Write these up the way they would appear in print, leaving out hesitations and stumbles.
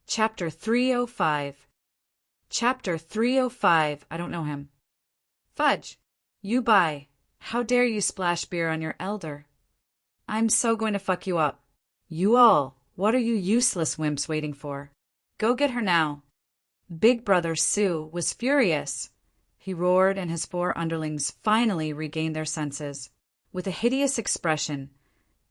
Chapter 305. Chapter 305. I don't know him. Fudge. You buy. How dare you splash beer on your elder? I'm so going to fuck you up. You all, what are you useless wimps waiting for? Go get her now. Big Brother Sue was furious. He roared, and his four underlings finally regained their senses. With a hideous expression,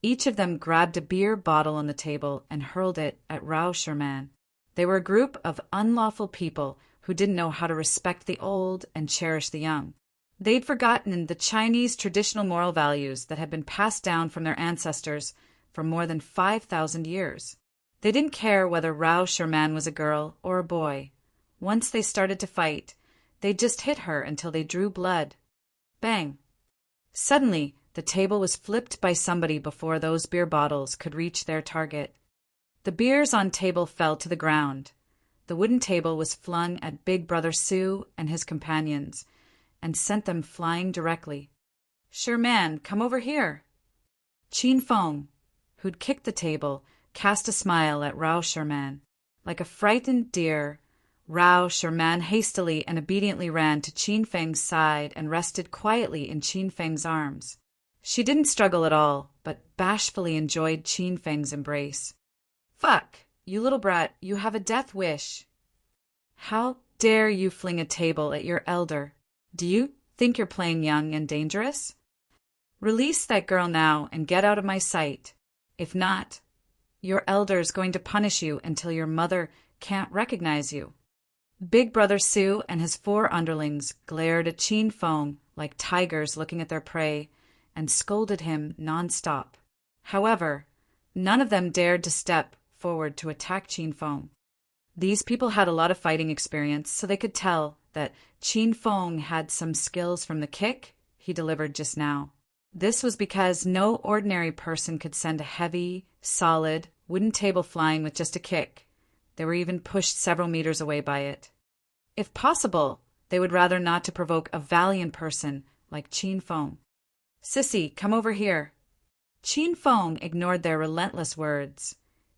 each of them grabbed a beer bottle on the table and hurled it at Rao Sherman. They were a group of unlawful people who didn't know how to respect the old and cherish the young. They'd forgotten the Chinese traditional moral values that had been passed down from their ancestors for more than 5,000 years. They didn't care whether Rao Sherman was a girl or a boy. Once they started to fight, they'd just hit her until they drew blood. Bang! Suddenly, the table was flipped by somebody before those beer bottles could reach their target. The beers on table fell to the ground. The wooden table was flung at Big Brother Sue and his companions, and sent them flying directly. Sherman, come over here. Chin Fong, who'd kicked the table, cast a smile at Rao Sherman. Like a frightened deer, Rao Sherman hastily and obediently ran to Chin Feng's side and rested quietly in Chin Feng's arms. She didn't struggle at all, but bashfully enjoyed Chin Feng's embrace. Fuck, you little brat, you have a death wish. How dare you fling a table at your elder? Do you think you're playing young and dangerous? Release that girl now and get out of my sight. If not, your elder's going to punish you until your mother can't recognize you. Big Brother Sue and his four underlings glared at Chin Fong like tigers looking at their prey and scolded him non-stop. However, none of them dared to step forward to attack Chin Fong. These people had a lot of fighting experience, so they could tell that Chin Fong had some skills from the kick he delivered just now. This was because no ordinary person could send a heavy, solid, wooden table flying with just a kick. They were even pushed several meters away by it. If possible, they would rather not to provoke a valiant person like Chin Fong. Sissy, come over here. Chin Fong ignored their relentless words.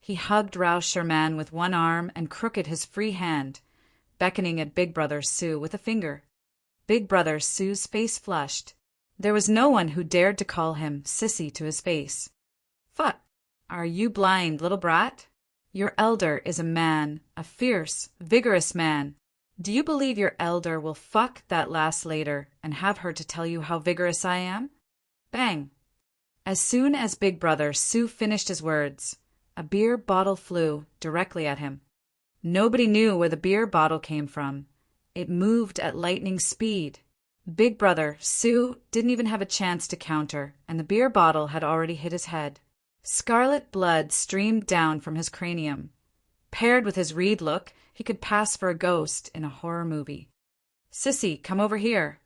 He hugged Rao Sherman with one arm and crooked his free hand, beckoning at Big Brother Sue with a finger. Big Brother Sue's face flushed. There was no one who dared to call him Sissy to his face. Fuck, are you blind, little brat? Your elder is a man, a fierce, vigorous man. Do you believe your elder will fuck that lass later and have her to tell you how vigorous I am? Bang! As soon as Big Brother Sue finished his words, a beer bottle flew directly at him. Nobody knew where the beer bottle came from. It moved at lightning speed. Big Brother Sue didn't even have a chance to counter, and the beer bottle had already hit his head. Scarlet blood streamed down from his cranium. Paired with his reed look, he could pass for a ghost in a horror movie. Sissy, come over here.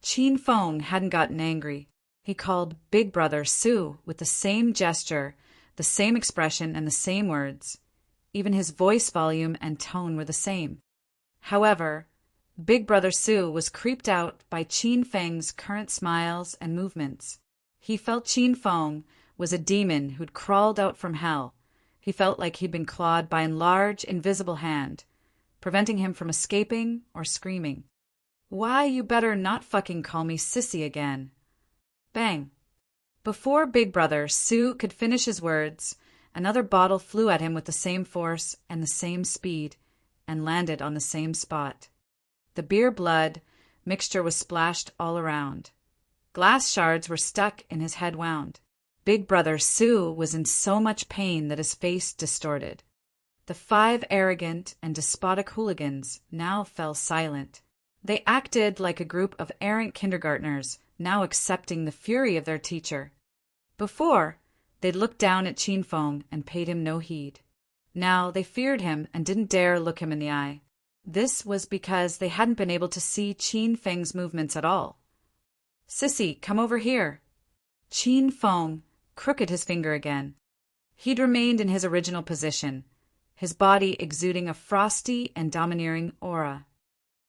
Chin Fong hadn't gotten angry. He called Big Brother Sue with the same gesture, the same expression, and the same words. Even his voice volume and tone were the same. However, Big Brother Sue was creeped out by Chin Feng's current smiles and movements. He felt Chin Fong was a demon who'd crawled out from hell. He felt like he'd been clawed by a large, invisible hand, preventing him from escaping or screaming. Why, you better not fucking call me Sissy again. Bang! Before Big Brother Sue could finish his words, another bottle flew at him with the same force and the same speed, and landed on the same spot. The beer blood mixture was splashed all around. Glass shards were stuck in his head wound. Big Brother Sue was in so much pain that his face distorted. The 5 arrogant and despotic hooligans now fell silent. They acted like a group of errant kindergartners now accepting the fury of their teacher. Before, they'd looked down at Chin Fong and paid him no heed. Now they feared him and didn't dare look him in the eye. This was because they hadn't been able to see Chin Feng's movements at all. Sissy, come over here. Chin Fong crooked his finger again. He'd remained in his original position, his body exuding a frosty and domineering aura.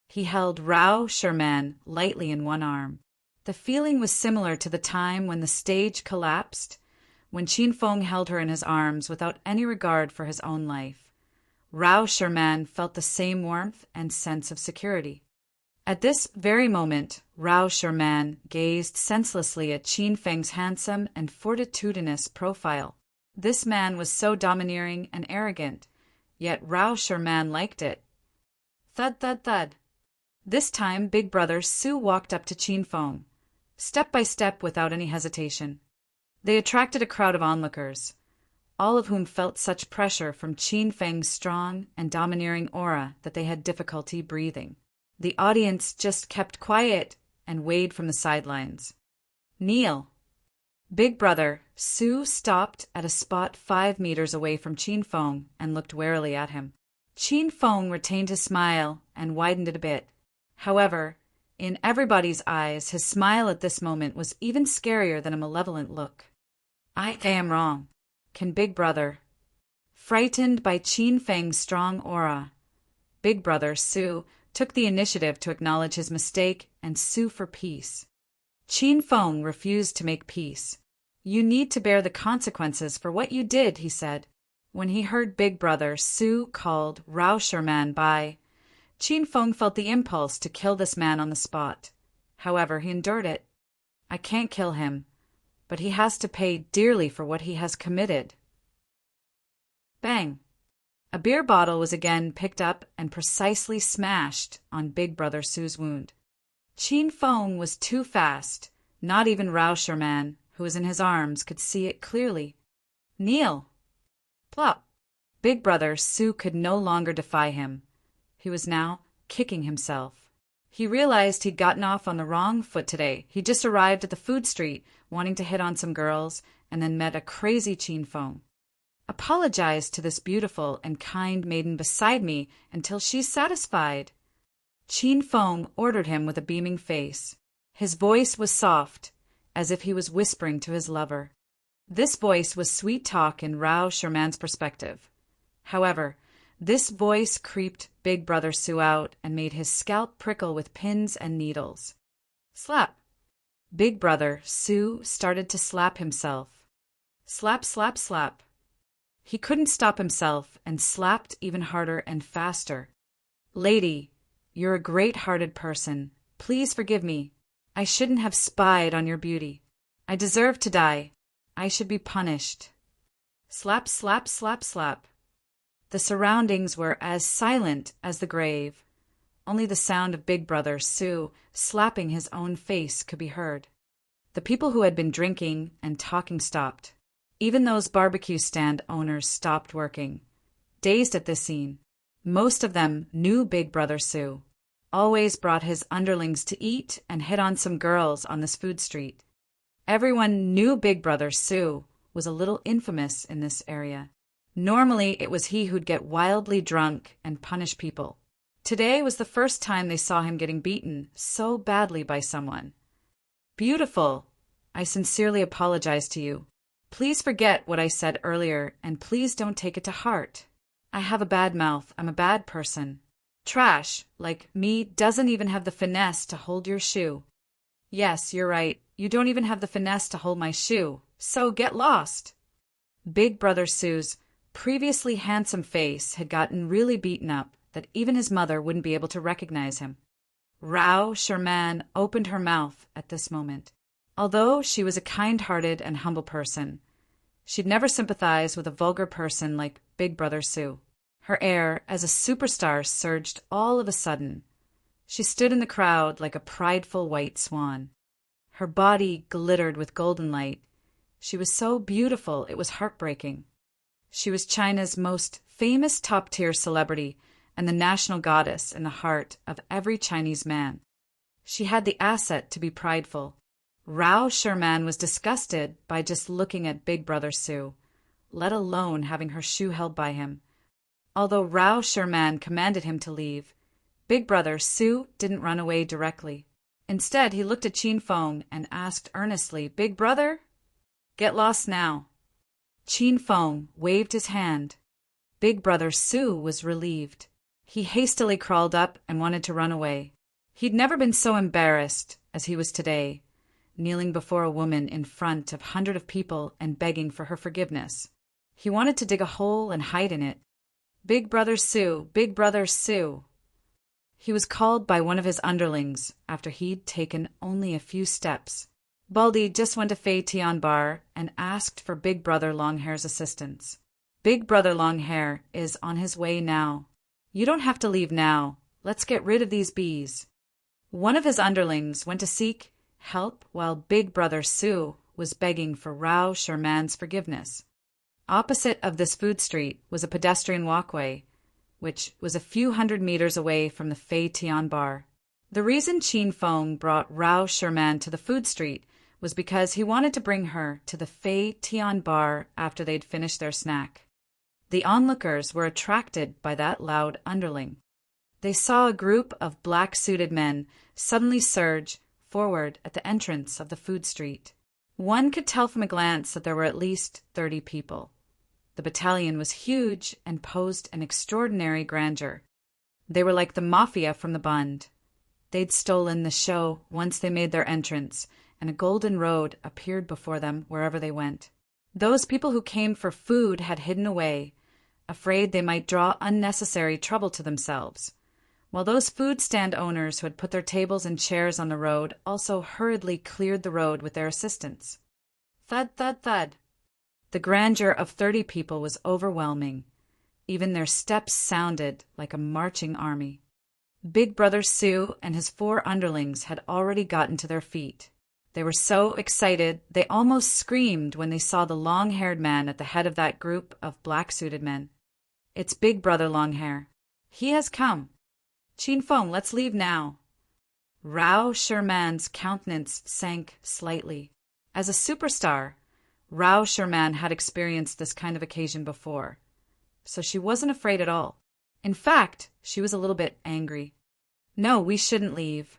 He held Rao Sherman lightly in one arm. The feeling was similar to the time when the stage collapsed, when Chin Fong held her in his arms without any regard for his own life. Rao Sherman felt the same warmth and sense of security. At this very moment, Rao Sherman gazed senselessly at Qin Feng's handsome and fortitudinous profile. This man was so domineering and arrogant, yet Rao Sherman liked it. Thud, thud, thud. This time, Big Brother Su walked up to Qin Feng, step by step without any hesitation. They attracted a crowd of onlookers, all of whom felt such pressure from Qin Feng's strong and domineering aura that they had difficulty breathing. The audience just kept quiet and waved from the sidelines. Kneel. Big Brother Su stopped at a spot 5 meters away from Qin Feng and looked warily at him. Qin Feng retained his smile and widened it a bit. However, in everybody's eyes, his smile at this moment was even scarier than a malevolent look. I am wrong. Can Big Brother? Frightened by Qin Feng's strong aura, Big Brother Su took the initiative to acknowledge his mistake and sue for peace. Qin Feng refused to make peace. You need to bear the consequences for what you did, he said. When he heard Big Brother Su called Rao Sherman by, Qin Feng felt the impulse to kill this man on the spot. However, he endured it. I can't kill him, but he has to pay dearly for what he has committed. Bang! A beer bottle was again picked up and precisely smashed on Big Brother Su's wound. Qin Feng was too fast. Not even Rao Sherman, who was in his arms, could see it clearly. Kneel! Plop! Big Brother Su could no longer defy him. He was now kicking himself. He realized he'd gotten off on the wrong foot today. He just arrived at the food street, wanting to hit on some girls, and then met a crazy Qin Feng. Apologize to this beautiful and kind maiden beside me until she's satisfied. Qin Feng ordered him with a beaming face. His voice was soft, as if he was whispering to his lover. This voice was sweet talk in Rao Sherman's perspective. However, this voice creeped Big Brother Su out and made his scalp prickle with pins and needles. Slap! Big Brother Su started to slap himself. Slap, slap, slap. He couldn't stop himself and slapped even harder and faster. Lady, you're a great-hearted person. Please forgive me. I shouldn't have spied on your beauty. I deserve to die. I should be punished. Slap, slap, slap, slap. The surroundings were as silent as the grave. Only the sound of Big Brother Su slapping his own face could be heard. The people who had been drinking and talking stopped. Even those barbecue stand owners stopped working, dazed at this scene. Most of them knew Big Brother Su. Always brought his underlings to eat and hit on some girls on this food street. Everyone knew Big Brother Su was a little infamous in this area. Normally, it was he who'd get wildly drunk and punish people. Today was the first time they saw him getting beaten so badly by someone. Beautiful. I sincerely apologize to you. Please forget what I said earlier, and please don't take it to heart. I have a bad mouth. I'm a bad person. Trash, like me, doesn't even have the finesse to hold your shoe. Yes, you're right. You don't even have the finesse to hold my shoe. So get lost. Big Brother Su's previously handsome face had gotten really beaten up that even his mother wouldn't be able to recognize him. Rao Sherman opened her mouth at this moment. Although she was a kind-hearted and humble person, she'd never sympathized with a vulgar person like Big Brother Su. Her air as a superstar surged all of a sudden. She stood in the crowd like a prideful white swan. Her body glittered with golden light. She was so beautiful it was heartbreaking. She was China's most famous top-tier celebrity and the national goddess in the heart of every Chinese man. She had the asset to be prideful. Rao Sherman was disgusted by just looking at Big Brother Su, let alone having her shoe held by him. Although Rao Sherman commanded him to leave, Big Brother Su didn't run away directly. Instead, he looked at Qin Feng and asked earnestly, Big Brother? Get lost now. Qin Feng waved his hand. Big Brother Su was relieved. He hastily crawled up and wanted to run away. He'd never been so embarrassed as he was today, kneeling before a woman in front of hundreds of people and begging for her forgiveness. He wanted to dig a hole and hide in it. Big Brother Sue, Big Brother Sue. He was called by one of his underlings after he'd taken only a few steps. Baldy just went to Fei Tian Bar and asked for Big Brother Longhair's assistance. Big Brother Longhair is on his way now. You don't have to leave now. Let's get rid of these bees. One of his underlings went to seek help while Big Brother Sue was begging for Rao Sherman's forgiveness. Opposite of this food street was a pedestrian walkway, which was a few hundred meters away from the Fei Tian Bar. The reason Qin Feng brought Rao Sherman to the food street was because he wanted to bring her to the Fei Tian Bar after they'd finished their snack. The onlookers were attracted by that loud underling. They saw a group of black-suited men suddenly surge forward at the entrance of the food street. One could tell from a glance that there were at least 30 people. The battalion was huge and posed an extraordinary grandeur. They were like the mafia from the Bund. They'd stolen the show once they made their entrance, and a golden road appeared before them wherever they went. Those people who came for food had hidden away, afraid they might draw unnecessary trouble to themselves, while those food stand owners who had put their tables and chairs on the road also hurriedly cleared the road with their assistants. Thud, thud, thud. The grandeur of 30 people was overwhelming. Even their steps sounded like a marching army. Big Brother Sue and his 4 underlings had already gotten to their feet. They were so excited they almost screamed when they saw the long-haired man at the head of that group of black-suited men. It's Big Brother Longhair. He has come. Qin Feng, let's leave now. Rao Sherman's countenance sank slightly. As a superstar, Rao Sherman had experienced this kind of occasion before, so she wasn't afraid at all. In fact, she was a little bit angry. No, we shouldn't leave.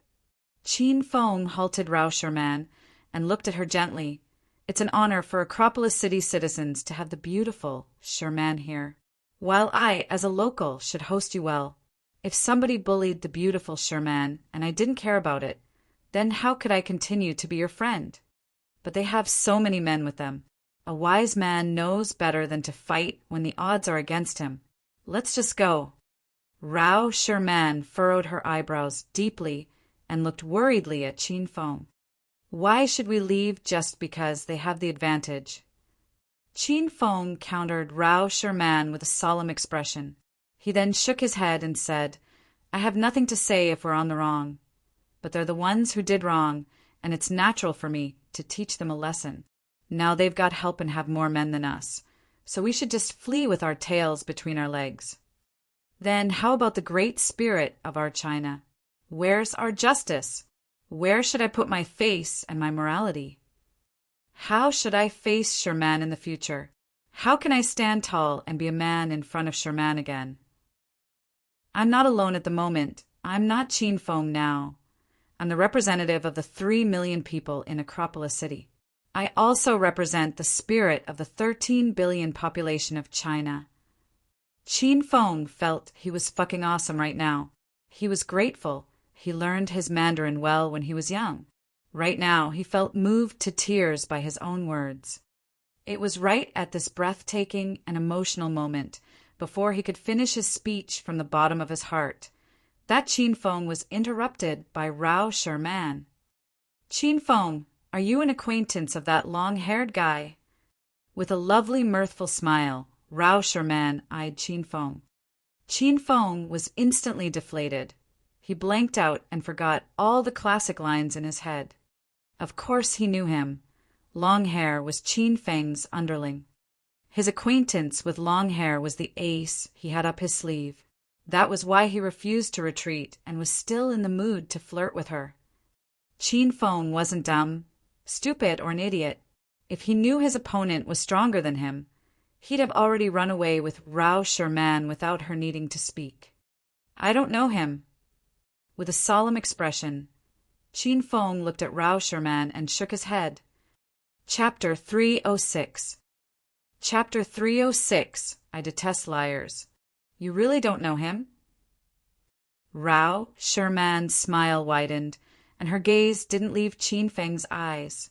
Qin Feng halted Rao Sherman and looked at her gently. It's an honor for Acropolis City citizens to have the beautiful Sherman here, while I, as a local, should host you well. If somebody bullied the beautiful Sherman and I didn't care about it, then how could I continue to be your friend? But they have so many men with them. A wise man knows better than to fight when the odds are against him. Let's just go. Rao Sherman furrowed her eyebrows deeply and looked worriedly at Qin Feng. Why should we leave just because they have the advantage? Qin Feng countered Rao Sherman with a solemn expression. He then shook his head and said, I have nothing to say if we're on the wrong. But they're the ones who did wrong, and it's natural for me to teach them a lesson. Now they've got help and have more men than us, so we should just flee with our tails between our legs. Then how about the great spirit of our China? Where's our justice? Where should I put my face and my morality? How should I face Sherman in the future? How can I stand tall and be a man in front of Sherman again? I'm not alone at the moment. I'm not Qin Feng now. I'm the representative of the 3 million people in Acropolis City. I also represent the spirit of the 13 billion population of China. Qin Feng felt he was fucking awesome right now. He was grateful. He learned his Mandarin well when he was young. Right now, he felt moved to tears by his own words. It was right at this breathtaking and emotional moment, before he could finish his speech from the bottom of his heart, that Qin Feng was interrupted by Rao Sherman. Qin Feng, are you an acquaintance of that long-haired guy? With a lovely, mirthful smile, Rao Sherman eyed Qin Feng. Qin Feng was instantly deflated. He blanked out and forgot all the classic lines in his head. Of course he knew him. Longhair was Qin Feng's underling. His acquaintance with Longhair was the ace he had up his sleeve. That was why he refused to retreat and was still in the mood to flirt with her. Qin Feng wasn't dumb, stupid, or an idiot. If he knew his opponent was stronger than him, he'd have already run away with Rao Sherman without her needing to speak. I don't know him. With a solemn expression, Qin Feng looked at Rao Sherman and shook his head. Chapter 306. Chapter 306. I detest liars. You really don't know him? Rao Sherman's smile widened, and her gaze didn't leave Qin Feng's eyes.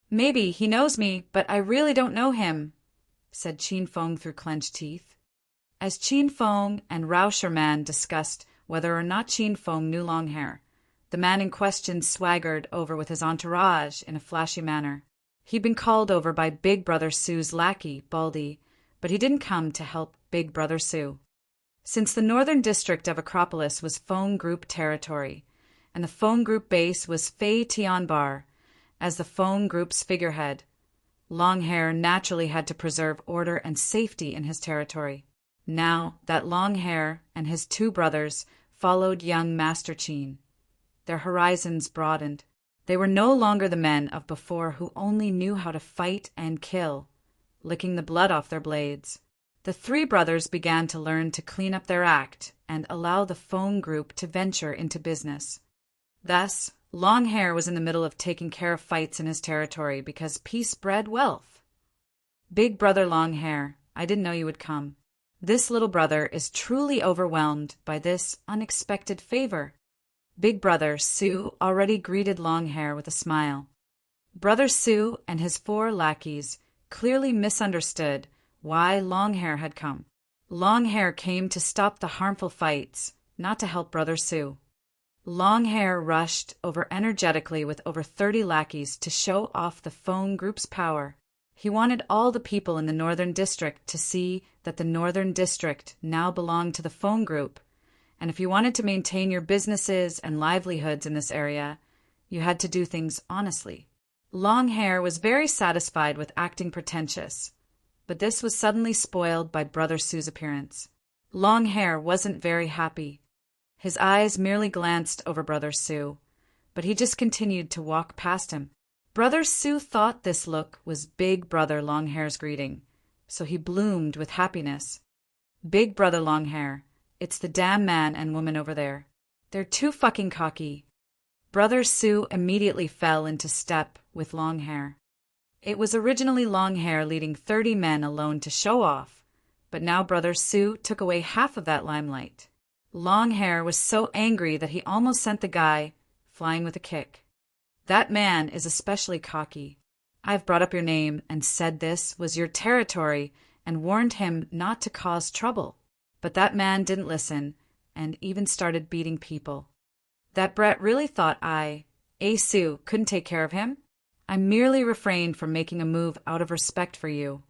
Maybe he knows me, but I really don't know him, said Qin Feng through clenched teeth. As Chin Fong and Rauscher Man discussed whether or not Chin Fong knew Longhair, the man in question swaggered over with his entourage in a flashy manner. He'd been called over by Big Brother Sue's lackey, Baldy, but he didn't come to help Big Brother Sue. Since the northern district of Acropolis was Fong Group territory, and the Fong Group base was Fei Tianbar as the Fong Group's figurehead, Longhair naturally had to preserve order and safety in his territory. Now that Longhair and his two brothers followed young Master Chin, their horizons broadened. They were no longer the men of before who only knew how to fight and kill, licking the blood off their blades. The three brothers began to learn to clean up their act and allow the Fong Group to venture into business. Thus, Longhair was in the middle of taking care of fights in his territory because peace bred wealth. Big Brother Longhair, I didn't know you would come. This little brother is truly overwhelmed by this unexpected favor. Big Brother Sue already greeted Longhair with a smile. Brother Sue and his 4 lackeys clearly misunderstood why Longhair had come. Longhair came to stop the harmful fights, not to help Brother Sue. Longhair rushed over energetically with over 30 lackeys to show off the Fong Group's power. He wanted all the people in the Northern District to see that the Northern District now belonged to the Fong Group, and if you wanted to maintain your businesses and livelihoods in this area, you had to do things honestly. Longhair was very satisfied with acting pretentious, but this was suddenly spoiled by Brother Sue's appearance. Longhair wasn't very happy. His eyes merely glanced over Brother Sue, but he just continued to walk past him. Brother Sue thought this look was Big Brother Longhair's greeting, so he bloomed with happiness. Big Brother Longhair, it's the damn man and woman over there. They're too fucking cocky. Brother Sue immediately fell into step with Longhair. It was originally Longhair leading 30 men alone to show off, but now Brother Sue took away half of that limelight. Longhair was so angry that he almost sent the guy flying with a kick. That man is especially cocky. I've brought up your name and said this was your territory and warned him not to cause trouble. But that man didn't listen and even started beating people. That Brett really thought Sue, couldn't take care of him? I merely refrained from making a move out of respect for you,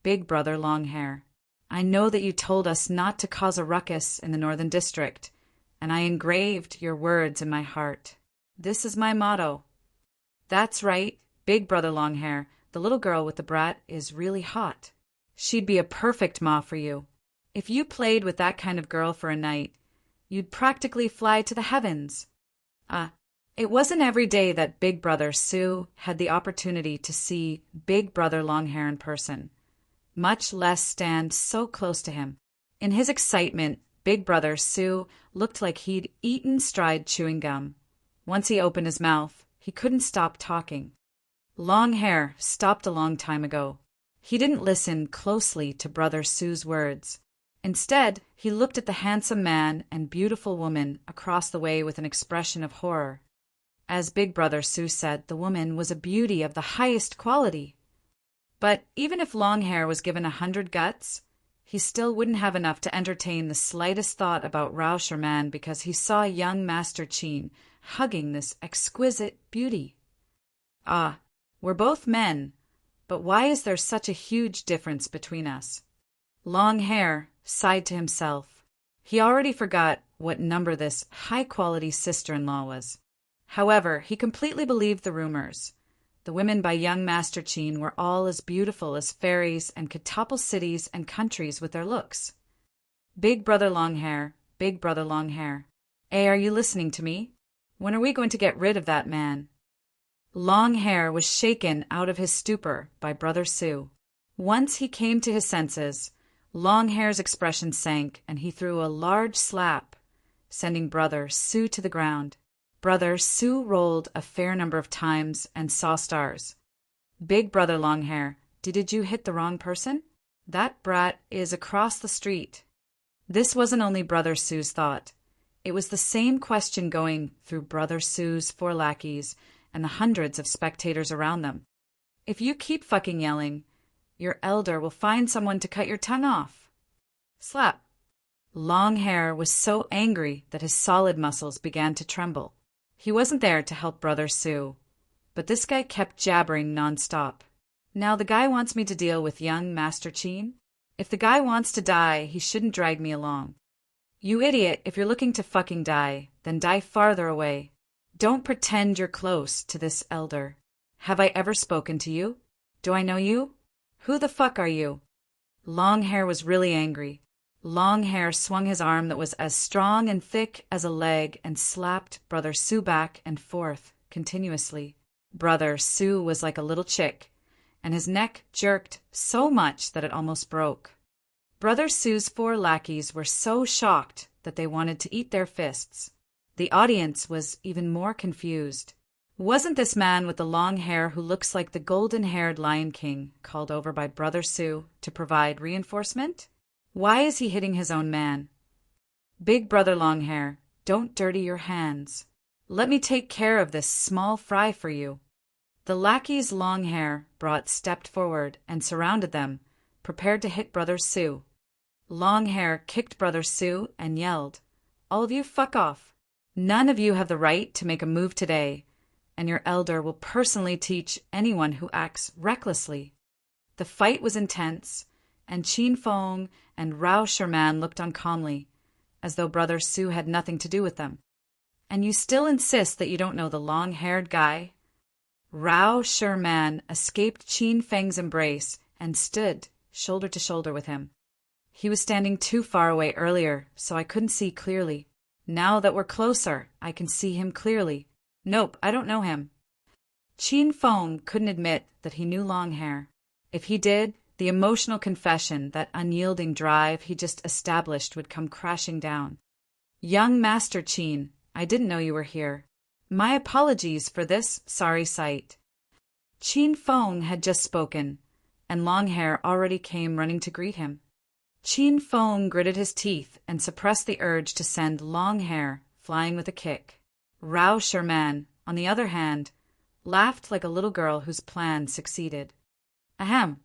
Big Brother Longhair. I know that you told us not to cause a ruckus in the Northern District, and I engraved your words in my heart. This is my motto. That's right, Big Brother Longhair, the little girl with the brat is really hot. She'd be a perfect ma for you. If you played with that kind of girl for a night, you'd practically fly to the heavens. It wasn't every day that Big Brother Sue had the opportunity to see Big Brother Longhair in person, much less stand so close to him. In his excitement, Big Brother Sue looked like he'd eaten stride chewing gum. Once he opened his mouth, he couldn't stop talking. Longhair stopped a long time ago. He didn't listen closely to Brother Sue's words. Instead, he looked at the handsome man and beautiful woman across the way with an expression of horror. As Big Brother Sue said, the woman was a beauty of the highest quality. But even if Longhair was given 100 guts, he still wouldn't have enough to entertain the slightest thought about Rauscher Man because he saw young Master Chin hugging this exquisite beauty. We're both men, but why is there such a huge difference between us? Longhair sighed to himself. He already forgot what number this high-quality sister-in-law was. However, he completely believed the rumors. The women by young Master Chin were all as beautiful as fairies and could topple cities and countries with their looks. Big Brother Longhair, Big Brother Longhair. Are you listening to me? When are we going to get rid of that man? Longhair was shaken out of his stupor by Brother Sue. Once he came to his senses, Longhair's expression sank and he threw a large slap, sending Brother Sue to the ground. Brother Sue rolled a fair number of times and saw stars. Big Brother Longhair, did you hit the wrong person? That brat is across the street. This wasn't only Brother Sue's thought. It was the same question going through Brother Sue's 4 lackeys and the hundreds of spectators around them. If you keep fucking yelling, your elder will find someone to cut your tongue off. Slap. Longhair was so angry that his solid muscles began to tremble. He wasn't there to help Brother Sue, but this guy kept jabbering nonstop. Now the guy wants me to deal with young Master Cheen? If the guy wants to die, he shouldn't drag me along. You idiot, if you're looking to fucking die, then die farther away. Don't pretend you're close to this elder. Have I ever spoken to you? Do I know you? Who the fuck are you? Longhair was really angry. Longhair swung his arm that was as strong and thick as a leg and slapped Brother Sue back and forth continuously. Brother Sue was like a little chick, and his neck jerked so much that it almost broke. Brother Sue's 4 lackeys were so shocked that they wanted to eat their fists. The audience was even more confused. Wasn't this man with the long hair who looks like the golden-haired Lion King called over by Brother Sue to provide reinforcement? Why is he hitting his own man? Big Brother Longhair, don't dirty your hands. Let me take care of this small fry for you. The lackeys Longhair stepped forward and surrounded them, prepared to hit Brother Sue. Longhair kicked Brother Sue and yelled, "All of you fuck off. None of you have the right to make a move today, and your elder will personally teach anyone who acts recklessly." The fight was intense, and Cheen Fong and Rao Sherman looked on calmly, as though Brother Sue had nothing to do with them. "And you still insist that you don't know the long-haired guy?" Rao Sherman escaped Cheen Feng's embrace and stood shoulder to shoulder with him. He was standing too far away earlier, so I couldn't see clearly. Now that we're closer, I can see him clearly. Nope, I don't know him. Cheen Fong couldn't admit that he knew Longhair. If he did, the emotional confession, that unyielding drive he just established, would come crashing down. "Young Master Cheen, I didn't know you were here. My apologies for this sorry sight." Cheen Fong had just spoken, and Longhair already came running to greet him. Cheen Fong gritted his teeth and suppressed the urge to send Longhair flying with a kick. Rao Sherman, on the other hand, laughed like a little girl whose plan succeeded. "Ahem.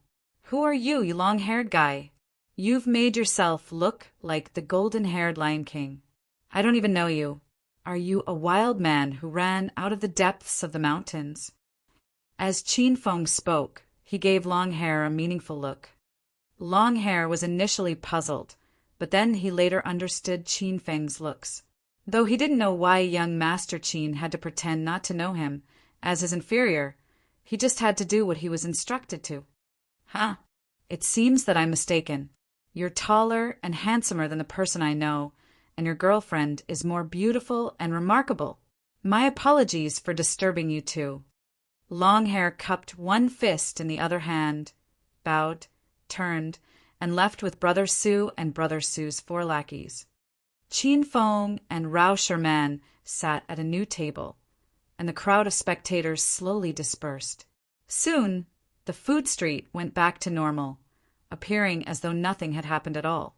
Who are you, you long-haired guy? You've made yourself look like the golden-haired Lion King. I don't even know you. Are you a wild man who ran out of the depths of the mountains?" As Cheen Fong spoke, he gave Longhair a meaningful look. Longhair was initially puzzled, but then he later understood Cheen Feng's looks. Though he didn't know why young Master Cheen had to pretend not to know him as his inferior, he just had to do what he was instructed to. "Huh. It seems that I'm mistaken. You're taller and handsomer than the person I know, and your girlfriend is more beautiful and remarkable. My apologies for disturbing you two." Longhair cupped one fist in the other hand, bowed, turned, and left with Brother Sue and Brother Sue's 4 lackeys. Cheen Fong and Rao Sherman sat at a new table, and the crowd of spectators slowly dispersed. Soon, the food street went back to normal, appearing as though nothing had happened at all.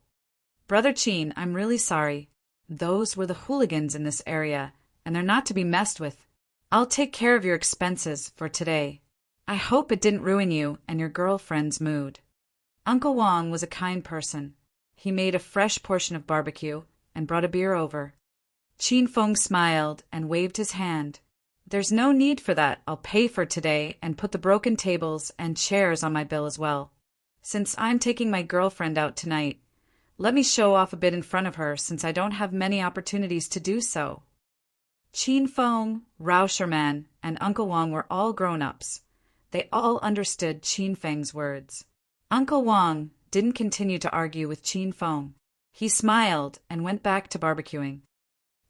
"Brother Cheen, I'm really sorry. Those were the hooligans in this area, and they're not to be messed with. I'll take care of your expenses for today. I hope it didn't ruin you and your girlfriend's mood." Uncle Wong was a kind person. He made a fresh portion of barbecue and brought a beer over. Cheen Fong smiled and waved his hand. "There's no need for that. I'll pay for today and put the broken tables and chairs on my bill as well. Since I'm taking my girlfriend out tonight, let me show off a bit in front of her, since I don't have many opportunities to do so." Cheen Fong, Rao Sherman, and Uncle Wong were all grown-ups. They all understood Cheen Feng's words. Uncle Wong didn't continue to argue with Cheen Fong. He smiled and went back to barbecuing.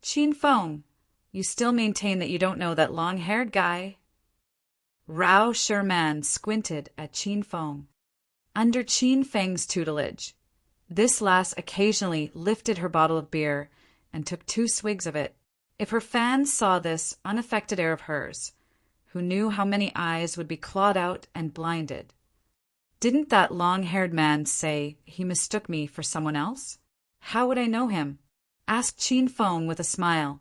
"Cheen Fong, you still maintain that you don't know that long-haired guy?" Rao Sherman squinted at Cheen Fong. Under Cheen Feng's tutelage, this lass occasionally lifted her bottle of beer and took 2 swigs of it. If her fans saw this unaffected air of hers, who knew how many eyes would be clawed out and blinded? "Didn't that long-haired man say he mistook me for someone else? How would I know him?" asked Cheen Fong with a smile.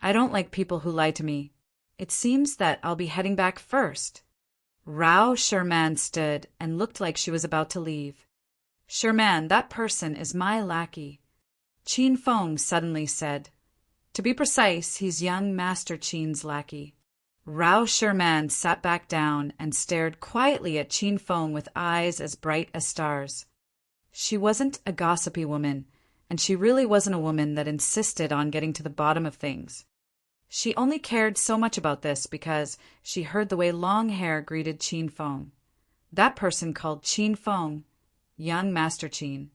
"I don't like people who lie to me. It seems that I'll be heading back first." Rao Sherman stood and looked like she was about to leave. Sure man, that person is my lackey, Qin Feng suddenly said. To be precise, he's young Master Qin's lackey. Rao Sherman sat back down and stared quietly at Qin Feng with eyes as bright as stars. She wasn't a gossipy woman, and she really wasn't a woman that insisted on getting to the bottom of things. She only cared so much about this because she heard the way Long Hair greeted Qin Feng. That person called Qin Feng, young Master Qin.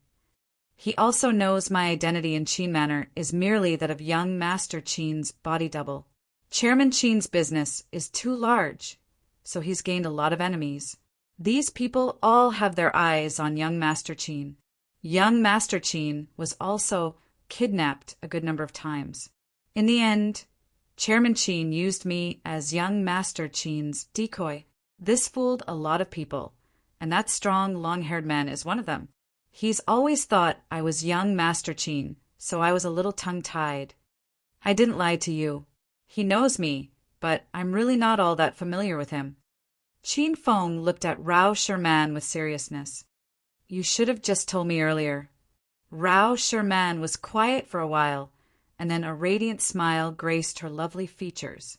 He also knows my identity in Qin Manor is merely that of young Master Qin's body double. Chairman Qin's business is too large, so he's gained a lot of enemies. These people all have their eyes on young Master Qin. Young Master Qin was also kidnapped a good number of times. In the end, Chairman Qin used me as young Master Qin's decoy. This fooled a lot of people, and that strong, long-haired man is one of them. He's always thought I was young Master Qin, so I was a little tongue-tied. I didn't lie to you. He knows me, but I'm really not all that familiar with him. Qin Feng looked at Rao Sherman with seriousness. You should have just told me earlier. Rao Sherman was quiet for a while, and then a radiant smile graced her lovely features.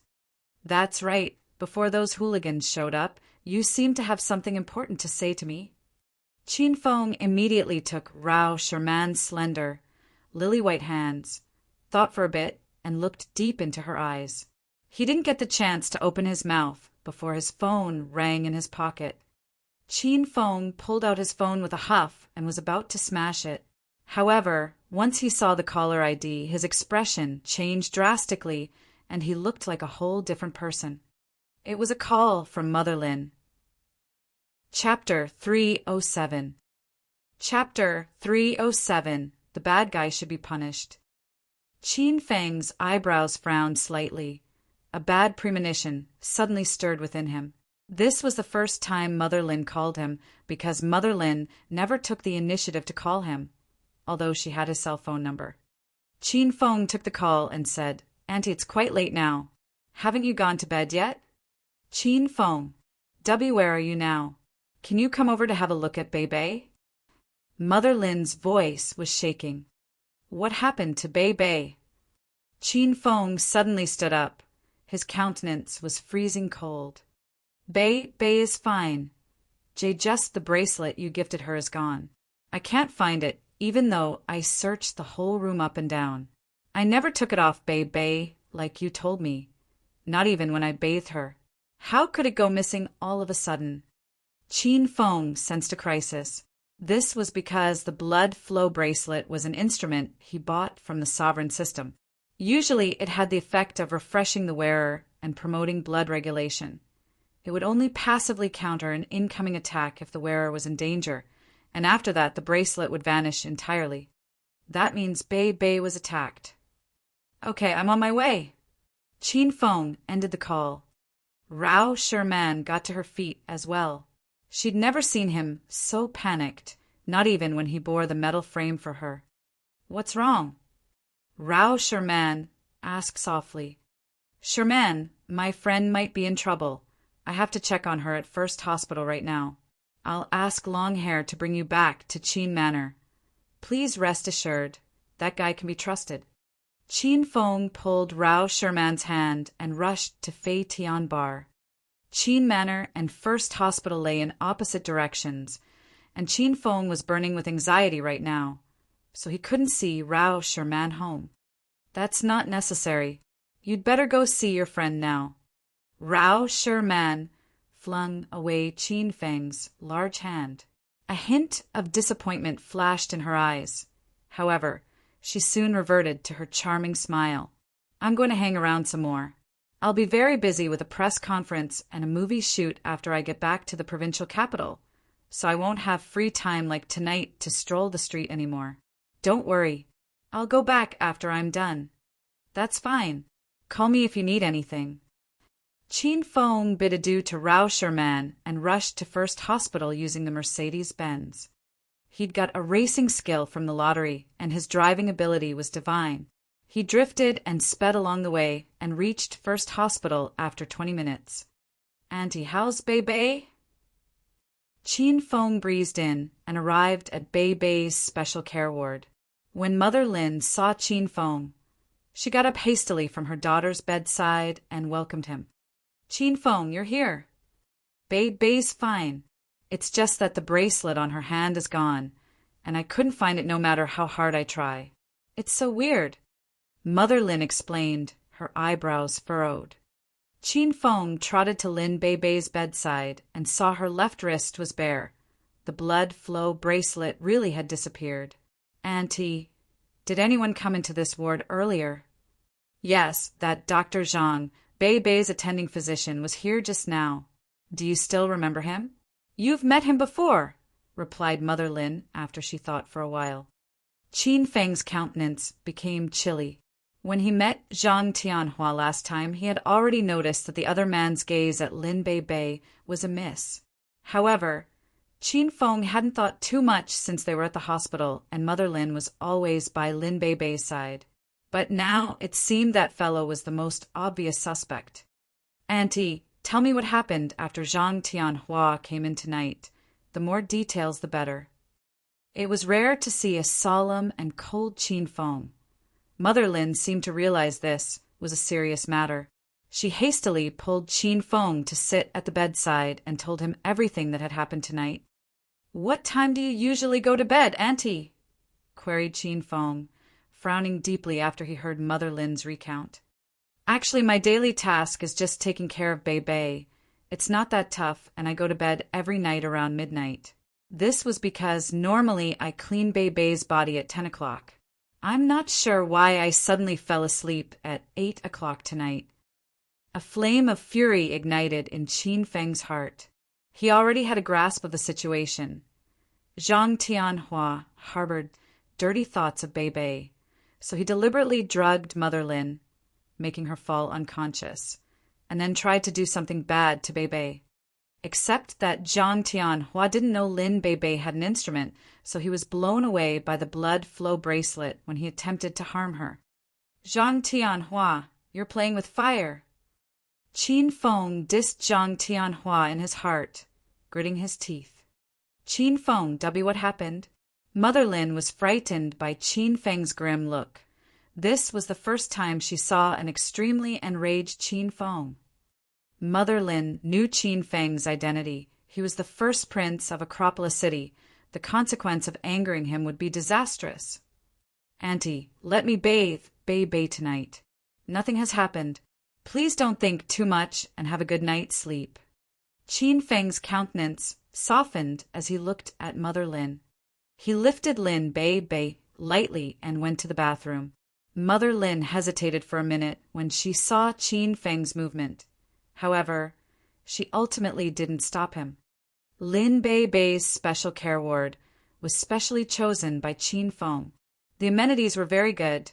That's right. Before those hooligans showed up, you seemed to have something important to say to me. Qin Feng immediately took Rao Sherman's slender, lily-white hands, thought for a bit, and looked deep into her eyes. He didn't get the chance to open his mouth before his phone rang in his pocket. Qin Feng pulled out his phone with a huff and was about to smash it. However, once he saw the caller ID, his expression changed drastically, and he looked like a whole different person. It was a call from Mother Lin. Chapter 307. Chapter 307. The bad guy should be punished. Qin Feng's eyebrows frowned slightly. A bad premonition suddenly stirred within him. This was the first time Mother Lin called him, because Mother Lin never took the initiative to call him, although she had his cell phone number. Qin Feng took the call and said, Auntie, it's quite late now. Haven't you gone to bed yet? Qin Feng. W, where are you now? Can you come over to have a look at Bei? Mother Lin's voice was shaking. What happened to Bei? Qin Feng suddenly stood up. His countenance was freezing cold. Bei is fine. Just the bracelet you gifted her is gone. I can't find it, even though I searched the whole room up and down. I never took it off Bei like you told me, not even when I bathed her. How could it go missing all of a sudden? Qin Feng sensed a crisis. This was because the blood flow bracelet was an instrument he bought from the sovereign system. Usually it had the effect of refreshing the wearer and promoting blood regulation. It would only passively counter an incoming attack if the wearer was in danger, and after that the bracelet would vanish entirely. That means Bei was attacked. Okay, I'm on my way. Qin Feng ended the call. Rao Sherman got to her feet as well. She'd never seen him so panicked, not even when he bore the metal frame for her. What's wrong? Rao Sherman asked softly. Sherman, my friend might be in trouble. I have to check on her at First Hospital right now. I'll ask Longhair to bring you back to Qin Manor. Please rest assured, that guy can be trusted. Qin Feng pulled Rao Sherman's hand and rushed to Fei Tian Bar. Qin Manor and First Hospital lay in opposite directions, and Qin Feng was burning with anxiety right now, so he couldn't see Rao Sherman home. That's not necessary. You'd better go see your friend now. Rao Sherman flung away Qin Feng's large hand. A hint of disappointment flashed in her eyes. However, she soon reverted to her charming smile. I'm going to hang around some more. I'll be very busy with a press conference and a movie shoot after I get back to the provincial capital, so I won't have free time like tonight to stroll the street anymore. Don't worry. I'll go back after I'm done. That's fine. Call me if you need anything. Qin Feng bid adieu to Rao Sherman and rushed to First Hospital using the Mercedes-Benz. He'd got a racing skill from the lottery, and his driving ability was divine. He drifted and sped along the way and reached First Hospital after 20 minutes. Auntie, how's Bei? Qin Feng breezed in and arrived at Bei Bei's special care ward. When Mother Lin saw Qin Feng, she got up hastily from her daughter's bedside and welcomed him. "Qin Feng, you're here." "Bei Bei's fine. It's just that the bracelet on her hand is gone, and I couldn't find it no matter how hard I try. It's so weird." Mother Lin explained, her eyebrows furrowed. Qin Feng trotted to Lin Bei Bei's bedside and saw her left wrist was bare. The blood flow bracelet really had disappeared. "Auntie, did anyone come into this ward earlier?" "Yes, that Dr. Zhang, Bei Bei's attending physician, was here just now. Do you still remember him?" "You've met him before," replied Mother Lin after she thought for a while. Qin Feng's countenance became chilly. When he met Zhang Tianhua last time, he had already noticed that the other man's gaze at Lin Bei Bei was amiss. However, Qin Feng hadn't thought too much since they were at the hospital, and Mother Lin was always by Lin Bei Bei's side. But now it seemed that fellow was the most obvious suspect. "Auntie, tell me what happened after Zhang Tianhua came in tonight. The more details, the better." It was rare to see a solemn and cold Qin Feng. Mother Lin seemed to realize this was a serious matter. She hastily pulled Qin Feng to sit at the bedside and told him everything that had happened tonight. "What time do you usually go to bed, Auntie?" queried Qin Feng, frowning deeply after he heard Mother Lin's recount. "Actually, my daily task is just taking care of Bei Bei. It's not that tough, and I go to bed every night around midnight." This was because normally I clean Bei Bei's body at 10 o'clock. I'm not sure why I suddenly fell asleep at 8 o'clock tonight. A flame of fury ignited in Qin Feng's heart. He already had a grasp of the situation. Zhang Tianhua harbored dirty thoughts of Bei Bei, so he deliberately drugged Mother Lin, making her fall unconscious, and then tried to do something bad to Bei Bei. Except that Zhang Tianhua didn't know Lin Bei Bei had an instrument, so he was blown away by the blood flow bracelet when he attempted to harm her. "Zhang Tianhua, you're playing with fire." Qin Feng dissed Zhang Tianhua in his heart, gritting his teeth. "Qin Feng, W, what happened?" Mother Lin was frightened by Qin Feng's grim look. This was the first time she saw an extremely enraged Qin Feng. Mother Lin knew Qin Feng's identity. He was the first prince of Acropolis City. The consequence of angering him would be disastrous. "Auntie, let me bathe Bei Bei tonight. Nothing has happened. Please don't think too much and have a good night's sleep." Qin Feng's countenance softened as he looked at Mother Lin. He lifted Lin Bei Bei lightly and went to the bathroom. Mother Lin hesitated for a minute when she saw Qin Feng's movement. However, she ultimately didn't stop him. Lin Bei Bei's special care ward was specially chosen by Qin Feng. The amenities were very good,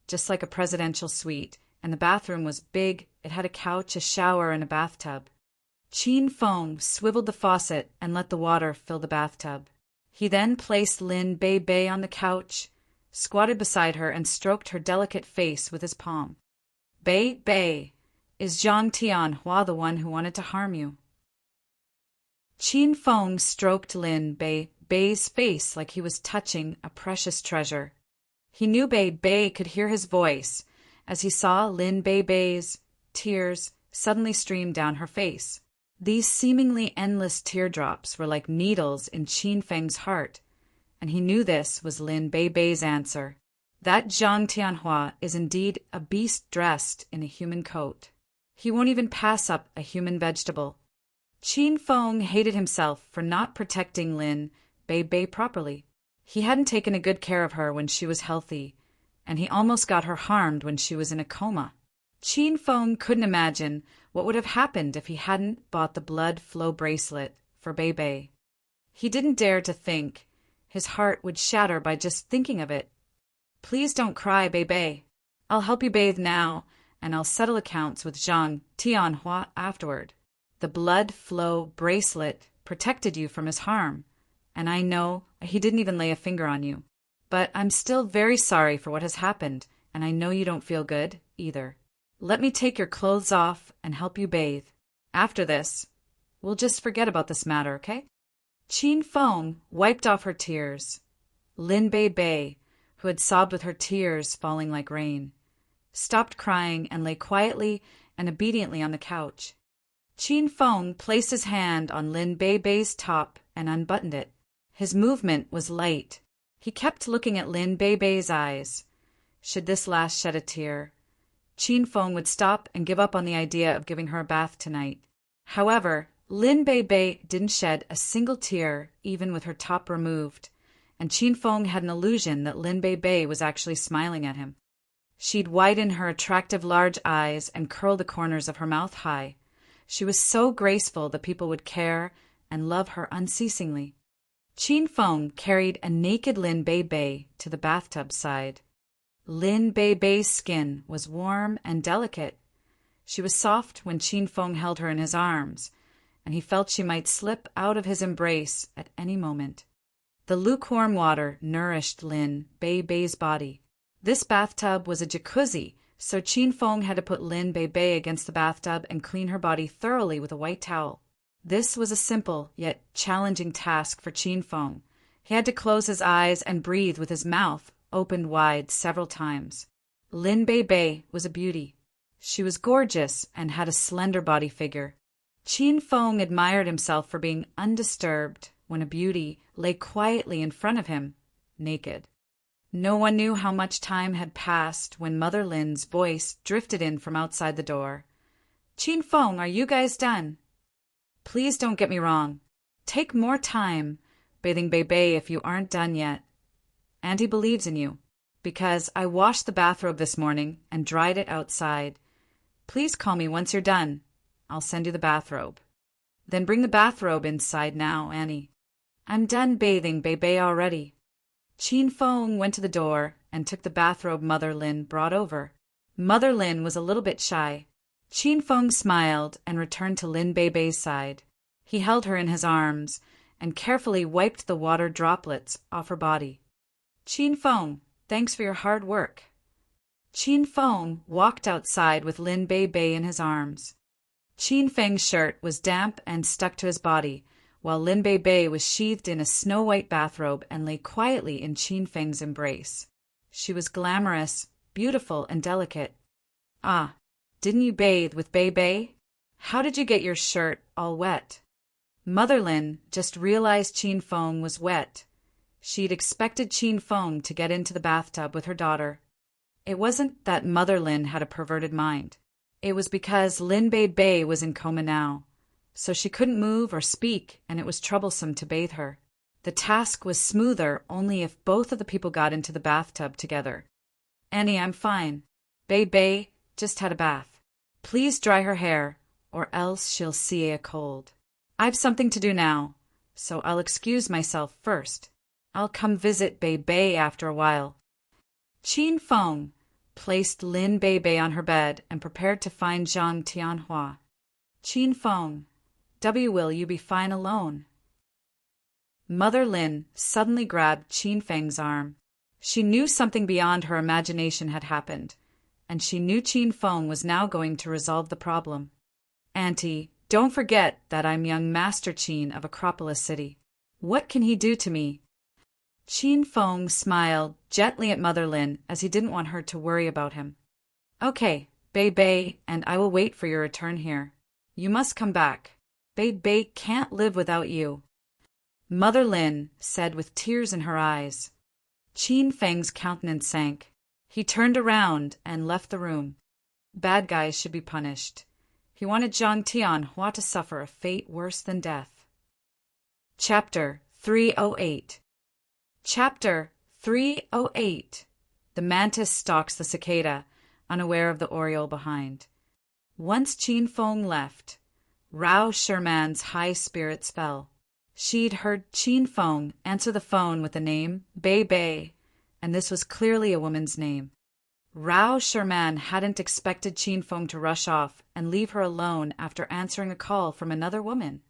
just like a presidential suite, and the bathroom was big. It had a couch, a shower, and a bathtub. Qin Feng swiveled the faucet and let the water fill the bathtub. He then placed Lin Bei Bei on the couch, squatted beside her, and stroked her delicate face with his palm. "Bei Bei, is Zhang Tianhua the one who wanted to harm you?" Qin Feng stroked Lin Bei Bei's face like he was touching a precious treasure. He knew Bei Bei could hear his voice as he saw Lin Bei Bei's tears suddenly stream down her face. These seemingly endless teardrops were like needles in Qin Feng's heart, and he knew this was Lin Bei Bei's answer. That Zhang Tianhua is indeed a beast dressed in a human coat. He won't even pass up a human vegetable. Qin Feng hated himself for not protecting Lin Bei Bei properly. He hadn't taken a good care of her when she was healthy, and he almost got her harmed when she was in a coma. Qin Feng couldn't imagine what would have happened if he hadn't bought the blood flow bracelet for Bei Bei. He didn't dare to think. His heart would shatter by just thinking of it. "Please don't cry, Bei Bei. I'll help you bathe now, and I'll settle accounts with Zhang Tianhua afterward. The blood flow bracelet protected you from his harm, and I know he didn't even lay a finger on you. But I'm still very sorry for what has happened, and I know you don't feel good either. Let me take your clothes off and help you bathe. After this, we'll just forget about this matter, okay?" Chin Feng wiped off her tears. Lin Bei Bei, who had sobbed with her tears falling like rain, stopped crying and lay quietly and obediently on the couch. Chin Feng placed his hand on Lin Bei Bei's top and unbuttoned it. His movement was light. He kept looking at Lin Bei Bei's eyes. Should this last shed a tear, Chin Feng would stop and give up on the idea of giving her a bath tonight. However, Lin Bei Bei didn't shed a single tear, even with her top removed, and Chin Feng had an illusion that Lin Bei Bei was actually smiling at him. She'd widen her attractive large eyes and curl the corners of her mouth high. She was so graceful that people would care and love her unceasingly. Chin Feng carried a naked Lin Bei Bei to the bathtub side. Lin Bei Bei's skin was warm and delicate. She was soft when Chin Feng held her in his arms, and he felt she might slip out of his embrace at any moment. The lukewarm water nourished Lin Bei Bei's body. This bathtub was a jacuzzi, so Chin Feng had to put Lin Bei Bei against the bathtub and clean her body thoroughly with a white towel. This was a simple yet challenging task for Chin Feng. He had to close his eyes and breathe with his mouth opened wide several times. Lin Bei Bei was a beauty. She was gorgeous and had a slender body figure. Chin Feng admired himself for being undisturbed when a beauty lay quietly in front of him, naked. No one knew how much time had passed when Mother Lin's voice drifted in from outside the door. "Chin Feng, are you guys done? Please don't get me wrong. Take more time bathing Bei Bei if you aren't done yet. Auntie believes in you, because I washed the bathrobe this morning and dried it outside. Please call me once you're done. I'll send you the bathrobe. Then bring the bathrobe inside now, Annie. I'm done bathing Bei Bei already." Chin Feng went to the door and took the bathrobe Mother Lin brought over. Mother Lin was a little bit shy. Chin Feng smiled and returned to Lin Bei Bei's side. He held her in his arms and carefully wiped the water droplets off her body. "Chin Feng, thanks for your hard work." Chin Feng walked outside with Lin Bei Bei in his arms. Chin Feng's shirt was damp and stuck to his body, while Lin Bei Bei was sheathed in a snow-white bathrobe and lay quietly in Chin Feng's embrace. She was glamorous, beautiful, and delicate. "Ah, didn't you bathe with Bei Bei? How did you get your shirt all wet?" Mother Lin just realized Chin Feng was wet. She'd expected Chin Feng to get into the bathtub with her daughter. It wasn't that Mother Lin had a perverted mind. It was because Lin Bei Bei was in coma now, so she couldn't move or speak, and it was troublesome to bathe her. The task was smoother only if both of the people got into the bathtub together. "Annie, I'm fine. Bei Bei just had a bath. Please dry her hair, or else she'll see a cold. I've something to do now, so I'll excuse myself first. I'll come visit Bei Bei after a while." Chin Feng placed Lin Bei Bei on her bed and prepared to find Zhang Tianhua. "Chin Feng, will you be fine alone?" Mother Lin suddenly grabbed Chin Feng's arm. She knew something beyond her imagination had happened, and she knew Chin Feng was now going to resolve the problem. "Auntie, don't forget that I'm young Master Chin of Acropolis City. What can he do to me?" Chin Feng smiled gently at Mother Lin as he didn't want her to worry about him. "Okay, Bei Bei, and I will wait for your return here. You must come back. Bei Bei can't live without you," Mother Lin said with tears in her eyes. Chin Feng's countenance sank. He turned around and left the room. Bad guys should be punished. He wanted Zhang Tianhua to suffer a fate worse than death. Chapter 308. Chapter 308. The mantis stalks the cicada, unaware of the oriole behind. Once Chin Feng left, Rao Sherman's high spirits fell. She'd heard Chin Feng answer the phone with the name Bei Bei, and this was clearly a woman's name. Rao Sherman hadn't expected Chin Feng to rush off and leave her alone after answering a call from another woman.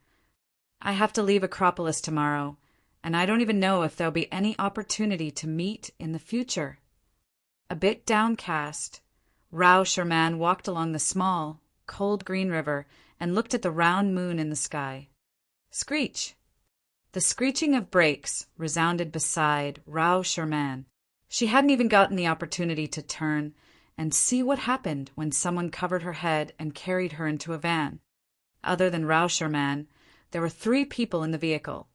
"I have to leave Acropolis tomorrow, and I don't even know if there'll be any opportunity to meet in the future." A bit downcast, Rao Sherman walked along the small, cold green river and looked at the round moon in the sky. Screech! The screeching of brakes resounded beside Rao Sherman. She hadn't even gotten the opportunity to turn and see what happened when someone covered her head and carried her into a van. Other than Rao Sherman, there were 3 people in the vehicle.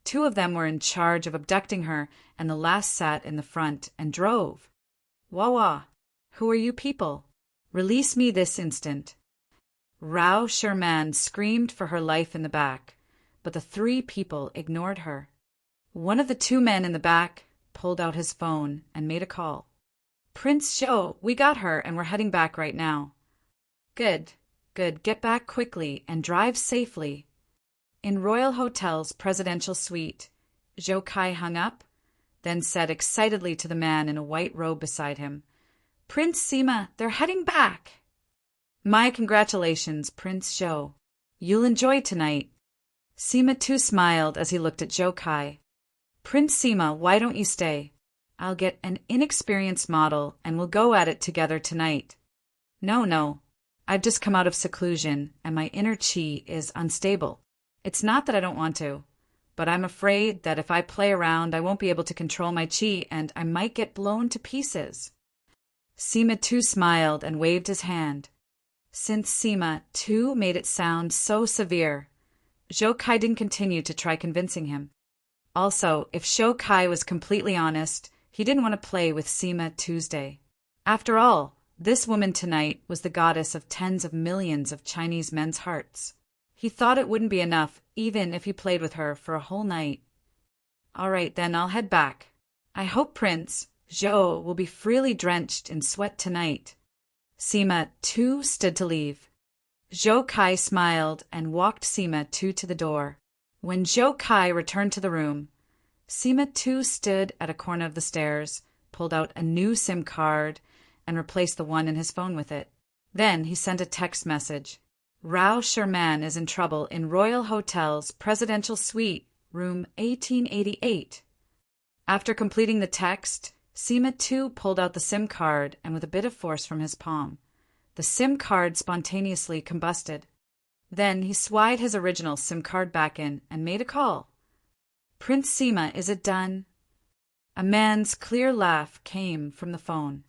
2 of them were in charge of abducting her, and the last sat in the front and drove. Wah-wah! Who are you people? Release me this instant. Rao Sherman screamed for her life in the back, but the 3 people ignored her. One of the 2 men in the back pulled out his phone and made a call. Prince Zhou, we got her and we're heading back right now. Good, good. Get back quickly and drive safely. In Royal Hotel's presidential suite, Zhou Kai hung up, then said excitedly to the man in a white robe beside him, Prince Sima, they're heading back. My congratulations, Prince Zhou. You'll enjoy tonight. Sima too smiled as he looked at Zhou Kai. Prince Sima, why don't you stay? I'll get an inexperienced model and we'll go at it together tonight. No. I've just come out of seclusion and my inner chi is unstable. It's not that I don't want to, but I'm afraid that if I play around I won't be able to control my chi and I might get blown to pieces. Sima too smiled and waved his hand. Since Sima too made it sound so severe, Zhou Kai didn't continue to try convincing him. Also, if Zhou Kai was completely honest, he didn't want to play with Sima Tuesday. After all, this woman tonight was the goddess of tens of millions of Chinese men's hearts. He thought it wouldn't be enough even if he played with her for a whole night. All right, then I'll head back. I hope Prince Zhou will be freely drenched in sweat tonight. Sima too stood to leave. Zhou Kai smiled and walked Sima too to the door. When Zhou Kai returned to the room, Sima too stood at a corner of the stairs, pulled out a new SIM card, and replaced the one in his phone with it. Then he sent a text message. Rao Sherman is in trouble in Royal Hotel's presidential suite, room 1888. After completing the text, Sima too pulled out the SIM card and with a bit of force from his palm, the SIM card spontaneously combusted. Then he swiped his original SIM card back in and made a call. Prince Sima, is it done? A man's clear laugh came from the phone.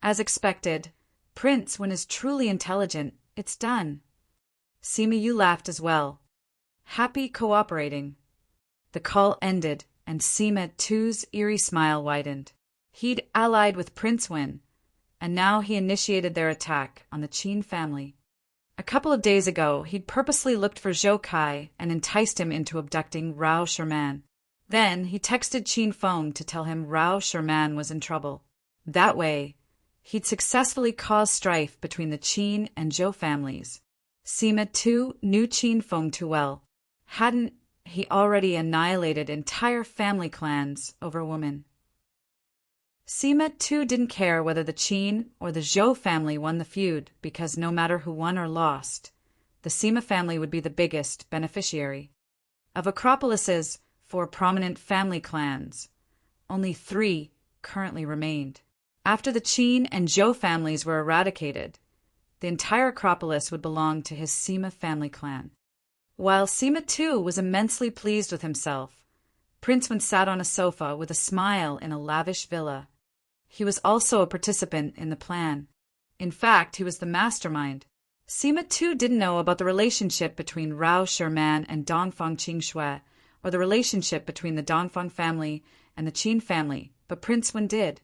As expected, Prince, when is truly intelligent, it's done. Sima, you laughed as well. Happy cooperating. The call ended, and Sima too's eerie smile widened. He'd allied with Prince Wen, and now he initiated their attack on the Qin family. A couple of days ago, he'd purposely looked for Zhou Kai and enticed him into abducting Rao Sherman. Then he texted Qin Feng to tell him Rao Sherman was in trouble. That way, he'd successfully caused strife between the Qin and Zhou families. Sima too knew Qin Feng too well. Hadn't he already annihilated entire family clans over a woman? Sima too didn't care whether the Qin or the Zhou family won the feud, because no matter who won or lost, the Sima family would be the biggest beneficiary. Of Acropolis's 4 prominent family clans, only 3 currently remained. After the Qin and Zhou families were eradicated, the entire Acropolis would belong to his Sima family clan. While Sima too was immensely pleased with himself, Prince Wen sat on a sofa with a smile in a lavish villa. He was also a participant in the plan. In fact, he was the mastermind. Sima too didn't know about the relationship between Rao Sherman and Dongfang Qingshui, or the relationship between the Dongfang family and the Qin family, but Prince Wen did.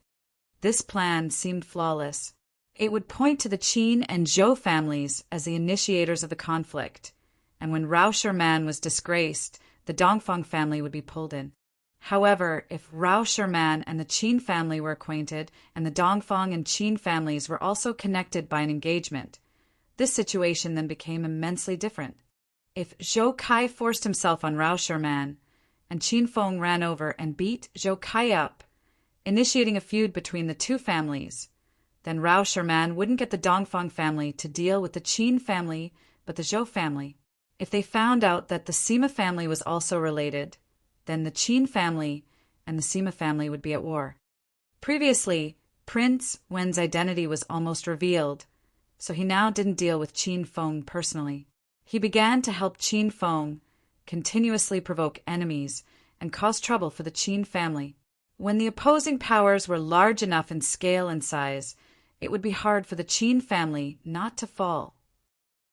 This plan seemed flawless. It would point to the Qin and Zhou families as the initiators of the conflict, and when Rao Sherman was disgraced, the Dongfang family would be pulled in. However, if Rao Sherman and the Qin family were acquainted, and the Dongfang and Qin families were also connected by an engagement, this situation then became immensely different. If Zhou Kai forced himself on Rao Sherman, and Qin Feng ran over and beat Zhou Kai up, initiating a feud between the 2 families, then Rao Sherman wouldn't get the Dongfang family to deal with the Qin family, but the Zhou family. If they found out that the Sima family was also related, then the Qin family and the Sima family would be at war. Previously, Prince Wen's identity was almost revealed, so he now didn't deal with Qin Feng personally. He began to help Qin Feng continuously provoke enemies, and cause trouble for the Qin family. When the opposing powers were large enough in scale and size, it would be hard for the Qin family not to fall.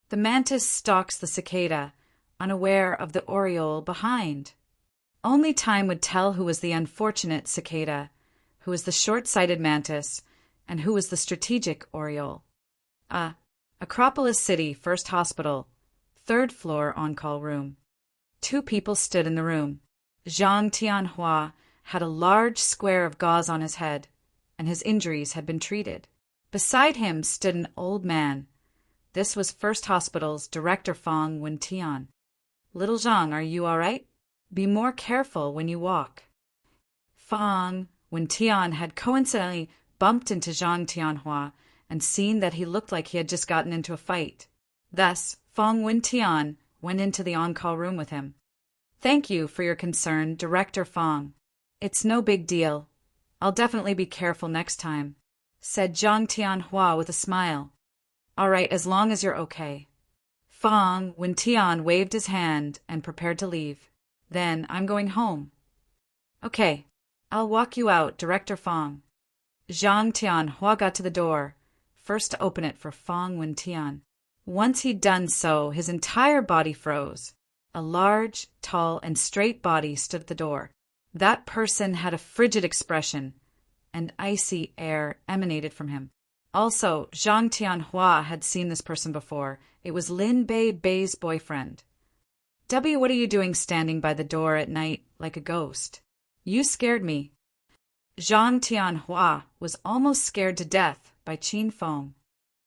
The mantis stalks the cicada, unaware of the oriole behind. Only time would tell who was the unfortunate cicada, who was the short-sighted mantis, and who was the strategic oriole. Acropolis City, First Hospital, 3rd floor on-call room. 2 people stood in the room. Zhang Tianhua had a large square of gauze on his head, and his injuries had been treated. Beside him stood an old man. This was First Hospital's Director Fang Wentian. "Little Zhang, are you all right? Be more careful when you walk." Fang Wentian had coincidentally bumped into Zhang Tianhua and seen that he looked like he had just gotten into a fight. Thus, Fang Wentian went into the on-call room with him. "Thank you for your concern, Director Fang. It's no big deal. I'll definitely be careful next time," said Zhang Tianhua with a smile. "All right, as long as you're okay." Fang Wentian waved his hand and prepared to leave. "Then I'm going home." "Okay, I'll walk you out, Director Fang." Zhang Tianhua got to the door, first to open it for Fang Wentian. Once he'd done so, his entire body froze. A large, tall, and straight body stood at the door. That person had a frigid expression, and icy air emanated from him. Also, Zhang Tianhua had seen this person before. It was Lin Bei's boyfriend. What are you doing standing by the door at night like a ghost? You scared me." Zhang Tianhua was almost scared to death by Qin Feng.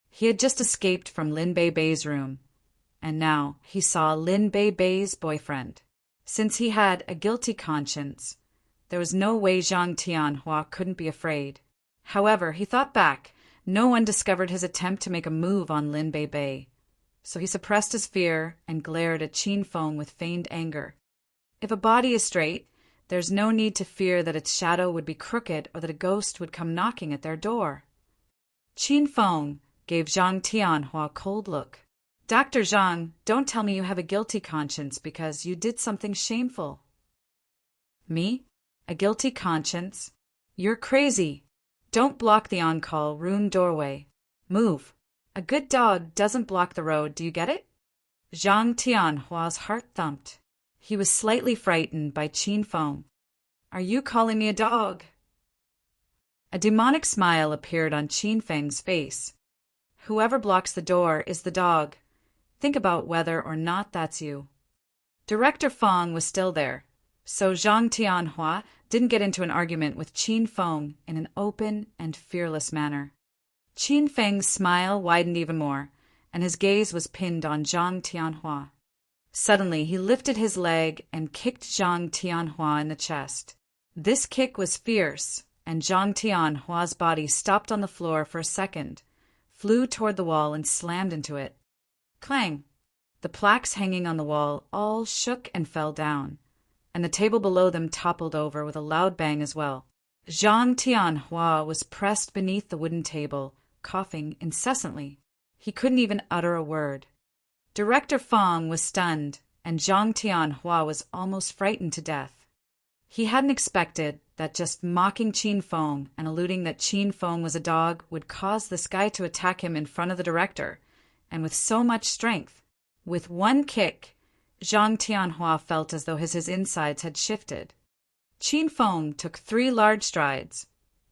He had just escaped from Lin Bei's room, and now he saw Lin Bei's boyfriend. Since he had a guilty conscience, there was no way Zhang Tianhua couldn't be afraid. However, he thought back. No one discovered his attempt to make a move on Lin Bei, so he suppressed his fear and glared at Qin Feng with feigned anger. If a body is straight, there's no need to fear that its shadow would be crooked or that a ghost would come knocking at their door. Qin Feng gave Zhang Tianhua a cold look. "Dr. Zhang, don't tell me you have a guilty conscience because you did something shameful." "Me? A guilty conscience? You're crazy. Don't block the on-call room doorway. Move. A good dog doesn't block the road, do you get it?" Zhang Tianhua's heart thumped. He was slightly frightened by Qin Feng. "Are you calling me a dog?" A demonic smile appeared on Qin Feng's face. "Whoever blocks the door is the dog. Think about whether or not that's you." Director Fang was still there, so Zhang Tianhua didn't get into an argument with Qin Feng in an open and fearless manner. Qin Feng's smile widened even more, and his gaze was pinned on Zhang Tianhua. Suddenly, he lifted his leg and kicked Zhang Tianhua in the chest. This kick was fierce, and Zhang Tianhua's body stopped on the floor for a second, flew toward the wall, and slammed into it. Clang! The plaques hanging on the wall all shook and fell down, and the table below them toppled over with a loud bang as well. Zhang Tianhua was pressed beneath the wooden table, coughing incessantly. He couldn't even utter a word. Director Fang was stunned, and Zhang Tianhua was almost frightened to death. He hadn't expected that just mocking Qin Feng and alluding that Qin Feng was a dog would cause this guy to attack him in front of the director, and with so much strength. With one kick, Zhang Tianhua felt as though his insides had shifted. Qin Feng took 3 large strides,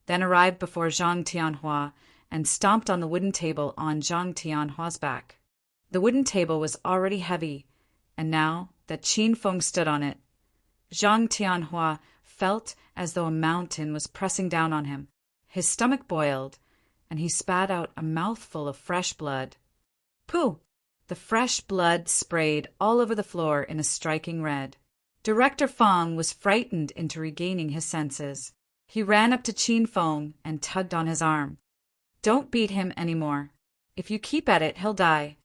then arrived before Zhang Tianhua and stomped on the wooden table on Zhang Tianhua's back. The wooden table was already heavy, and now that Qin Feng stood on it, Zhang Tianhua felt as though a mountain was pressing down on him. His stomach boiled, and he spat out a mouthful of fresh blood. Pooh! The fresh blood sprayed all over the floor in a striking red. Director Fang was frightened into regaining his senses. He ran up to Qin Feng and tugged on his arm. "Don't beat him anymore. If you keep at it, he'll die."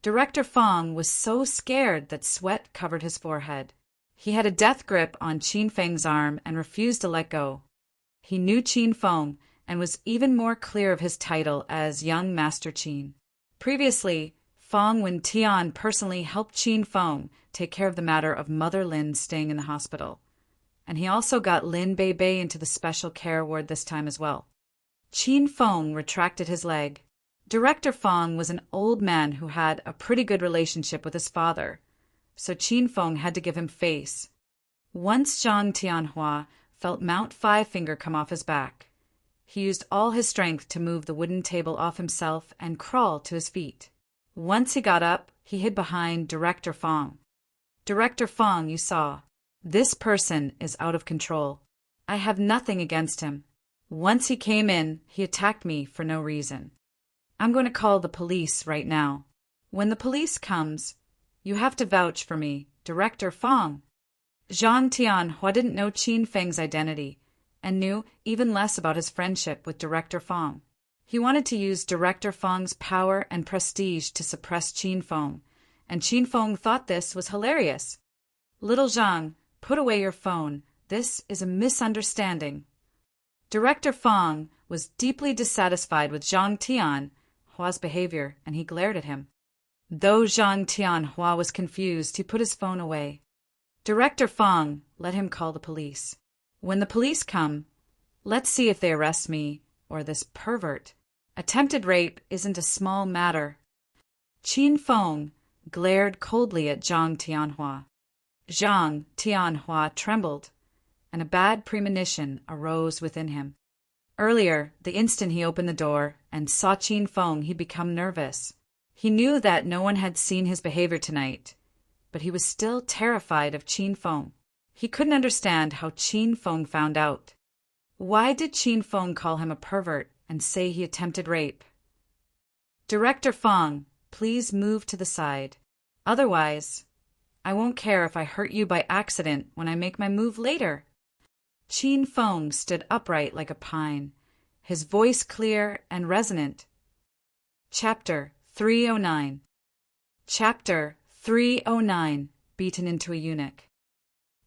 Director Fang was so scared that sweat covered his forehead. He had a death grip on Qin Feng's arm and refused to let go. He knew Qin Feng and was even more clear of his title as young Master Qin. Previously, Fong Wen-tian personally helped Qin Feng take care of the matter of Mother Lin staying in the hospital. And he also got Lin Bei into the special care ward this time as well. Qin Feng retracted his leg. Director Fong was an old man who had a pretty good relationship with his father, so Qin Feng had to give him face. Once Zhang Tianhua felt Mount Five Finger come off his back, he used all his strength to move the wooden table off himself and crawl to his feet. Once he got up, he hid behind Director Fong. Director Fong, you saw. This person is out of control. I have nothing against him. Once he came in, he attacked me for no reason. I'm going to call the police right now. When the police comes, you have to vouch for me, Director Fong. Zhang Tianhua didn't know Qin Feng's identity and knew even less about his friendship with Director Fong. He wanted to use Director Fong's power and prestige to suppress Qin Feng, and Qin Feng thought this was hilarious. Little Zhang, put away your phone. This is a misunderstanding. Director Fong was deeply dissatisfied with Zhang Tianhua's behavior, and he glared at him. Though Zhang Tianhua was confused, he put his phone away. Director Fong, let him call the police. When the police come, let's see if they arrest me or this pervert. Attempted rape isn't a small matter. Qin Feng glared coldly at Zhang Tianhua. Zhang Tianhua trembled, and a bad premonition arose within him. Earlier, the instant he opened the door and saw Qin Feng, he'd become nervous. He knew that no one had seen his behavior tonight, but he was still terrified of Qin Feng. He couldn't understand how Qin Feng found out. Why did Qin Feng call him a pervert and say he attempted rape? Director Fong, please move to the side. Otherwise, I won't care if I hurt you by accident when I make my move later. Qin Feng stood upright like a pine, his voice clear and resonant. Chapter 309. Chapter 309. Beaten into a eunuch.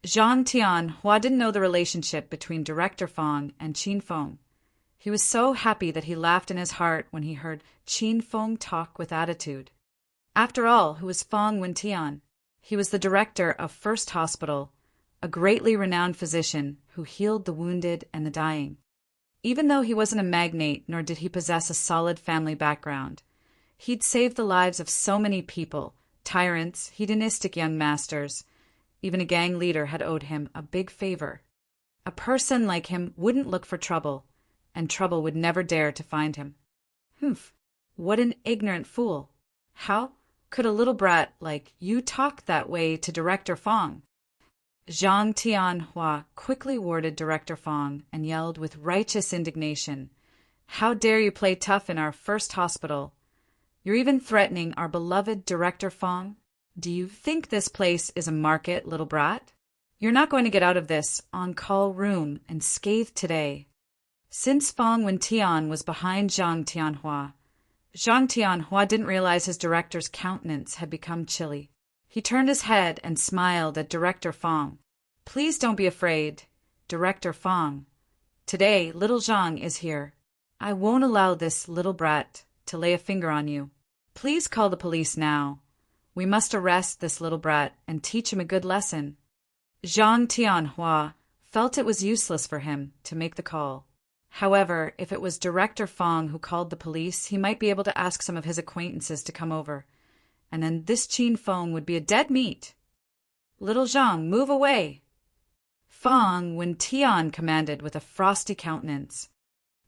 Zhang Tianhua didn't know the relationship between Director Fong and Qin Feng. He was so happy that he laughed in his heart when he heard Qin Feng talk with attitude. After all, who was Fong Wen-tian? He was the director of First Hospital, a greatly renowned physician who healed the wounded and the dying. Even though he wasn't a magnate nor did he possess a solid family background, he'd saved the lives of so many people, tyrants, hedonistic young masters. Even a gang leader had owed him a big favor. A person like him wouldn't look for trouble, and trouble would never dare to find him. Humph, what an ignorant fool. How could a little brat like you talk that way to Director Fong? Zhang Tianhua quickly warded Director Fong and yelled with righteous indignation, How dare you play tough in our First Hospital? You're even threatening our beloved Director Fong? Do you think this place is a market, little brat? You're not going to get out of this on-call room unscathed today. Since Fong Wen-tian was behind Zhang Tianhua didn't realize his director's countenance had become chilly. He turned his head and smiled at Director Fong. Please don't be afraid, Director Fong. Today, little Zhang is here. I won't allow this little brat to lay a finger on you. Please call the police now. We must arrest this little brat and teach him a good lesson. Zhang Tianhua felt it was useless for him to make the call. However, if it was Director Fong who called the police, he might be able to ask some of his acquaintances to come over, and then this Qin Feng would be a dead meat. Little Zhang, move away! Fong Wen-tian commanded with a frosty countenance.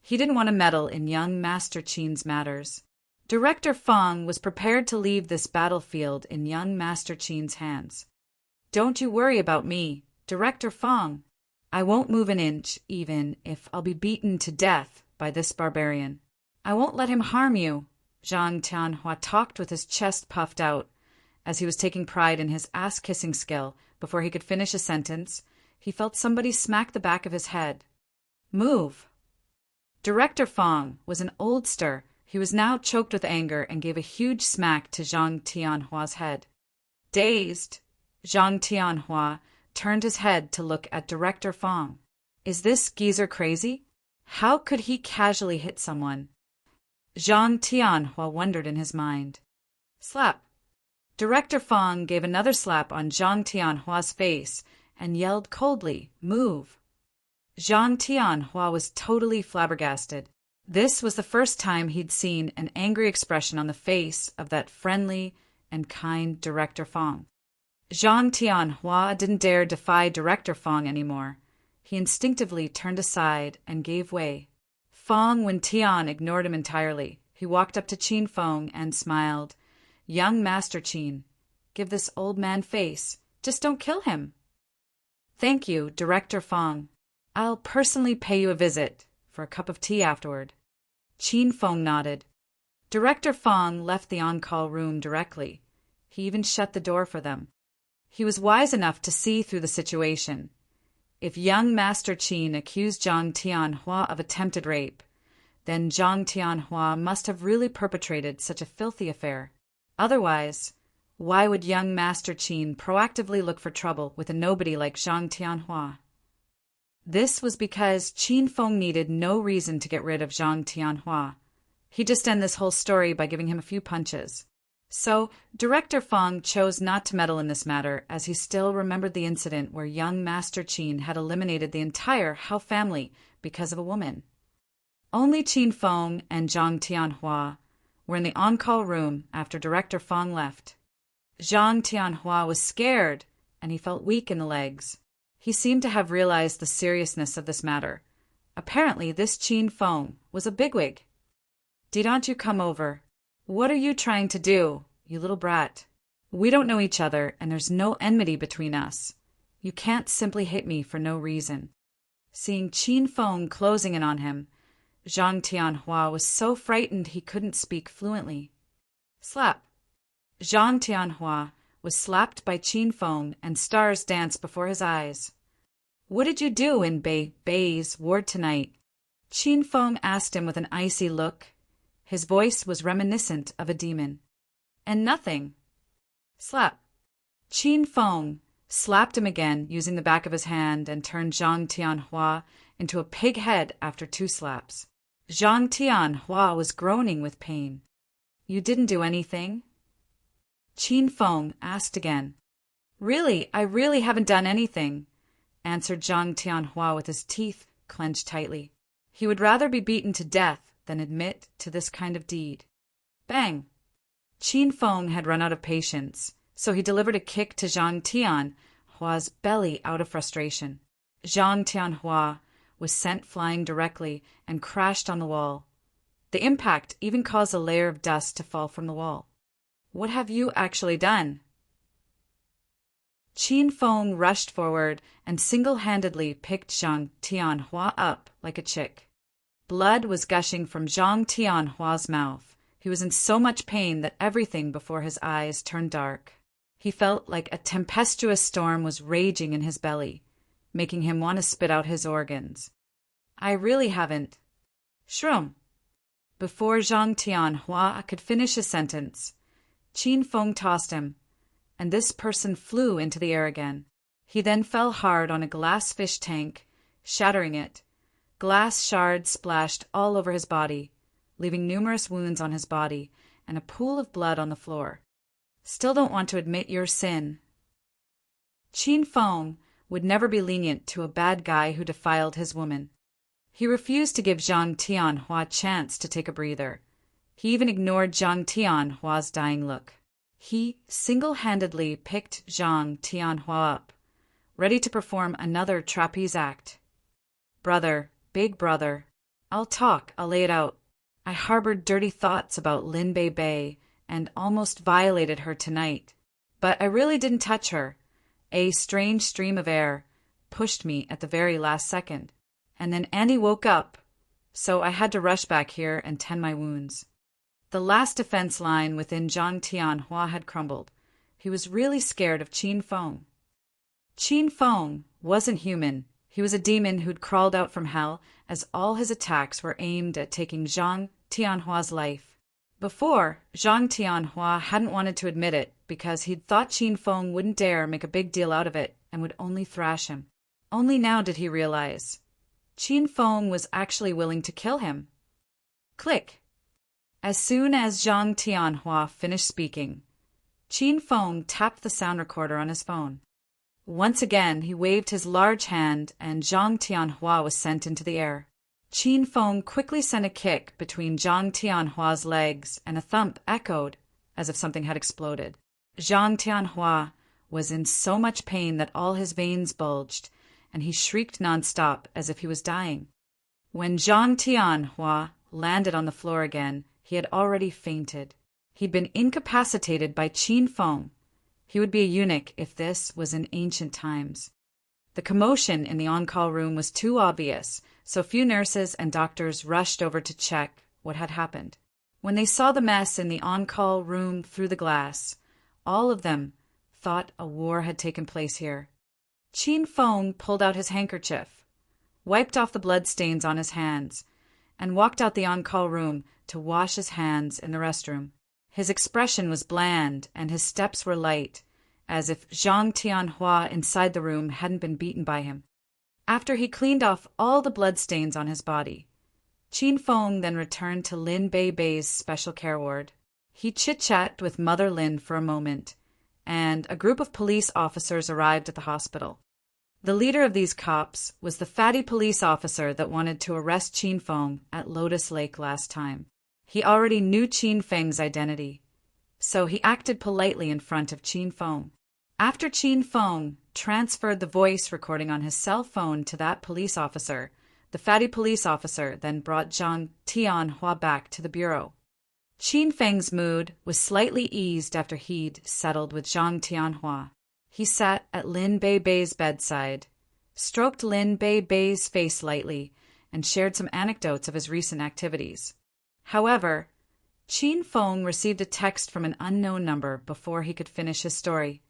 He didn't want to meddle in young Master Qin's matters. Director Fong was prepared to leave this battlefield in young Master Qin's hands. Don't you worry about me, Director Fong. I won't move an inch, even if I'll be beaten to death by this barbarian. I won't let him harm you. Zhang Tianhua talked with his chest puffed out, as he was taking pride in his ass-kissing skill. Before he could finish a sentence, he felt somebody smack the back of his head. Move! Director Fong was an oldster. He was now choked with anger and gave a huge smack to Zhang Tianhua's head. Dazed, Zhang Tianhua turned his head to look at Director Fong. Is this geezer crazy? How could he casually hit someone? Zhang Tianhua wondered in his mind. Slap. Director Fong gave another slap on Zhang Tianhua's face and yelled coldly, "Move!" Zhang Tianhua was totally flabbergasted. This was the first time he'd seen an angry expression on the face of that friendly and kind Director Fong. Zhang Tianhua didn't dare defy Director Fong anymore. He instinctively turned aside and gave way. Fong Wentian ignored him entirely. He walked up to Qin Fong and smiled. "Young Master Qin, give this old man face. Just don't kill him." "Thank you, Director Fong. I'll personally pay you a visit for a cup of tea afterward." Qin Fong nodded. Director Fong left the on-call room directly. He even shut the door for them. He was wise enough to see through the situation. If young Master Qin accused Zhang Tianhua of attempted rape, then Zhang Tianhua must have really perpetrated such a filthy affair. Otherwise, why would young Master Qin proactively look for trouble with a nobody like Zhang Tianhua? This was because Qin Fong needed no reason to get rid of Zhang Tianhua. He'd just end this whole story by giving him a few punches. So, Director Fong chose not to meddle in this matter, as he still remembered the incident where young Master Qin had eliminated the entire Hao family because of a woman. Only Qin Fong and Zhang Tianhua were in the on-call room after Director Fong left. Zhang Tianhua was scared, and he felt weak in the legs. He seemed to have realized the seriousness of this matter. Apparently, this Qin Fong was a bigwig. "Don't you come over. What are you trying to do, you little brat? We don't know each other, and there's no enmity between us. You can't simply hit me for no reason." Seeing Qin Fong closing in on him, Zhang Tianhua was so frightened he couldn't speak fluently. Slap. Zhang Tianhua was slapped by Qin Fong, and stars danced before his eyes. "What did you do in Bei's ward tonight?" Qin Fong asked him with an icy look. His voice was reminiscent of a demon. "And nothing." Slap. Qin Fong slapped him again using the back of his hand and turned Zhang Tianhua into a pig head after 2 slaps. Zhang Tianhua was groaning with pain. "You didn't do anything?" Qin Fong asked again. I really haven't done anything," answered Zhang Tianhua with his teeth clenched tightly. He would rather be beaten to death than admit to this kind of deed. Bang! Qin Fong had run out of patience, so he delivered a kick to Zhang Tianhua's belly out of frustration. Zhang Tianhua was sent flying directly and crashed on the wall. The impact even caused a layer of dust to fall from the wall. "What have you actually done?" Qin Fong rushed forward and single-handedly picked Zhang Tianhua up like a chick. Blood was gushing from Zhang Tianhua's mouth. He was in so much pain that everything before his eyes turned dark. He felt like a tempestuous storm was raging in his belly, making him want to spit out his organs. "I really haven't." Shroom. Before Zhang Tianhua could finish his sentence, Qin Fong tossed him, and this person flew into the air again. He then fell hard on a glass fish tank, shattering it. Glass shards splashed all over his body, leaving numerous wounds on his body and a pool of blood on the floor. "Still don't want to admit your sin." Qin Fong would never be lenient to a bad guy who defiled his woman. He refused to give Zhang Tianhua a chance to take a breather. He even ignored Zhang Tianhua's dying look. He single-handedly picked Zhang Tianhua up, ready to perform another trapeze act. "Brother, big brother, I'll lay it out. I harbored dirty thoughts about Lin Bei and almost violated her tonight. But I really didn't touch her. A strange stream of air pushed me at the very last second. And then Andy woke up, so I had to rush back here and tend my wounds." The last defense line within Zhang Tianhua had crumbled. He was really scared of Qin Fong. Qin Fong wasn't human. He was a demon who'd crawled out from hell, as all his attacks were aimed at taking Zhang Tianhua's life. Before, Zhang Tianhua hadn't wanted to admit it because he'd thought Qin Fong wouldn't dare make a big deal out of it and would only thrash him. Only now did he realize Qin Fong was actually willing to kill him. Click! As soon as Zhang Tianhua finished speaking, Qin Feng tapped the sound recorder on his phone. Once again, he waved his large hand, and Zhang Tianhua was sent into the air. Qin Feng quickly sent a kick between Zhang Tianhua's legs, and a thump echoed as if something had exploded. Zhang Tianhua was in so much pain that all his veins bulged, and he shrieked nonstop as if he was dying. When Zhang Tianhua landed on the floor again, he had already fainted. He'd been incapacitated by Qin Feng. He would be a eunuch if this was in ancient times. The commotion in the on-call room was too obvious, so few nurses and doctors rushed over to check what had happened. When they saw the mess in the on-call room through the glass, all of them thought a war had taken place here. Qin Feng pulled out his handkerchief, wiped off the bloodstains on his hands, and walked out the on-call room to wash his hands in the restroom. His expression was bland, and his steps were light, as if Zhang Tianhua inside the room hadn't been beaten by him. After he cleaned off all the bloodstains on his body, Qin Feng then returned to Lin Beibei's special care ward. He chit-chatted with Mother Lin for a moment, and a group of police officers arrived at the hospital. The leader of these cops was the fatty police officer that wanted to arrest Qin Feng at Lotus Lake last time. He already knew Qin Feng's identity, so he acted politely in front of Qin Feng. After Qin Feng transferred the voice recording on his cell phone to that police officer, the fatty police officer then brought Zhang Tianhua back to the bureau. Qin Feng's mood was slightly eased after he'd settled with Zhang Tianhua. He sat at Lin Beibei's bedside, stroked Lin Beibei's face lightly, and shared some anecdotes of his recent activities. However, Qin Feng received a text from an unknown number before he could finish his story.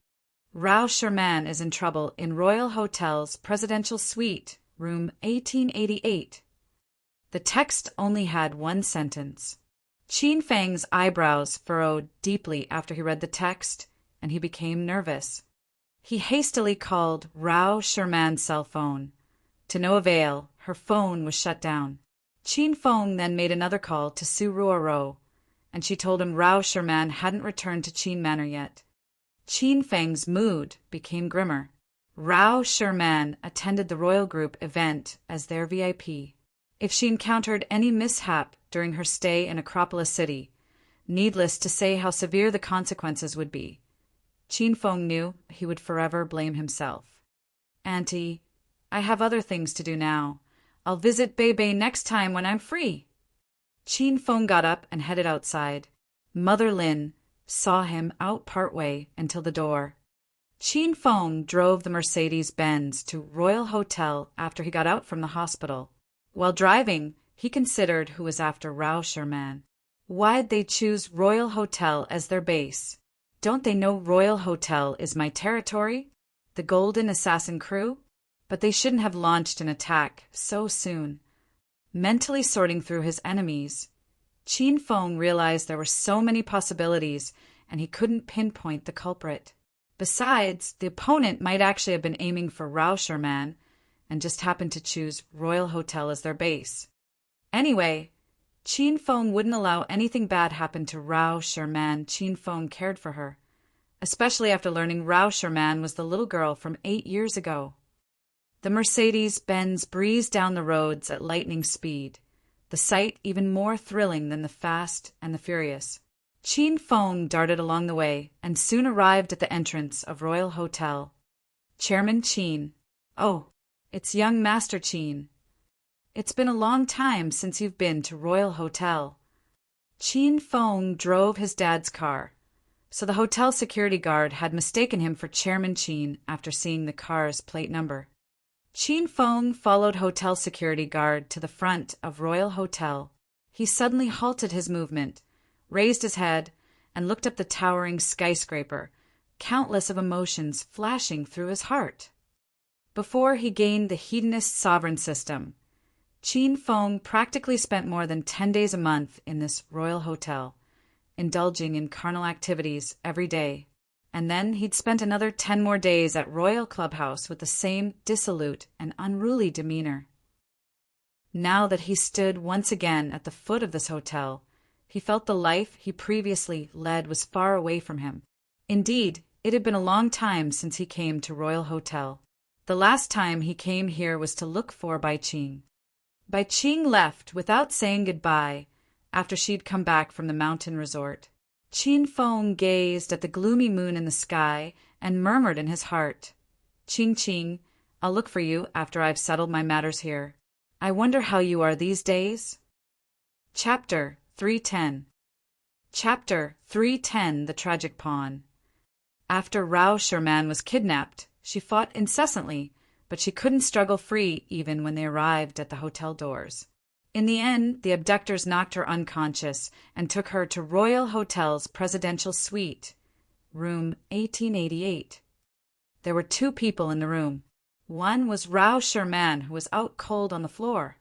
Rao Sherman is in trouble in Royal Hotel's presidential suite, room 1888. The text only had one sentence. Qin Feng's eyebrows furrowed deeply after he read the text, and he became nervous. He hastily called Rao Sherman's cell phone. To no avail, her phone was shut down. Qin Feng then made another call to Su Ruoro, and she told him Rao Sherman hadn't returned to Qin Manor yet. Qin Feng's mood became grimmer. Rao Sherman attended the royal group event as their VIP. If she encountered any mishap during her stay in Acropolis City, needless to say how severe the consequences would be, Qin Feng knew he would forever blame himself. "Auntie, I have other things to do now. I'll visit Beibei next time when I'm free." Qin Feng got up and headed outside. Mother Lin saw him out partway until the door. Qin Feng drove the Mercedes-Benz to Royal Hotel after he got out from the hospital. While driving, he considered who was after Rao Sherman. Why'd they choose Royal Hotel as their base? Don't they know Royal Hotel is my territory? The Golden Assassin crew? But they shouldn't have launched an attack so soon. Mentally sorting through his enemies, Qin Feng realized there were so many possibilities, and he couldn't pinpoint the culprit. Besides, the opponent might actually have been aiming for Rao Sherman and just happened to choose Royal Hotel as their base. Anyway, Qin Feng wouldn't allow anything bad happen to Rao Sherman. Qin Feng cared for her, especially after learning Rao Sherman was the little girl from 8 years ago. The Mercedes-Benz breezed down the roads at lightning speed, the sight even more thrilling than the Fast and the Furious. Qin Feng darted along the way and soon arrived at the entrance of Royal Hotel. "Chairman Qin." "Oh, it's young Master Qin. It's been a long time since you've been to Royal Hotel." Qin Feng drove his dad's car, so the hotel security guard had mistaken him for Chairman Qin after seeing the car's plate number. Qin Feng followed hotel security guard to the front of Royal Hotel. He suddenly halted his movement, raised his head, and looked up the towering skyscraper, countless of emotions flashing through his heart. Before he gained the hedonist sovereign system, Qin Feng practically spent more than 10 days a month in this royal hotel, indulging in carnal activities every day. And then he'd spent another 10 more days at Royal Clubhouse with the same dissolute and unruly demeanor. Now that he stood once again at the foot of this hotel, He felt the life he previously led was far away from him. Indeed, it had been a long time since he came to Royal Hotel. The last time he came here was to look for Bai Qing. Bai Qing left without saying goodbye after she'd come back from the mountain resort. Qin Feng gazed at the gloomy moon in the sky and murmured in his heart, "Qing Qing, I'll look for you after I've settled my matters here. I wonder how you are these days?" Chapter 310. Chapter 310. The Tragic Pawn. After Rao Sherman was kidnapped, she fought incessantly, but she couldn't struggle free even when they arrived at the hotel doors. In the end, the abductors knocked her unconscious and took her to Royal Hotel's presidential suite, room 1888. There were two people in the room. One was Rao Sherman, who was out cold on the floor.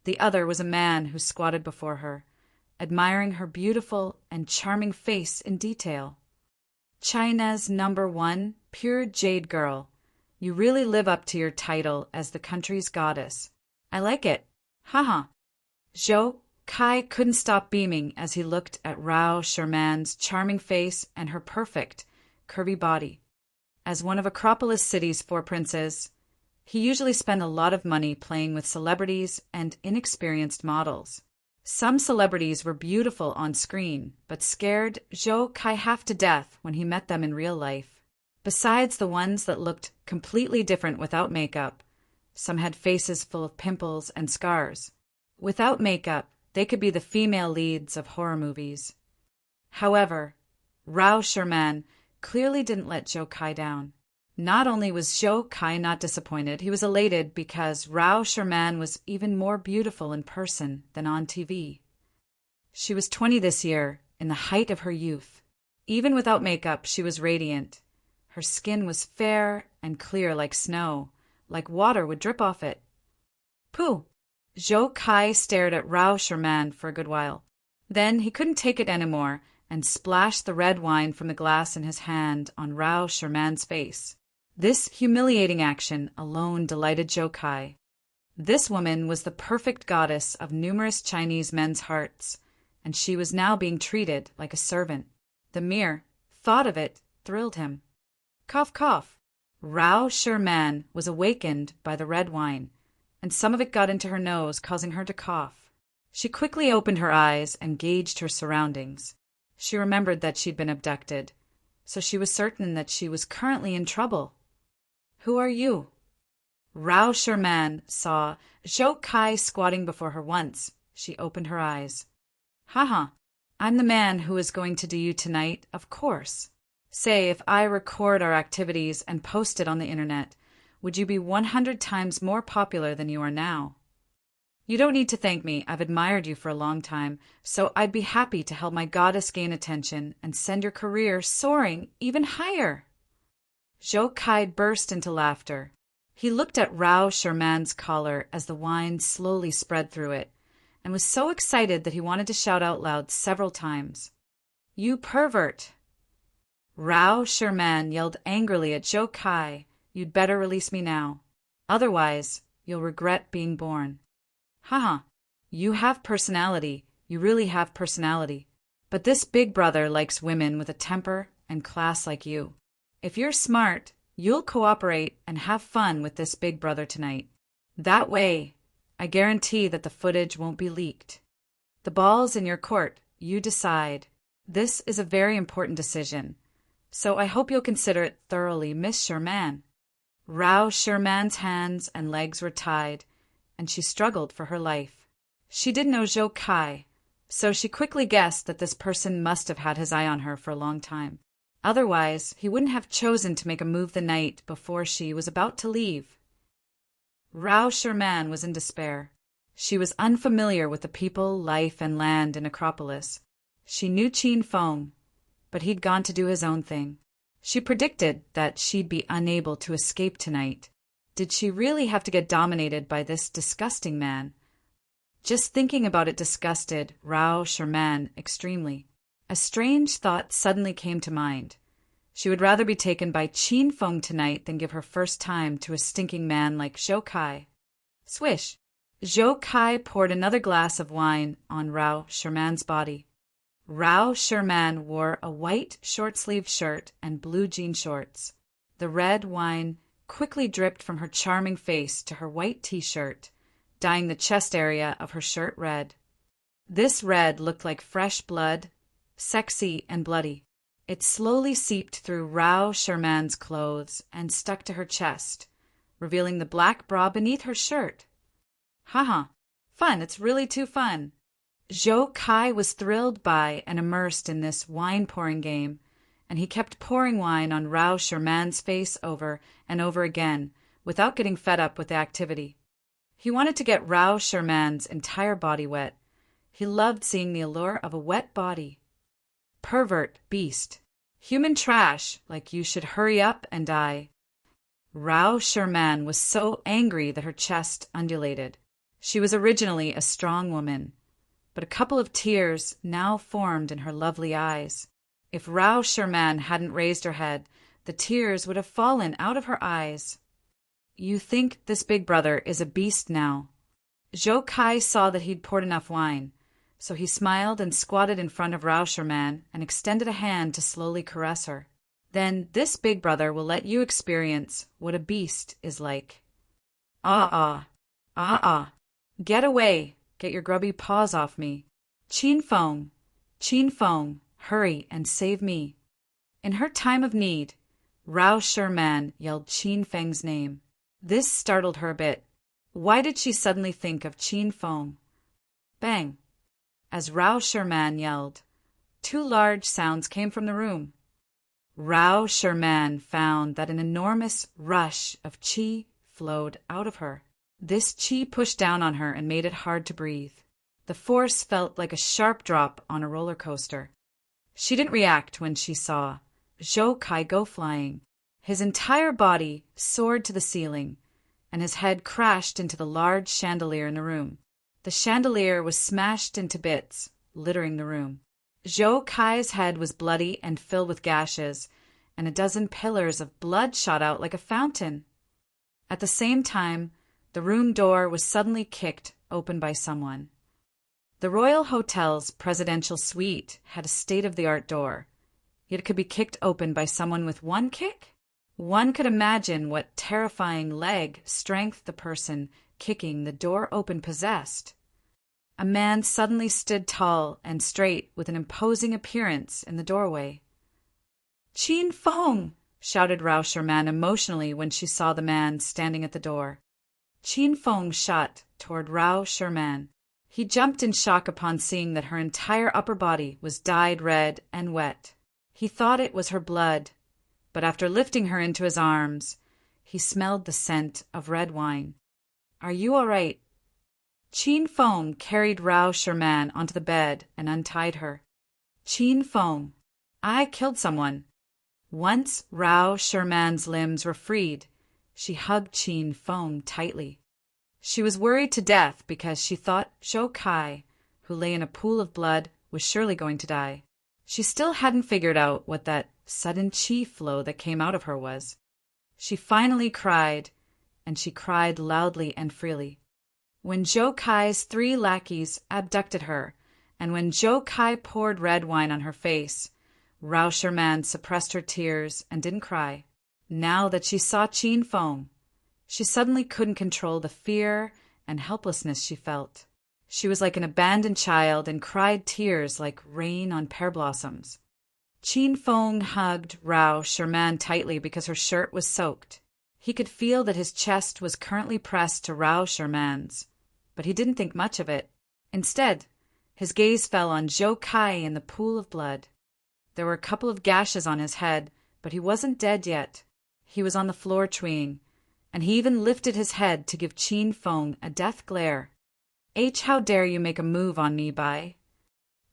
The other was a man who squatted before her, admiring her beautiful and charming face in detail. "China's #1 pure jade girl. You really live up to your title as the country's goddess. I like it. Haha." Zhou Kai couldn't stop beaming as he looked at Rao Sherman's charming face and her perfect, curvy body. As one of Acropolis City's four princes, he usually spent a lot of money playing with celebrities and inexperienced models. Some celebrities were beautiful on screen, but scared Zhou Kai half to death when he met them in real life. Besides the ones that looked completely different without makeup, some had faces full of pimples and scars. Without makeup, they could be the female leads of horror movies. However, Rao Sherman clearly didn't let Zhou Kai down. Not only was Zhou Kai not disappointed, he was elated because Rao Sherman was even more beautiful in person than on TV. She was 20 this year, in the height of her youth. Even without makeup, she was radiant. Her skin was fair and clear like snow, like water would drip off it. Pooh! Zhou Kai stared at Rao Sherman for a good while. Then he couldn't take it anymore and splashed the red wine from the glass in his hand on Rao Sherman's face. This humiliating action alone delighted Zhou Kai. This woman was the perfect goddess of numerous Chinese men's hearts, and she was now being treated like a servant. The mere thought of it thrilled him. Cough, cough. Rao Sherman was awakened by the red wine, and some of it got into her nose, causing her to cough. She quickly opened her eyes and gauged her surroundings. She remembered that she'd been abducted, so she was certain that she was currently in trouble. "Who are you?" Rao Sherman saw Zhou Kai squatting before her once. She opened her eyes. "Haha, I'm the man who is going to do you tonight, of course. Say, if I record our activities and post it on the internet, would you be 100 times more popular than you are now? You don't need to thank me. I've admired you for a long time, so I'd be happy to help my goddess gain attention and send your career soaring even higher." Zhou Kai burst into laughter. He looked at Rao Sherman's collar as the wine slowly spread through it, and was so excited that he wanted to shout out loud several times. "You pervert!" Rao Sherman yelled angrily at Zhou Kai, "You'd better release me now. Otherwise, you'll regret being born." "Haha, you have personality. You really have personality. But this big brother likes women with a temper and class like you. If you're smart, you'll cooperate and have fun with this big brother tonight. That way, I guarantee that the footage won't be leaked. The ball's in your court. You decide. This is a very important decision, so I hope you'll consider it thoroughly, Miss Sherman." Rao Sherman's hands and legs were tied, and she struggled for her life. She didn't know Zhou Kai, so she quickly guessed that this person must have had his eye on her for a long time. Otherwise, he wouldn't have chosen to make a move the night before she was about to leave. Rao Sherman was in despair. She was unfamiliar with the people, life, and land in Acropolis. She knew Qin Feng, but he'd gone to do his own thing. She predicted that she'd be unable to escape tonight. Did she really have to get dominated by this disgusting man? Just thinking about it disgusted Rao Sherman extremely. A strange thought suddenly came to mind. She would rather be taken by Qin Feng tonight than give her first time to a stinking man like Zhou Kai. Swish! Zhou Kai poured another glass of wine on Rao Sherman's body. Rao Sherman wore a white short-sleeved shirt and blue jean shorts. The red wine quickly dripped from her charming face to her white t-shirt, dyeing the chest area of her shirt red. This red looked like fresh blood, sexy and bloody. It slowly seeped through Rao Sherman's clothes and stuck to her chest, revealing the black bra beneath her shirt. Haha, fun, it's really too fun. Zhou Kai was thrilled by and immersed in this wine-pouring game, and he kept pouring wine on Rao Sherman's face over and over again, without getting fed up with the activity. He wanted to get Rao Sherman's entire body wet. He loved seeing the allure of a wet body. Pervert, beast. Human trash, like you should hurry up and die. Rao Sherman was so angry that her chest undulated. She was originally a strong woman, but a couple of tears now formed in her lovely eyes. If Rao Sherman hadn't raised her head, the tears would have fallen out of her eyes. You think this big brother is a beast now. Zhou Kai saw that he'd poured enough wine, so he smiled and squatted in front of Rao Sherman and extended a hand to slowly caress her. Then this big brother will let you experience what a beast is like. Ah. Get away. Get your grubby paws off me. Chin Feng, hurry and save me. In her time of need, Rao Sherman yelled Chin Feng's name. This startled her a bit. Why did she suddenly think of Chin Feng? Bang! As Rao Sherman yelled, two large sounds came from the room. Rao Sherman found that an enormous rush of qi flowed out of her. This qi pushed down on her and made it hard to breathe. The force felt like a sharp drop on a roller coaster. She didn't react when she saw Zhou Kai go flying. His entire body soared to the ceiling, and his head crashed into the large chandelier in the room. The chandelier was smashed into bits, littering the room. Zhou Kai's head was bloody and filled with gashes, and a dozen pillars of blood shot out like a fountain. At the same time, the room door was suddenly kicked open by someone. The Royal Hotel's presidential suite had a state-of-the-art door, yet it could be kicked open by someone with one kick? One could imagine what terrifying leg strength the person kicking the door open possessed. A man suddenly stood tall and straight with an imposing appearance in the doorway. Chin Feng! Shouted Rao Sherman emotionally when she saw the man standing at the door. Chin Feng shot toward Rao Sherman. He jumped in shock upon seeing that her entire upper body was dyed red and wet. He thought it was her blood, but after lifting her into his arms, he smelled the scent of red wine. Are you all right? Chin Feng carried Rao Sherman onto the bed and untied her. Chin Feng, I killed someone. Once Rao Sherman's limbs were freed, she hugged Chin Feng tightly. She was worried to death because she thought Zhou Kai, who lay in a pool of blood, was surely going to die. She still hadn't figured out what that sudden qi flow that came out of her was. She finally cried, and she cried loudly and freely. When Zhou Kai's 3 lackeys abducted her, and when Zhou Kai poured red wine on her face, Rao Sherman suppressed her tears and didn't cry. Now that she saw Chin Feng, she suddenly couldn't control the fear and helplessness she felt. She was like an abandoned child and cried tears like rain on pear blossoms. Chin Feng hugged Rao Sherman tightly because her shirt was soaked. He could feel that his chest was currently pressed to Rao Sherman's, but he didn't think much of it. Instead, his gaze fell on Zhou Kai in the pool of blood. There were a couple of gashes on his head, but he wasn't dead yet. He was on the floor treeing, and he even lifted his head to give Chin Feng a death glare. How dare you make a move on me, Bai?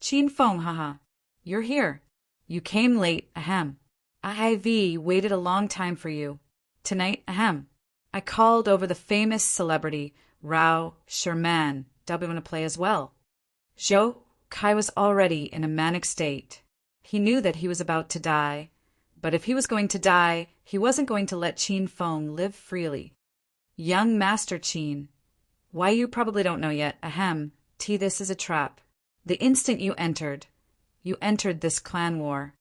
Chin Feng, haha. You're here. You came late, ahem. IV waited a long time for you. Tonight, ahem. I called over the famous celebrity, Rao Sherman. W want to play as well. Zhou Kai was already in a manic state. He knew that he was about to die, but if he was going to die, he wasn't going to let Chin Feng live freely. Young Master Chin, why you probably don't know yet, ahem, this is a trap. The instant you entered, you entered this clan war.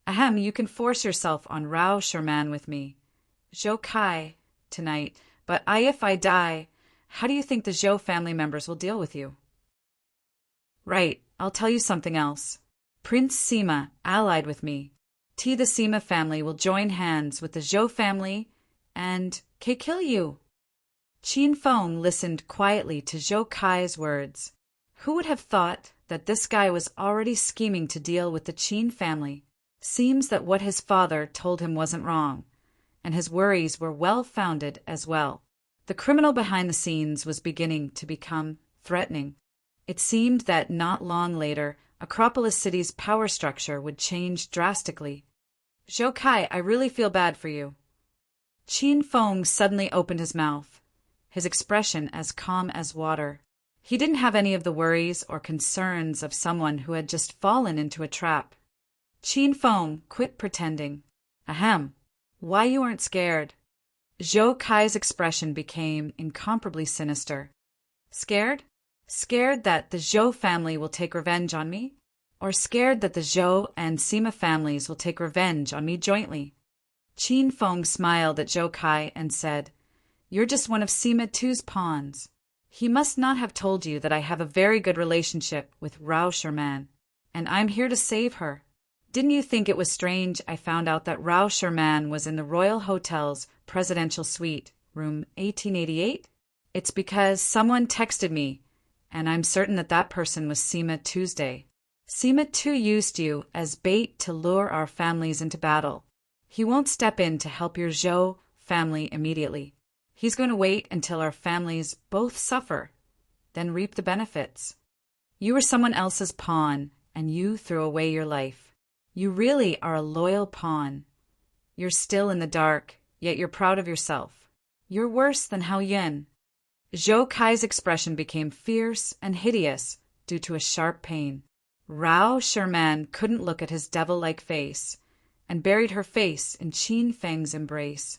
Ahem, you can force yourself on Rao Sherman with me. Zhou Kai, tonight, but if I die, how do you think the Zhou family members will deal with you? Right, I'll tell you something else. Prince Sima allied with me. The Sima family will join hands with the Zhou family and kill you. Qin Feng listened quietly to Zhou Kai's words. Who would have thought that this guy was already scheming to deal with the Qin family? Seems that what his father told him wasn't wrong, and his worries were well-founded as well. The criminal behind the scenes was beginning to become threatening. It seemed that not long later, Acropolis City's power structure would change drastically. Zhou Kai, I really feel bad for you. Qin Feng suddenly opened his mouth, his expression as calm as water. He didn't have any of the worries or concerns of someone who had just fallen into a trap. Qin Feng, quit pretending. Ahem. Why you aren't scared? Zhou Kai's expression became incomparably sinister. Scared? Scared that the Zhou family will take revenge on me? Or scared that the Zhou and Sima families will take revenge on me jointly? Qin Feng smiled at Zhou Kai and said, You're just one of Sima II's pawns. He must not have told you that I have a very good relationship with Rao Sherman, and I'm here to save her. Didn't you think it was strange I found out that Rao Sherman was in the Royal Hotel's presidential suite, room 1888? It's because someone texted me, and I'm certain that that person was Sima Tuesday. Sima II used you as bait to lure our families into battle. He won't step in to help your Zhou family immediately. He's going to wait until our families both suffer, then reap the benefits. You were someone else's pawn, and you threw away your life. You really are a loyal pawn. You're still in the dark, yet you're proud of yourself. You're worse than Hao Yin. Zhou Kai's expression became fierce and hideous due to a sharp pain. Rao Sherman couldn't look at his devil-like face, and buried her face in Qin Feng's embrace.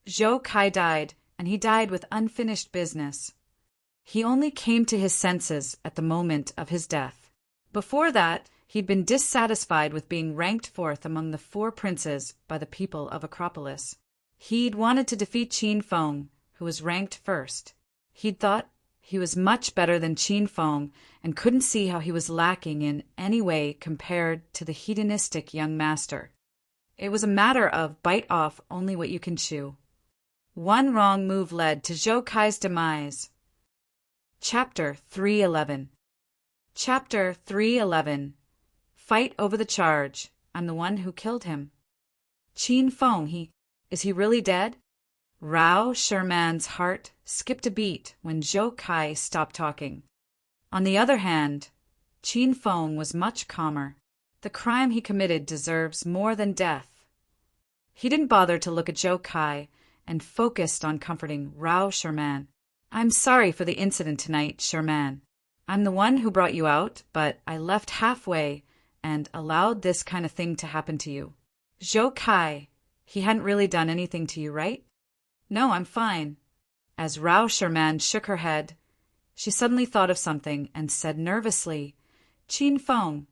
Zhou Kai died, and he died with unfinished business. He only came to his senses at the moment of his death. Before that, he'd been dissatisfied with being ranked fourth among the 4 princes by the people of Acropolis. He'd wanted to defeat Qin Feng, who was ranked first. He'd thought he was much better than Qin Feng and couldn't see how he was lacking in any way compared to the hedonistic young master. It was a matter of bite off only what you can chew. One wrong move led to Zhou Kai's demise. Chapter 311. Chapter 311. Fight over the charge. I'm the one who killed him. Qin Feng, is he really dead? Rao Sherman's heart skipped a beat when Zhou Kai stopped talking. On the other hand, Qin Feng was much calmer. The crime he committed deserves more than death. He didn't bother to look at Zhou Kai and focused on comforting Rao Sherman. I'm sorry for the incident tonight, Sherman. I'm the one who brought you out, but I left halfway and allowed this kind of thing to happen to you. Zhou Kai, he hadn't really done anything to you, right? No, I'm fine. As Rao Sherman shook her head, she suddenly thought of something and said nervously, Qin Feng,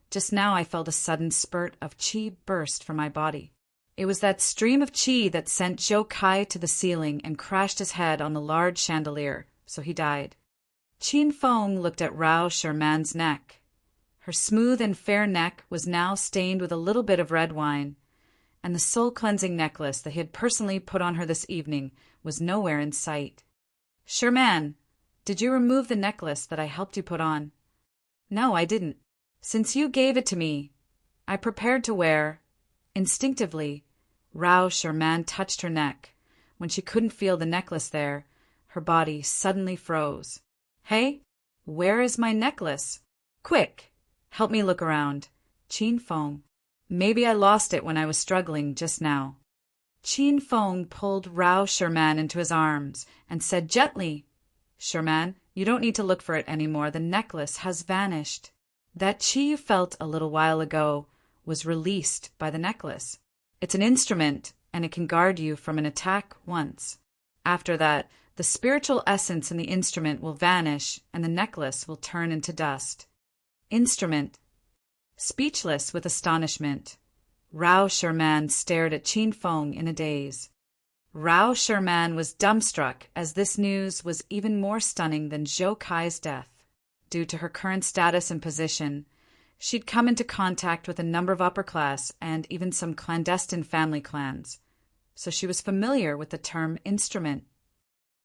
just now I felt a sudden spurt of qi burst from my body. It was that stream of qi that sent Zhou Kai to the ceiling and crashed his head on the large chandelier, so he died. Qin Feng looked at Rao Sherman's neck. Her smooth and fair neck was now stained with a little bit of red wine, and the soul-cleansing necklace that he had personally put on her this evening was nowhere in sight. Sherman, did you remove the necklace that I helped you put on? No, I didn't. Since you gave it to me, I prepared to wear. Instinctively, Rao Sherman touched her neck. When she couldn't feel the necklace there, her body suddenly froze. Hey, where is my necklace? Quick, help me look around. Qin Feng. Maybe I lost it when I was struggling just now. Qin Feng pulled Rao Sherman into his arms and said gently, Sherman, you don't need to look for it anymore. The necklace has vanished. That qi you felt a little while ago was released by the necklace. It's an instrument, and it can guard you from an attack once. After that, the spiritual essence in the instrument will vanish, and the necklace will turn into dust. Instrument. Speechless with astonishment, Rao Sherman stared at Qin Feng in a daze. Rao Sherman was dumbstruck, as this news was even more stunning than Zhou Kai's death. Due to her current status and position, she'd come into contact with a number of upper-class and even some clandestine family clans, so she was familiar with the term instrument.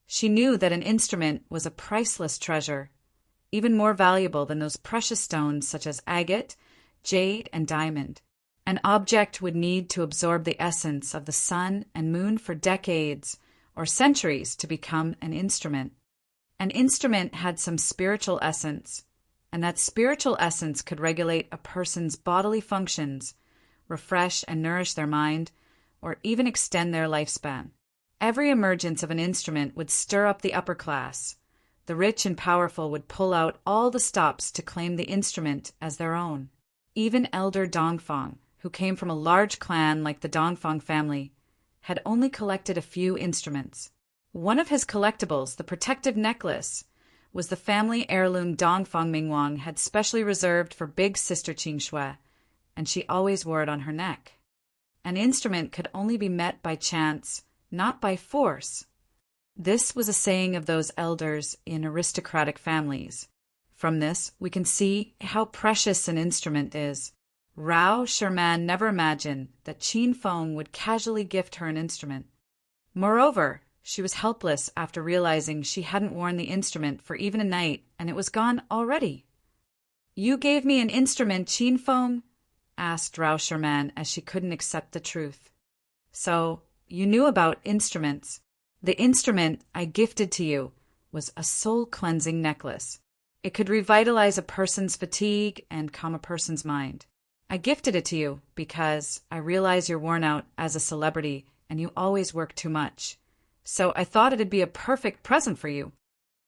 She knew that an instrument was a priceless treasure, even more valuable than those precious stones such as agate, jade, and diamond. An object would need to absorb the essence of the sun and moon for decades or centuries to become an instrument. An instrument had some spiritual essence, and that spiritual essence could regulate a person's bodily functions, refresh and nourish their mind, or even extend their lifespan. Every emergence of an instrument would stir up the upper class. The rich and powerful would pull out all the stops to claim the instrument as their own. Even Elder Dongfang, who came from a large clan like the Dongfang family, had only collected a few instruments. One of his collectibles, the protective necklace, was the family heirloom Dongfang Mingwang had specially reserved for big sister Qingshui, and she always wore it on her neck. An instrument could only be met by chance, not by force. This was a saying of those elders in aristocratic families. From this, we can see how precious an instrument is. Rao Sherman never imagined that Qin Feng would casually gift her an instrument. Moreover, she was helpless after realizing she hadn't worn the instrument for even a night, and it was gone already. "You gave me an instrument, Qin Feng?" asked Rao Sherman, as she couldn't accept the truth. "So, you knew about instruments. The instrument I gifted to you was a soul-cleansing necklace. It could revitalize a person's fatigue and calm a person's mind. I gifted it to you because I realize you're worn out as a celebrity and you always work too much. So I thought it'd be a perfect present for you."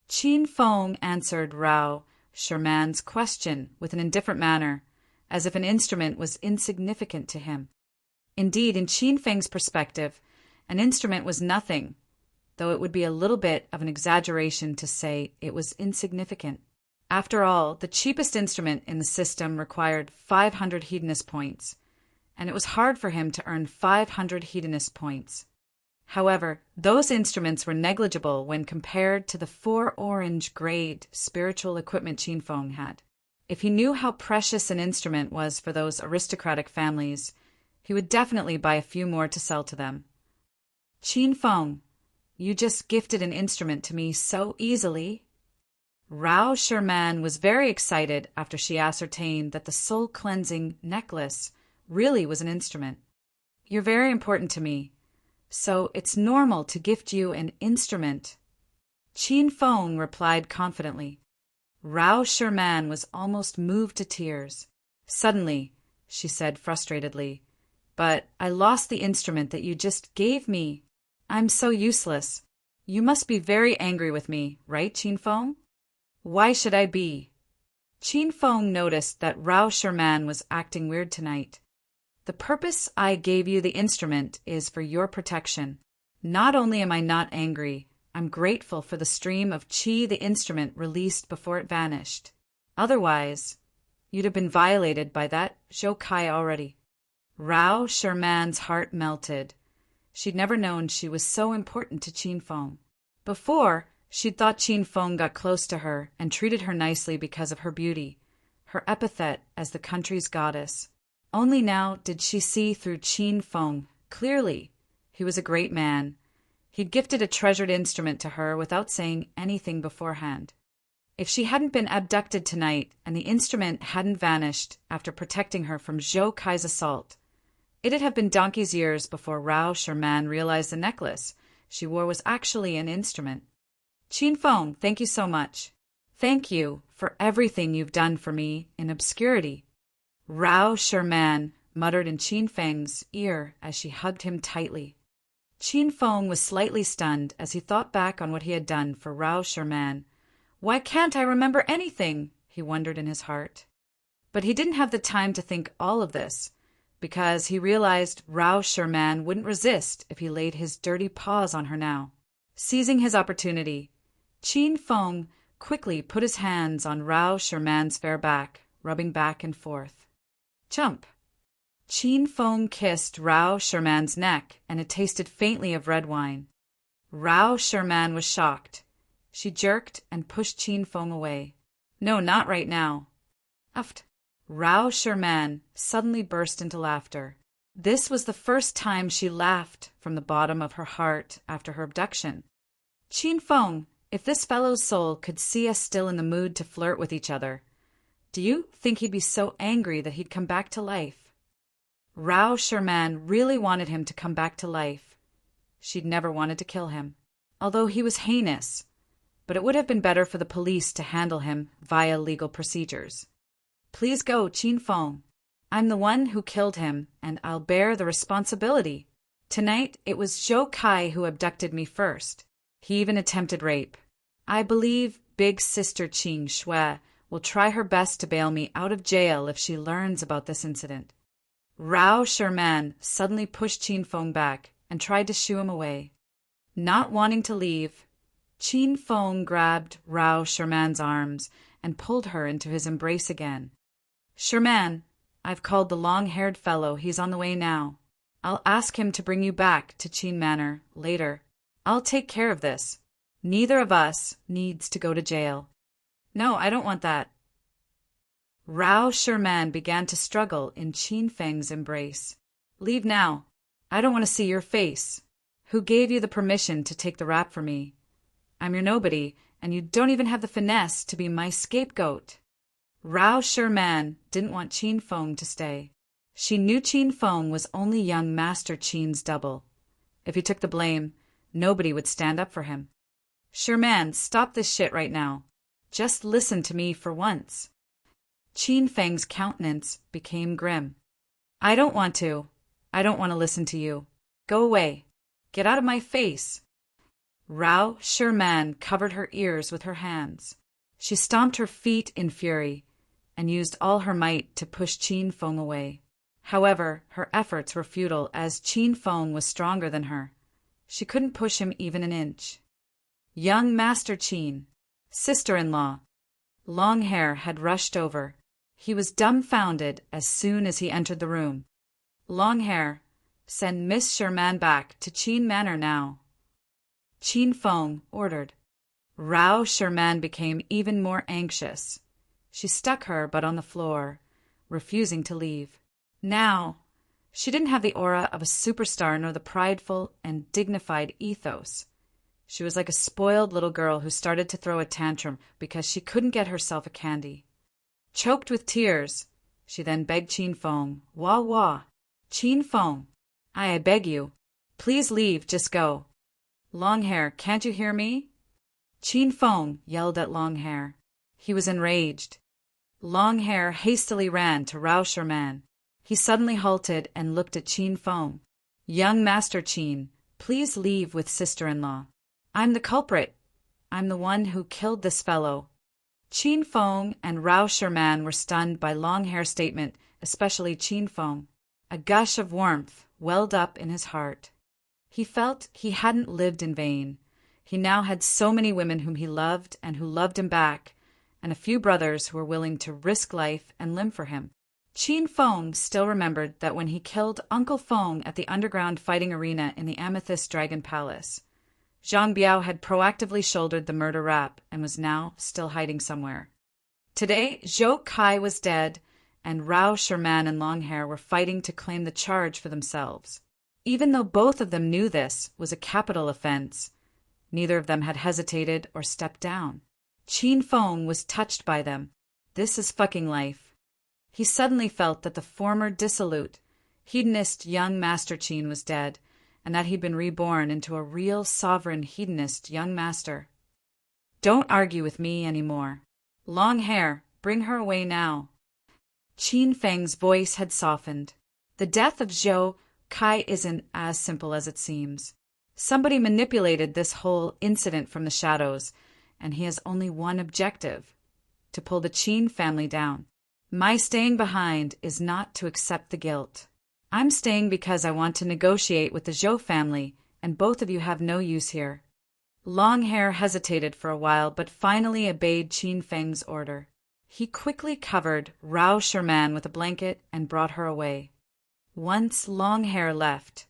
Qin Feng answered Rao Sherman's question with an indifferent manner, as if an instrument was insignificant to him. Indeed, in Qin Feng's perspective, an instrument was nothing, though it would be a little bit of an exaggeration to say it was insignificant. After all, the cheapest instrument in the system required 500 hedonist points, and it was hard for him to earn 500 hedonist points. However, those instruments were negligible when compared to the 4 orange grade spiritual equipment Qin Feng had. If he knew how precious an instrument was for those aristocratic families, he would definitely buy a few more to sell to them. "Qin Feng, you just gifted an instrument to me so easily." Rao Sherman was very excited after she ascertained that the soul-cleansing necklace really was an instrument. "You're very important to me, so it's normal to gift you an instrument." Qin Feng replied confidently. Rao Sherman was almost moved to tears. "Suddenly," she said frustratedly, "but I lost the instrument that you just gave me. I'm so useless. You must be very angry with me, right, Qin Feng?" "Why should I be?" Qin Feng noticed that Rao Sherman was acting weird tonight. "The purpose I gave you the instrument is for your protection. Not only am I not angry, I'm grateful for the stream of qi the instrument released before it vanished. Otherwise, you'd have been violated by that Zhou Kai already." Rao Sherman's heart melted. She'd never known she was so important to Qin Feng. Before, she'd thought Qin Feng got close to her and treated her nicely because of her beauty, her epithet as the country's goddess. Only now did she see through Qin Feng clearly. He was a great man. He'd gifted a treasured instrument to her without saying anything beforehand. If she hadn't been abducted tonight and the instrument hadn't vanished after protecting her from Zhou Kai's assault, it'd have been donkey's years before Rao Sherman realized the necklace she wore was actually an instrument. "Qin Feng, thank you so much. Thank you for everything you've done for me in obscurity," Rao Sherman muttered in Qin Feng's ear as she hugged him tightly. Qin Feng was slightly stunned as he thought back on what he had done for Rao Sherman. "Why can't I remember anything?" he wondered in his heart. But he didn't have the time to think all of this, because he realized Rao Sherman wouldn't resist if he laid his dirty paws on her now. Seizing his opportunity, Qin Feng quickly put his hands on Rao Sherman's fair back, rubbing back and forth. Jump. Qin Feng kissed Rao Sherman's neck, and it tasted faintly of red wine. Rao Sherman was shocked. She jerked and pushed Qin Feng away. No, not right now. Uft. Rao Sherman suddenly burst into laughter. This was the first time she laughed from the bottom of her heart after her abduction. Qin Feng, if this fellow's soul could see us still in the mood to flirt with each other, do you think he'd be so angry that he'd come back to life? Rao Sherman really wanted him to come back to life. She'd never wanted to kill him, although he was heinous, but it would have been better for the police to handle him via legal procedures. Please go, Qin Feng. I'm the one who killed him, and I'll bear the responsibility. Tonight, it was Zhou Kai who abducted me first. He even attempted rape. I believe Big Sister Qing Shui will try her best to bail me out of jail if she learns about this incident. Rao Sherman suddenly pushed Qin Feng back and tried to shoo him away. Not wanting to leave, Qin Feng grabbed Rao Sherman's arms and pulled her into his embrace again. Sherman, I've called the long-haired fellow. He's on the way now. I'll ask him to bring you back to Qin Manor later. I'll take care of this. Neither of us needs to go to jail. No, I don't want that. Rao Sherman began to struggle in Qin Feng's embrace. Leave now. I don't want to see your face. Who gave you the permission to take the rap for me? I'm your nobody, and you don't even have the finesse to be my scapegoat. Rao Sherman didn't want Qin Feng to stay. She knew Qin Feng was only young Master Qin's double. If he took the blame, nobody would stand up for him. Sherman, stop this shit right now. Just listen to me for once. Qin Feng's countenance became grim. I don't want to. I don't want to listen to you. Go away. Get out of my face. Rao Sherman covered her ears with her hands. She stomped her feet in fury and used all her might to push Qin Feng away. However, her efforts were futile as Qin Feng was stronger than her. She couldn't push him even an inch. Young Master Qin, sister-in-law, Longhair had rushed over. He was dumbfounded as soon as he entered the room. Longhair, send Miss Sherman back to Qin Manor now. Qin Feng ordered. Rao Sherman became even more anxious. She stuck her butt on the floor, refusing to leave. Now, she didn't have the aura of a superstar nor the prideful and dignified ethos. She was like a spoiled little girl who started to throw a tantrum because she couldn't get herself a candy. Choked with tears, she then begged Qin Feng, "Wah wah, Qin Feng, I beg you, please leave, just go." Longhair, can't you hear me? Qin Feng yelled at Longhair. He was enraged. Longhair hastily ran to Rao Sherman. He suddenly halted and looked at Qin Feng. Young Master Qin, please leave with sister-in-law. I'm the culprit. I'm the one who killed this fellow. Qin Feng and Rao Sherman were stunned by Longhair's statement, especially Qin Feng. A gush of warmth welled up in his heart. He felt he hadn't lived in vain. He now had so many women whom he loved and who loved him back, and a few brothers who were willing to risk life and limb for him. Qin Feng still remembered that when he killed Uncle Feng at the underground fighting arena in the Amethyst Dragon Palace, Zhang Biao had proactively shouldered the murder rap and was now still hiding somewhere. Today, Zhou Kai was dead, and Rao Sherman and Longhair were fighting to claim the charge for themselves. Even though both of them knew this was a capital offense, neither of them had hesitated or stepped down. Qin Feng was touched by them. This is fucking life. He suddenly felt that the former dissolute, hedonist young Master Qin was dead, and that he'd been reborn into a real sovereign hedonist young master. Don't argue with me anymore. Longhair, bring her away now. Qin Feng's voice had softened. The death of Zhou Kai isn't as simple as it seems. Somebody manipulated this whole incident from the shadows, and he has only one objective: to pull the Qin family down. My staying behind is not to accept the guilt. I'm staying because I want to negotiate with the Zhou family, and both of you have no use here. Longhair hesitated for a while, but finally obeyed Qin Feng's order. He quickly covered Rao Sherman with a blanket and brought her away. Once long hair left,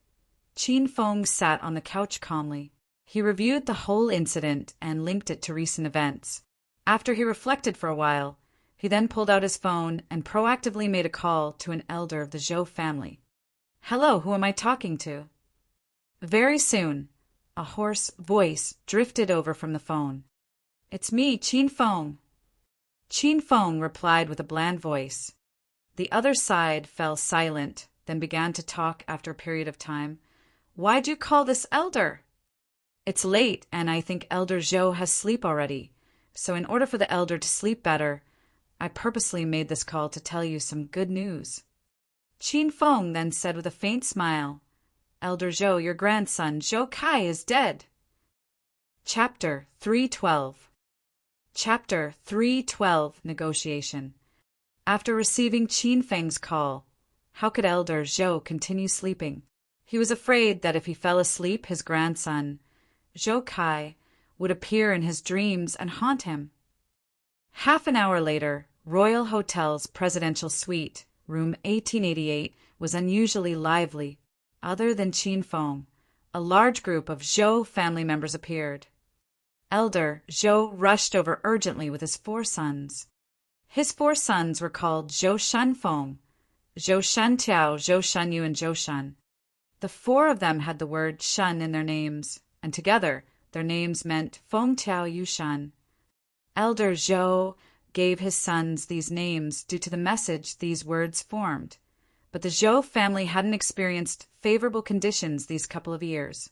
Chin Fong sat on the couch calmly. He reviewed the whole incident and linked it to recent events. After he reflected for a while, he then pulled out his phone and proactively made a call to an elder of the Zhou family. "Hello, who am I talking to?" Very soon, a hoarse voice drifted over from the phone. "It's me, Chin Fong." Chin Fong replied with a bland voice. The other side fell silent, then began to talk after a period of time. "Why'd you call this elder?" "It's late, and I think Elder Zhou has sleep already. So in order for the elder to sleep better, I purposely made this call to tell you some good news." Chin Fong then said with a faint smile, "Elder Zhou, your grandson, Zhou Kai, is dead." Chapter 312. Chapter 312, Negotiation. After receiving Qin Feng's call, how could Elder Zhou continue sleeping? He was afraid that if he fell asleep, his grandson, Zhou Kai, would appear in his dreams and haunt him. Half an hour later, Royal Hotel's presidential suite, room 1888, was unusually lively. Other than Qin Feng, a large group of Zhou family members appeared. Elder Zhou rushed over urgently with his 4 sons. His 4 sons were called Zhou Shanfeng, Zhou Shantiao, Zhou Shanyu, and Zhou Shan. The 4 of them had the word Shan in their names, and together their names meant Feng Tiao Yu Shan. Elder Zhou gave his sons these names due to the message these words formed, but the Zhou family hadn't experienced favorable conditions these couple of years.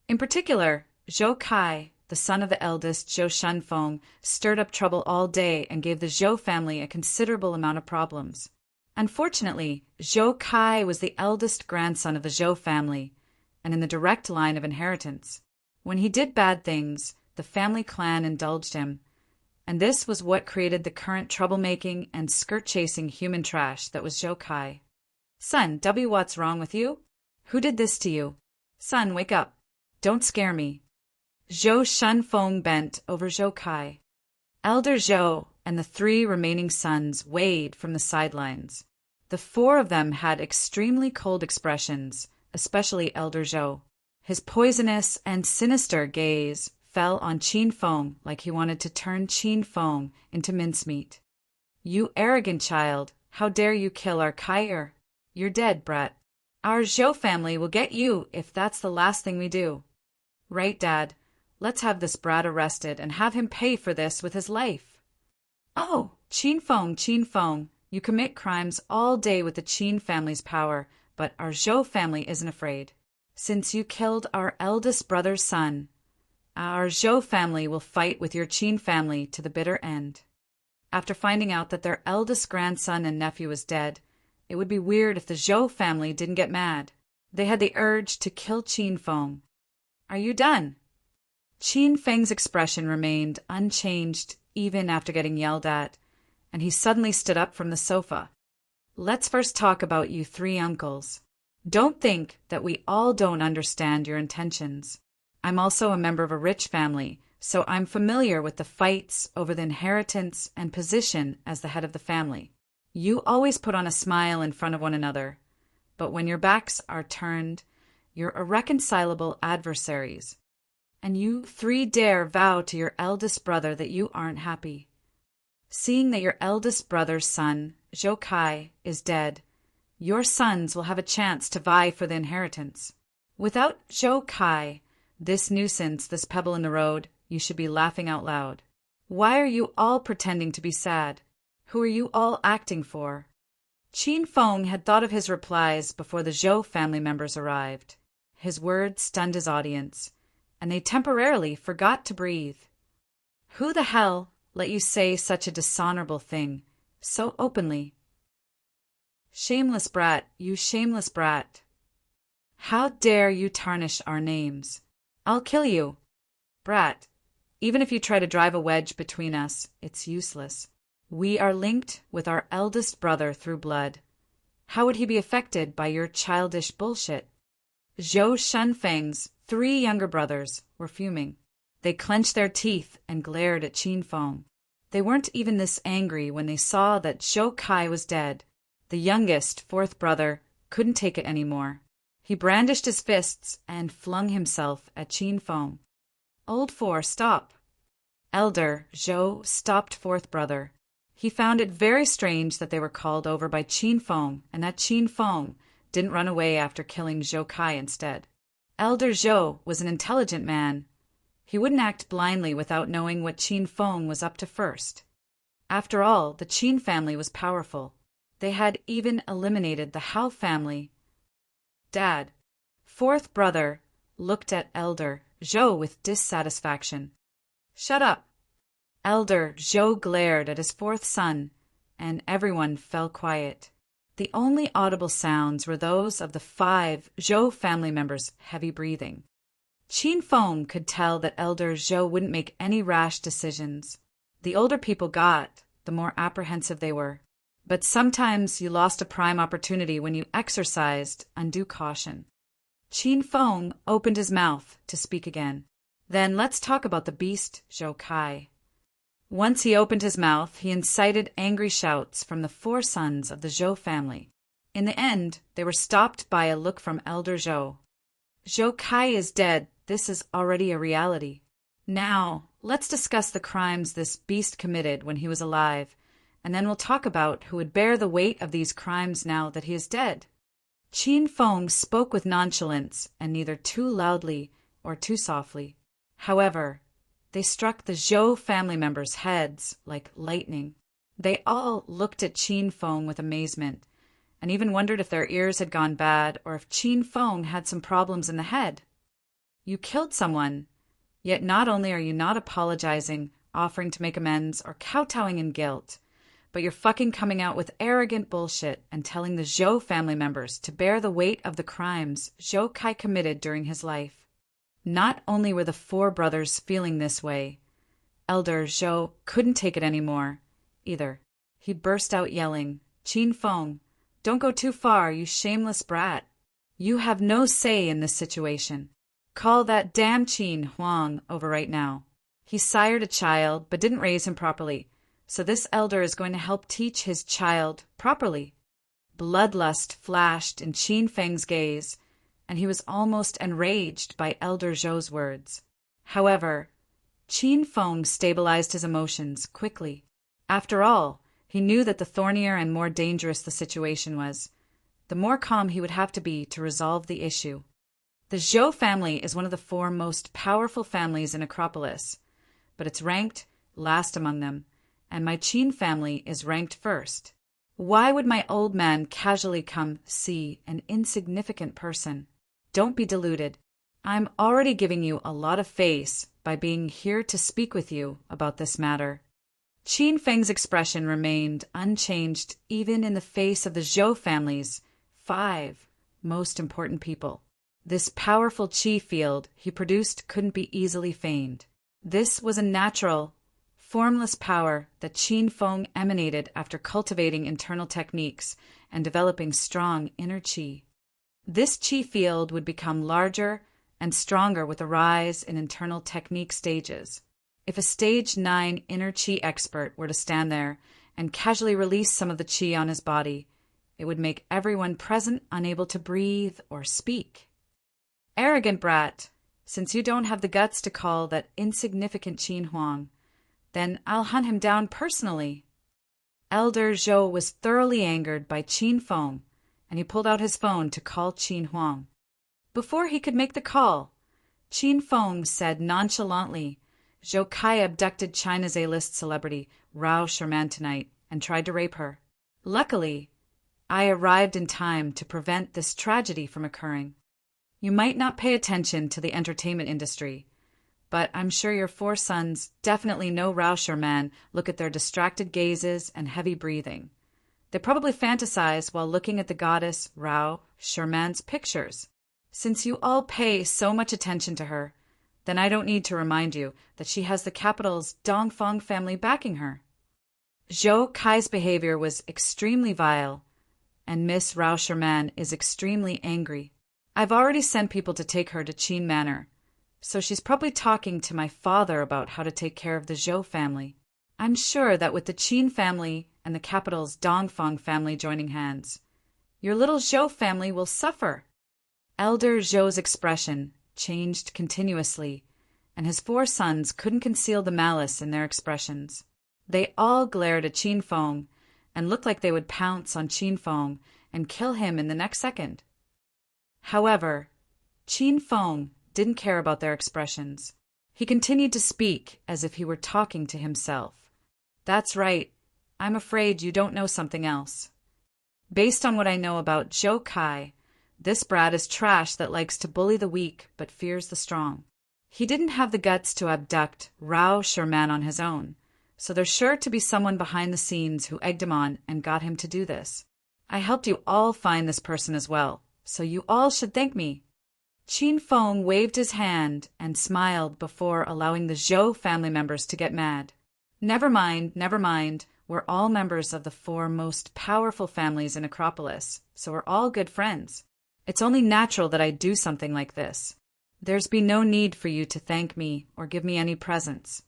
In particular, Zhou Kai, the son of the eldest Zhou Shanfeng, stirred up trouble all day and gave the Zhou family a considerable amount of problems. Unfortunately, Zhou Kai was the eldest grandson of the Zhou family, and in the direct line of inheritance. When he did bad things, the family clan indulged him, and this was what created the current troublemaking and skirt-chasing human trash that was Zhou Kai. "Son, what's wrong with you? Who did this to you? Son, wake up. Don't scare me." Zhou Shanfeng bent over Zhou Kai. Elder Zhou and the 3 remaining sons weighed from the sidelines. The 4 of them had extremely cold expressions, especially Elder Zhou. His poisonous and sinister gaze fell on Qin Feng like he wanted to turn Qin Feng into mincemeat. "You arrogant child, how dare you kill our Kai'er? You're dead, brat. Our Zhou family will get you if that's the last thing we do." "Right, Dad. Let's have this brat arrested and have him pay for this with his life." "Oh, Qin Feng, you commit crimes all day with the Qin family's power, but our Zhou family isn't afraid. Since you killed our eldest brother's son, our Zhou family will fight with your Qin family to the bitter end." After finding out that their eldest grandson and nephew was dead, it would be weird if the Zhou family didn't get mad. They had the urge to kill Qin Feng. "Are you done?" Qin Feng's expression remained unchanged even after getting yelled at, and he suddenly stood up from the sofa. "Let's first talk about you 3 uncles. Don't think that we all don't understand your intentions. I'm also a member of a rich family, so I'm familiar with the fights over the inheritance and position as the head of the family. You always put on a smile in front of one another, but when your backs are turned, you're irreconcilable adversaries. And you 3 dare vow to your eldest brother that you aren't happy. Seeing that your eldest brother's son, Zhou Kai, is dead, your sons will have a chance to vie for the inheritance. Without Zhou Kai, this nuisance, this pebble in the road, you should be laughing out loud. Why are you all pretending to be sad? Who are you all acting for?" Qin Feng had thought of his replies before the Zhou family members arrived. His words stunned his audience, and they temporarily forgot to breathe. "Who the hell let you say such a dishonorable thing, so openly?" "Shameless brat, you shameless brat. How dare you tarnish our names? I'll kill you. Brat, even if you try to drive a wedge between us, it's useless. We are linked with our eldest brother through blood. How would he be affected by your childish bullshit?" Zhou Shanfeng's 3 younger brothers were fuming. They clenched their teeth and glared at Qin Feng. They weren't even this angry when they saw that Zhou Kai was dead. The youngest, fourth brother, couldn't take it anymore. He brandished his fists and flung himself at Qin Feng. "Old Four, stop." Elder Zhou stopped fourth brother. He found it very strange that they were called over by Qin Feng, and that Qin Feng didn't run away after killing Zhou Kai instead. Elder Zhou was an intelligent man. He wouldn't act blindly without knowing what Qin Feng was up to first. After all, the Qin family was powerful. They had even eliminated the Hao family. Dad, fourth brother, looked at Elder Zhou with dissatisfaction. "Shut up." Elder Zhou glared at his fourth son, and everyone fell quiet. The only audible sounds were those of the 5 Zhou family members' heavy breathing. Qin Feng could tell that Elder Zhou wouldn't make any rash decisions. The older people got, the more apprehensive they were. But sometimes you lost a prime opportunity when you exercised undue caution. Qin Feng opened his mouth to speak again. "Then let's talk about the beast Zhou Kai." Once he opened his mouth, he incited angry shouts from the 4 sons of the Zhou family. In the end, they were stopped by a look from Elder Zhou. "Zhou Kai is dead. This is already a reality. Now, let's discuss the crimes this beast committed when he was alive, and then we'll talk about who would bear the weight of these crimes now that he is dead." Qin Feng spoke with nonchalance and neither too loudly or too softly. However, they struck the Zhou family members' heads like lightning. They all looked at Qin Feng with amazement, and even wondered if their ears had gone bad or if Qin Feng had some problems in the head. "You killed someone, yet not only are you not apologizing, offering to make amends, or kowtowing in guilt, but you're fucking coming out with arrogant bullshit and telling the Zhou family members to bear the weight of the crimes Zhou Kai committed during his life." Not only were the 4 brothers feeling this way, Elder Zhou couldn't take it anymore, either. He burst out yelling, "Qin Feng, don't go too far, you shameless brat. You have no say in this situation. Call that damn Qin Huang over right now. He sired a child but didn't raise him properly, so this elder is going to help teach his child properly." Bloodlust flashed in Qin Feng's gaze, and he was almost enraged by Elder Zhou's words. However, Qin Feng stabilized his emotions quickly. After all, he knew that the thornier and more dangerous the situation was, the more calm he would have to be to resolve the issue. The Zhou family is one of the 4 most powerful families in Acropolis, but it's ranked last among them, and my Qin family is ranked first. Why would my old man casually come see an insignificant person? Don't be deluded. I'm already giving you a lot of face by being here to speak with you about this matter. Qin Feng's expression remained unchanged even in the face of the Zhou family's 5 most important people. This powerful qi field he produced couldn't be easily feigned. This was a natural, formless power that Qin Feng emanated after cultivating internal techniques and developing strong inner qi. This qi field would become larger and stronger with a rise in internal technique stages. If a stage 9 inner qi expert were to stand there and casually release some of the qi on his body, it would make everyone present unable to breathe or speak. "Arrogant brat, since you don't have the guts to call that insignificant Qin Huang, then I'll hunt him down personally." Elder Zhou was thoroughly angered by Qin Feng, and he pulled out his phone to call Qin Huang. Before he could make the call, Qin Feng said nonchalantly, "Zhou Kai abducted China's A-list celebrity Rao Sherman tonight and tried to rape her. Luckily, I arrived in time to prevent this tragedy from occurring. You might not pay attention to the entertainment industry, but I'm sure your 4 sons definitely know Rao Sherman look at their distracted gazes and heavy breathing. They probably fantasize while looking at the goddess Rao Sherman's pictures. Since you all pay so much attention to her, then I don't need to remind you that she has the capital's Dongfang family backing her." Zhou Kai's behavior was extremely vile, and Miss Rao Sherman is extremely angry. I've already sent people to take her to Qin Manor, so she's probably talking to my father about how to take care of the Zhou family. I'm sure that with the Qin family and the capital's Dongfang family joining hands, your little Zhou family will suffer." Elder Zhou's expression changed continuously, and his 4 sons couldn't conceal the malice in their expressions. They all glared at Qin Feng and looked like they would pounce on Qin Feng and kill him in the next second. However, Qin Feng didn't care about their expressions. He continued to speak as if he were talking to himself. "That's right. I'm afraid you don't know something else. Based on what I know about Zhou Kai, this brat is trash that likes to bully the weak but fears the strong. He didn't have the guts to abduct Rao Sherman on his own, so there's sure to be someone behind the scenes who egged him on and got him to do this. I helped you all find this person as well, so you all should thank me." Qin Feng waved his hand and smiled before allowing the Zhou family members to get mad. Never mind. We're all members of the 4 most powerful families in Acropolis, so we're all good friends. It's only natural that I do something like this. There's been no need for you to thank me or give me any presents.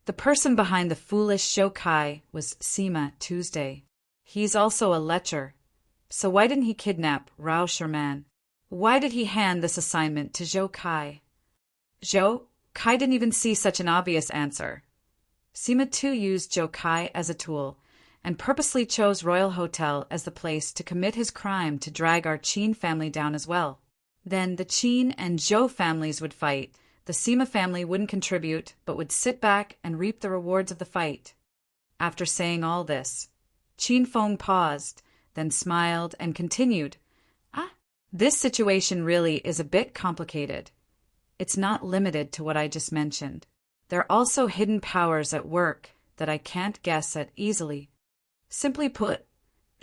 The person behind the foolish Zhou Kai was Sima Tuesday. He's also a lecher. So why didn't he kidnap Rao Sherman? Why did he hand this assignment to Zhou Kai? Zhou Kai didn't even see such an obvious answer. Sima too used Zhou Kai as a tool, and purposely chose Royal Hotel as the place to commit his crime to drag our Qin family down as well. Then the Qin and Zhou families would fight. The Sima family wouldn't contribute, but would sit back and reap the rewards of the fight. After saying all this, Qin Feng paused, then smiled and continued, This situation really is a bit complicated. It's not limited to what I just mentioned. There are also hidden powers at work that I can't guess at easily. Simply put,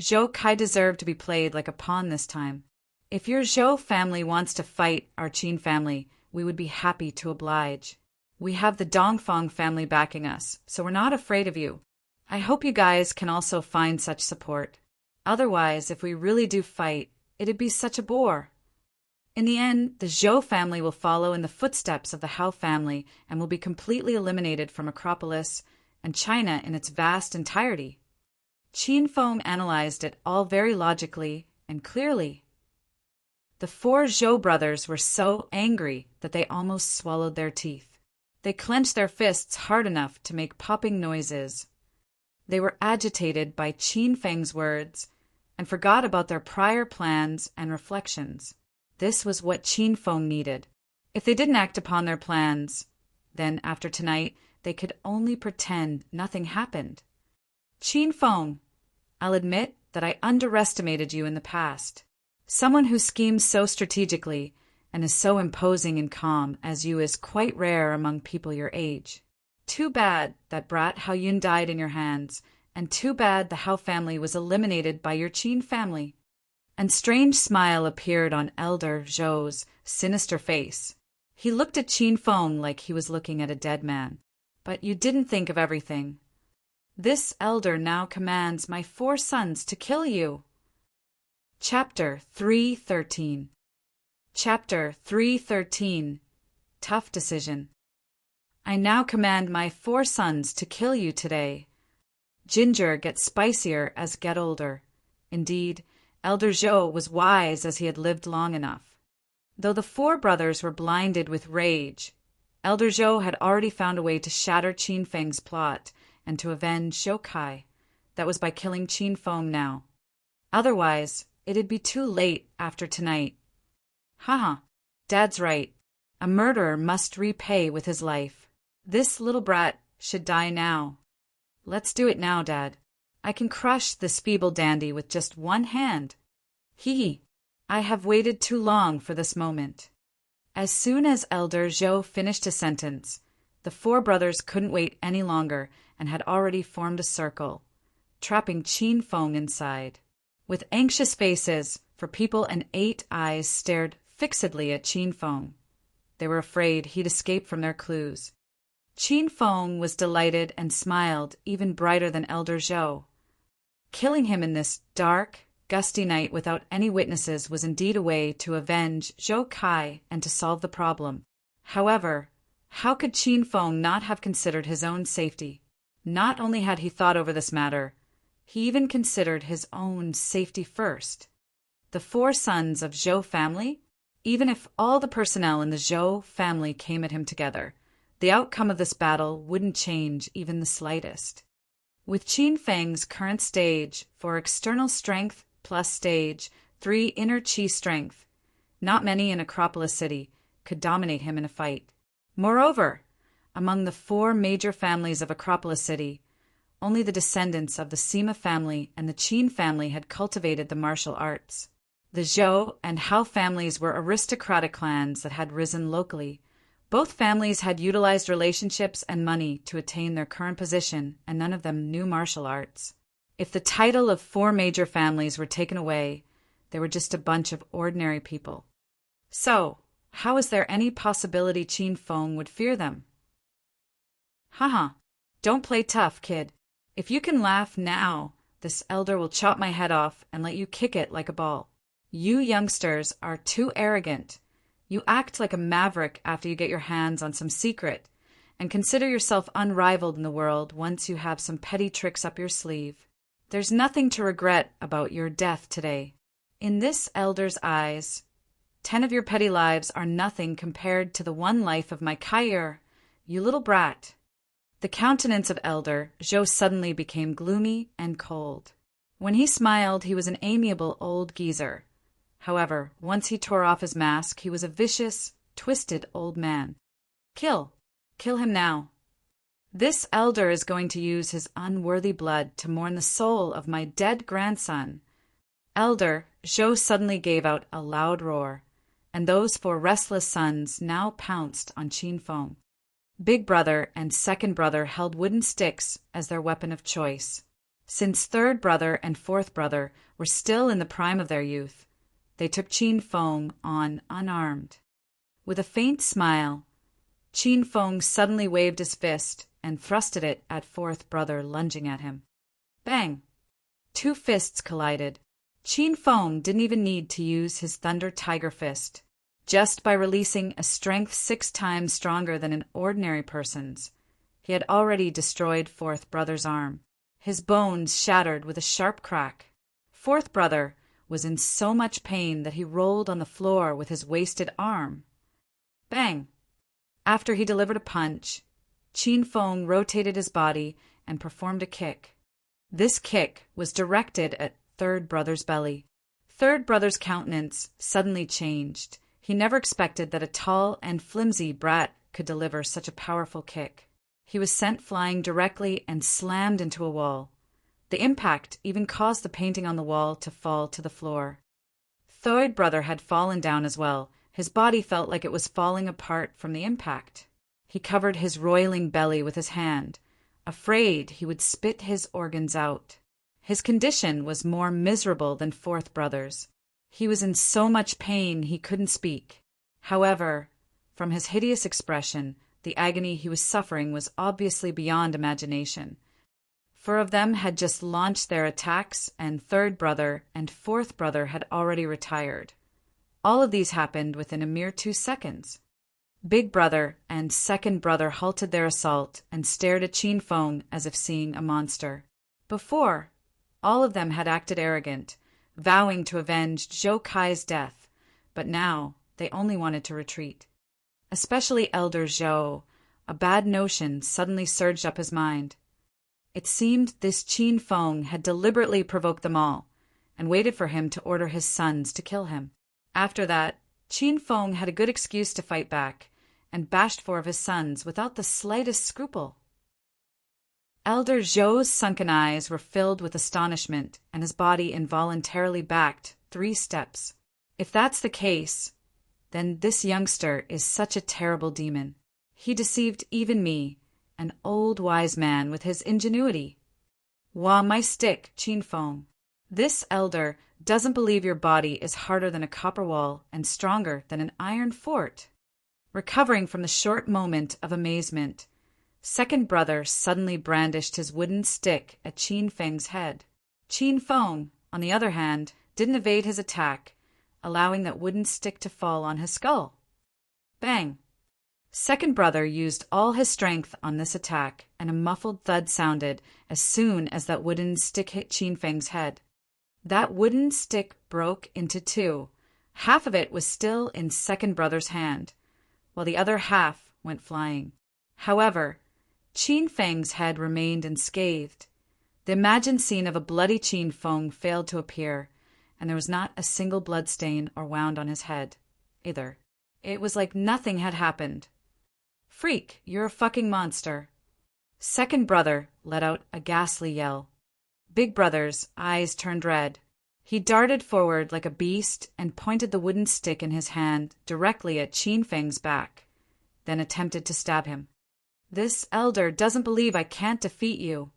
Zhou Kai deserved to be played like a pawn this time. If your Zhou family wants to fight our Qin family, we would be happy to oblige. We have the Dongfang family backing us, so we're not afraid of you. I hope you guys can also find such support. Otherwise, if we really do fight, it'd be such a bore. In the end, the Zhou family will follow in the footsteps of the Hao family and will be completely eliminated from Acropolis and China in its vast entirety. Qin Feng analyzed it all very logically and clearly. The 4 Zhou brothers were so angry that they almost swallowed their teeth. They clenched their fists hard enough to make popping noises. They were agitated by Qin Feng's words and forgot about their prior plans and reflections. This was what Qin Feng needed. If they didn't act upon their plans, then after tonight they could only pretend nothing happened. Qin Feng, I'll admit that I underestimated you in the past. Someone who schemes so strategically and is so imposing and calm as you is quite rare among people your age. Too bad that brat Hao Yun died in your hands, and too bad the Hao family was eliminated by your Qin family. And strange smile appeared on Elder Zhou's sinister face. He looked at Qin Feng like he was looking at a dead man. But you didn't think of everything. This elder now commands my 4 sons to kill you. Chapter 3:13. Chapter 3:13. Tough decision. I now command my 4 sons to kill you today. Ginger gets spicier as get older. Indeed, Elder Zhou was wise as he had lived long enough. Though the 4 brothers were blinded with rage, Elder Zhou had already found a way to shatter Qin Feng's plot and to avenge Zhou Kai. That was by killing Qin Feng now. Otherwise, it'd be too late after tonight. Haha, Dad's right. A murderer must repay with his life. This little brat should die now. Let's do it now, Dad. I can crush this feeble dandy with just one hand. Hee. I have waited too long for this moment. As soon as Elder Zhou finished his sentence, the 4 brothers couldn't wait any longer and had already formed a circle, trapping Qin Feng inside. With anxious faces, for people and 8 eyes stared fixedly at Qin Feng. They were afraid he'd escape from their clues. Qin Feng was delighted and smiled even brighter than Elder Zhou. Killing him in this dark, gusty night without any witnesses was indeed a way to avenge Zhou Kai and to solve the problem. However, how could Qin Feng not have considered his own safety? Not only had he thought over this matter, he even considered his own safety first. The 4 sons of Zhou family, even if all the personnel in the Zhou family came at him together, the outcome of this battle wouldn't change even the slightest. With Qin Feng's current stage 4 external strength plus stage 3 inner qi strength, not many in Acropolis City could dominate him in a fight. Moreover, among the 4 major families of Acropolis City, only the descendants of the Sima family and the Qin family had cultivated the martial arts. The Zhou and Hao families were aristocratic clans that had risen locally. Both families had utilized relationships and money to attain their current position, and none of them knew martial arts. If the title of 4 major families were taken away, they were just a bunch of ordinary people. So, how is there any possibility Qin Feng would fear them? Haha, don't play tough, kid. If you can laugh now, this elder will chop my head off and let you kick it like a ball. You youngsters are too arrogant. You act like a maverick after you get your hands on some secret, and consider yourself unrivaled in the world once you have some petty tricks up your sleeve. There's nothing to regret about your death today. In this elder's eyes, 10 of your petty lives are nothing compared to the 1 life of my Kair, you little brat. The countenance of Elder Zhou suddenly became gloomy and cold. When he smiled, he was an amiable old geezer. However, once he tore off his mask, he was a vicious, twisted old man. Kill him now. This elder is going to use his unworthy blood to mourn the soul of my dead grandson. Elder Zhou suddenly gave out a loud roar, and those 4 restless sons now pounced on Qin Feng. Big brother and second brother held wooden sticks as their weapon of choice. Since third brother and fourth brother were still in the prime of their youth, they took Qin Feng on unarmed. With a faint smile, Qin Feng suddenly waved his fist and thrusted it at fourth brother lunging at him. Bang! 2 fists collided. Qin Feng didn't even need to use his Thunder Tiger Fist. Just by releasing a strength 6 times stronger than an ordinary person's, he had already destroyed fourth brother's arm. His bones shattered with a sharp crack. Fourth brother was in so much pain that he rolled on the floor with his wasted arm. Bang! After he delivered a punch, Qin Feng rotated his body and performed a kick. This kick was directed at third brother's belly. Third brother's countenance suddenly changed. He never expected that a tall and flimsy brat could deliver such a powerful kick. He was sent flying directly and slammed into a wall. The impact even caused the painting on the wall to fall to the floor. Third brother had fallen down as well. His body felt like it was falling apart from the impact. He covered his roiling belly with his hand, afraid he would spit his organs out. His condition was more miserable than fourth brother's. He was in so much pain he couldn't speak. However, from his hideous expression, the agony he was suffering was obviously beyond imagination. 4 of them had just launched their attacks, and third brother and fourth brother had already retired. All of these happened within a mere 2 seconds. Big brother and second brother halted their assault and stared at Qin Feng as if seeing a monster. Before, all of them had acted arrogant, vowing to avenge Zhou Kai's death, but now they only wanted to retreat. Especially Elder Zhou, a bad notion suddenly surged up his mind. It seemed this Qin Feng had deliberately provoked them all, and waited for him to order his sons to kill him. After that, Qin Feng had a good excuse to fight back, and bashed 4 of his sons without the slightest scruple. Elder Zhou's sunken eyes were filled with astonishment, and his body involuntarily backed 3 steps. If that's the case, then this youngster is such a terrible demon. He deceived even me, an old wise man, with his ingenuity. Wah my stick, Qin Feng. This elder doesn't believe your body is harder than a copper wall and stronger than an iron fort. Recovering from the short moment of amazement, second brother suddenly brandished his wooden stick at Qin Feng's head. Qin Feng, on the other hand, didn't evade his attack, allowing that wooden stick to fall on his skull. Bang! Second brother used all his strength on this attack, and a muffled thud sounded as soon as that wooden stick hit Qin Feng's head. That wooden stick broke into two. Half of it was still in second brother's hand, while the other half went flying. However, Qin Feng's head remained unscathed. The imagined scene of a bloody Qin Feng failed to appear, and there was not a single bloodstain or wound on his head, either. It was like nothing had happened. "Freak, you're a fucking monster." Second brother let out a ghastly yell. Big brother's eyes turned red. He darted forward like a beast and pointed the wooden stick in his hand directly at Qin Feng's back, then attempted to stab him. "This elder doesn't believe I can't defeat you."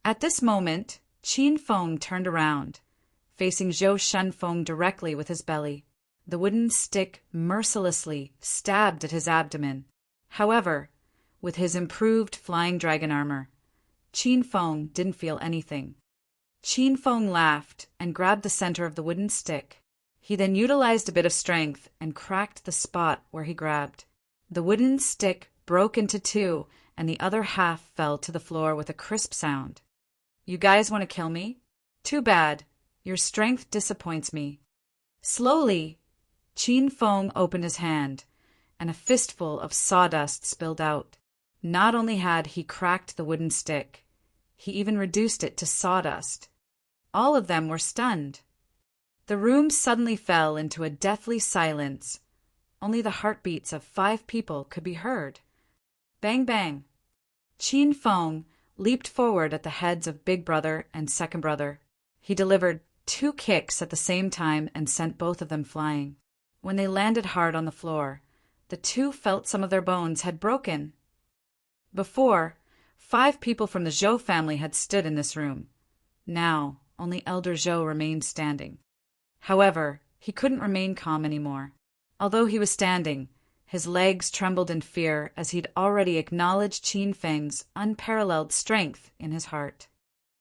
At this moment, Qin Feng turned around, facing Zhou Shunfeng directly with his belly. The wooden stick mercilessly stabbed at his abdomen. However, with his improved flying dragon armor, Qin Feng didn't feel anything. Qin Feng laughed and grabbed the center of the wooden stick. He then utilized a bit of strength and cracked the spot where he grabbed. The wooden stick broke into two, and the other half fell to the floor with a crisp sound. "You guys want to kill me? Too bad. Your strength disappoints me." Slowly, Qin Feng opened his hand, and a fistful of sawdust spilled out. Not only had he cracked the wooden stick, he even reduced it to sawdust. All of them were stunned. The room suddenly fell into a deathly silence. Only the heartbeats of 5 people could be heard. Bang, bang. Qin Feng leaped forward at the heads of Big Brother and Second Brother. He delivered 2 kicks at the same time and sent both of them flying. When they landed hard on the floor, the 2 felt some of their bones had broken. Before, 5 people from the Zhou family had stood in this room. Now, only Elder Zhou remained standing. However, he couldn't remain calm anymore. Although he was standing, his legs trembled in fear as he'd already acknowledged Qin Feng's unparalleled strength in his heart.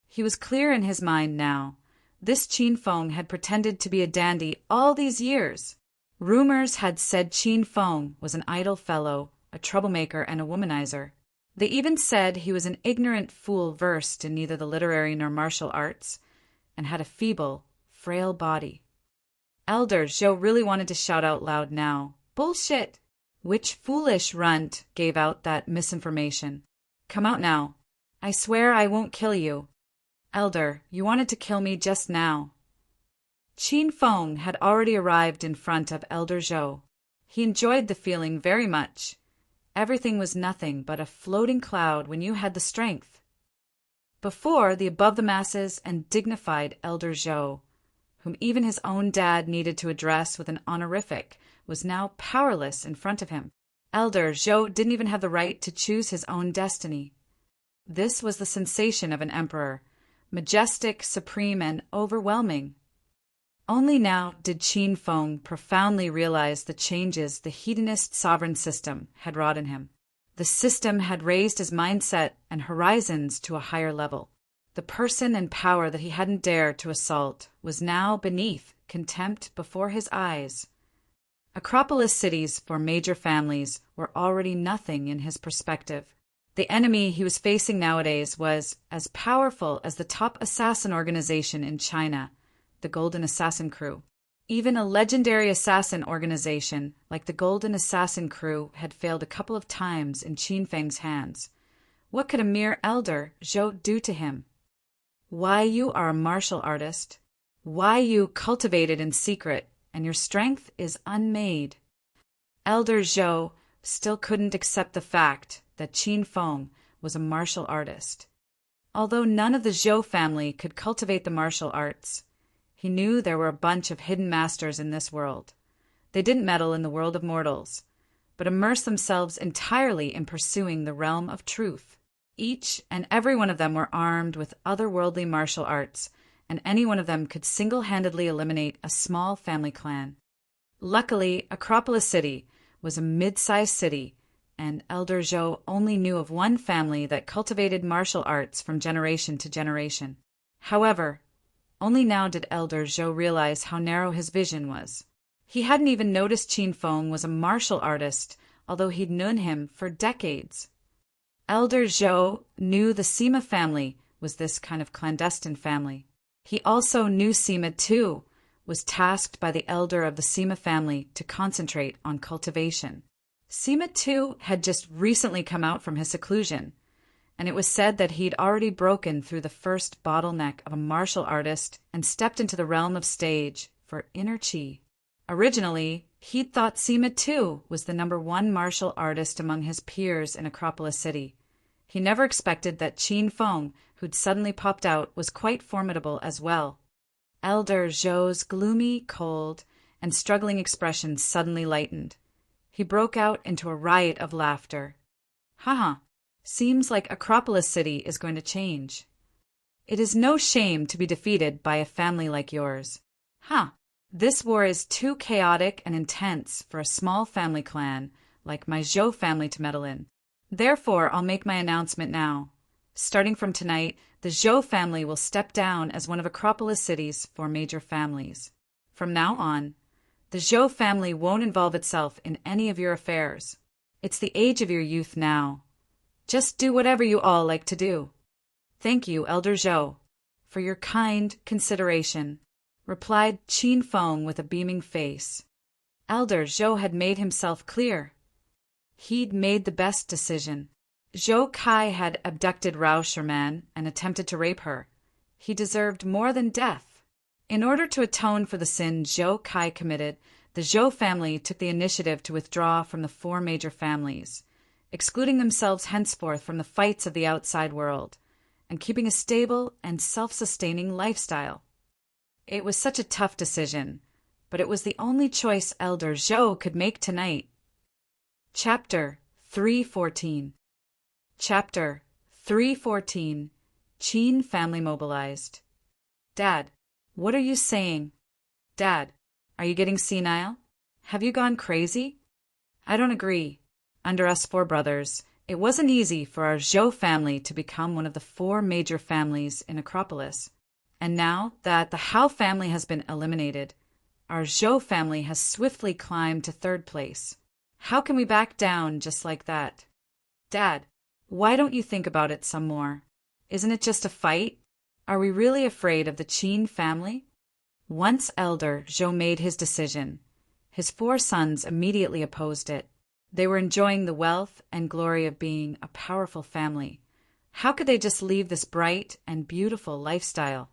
He was clear in his mind now. This Qin Feng had pretended to be a dandy all these years. Rumors had said Qin Feng was an idle fellow, a troublemaker, and a womanizer. They even said he was an ignorant fool versed in neither the literary nor martial arts, and had a feeble, frail body. Elder Zhou really wanted to shout out loud now, "Bullshit!" Which foolish runt gave out that misinformation? "Come out now. I swear I won't kill you." "Elder, you wanted to kill me just now." Qin Feng had already arrived in front of Elder Zhou. He enjoyed the feeling very much. Everything was nothing but a floating cloud when you had the strength. Before, the above-the-masses and dignified Elder Zhou, whom even his own dad needed to address with an honorific, was now powerless in front of him. Elder Zhou didn't even have the right to choose his own destiny. This was the sensation of an emperor, majestic, supreme, and overwhelming. Only now did Qin Feng profoundly realize the changes the hedonist sovereign system had wrought in him. The system had raised his mindset and horizons to a higher level. The person and power that he hadn't dared to assault was now beneath contempt before his eyes. Acropolis cities for major families were already nothing in his perspective. The enemy he was facing nowadays was as powerful as the top assassin organization in China, the Golden Assassin Crew. Even a legendary assassin organization like the Golden Assassin Crew had failed a couple of times in Qin Feng's hands. What could a mere elder Zhou do to him? Why you are a martial artist, why you cultivated in secret, and your strength is unmade. Elder Zhou still couldn't accept the fact that Qin Feng was a martial artist. Although none of the Zhou family could cultivate the martial arts, he knew there were a bunch of hidden masters in this world. They didn't meddle in the world of mortals, but immersed themselves entirely in pursuing the realm of truth. Each and every one of them were armed with otherworldly martial arts, and any one of them could single-handedly eliminate a small family clan. Luckily, Acropolis City was a mid-sized city, and Elder Zhou only knew of one family that cultivated martial arts from generation to generation. However, only now did Elder Zhou realize how narrow his vision was. He hadn't even noticed Qin Feng was a martial artist although he'd known him for decades. Elder Zhou knew the Sima family was this kind of clandestine family. He also knew Sima too was tasked by the elder of the Sima family to concentrate on cultivation. Sima too had just recently come out from his seclusion, and it was said that he'd already broken through the first bottleneck of a martial artist and stepped into the realm of stage for inner chi. Originally, he'd thought Sima too was the #1 martial artist among his peers in Acropolis City. He never expected that Qin Feng, who'd suddenly popped out, was quite formidable as well. Elder Zhou's gloomy, cold, and struggling expression suddenly lightened. He broke out into a riot of laughter. Haha, seems like Acropolis City is going to change. It is no shame to be defeated by a family like yours. This war is too chaotic and intense for a small family clan like my Zhou family to meddle in. Therefore, I'll make my announcement now. Starting from tonight, the Zhou family will step down as one of Acropolis City's 4 major families. From now on, the Zhou family won't involve itself in any of your affairs. It's the age of your youth now. Just do whatever you all like to do. Thank you, Elder Zhou, for your kind consideration, replied Qin Feng with a beaming face. Elder Zhou had made himself clear. He'd made the best decision. Zhou Kai had abducted Rao Sherman and attempted to rape her. He deserved more than death. In order to atone for the sin Zhou Kai committed, the Zhou family took the initiative to withdraw from the 4 major families, excluding themselves henceforth from the fights of the outside world, and keeping a stable and self-sustaining lifestyle. It was such a tough decision, but it was the only choice Elder Zhou could make tonight. Chapter 314. Chapter 314. Qin family mobilized. Dad, what are you saying? Dad, are you getting senile? Have you gone crazy? I don't agree. Under us 4 brothers, it wasn't easy for our Zhou family to become one of the 4 major families in Acropolis. And now that the Hao family has been eliminated, our Zhou family has swiftly climbed to 3rd place. How can we back down just like that? Dad, why don't you think about it some more? Isn't it just a fight? Are we really afraid of the Qin family? Once Elder Zhou made his decision, his 4 sons immediately opposed it. They were enjoying the wealth and glory of being a powerful family. How could they just leave this bright and beautiful lifestyle?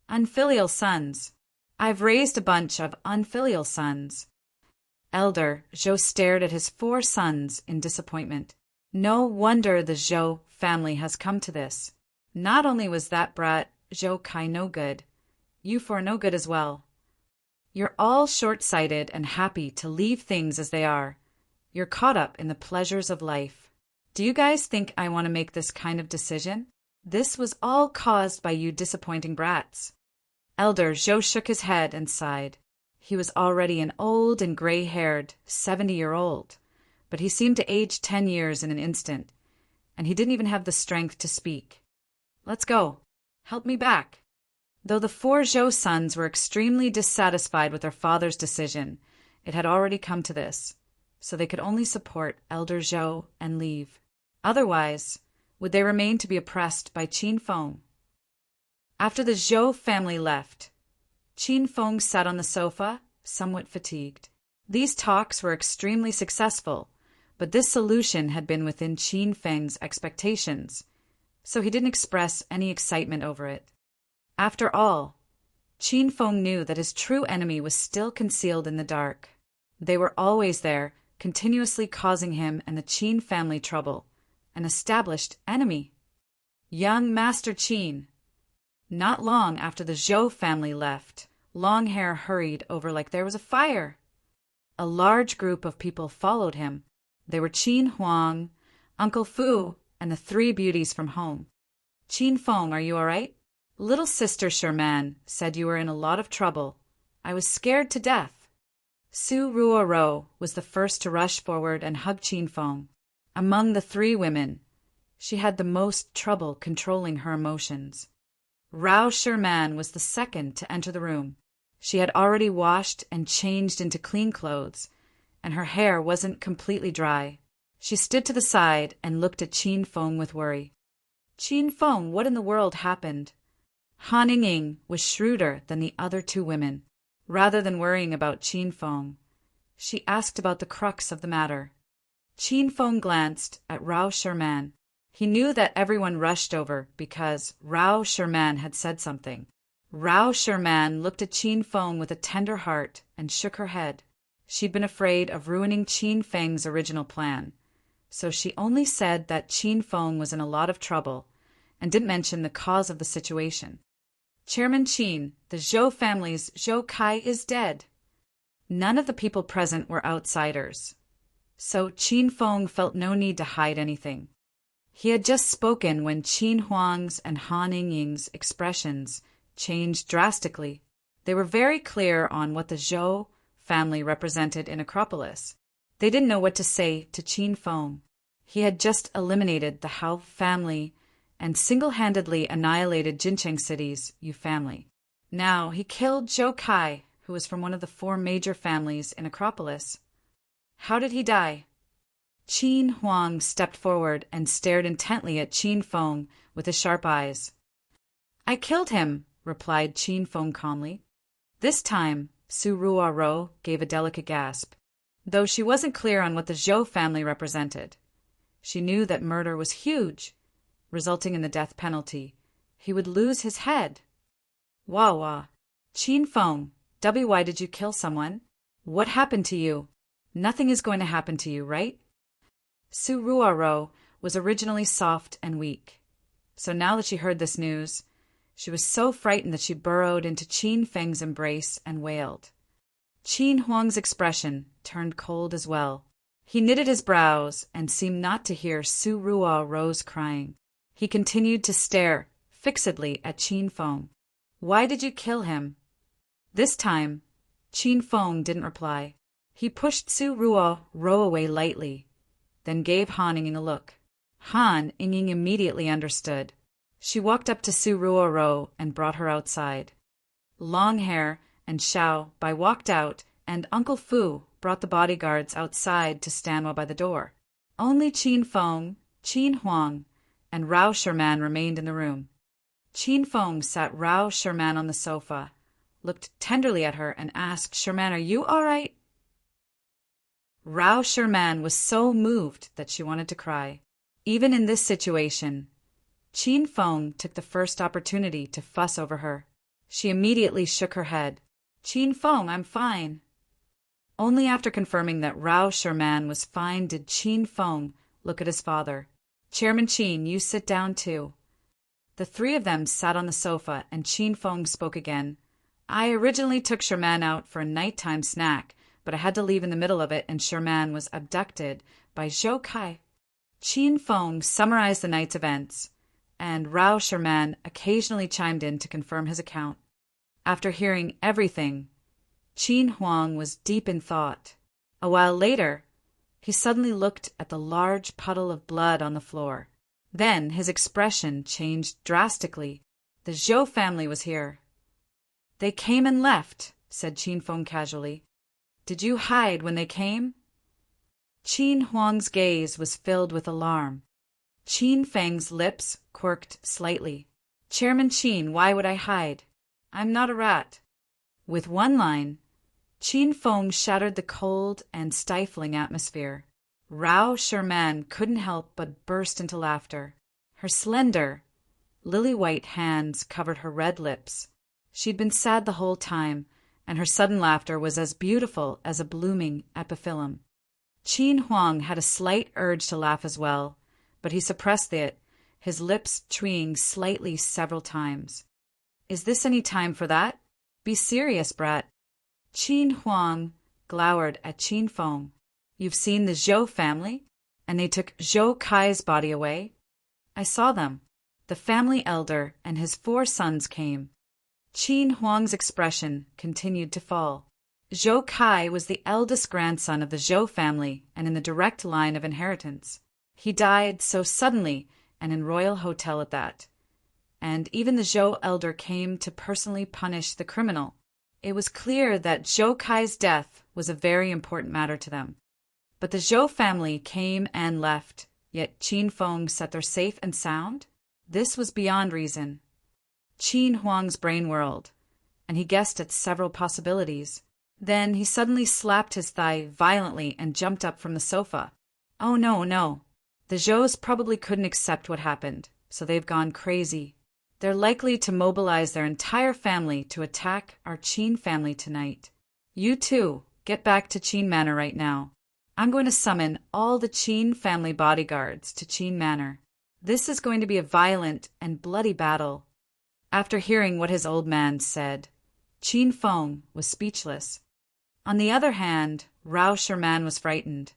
Unfilial sons. I've raised a bunch of unfilial sons. Elder Zhou stared at his 4 sons in disappointment. No wonder the Zhou family has come to this. Not only was that brat Zhou Kai no good, you 4 no good as well. You're all short-sighted and happy to leave things as they are. You're caught up in the pleasures of life. Do you guys think I want to make this kind of decision? This was all caused by you disappointing brats. Elder Zhou shook his head and sighed. He was already an old and gray-haired 70-year-old, but he seemed to age 10 years in an instant, and he didn't even have the strength to speak. Let's go. Help me back. Though the 4 Zhou sons were extremely dissatisfied with their father's decision, it had already come to this, so they could only support Elder Zhou and leave. Otherwise, would they remain to be oppressed by Qin Feng? After the Zhou family left, Qin Feng sat on the sofa, somewhat fatigued. These talks were extremely successful, but this solution had been within Qin Feng's expectations, so he didn't express any excitement over it. After all, Qin Feng knew that his true enemy was still concealed in the dark. They were always there, continuously causing him and the Qin family trouble, an established enemy. Young Master Qin. Not long after the Zhou family left, Longhair hurried over like there was a fire. A large group of people followed him. They were Qin Huang, Uncle Fu, and the 3 beauties from home. Qin Feng, are you all right? Little Sister Sherman said you were in a lot of trouble. I was scared to death. Su Ruoro was the first to rush forward and hug Qin Feng. Among the 3 women, she had the most trouble controlling her emotions. Rao Sherman was the second to enter the room. She had already washed and changed into clean clothes, and her hair wasn't completely dry. She stood to the side and looked at Qin Feng with worry. Qin Feng, what in the world happened? Han Ying was shrewder than the other two women. Rather than worrying about Qin Feng, she asked about the crux of the matter. Qin Feng glanced at Rao Sherman. He knew that everyone rushed over because Rao Sherman had said something. Rao Sherman looked at Qin Feng with a tender heart and shook her head. She'd been afraid of ruining Qin Feng's original plan, so she only said that Qin Feng was in a lot of trouble and didn't mention the cause of the situation. Chairman Qin, the Zhou family's Zhou Kai is dead. None of the people present were outsiders, so Qin Feng felt no need to hide anything. He had just spoken when Qin Huang's and Han Ying's expressions changed drastically. They were very clear on what the Zhou family represented in Acropolis. They didn't know what to say to Qin Feng. He had just eliminated the Hao family and single-handedly annihilated Jincheng City's Yu family. Now he killed Zhou Kai, who was from one of the 4 major families in Acropolis. How did he die? Qin Huang stepped forward and stared intently at Qin Feng with his sharp eyes. I killed him, replied Qin Feng calmly. This time, Su Ruoro gave a delicate gasp, though she wasn't clear on what the Zhou family represented. She knew that murder was huge, resulting in the death penalty. He would lose his head. Wah. Qin Feng, why did you kill someone? What happened to you? Nothing is going to happen to you, right? Su Ruoro was originally soft and weak, so now that she heard this news, she was so frightened that she burrowed into Qin Feng's embrace and wailed. Qin Huang's expression turned cold as well. He knitted his brows and seemed not to hear Su Ruoro's crying. He continued to stare fixedly at Qin Feng. Why did you kill him? This time, Qin Feng didn't reply. He pushed Su Ruoro away lightly, then gave Han Ying a look. Han Ying immediately understood. She walked up to Su Ruoro and brought her outside. Long Hair and Xiao Bai walked out, and Uncle Fu brought the bodyguards outside to stand by the door. Only Qin Feng, Qin Huang, and Rao Sherman remained in the room. Qin Feng sat Rao Sherman on the sofa, looked tenderly at her, and asked, Sherman, are you all right? Rao Sherman was so moved that she wanted to cry. Even in this situation, Qin Feng took the first opportunity to fuss over her. She immediately shook her head. Qin Feng, I'm fine. Only after confirming that Rao Sherman was fine did Qin Feng look at his father. Chairman Qin, you sit down too. The 3 of them sat on the sofa, and Qin Feng spoke again. I originally took Sherman out for a nighttime snack, but I had to leave in the middle of it, and Sherman was abducted by Zhou Kai. Qin Feng summarized the night's events, and Rao Sherman occasionally chimed in to confirm his account. After hearing everything, Qin Huang was deep in thought. A while later, he suddenly looked at the large puddle of blood on the floor. Then his expression changed drastically. The Zhou family was here. They came and left, said Qin Feng casually. Did you hide when they came? Qin Huang's gaze was filled with alarm. Qin Feng's lips quirked slightly. Chairman Qin, why would I hide? I'm not a rat. With one line, Qin Feng shattered the cold and stifling atmosphere. Rao Sherman couldn't help but burst into laughter. Her slender, lily-white hands covered her red lips. She'd been sad the whole time, and her sudden laughter was as beautiful as a blooming epiphyllum. Qin Huang had a slight urge to laugh as well, but he suppressed it, his lips twinging slightly several times. Is this any time for that? Be serious, brat. Qin Huang glowered at Qin Feng. You've seen the Zhou family? And they took Zhou Kai's body away? I saw them. The family elder and his 4 sons came. Qin Huang's expression continued to fall. Zhou Kai was the eldest grandson of the Zhou family and in the direct line of inheritance. He died so suddenly and in royal hotel at that. And even the Zhou elder came to personally punish the criminal. It was clear that Zhou Kai's death was a very important matter to them. But the Zhou family came and left, yet Qin Feng sat there safe and sound? This was beyond reason. Qin Huang's brain whirled, and he guessed at several possibilities. Then he suddenly slapped his thigh violently and jumped up from the sofa. Oh no, no. The Zhous probably couldn't accept what happened, so they've gone crazy. They're likely to mobilize their entire family to attack our Qin family tonight. You too, get back to Qin Manor right now. I'm going to summon all the Qin family bodyguards to Qin Manor. This is going to be a violent and bloody battle. After hearing what his old man said, Qin Feng was speechless. On the other hand, Rao Sherman was frightened.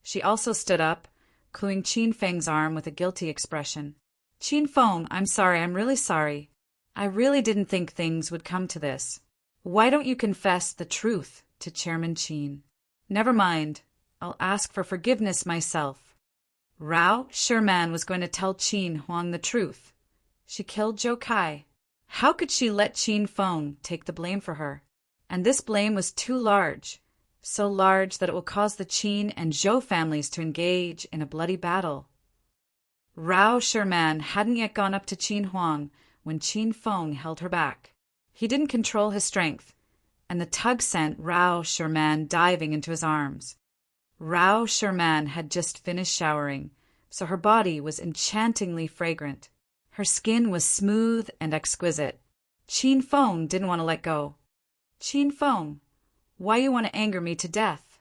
She also stood up, cooing Qin Feng's arm with a guilty expression. Qin Feng, I'm sorry, I'm really sorry. I really didn't think things would come to this. Why don't you confess the truth to Chairman Qin? Never mind, I'll ask for forgiveness myself. Rao Sherman was going to tell Qin Huang the truth. She killed Zhou Kai. How could she let Qin Feng take the blame for her? And this blame was too large, so large that it will cause the Qin and Zhou families to engage in a bloody battle. Rao Sherman hadn't yet gone up to Qin Huang when Qin Feng held her back. He didn't control his strength, and the tug sent Rao Sherman diving into his arms. Rao Sherman had just finished showering, so her body was enchantingly fragrant. Her skin was smooth and exquisite. Qin Feng didn't want to let go. Qin Feng, why you want to anger me to death?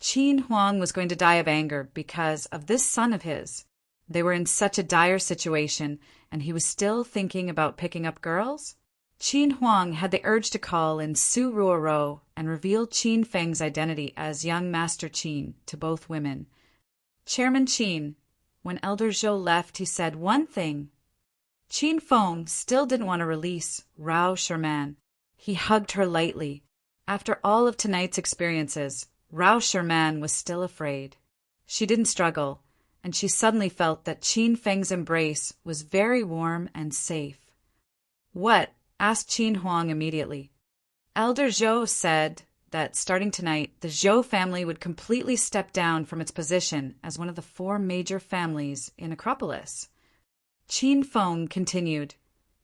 Qin Huang was going to die of anger because of this son of his. They were in such a dire situation, and he was still thinking about picking up girls? Qin Huang had the urge to call in Su Ruoro and reveal Qin Feng's identity as young Master Qin to both women. Chairman Qin, when Elder Zhou left, he said one thing. Qin Feng still didn't want to release Rao Sherman. He hugged her lightly. After all of tonight's experiences, Rao Sherman was still afraid. She didn't struggle, and she suddenly felt that Qin Feng's embrace was very warm and safe. What? Asked Qin Huang immediately. Elder Zhou said that starting tonight, the Zhou family would completely step down from its position as one of the 4 major families in Acropolis. Qin Feng continued.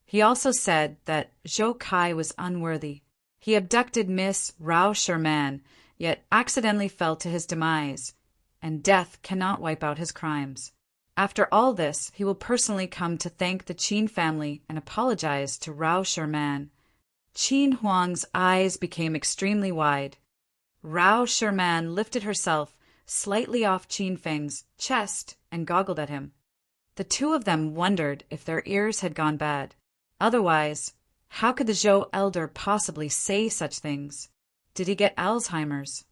He also said that Zhou Kai was unworthy. He abducted Miss Rao Sherman, yet accidentally fell to his demise, and death cannot wipe out his crimes. After all this, he will personally come to thank the Qin family and apologize to Rao Sherman. Qin Huang's eyes became extremely wide. Rao Sherman lifted herself slightly off Qin Feng's chest and goggled at him. The two of them wondered if their ears had gone bad. Otherwise, how could the Zhou elder possibly say such things? Did he get Alzheimer's?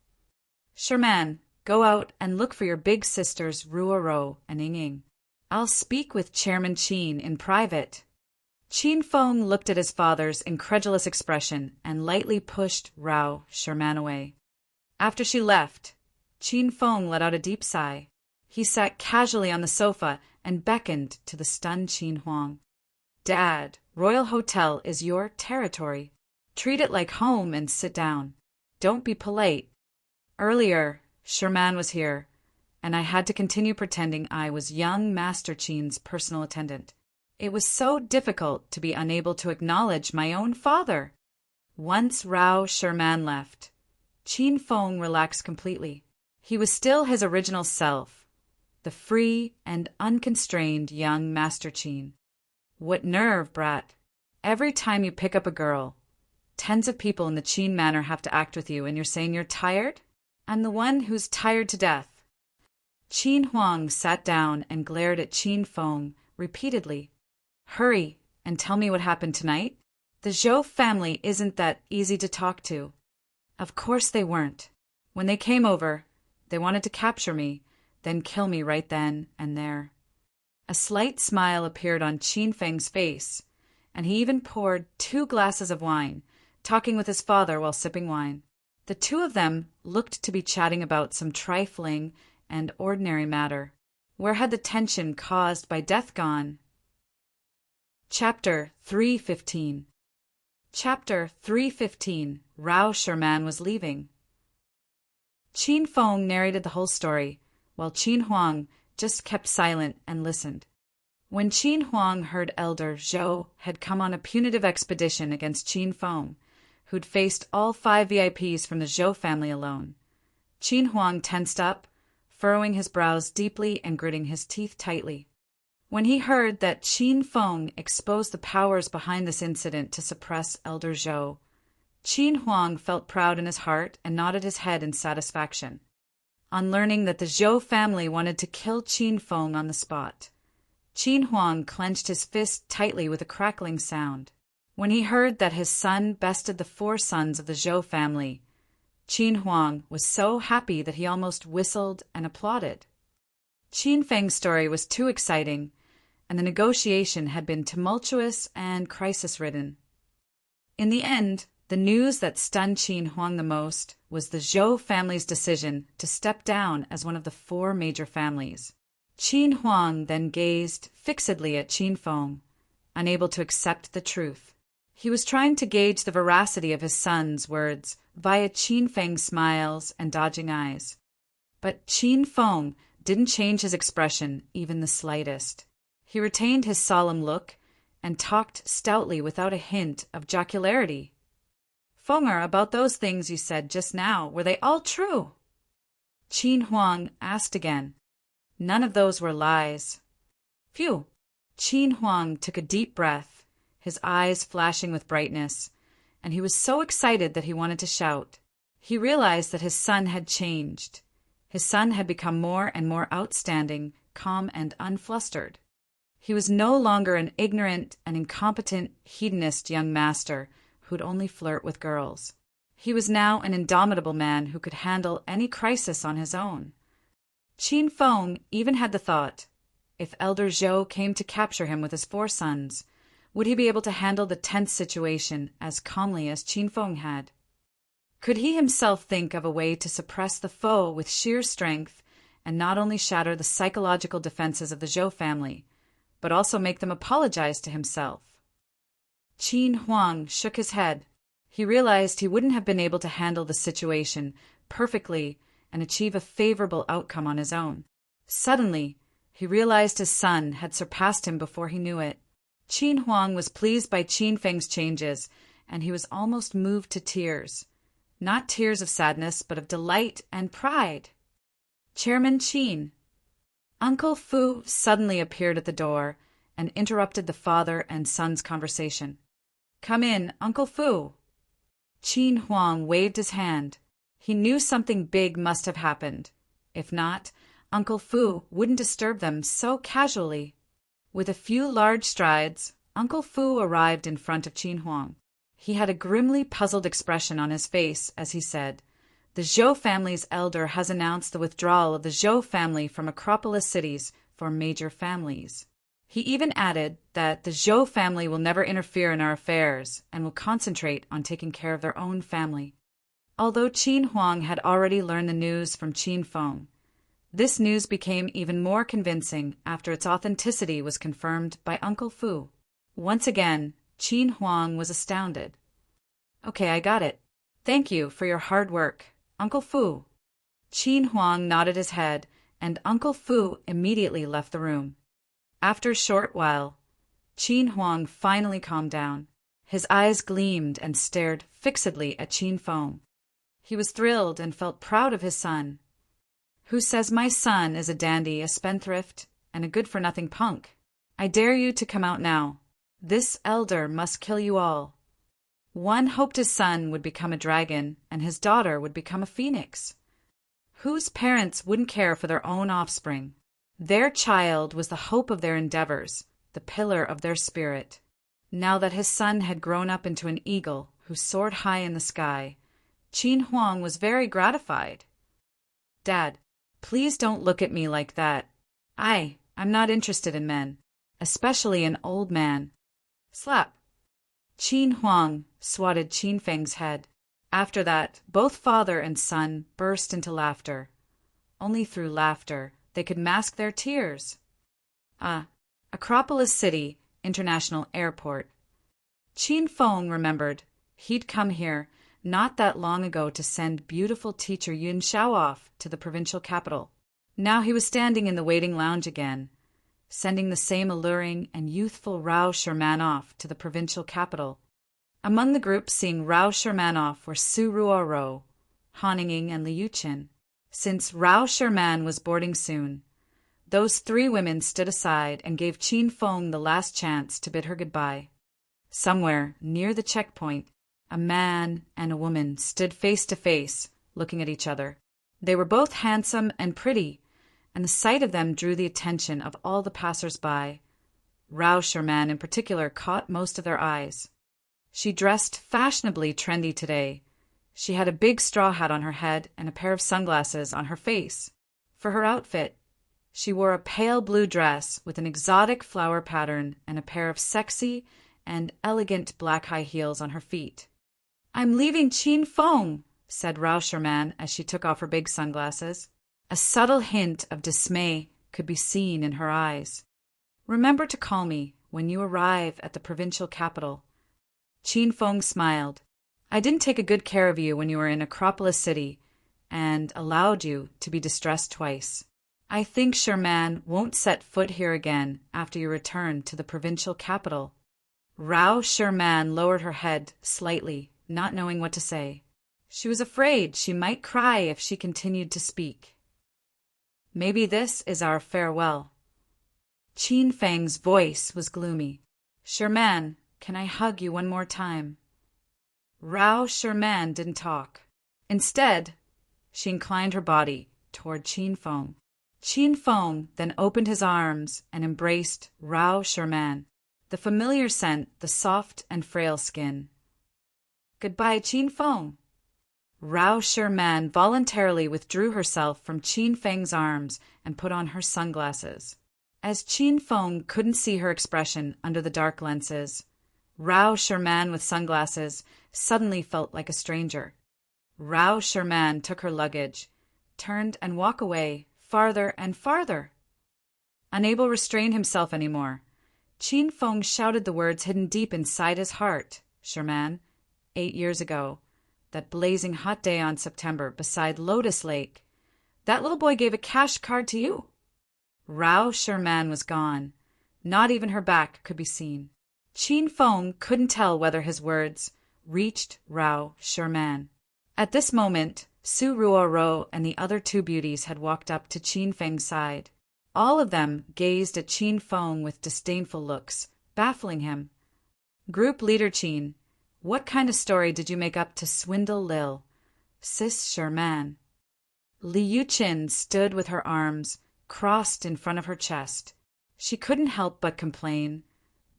Sherman, go out and look for your big sisters Ruoro and Ying. I'll speak with Chairman Qin in private. Qin Feng looked at his father's incredulous expression and lightly pushed Rao Sherman away. After she left, Qin Feng let out a deep sigh. He sat casually on the sofa and beckoned to the stunned Qin Huang. Dad, Royal Hotel is your territory. Treat it like home and sit down. Don't be polite. Earlier, Sherman was here, and I had to continue pretending I was young Master Qin's personal attendant. It was so difficult to be unable to acknowledge my own father. Once Rao Sherman left, Qin Feng relaxed completely. He was still his original self, the free and unconstrained young Master Qin. What nerve, brat. Every time you pick up a girl, tens of people in the Qin Manor have to act with you, and you're saying you're tired? I'm the one who's tired to death. Qin Huang sat down and glared at Qin Feng repeatedly. Hurry and tell me what happened tonight. The Zhou family isn't that easy to talk to. Of course they weren't. When they came over, they wanted to capture me, then kill me right then and there. A slight smile appeared on Qin Feng's face, and he even poured 2 glasses of wine, talking with his father while sipping wine. The two of them looked to be chatting about some trifling and ordinary matter. Where had the tension caused by death gone? Chapter 3:15. Chapter 315. Rao Sherman was leaving. Qin Feng narrated the whole story, while Qin Huang just kept silent and listened. When Qin Huang heard Elder Zhou had come on a punitive expedition against Qin Feng, who'd faced all 5 VIPs from the Zhou family alone, Qin Huang tensed up, furrowing his brows deeply and gritting his teeth tightly. When he heard that Qin Feng exposed the powers behind this incident to suppress Elder Zhou, Qin Huang felt proud in his heart and nodded his head in satisfaction. On learning that the Zhou family wanted to kill Qin Feng on the spot, Qin Huang clenched his fist tightly with a crackling sound. When he heard that his son bested the 4 sons of the Zhou family, Qin Huang was so happy that he almost whistled and applauded. Qin Feng's story was too exciting, and the negotiation had been tumultuous and crisis-ridden. In the end, the news that stunned Qin Huang the most was the Zhou family's decision to step down as one of the 4 major families. Qin Huang then gazed fixedly at Qin Feng, unable to accept the truth. He was trying to gauge the veracity of his son's words via Qin Feng's smiles and dodging eyes. But Qin Feng didn't change his expression even the slightest. He retained his solemn look and talked stoutly without a hint of jocularity. "Fenger, about those things you said just now, were they all true?" Qin Huang asked again. "None of those were lies." "Phew!" Qin Huang took a deep breath, his eyes flashing with brightness, and he was so excited that he wanted to shout. He realized that his son had changed. His son had become more and more outstanding, calm and unflustered. He was no longer an ignorant and incompetent hedonist young master who'd only flirt with girls. He was now an indomitable man who could handle any crisis on his own. Qin Feng even had the thought, if Elder Zhou came to capture him with his 4 sons, would he be able to handle the tense situation as calmly as Qin Feng had? Could he himself think of a way to suppress the foe with sheer strength and not only shatter the psychological defenses of the Zhou family, but also make them apologize to himself? Qin Huang shook his head. He realized he wouldn't have been able to handle the situation perfectly and achieve a favorable outcome on his own. Suddenly, he realized his son had surpassed him before he knew it. Qin Huang was pleased by Qin Feng's changes, and he was almost moved to tears. Not tears of sadness, but of delight and pride. "Chairman Qin." Uncle Fu suddenly appeared at the door and interrupted the father and son's conversation. "Come in, Uncle Fu." Qin Huang waved his hand. He knew something big must have happened. If not, Uncle Fu wouldn't disturb them so casually. With a few large strides, Uncle Fu arrived in front of Qin Huang. He had a grimly puzzled expression on his face as he said, "The Zhou family's elder has announced the withdrawal of the Zhou family from Acropolis cities for major families. He even added that the Zhou family will never interfere in our affairs and will concentrate on taking care of their own family." Although Qin Huang had already learned the news from Qin Feng, this news became even more convincing after its authenticity was confirmed by Uncle Fu. Once again, Qin Huang was astounded. "Okay, I got it. Thank you for your hard work, Uncle Fu." Qin Huang nodded his head, and Uncle Fu immediately left the room. After a short while, Qin Huang finally calmed down. His eyes gleamed and stared fixedly at Qin Feng. He was thrilled and felt proud of his son. "Who says my son is a dandy, a spendthrift, and a good-for-nothing punk? I dare you to come out now. This elder must kill you all." One hoped his son would become a dragon and his daughter would become a phoenix. Whose parents wouldn't care for their own offspring? Their child was the hope of their endeavors, the pillar of their spirit. Now that his son had grown up into an eagle who soared high in the sky, Qin Huang was very gratified. "Dad, please don't look at me like that. I'm not interested in men, especially an old man." Slap! Qin Huang swatted Qin Feng's head. After that, both father and son burst into laughter. Only through laughter they could mask their tears. Acropolis City, International Airport. Qin Feng remembered. He'd come here not that long ago to send beautiful teacher Yun Xiao off to the provincial capital. Now he was standing in the waiting lounge again, sending the same alluring and youthful Rao Sherman off to the provincial capital. Among the group seeing Rao Sherman off were Su Ruoro, Han Ying, and Li Yuqin. Since Rao Sherman was boarding soon, those three women stood aside and gave Qin Feng the last chance to bid her goodbye. Somewhere near the checkpoint, a man and a woman stood face to face, looking at each other. They were both handsome and pretty, and the sight of them drew the attention of all the passers-by. Rao Sherman in particular caught most of their eyes. She dressed fashionably trendy today. She had a big straw hat on her head and a pair of sunglasses on her face. For her outfit, she wore a pale blue dress with an exotic flower pattern and a pair of sexy and elegant black high heels on her feet. "I'm leaving Qin Feng," said Rao Sherman as she took off her big sunglasses. A subtle hint of dismay could be seen in her eyes. "Remember to call me when you arrive at the provincial capital." Qin Feng smiled. "I didn't take a good care of you when you were in Acropolis City and allowed you to be distressed twice. I think Sherman won't set foot here again after you return to the provincial capital." Rao Sherman lowered her head slightly, not knowing what to say. She was afraid she might cry if she continued to speak. "Maybe this is our farewell." Qin Feng's voice was gloomy. "Sherman, can I hug you one more time?" Rao Sherman didn't talk. Instead, she inclined her body toward Qin Feng. Qin Feng then opened his arms and embraced Rao Sherman. The familiar scent, the soft and frail skin. "Goodbye, Qin Feng." Rao Sherman voluntarily withdrew herself from Qin Feng's arms and put on her sunglasses. As Qin Feng couldn't see her expression under the dark lenses, Rao Sherman with sunglasses suddenly felt like a stranger. Rao Sherman took her luggage, turned and walked away, farther and farther. Unable to restrain himself anymore, Qin Feng shouted the words hidden deep inside his heart. "Sherman, 8 years ago, that blazing hot day on September beside Lotus Lake, that little boy gave a cash card to you." Rao Sherman was gone. Not even her back could be seen. Qin Feng couldn't tell whether his words reached Rao Sherman. At this moment, Su Ruoro and the other two beauties had walked up to Qin Feng's side. All of them gazed at Qin Feng with disdainful looks, baffling him. "Group leader Qin, what kind of story did you make up to swindle Lil, Sis Sherman?" Li Yuqin stood with her arms crossed in front of her chest. She couldn't help but complain.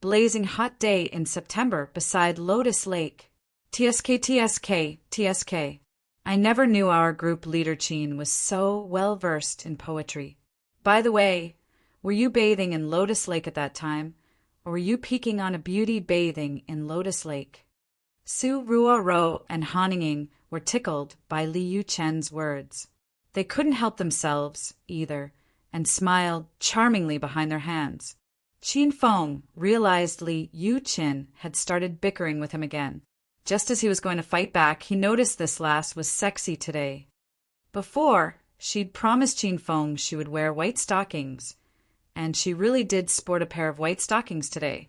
Blazing hot day in September beside Lotus Lake. "TSK, TSK, TSK. I never knew our group leader Qin was so well versed in poetry. By the way, were you bathing in Lotus Lake at that time, or were you peeking on a beauty bathing in Lotus Lake?" Su Ruoro and Han Ying were tickled by Li Yuchen's words. They couldn't help themselves, either, and smiled charmingly behind their hands. Qin Feng realized Li Yuchen had started bickering with him again. Just as he was going to fight back, he noticed this lass was sexy today. Before, she'd promised Qin Feng she would wear white stockings, and she really did sport a pair of white stockings today.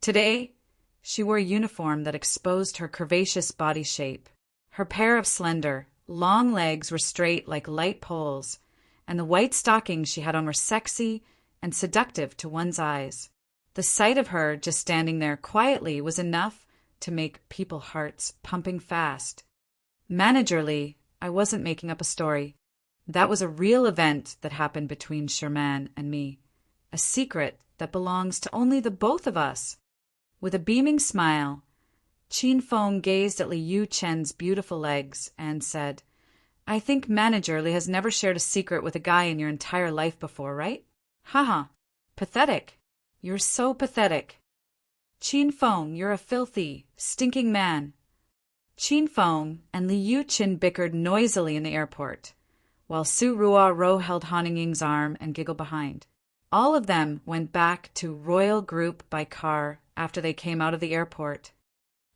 Today, she wore a uniform that exposed her curvaceous body shape. Her pair of slender, long legs were straight like light poles, and the white stockings she had on were sexy and seductive to one's eyes. The sight of her just standing there quietly was enough to make people's hearts pumping fast. Managerly, I wasn't making up a story. That was a real event that happened between Sherman and me. A secret that belongs to only the both of us. With a beaming smile, Qin Feng gazed at Li Yuchen's beautiful legs and said, "I think Managerly has never shared a secret with a guy in your entire life before, right? Haha, pathetic. You're so pathetic. Qin Feng, you're a filthy, stinking man." Qin Feng and Li Yuchen bickered noisily in the airport, while Su Ruoro held Han Ying's arm and giggled behind. All of them went back to Royal Group by car after they came out of the airport.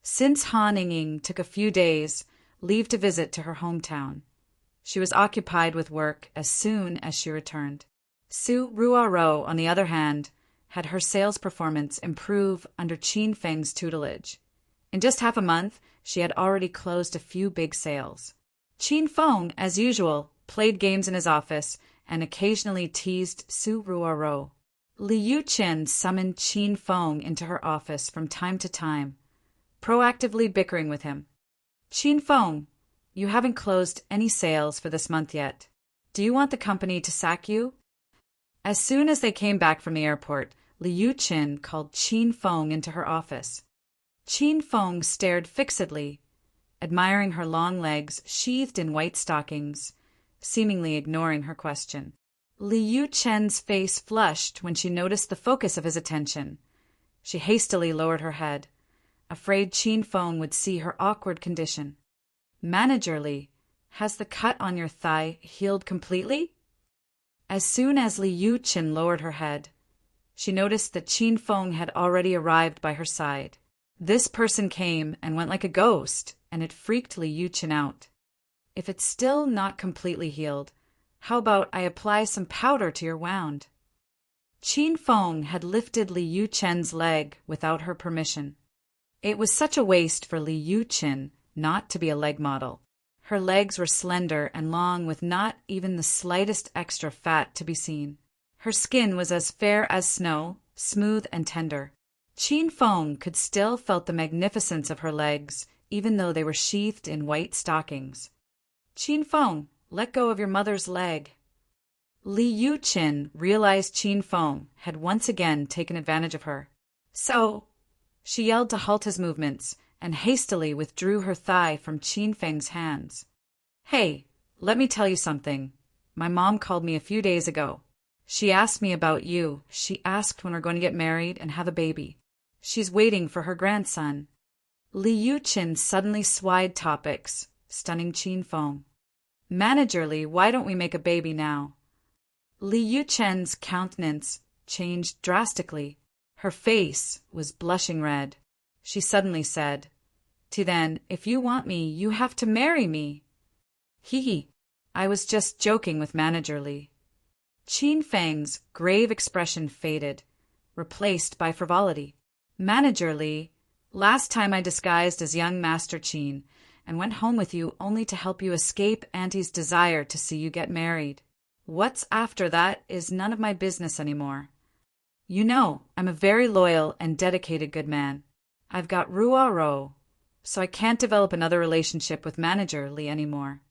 Since Han Ying took a few days leave to visit to her hometown, she was occupied with work as soon as she returned. Su Ruaro, on the other hand, had her sales performance improve under Qin Feng's tutelage. In just half a month, she had already closed a few big sales. Qin Feng, as usual, played games in his office and occasionally teased Su Ruaro. Liu Qin summoned Qin Feng into her office from time to time, proactively bickering with him. Qin Feng, you haven't closed any sales for this month yet. Do you want the company to sack you? As soon as they came back from the airport, Liu Qin called Qin Feng into her office. Qin Feng stared fixedly, admiring her long legs sheathed in white stockings, seemingly ignoring her question. Liu Qin's face flushed when she noticed the focus of his attention. She hastily lowered her head, afraid Qin Feng would see her awkward condition. Managerly, has the cut on your thigh healed completely? As soon as Liu Qin lowered her head, she noticed that Qin Feng had already arrived by her side. This person came and went like a ghost, and it freaked Liu Qin out. If it's still not completely healed, how about I apply some powder to your wound? Qin Feng had lifted Liu Qin's leg without her permission. It was such a waste for Liu Qin not to be a leg model. Her legs were slender and long with not even the slightest extra fat to be seen. Her skin was as fair as snow, smooth and tender. Qin Feng could still felt the magnificence of her legs, even though they were sheathed in white stockings. Qin Feng, let go of your mother's leg. Liu Qin realized Qin Feng had once again taken advantage of her. So, she yelled to halt his movements and hastily withdrew her thigh from Qin Feng's hands. Hey, let me tell you something. My mom called me a few days ago. She asked me about you. She asked when we're going to get married and have a baby. She's waiting for her grandson. Liu Qin suddenly swayed topics, stunning Qin Feng. Managerly, why don't we make a baby now? Liu Qin's countenance changed drastically. Her face was blushing red. She suddenly said, then, if you want me, you have to marry me. Hee. I was just joking with Managerly. Qin Feng's grave expression faded, replaced by frivolity. Managerly, last time I disguised as young Master Qin and went home with you only to help you escape Auntie's desire to see you get married. What's after that is none of my business anymore. You know, I'm a very loyal and dedicated good man. I've got Ruaro, so I can't develop another relationship with Manager Li anymore.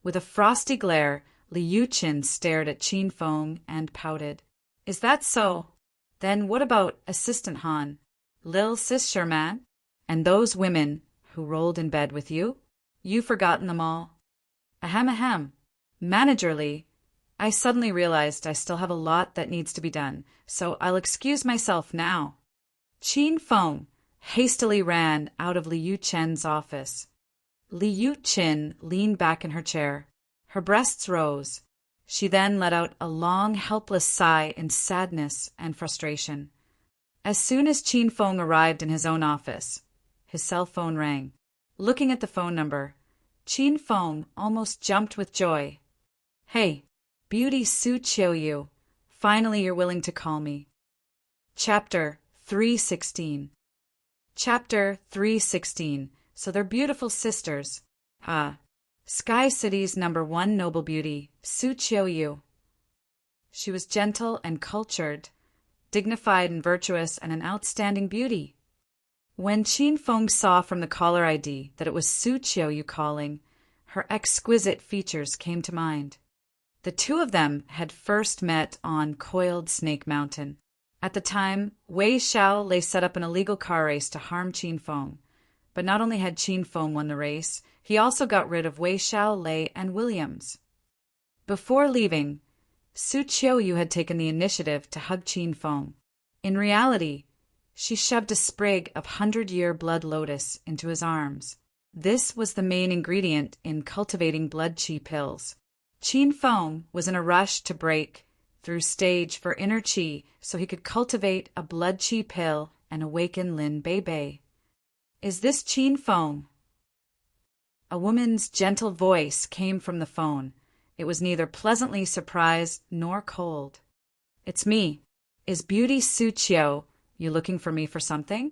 With a frosty glare, Liu Qin stared at Qin Feng and pouted. Is that so? Then what about Assistant Han, Lil Sis Sherman, and those women who rolled in bed with you? You've forgotten them all. Ahem ahem. Manager Li, I suddenly realized I still have a lot that needs to be done, so I'll excuse myself now. Qin Feng hastily ran out of Liu Qin's office. Liu Qin leaned back in her chair. Her breasts rose. She then let out a long, helpless sigh in sadness and frustration. As soon as Qin Feng arrived in his own office, his cell phone rang. Looking at the phone number, Qin Feng almost jumped with joy. Hey, Beauty Su Qiuyu, finally you're willing to call me. Chapter 316. Chapter 316. So they're beautiful sisters. Sky City's #1 noble beauty, Su Qiuyu. She was gentle and cultured, dignified and virtuous, and an outstanding beauty. When Qin Feng saw from the caller ID that it was Su Qiuyu calling, her exquisite features came to mind. The two of them had first met on Coiled Snake Mountain. At the time, Wei Xiao lay set up an illegal car race to harm Qin Feng. But not only had Qin Feng won the race, he also got rid of Wei Xiao, Lei, and Williams. Before leaving, Su Qiuyu had taken the initiative to hug Qin Feng. In reality, she shoved a sprig of 100-year blood lotus into his arms. This was the main ingredient in cultivating blood qi pills. Qin Feng was in a rush to break through stage for inner qi so he could cultivate a blood qi pill and awaken Lin Bei Bei. Is this Qin Feng? A woman's gentle voice came from the phone. It was neither pleasantly surprised nor cold. It's me. Is Beauty Su Qiu? You looking for me for something?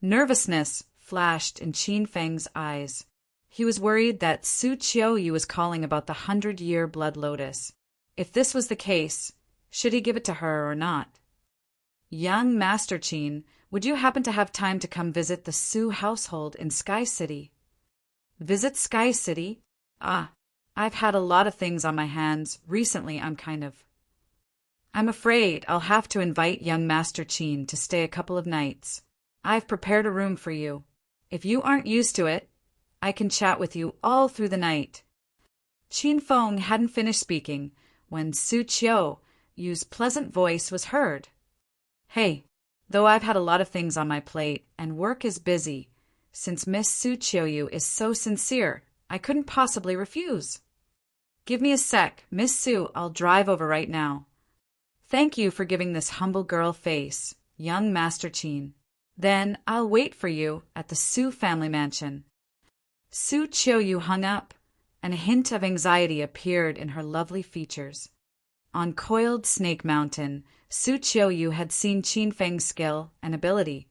Nervousness flashed in Qin Feng's eyes. He was worried that Su Qiu was calling about the 100-year blood lotus. If this was the case, should he give it to her or not? Young Master Qin, would you happen to have time to come visit the Su household in Sky City? Visit Sky City? I've had a lot of things on my hands. Recently, I'm afraid I'll have to invite young Master Qin to stay a couple of nights. I've prepared a room for you. If you aren't used to it, I can chat with you all through the night. Qin Feng hadn't finished speaking when Su Qiu's pleasant voice was heard. Hey, though I've had a lot of things on my plate and work is busy, since Miss Su Qiu is so sincere, I couldn't possibly refuse. Give me a sec, Miss Su, I'll drive over right now. Thank you for giving this humble girl face, young Master Qin. Then I'll wait for you at the Su family mansion. Su Qiu hung up, and a hint of anxiety appeared in her lovely features. On Coiled Snake Mountain, Su Qiu had seen Qin Feng's skill and ability,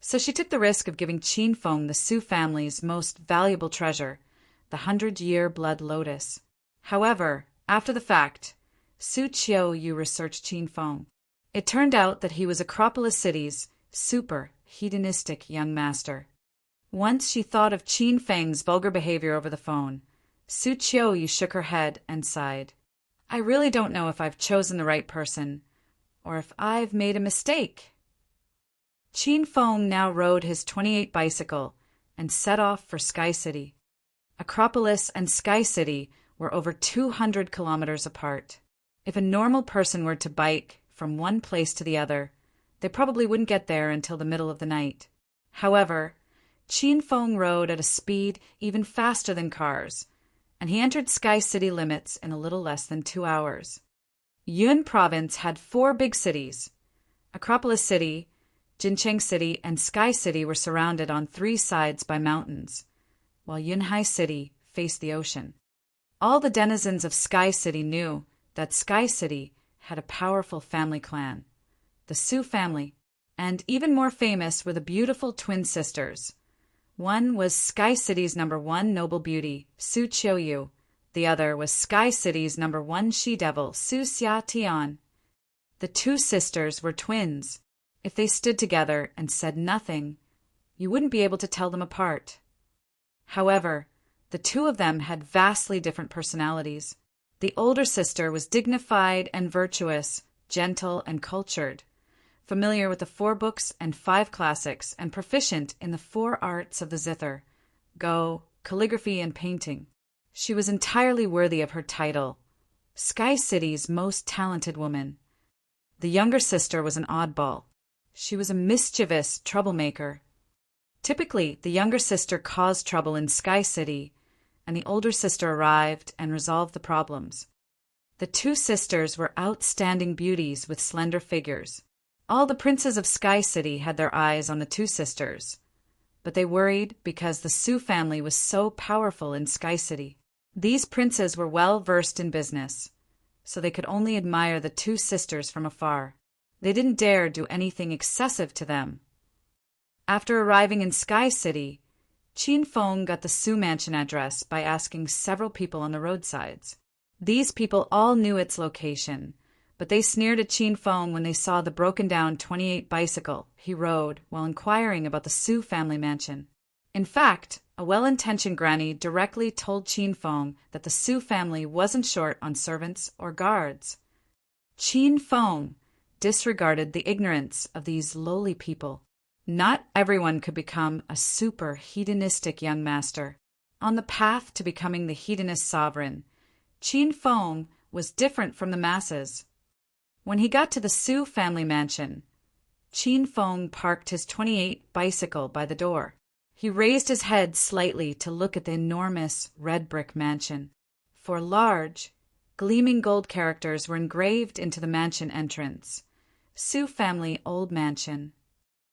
so she took the risk of giving Qin Feng the Su family's most valuable treasure, the 100-year blood lotus. However, after the fact, Su Qiu researched Qin Feng. It turned out that he was Acropolis City's super hedonistic young master. Once she thought of Qin Feng's vulgar behavior over the phone, Su Qiu shook her head and sighed. I really don't know if I've chosen the right person, or if I've made a mistake. Qin Feng now rode his 28 bicycle and set off for Sky City. Acropolis and Sky City were over 200 kilometers apart. If a normal person were to bike from one place to the other, they probably wouldn't get there until the middle of the night. However, Qin Feng rode at a speed even faster than cars, and he entered Sky City limits in a little less than 2 hours. Yun Province had 4 big cities. Acropolis City, Jincheng City, and Sky City were surrounded on 3 sides by mountains, while Yunhai City faced the ocean. All the denizens of Sky City knew that Sky City had a powerful family clan, the Su family, and even more famous were the beautiful twin sisters. One was Sky City's #1 noble beauty, Su Qiu. The other was Sky City's #1 she-devil, Su Xia Tian. The 2 sisters were twins. If they stood together and said nothing, you wouldn't be able to tell them apart. However, the 2 of them had vastly different personalities. The older sister was dignified and virtuous, gentle and cultured, familiar with the 4 books and 5 classics, and proficient in the 4 arts of the zither, Go, calligraphy, and painting. She was entirely worthy of her title, Sky City's most talented woman. The younger sister was an oddball. She was a mischievous troublemaker. Typically, the younger sister caused trouble in Sky City, and the older sister arrived and resolved the problems. The 2 sisters were outstanding beauties with slender figures. All the princes of Sky City had their eyes on the 2 sisters, but they worried because the Su family was so powerful in Sky City. These princes were well versed in business, so they could only admire the 2 sisters from afar. They didn't dare do anything excessive to them. After arriving in Sky City, Qin Feng got the Su mansion address by asking several people on the roadsides. These people all knew its location, but they sneered at Qin Feng when they saw the broken-down 28 bicycle he rode while inquiring about the Su family mansion. In fact, a well-intentioned granny directly told Qin Feng that the Su family wasn't short on servants or guards. Qin Feng disregarded the ignorance of these lowly people. Not everyone could become a super hedonistic young master. On the path to becoming the hedonist sovereign, Qin Feng was different from the masses. When he got to the Su family mansion, Qin Feng parked his 28 bicycle by the door. He raised his head slightly to look at the enormous red brick mansion. 4 large, gleaming gold characters were engraved into the mansion entrance. Su family old mansion.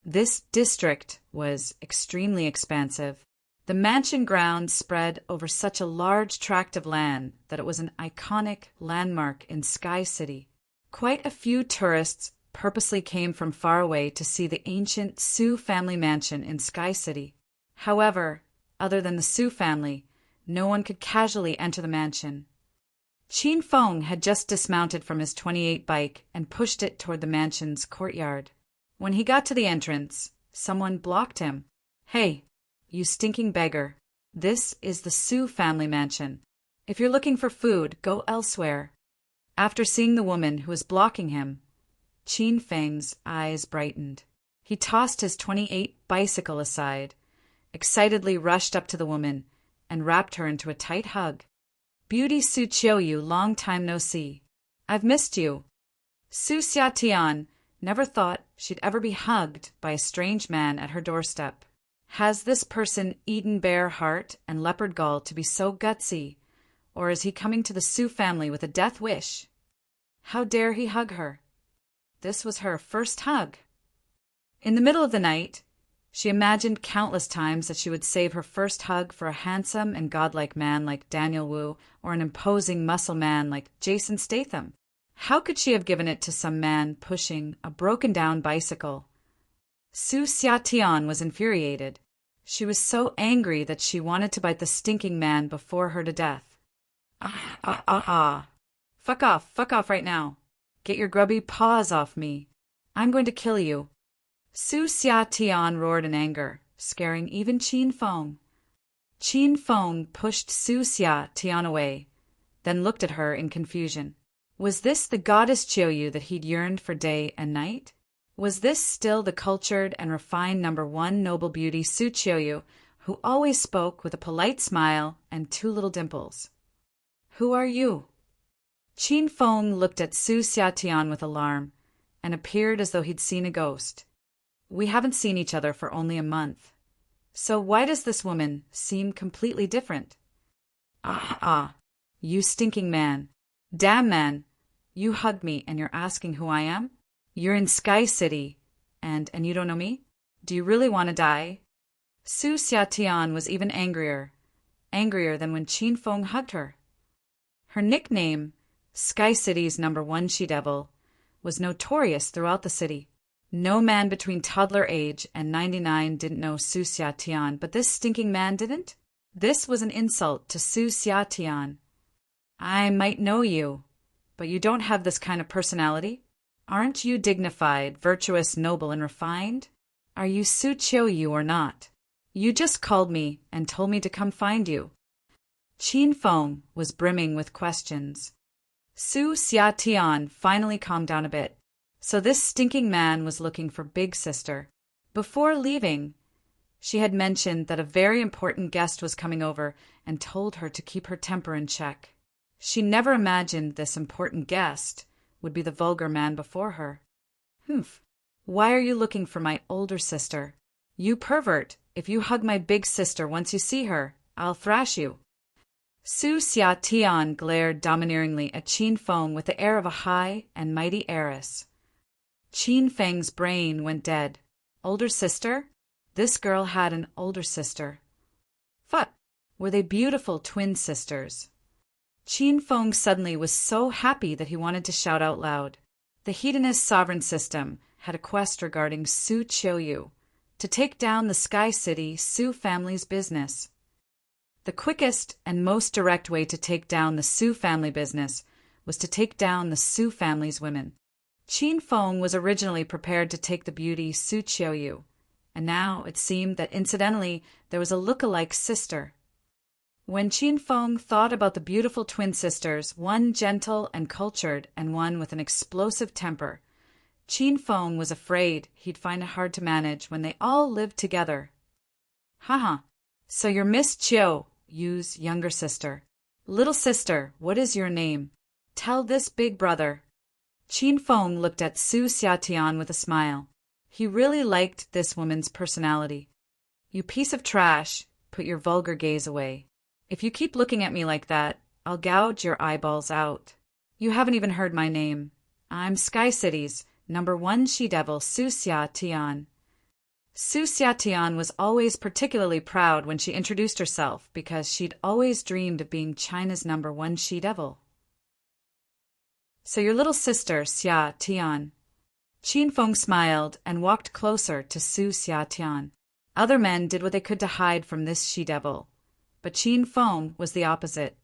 This district was extremely expansive. The mansion grounds spread over such a large tract of land that it was an iconic landmark in Sky City. Quite a few tourists purposely came from far away to see the ancient Sioux family mansion in Sky City. However, other than the Sioux family, no one could casually enter the mansion. Chin Fong had just dismounted from his 28 bike and pushed it toward the mansion's courtyard. When he got to the entrance, someone blocked him. "Hey, you stinking beggar. This is the Sioux family mansion. If you're looking for food, go elsewhere." After seeing the woman who was blocking him, Chin Feng's eyes brightened. He tossed his 28 bicycle aside, excitedly rushed up to the woman, and wrapped her into a tight hug. "Beauty Su Qiuyu, long time no see. I've missed you." Su Xiatian never thought she'd ever be hugged by a strange man at her doorstep. Has this person eaten bear heart and leopard gall to be so gutsy, or is he coming to the Sioux family with a death wish? How dare he hug her? This was her first hug. In the middle of the night, she imagined countless times that she would save her first hug for a handsome and godlike man like Daniel Wu or an imposing muscle man like Jason Statham. How could she have given it to some man pushing a broken-down bicycle? Su Xiatian was infuriated. She was so angry that she wanted to bite the stinking man before her to death. Ah. Fuck off right now. Get your grubby paws off me. I'm going to kill you. Su Xiatian roared in anger, scaring even Chin Fong. Chin Fong pushed Su Xiatian away, then looked at her in confusion. Was this the goddess Qiuyu that he'd yearned for day and night? Was this still the cultured and refined #1 noble beauty Su Qiuyu, who always spoke with a polite smile and 2 little dimples? "Who are you?" Chin Fong looked at Su Xiatian with alarm, and appeared as though he'd seen a ghost. "We haven't seen each other for only a month. So why does this woman seem completely different?" You stinking man. Damn man, you hugged me and you're asking who I am? You're in Sky City, and you don't know me? Do you really want to die? Su Xiatian was even angrier than when Chin Fong hugged her. Her nickname, Sky City's #1 she-devil, was notorious throughout the city. No man between toddler age and 99 didn't know Su Xiatian, but this stinking man didn't? This was an insult to Su Xiatian. "I might know you, but you don't have this kind of personality. Aren't you dignified, virtuous, noble, and refined? Are you Su Qiuyu or not? You just called me and told me to come find you." Chin Fong was brimming with questions. Su Xiatian finally calmed down a bit. So this stinking man was looking for Big Sister. Before leaving, she had mentioned that a very important guest was coming over and told her to keep her temper in check. She never imagined this important guest would be the vulgar man before her. "Humph. Why are you looking for my older sister? You pervert. If you hug my big sister once you see her, I'll thrash you." Su Xiatian glared domineeringly at Chin Fong with the air of a high and mighty heiress. Chin Feng's brain went dead. Older sister? This girl had an older sister. What? Were they beautiful twin sisters? Chin Fong suddenly was so happy that he wanted to shout out loud. The Hedonist sovereign system had a quest regarding Su Qiuyu, to take down the Sky City Sioux family's business. The quickest and most direct way to take down the Sioux family business was to take down the Sioux family's women. Chin Fong was originally prepared to take the beauty Su Qiuyu, and now it seemed that incidentally there was a look-alike sister. When Chin Fong thought about the beautiful twin sisters, one gentle and cultured and one with an explosive temper, Chin Fong was afraid he'd find it hard to manage when they all lived together. "Haha, so you're Miss Qiu's younger sister. Little sister, what is your name? Tell this big brother." Chin Fong looked at Su Xiatian with a smile. He really liked this woman's personality. "You piece of trash, put your vulgar gaze away. If you keep looking at me like that, I'll gouge your eyeballs out. You haven't even heard my name. I'm Sky City's #1 she-devil Su Xiatian. Su Xiatian was always particularly proud when she introduced herself because she'd always dreamed of being China's #1 she-devil. So your little sister, Xia Tian. Qin Feng smiled and walked closer to Su Xiatian. Other men did what they could to hide from this she-devil, but Qin Feng was the opposite.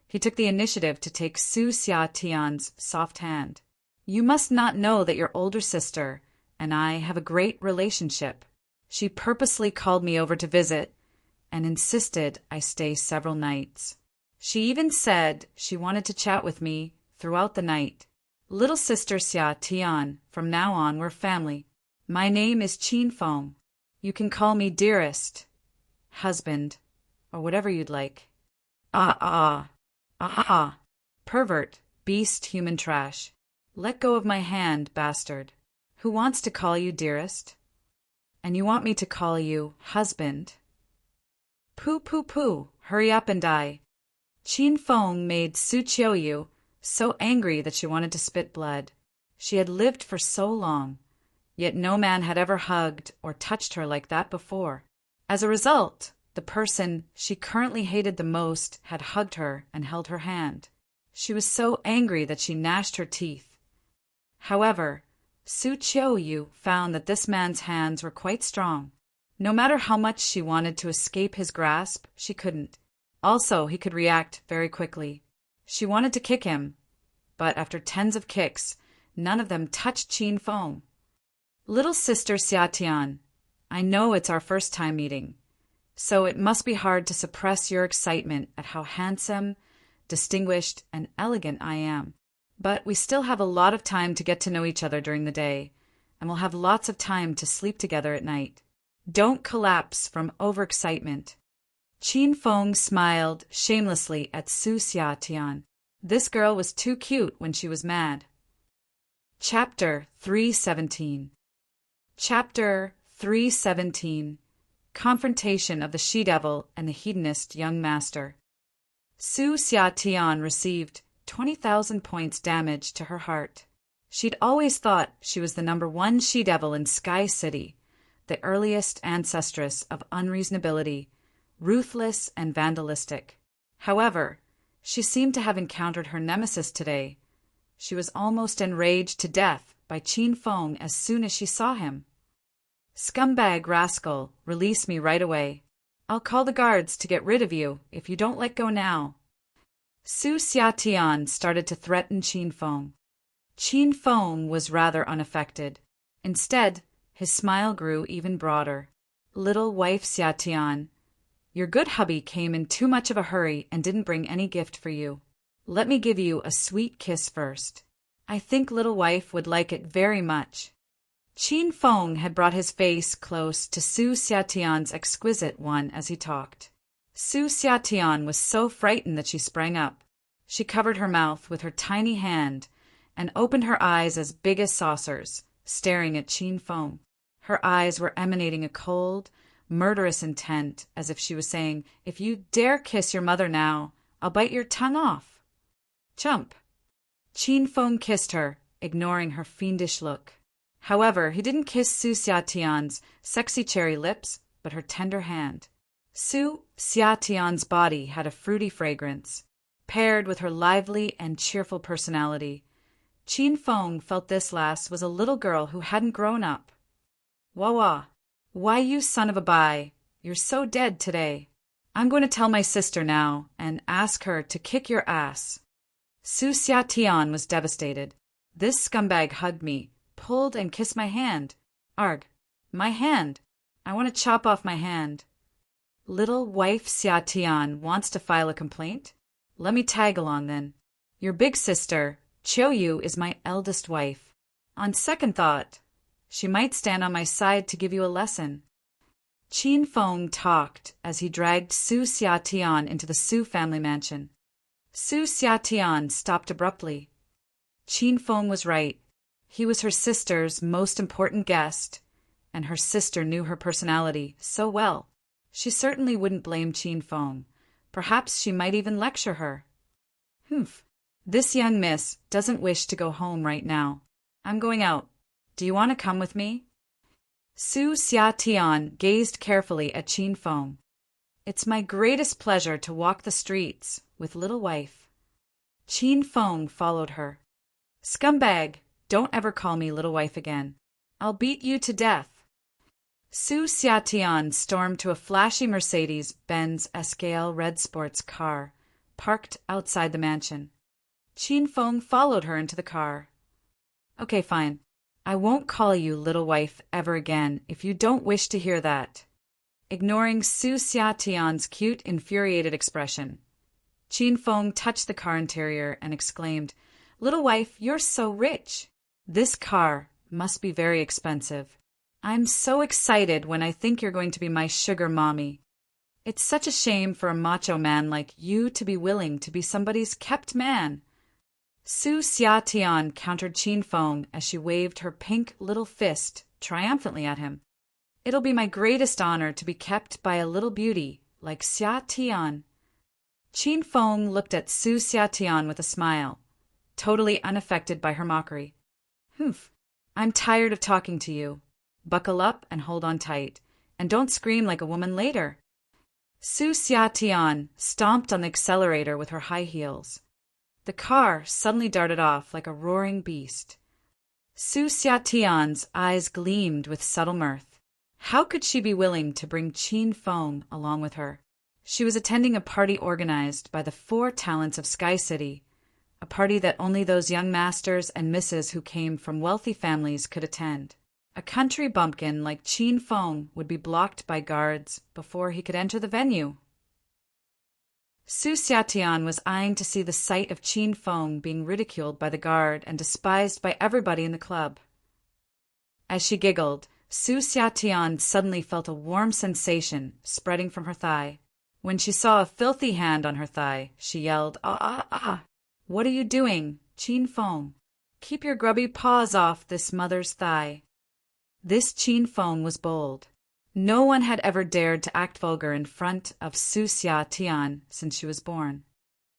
He took the initiative to take Su Xiatian's soft hand. You must not know that your older sister and I have a great relationship. She purposely called me over to visit and insisted I stay several nights. She even said she wanted to chat with me throughout the night. Little sister Xia Tian, from now on we're family. My name is Qin Feng. You can call me dearest, husband, or whatever you'd like. Pervert, beast, human trash. Let go of my hand, bastard. Who wants to call you dearest? And you want me to call you husband? Pooh. Hurry up and die. Qin Feng made Su Qiuyu so angry that she wanted to spit blood. She had lived for so long, yet no man had ever hugged or touched her like that before. As a result, the person she currently hated the most had hugged her and held her hand. She was so angry that she gnashed her teeth. However, Su Qiuyu found that this man's hands were quite strong. No matter how much she wanted to escape his grasp, she couldn't. Also, he could react very quickly. She wanted to kick him, but after tens of kicks, none of them touched Qin Feng. Little sister Xiatian, I know it's our first time meeting, so it must be hard to suppress your excitement at how handsome, distinguished, and elegant I am. But we still have a lot of time to get to know each other during the day, and we'll have lots of time to sleep together at night. Don't collapse from overexcitement. Qin Feng smiled shamelessly at Su Xiatian. This girl was too cute when she was mad. Chapter 317. Chapter 317. Confrontation of the she-devil and the hedonist young master. Su Xiatian received 20,000 points damage to her heart. She'd always thought she was the #1 she-devil in Sky City, the earliest ancestress of unreasonability, ruthless and vandalistic. However, she seemed to have encountered her nemesis today. She was almost enraged to death by Qin Feng as soon as she saw him. Scumbag rascal, release me right away. I'll call the guards to get rid of you if you don't let go now. Su Xiatian started to threaten Qin Feng. Qin Feng was rather unaffected. Instead, his smile grew even broader. Little wife Xiatian, your good hubby came in too much of a hurry and didn't bring any gift for you. Let me give you a sweet kiss first. I think little wife would like it very much. Qin Feng had brought his face close to Su Xiatian's exquisite one as he talked. Su Xiatian was so frightened that she sprang up. She covered her mouth with her tiny hand and opened her eyes as big as saucers, staring at Qin Feng. Her eyes were emanating a cold, murderous intent, as if she was saying, if you dare kiss your mother now, I'll bite your tongue off. Chump. Qin Feng kissed her, ignoring her fiendish look. However, he didn't kiss Su Xiatian's sexy cherry lips, but her tender hand. Su Xiatian's body had a fruity fragrance, paired with her lively and cheerful personality. Qin Feng felt this lass was a little girl who hadn't grown up. Wah. Why, you son of a bye, you're so dead today. I'm going to tell my sister now and ask her to kick your ass. Su Xiatian was devastated. This scumbag hugged me, pulled and kissed my hand. Arg, my hand. I want to chop off my hand. Little wife Xiatian wants to file a complaint? Let me tag along then. Your big sister, Qiuyu, is my eldest wife. On second thought, she might stand on my side to give you a lesson. Qin Feng talked as he dragged Su Xiatian into the Su family mansion. Su Xiatian stopped abruptly. Qin Feng was right. He was her sister's most important guest, and her sister knew her personality so well. She certainly wouldn't blame Qin Feng. Perhaps she might even lecture her. Humph. This young miss doesn't wish to go home right now. I'm going out. Do you want to come with me? Su Xiatian gazed carefully at Qin Feng. It's my greatest pleasure to walk the streets with little wife. Qin Feng followed her. Scumbag, don't ever call me little wife again. I'll beat you to death. Su Xiatian stormed to a flashy Mercedes-Benz Escale red sports car, parked outside the mansion. Qin Feng followed her into the car. Okay, fine. I won't call you little wife ever again if you don't wish to hear that. Ignoring Su Xiatian's cute, infuriated expression, Qin Feng touched the car interior and exclaimed, Little wife, you're so rich. This car must be very expensive. I'm so excited when I think you're going to be my sugar mommy. It's such a shame for a macho man like you to be willing to be somebody's kept man. Su Xiatian countered Qin Feng as she waved her pink little fist triumphantly at him. It'll be my greatest honor to be kept by a little beauty like Xiatian. Qin Feng looked at Su Xiatian with a smile, totally unaffected by her mockery. Humph, I'm tired of talking to you. Buckle up and hold on tight, and don't scream like a woman later. Su Xiatian stomped on the accelerator with her high heels. The car suddenly darted off like a roaring beast. Su Xiatian's eyes gleamed with subtle mirth. How could she be willing to bring Qin Feng along with her? She was attending a party organized by the 4 talents of Sky City, a party that only those young masters and misses who came from wealthy families could attend. A country bumpkin like Qin Feng would be blocked by guards before he could enter the venue. Su Xiatian was eyeing to see the sight of Qin Feng being ridiculed by the guard and despised by everybody in the club. As she giggled, Su Xiatian suddenly felt a warm sensation spreading from her thigh. When she saw a filthy hand on her thigh, she yelled, Ah, ah, ah! What are you doing, Qin Feng? Keep your grubby paws off this mother's thigh. This Qin Feng was bold. No one had ever dared to act vulgar in front of Su Xiatian since she was born.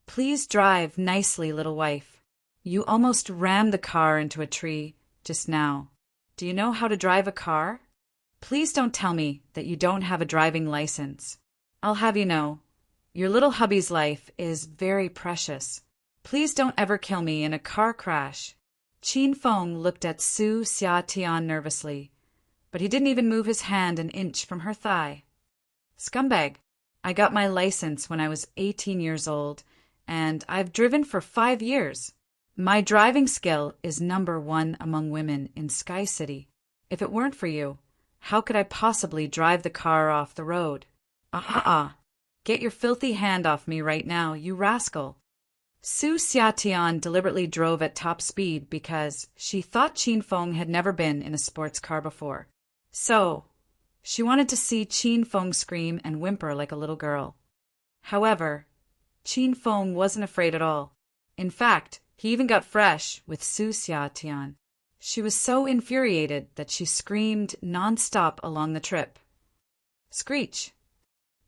Please drive nicely, little wife. You almost rammed the car into a tree just now. Do you know how to drive a car? Please don't tell me that you don't have a driving license. I'll have you know, your little hubby's life is very precious. Please don't ever kill me in a car crash. Qin Feng looked at Su Xiatian nervously, but he didn't even move his hand an inch from her thigh. Scumbag, I got my license when I was 18 years old, and I've driven for 5 years. My driving skill is #1 among women in Sky City. If it weren't for you, how could I possibly drive the car off the road? Get your filthy hand off me right now, you rascal. Su Xiatian deliberately drove at top speed because she thought Qin Feng had never been in a sports car before. So, she wanted to see Qin Feng scream and whimper like a little girl. However, Qin Feng wasn't afraid at all. In fact, he even got fresh with Su Xiatian. She was so infuriated that she screamed non-stop along the trip. Screech!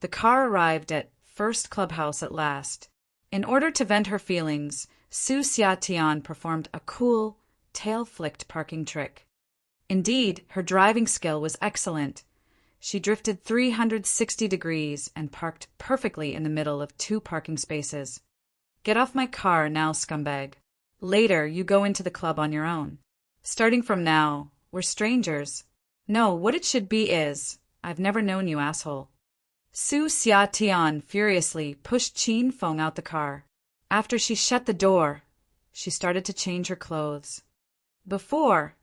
The car arrived at First Clubhouse at last. In order to vent her feelings, Su Xiatian performed a cool, tail-flicked parking trick. Indeed, her driving skill was excellent. She drifted 360 degrees and parked perfectly in the middle of 2 parking spaces. Get off my car now, scumbag. Later, you go into the club on your own. Starting from now, we're strangers. No, what it should be is, I've never known you, asshole. Su Xiatian furiously pushed Qin Feng out the car. After she shut the door, she started to change her clothes. Before,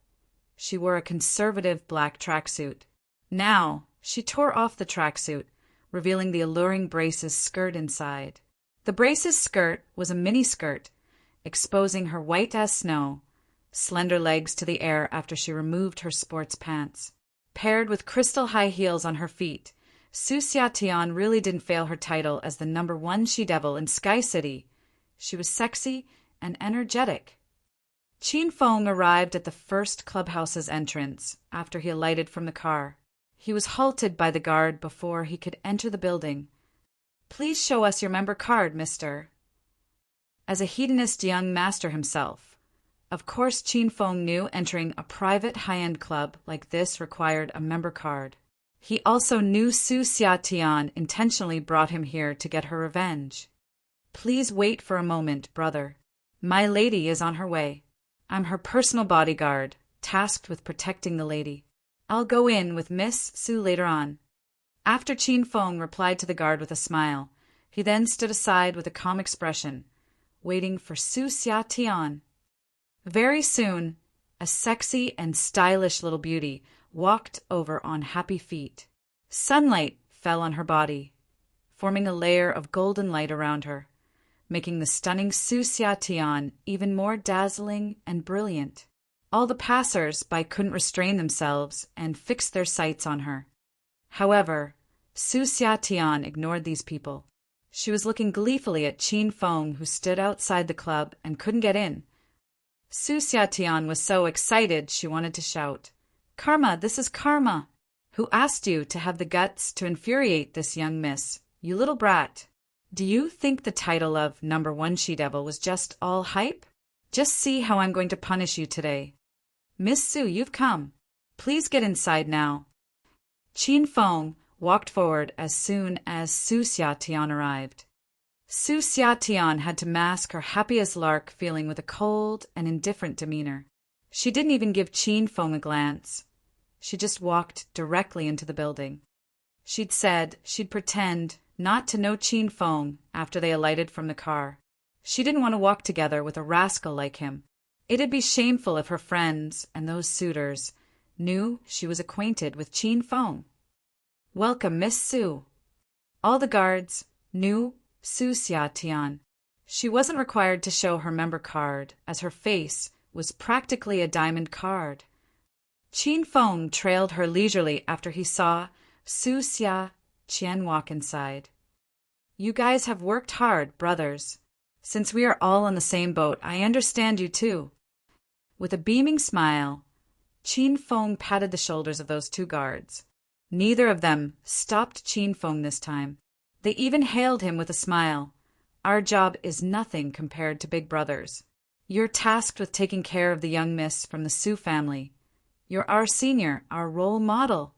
she wore a conservative black tracksuit. Now, she tore off the tracksuit, revealing the alluring braces skirt inside. The braces skirt was a mini-skirt, exposing her white as snow, slender legs to the air after she removed her sports pants. Paired with crystal high heels on her feet, Su Xiatian really didn't fail her title as the #1 she-devil in Sky City. She was sexy and energetic. Qin Feng arrived at the First Clubhouse's entrance after he alighted from the car. He was halted by the guard before he could enter the building. Please show us your member card, mister. As a hedonist young master himself, Of course, Qin Feng knew entering a private high-end club like this required a member card. He also knew Su Xiatian intentionally brought him here to get her revenge. Please wait for a moment, brother. My lady is on her way. I'm her personal bodyguard, tasked with protecting the lady. I'll go in with Miss Su later on. After Qin Feng replied to the guard with a smile, he then stood aside with a calm expression, waiting for Su Xiatian. Very soon, a sexy and stylish little beauty walked over on happy feet. Sunlight fell on her body, forming a layer of golden light around her, making the stunning Su Xiatian even more dazzling and brilliant. All the passers-by couldn't restrain themselves and fixed their sights on her. However, Su Xiatian ignored these people. She was looking gleefully at Qin Feng, who stood outside the club and couldn't get in. Su Xiatian was so excited she wanted to shout, "Karma, this is Karma! Who asked you to have the guts to infuriate this young miss, you little brat? Do you think the title of #1 she-devil was just all hype? Just see how I'm going to punish you today. Miss Su, you've come. Please get inside now." Qin Feng walked forward as soon as Su Xiatian arrived. Su Xiatian had to mask her happy-as-lark feeling with a cold and indifferent demeanor. She didn't even give Qin Feng a glance. She just walked directly into the building. She'd said she'd pretend not to know Qin Feng after they alighted from the car. She didn't want to walk together with a rascal like him. It'd be shameful if her friends and those suitors knew she was acquainted with Qin Feng. "Welcome, Miss Su." All the guards knew Su Xiatian. She wasn't required to show her member card, as her face was practically a diamond card. Qin Feng trailed her leisurely after he saw Su Xiatian walk inside. "You guys have worked hard, brothers. Since we are all on the same boat, I understand you too." With a beaming smile, Qin Feng patted the shoulders of those two guards. Neither of them stopped Qin Feng this time. They even hailed him with a smile. "Our job is nothing compared to Big Brother's. You're tasked with taking care of the young miss from the Su family. You're our senior, our role model.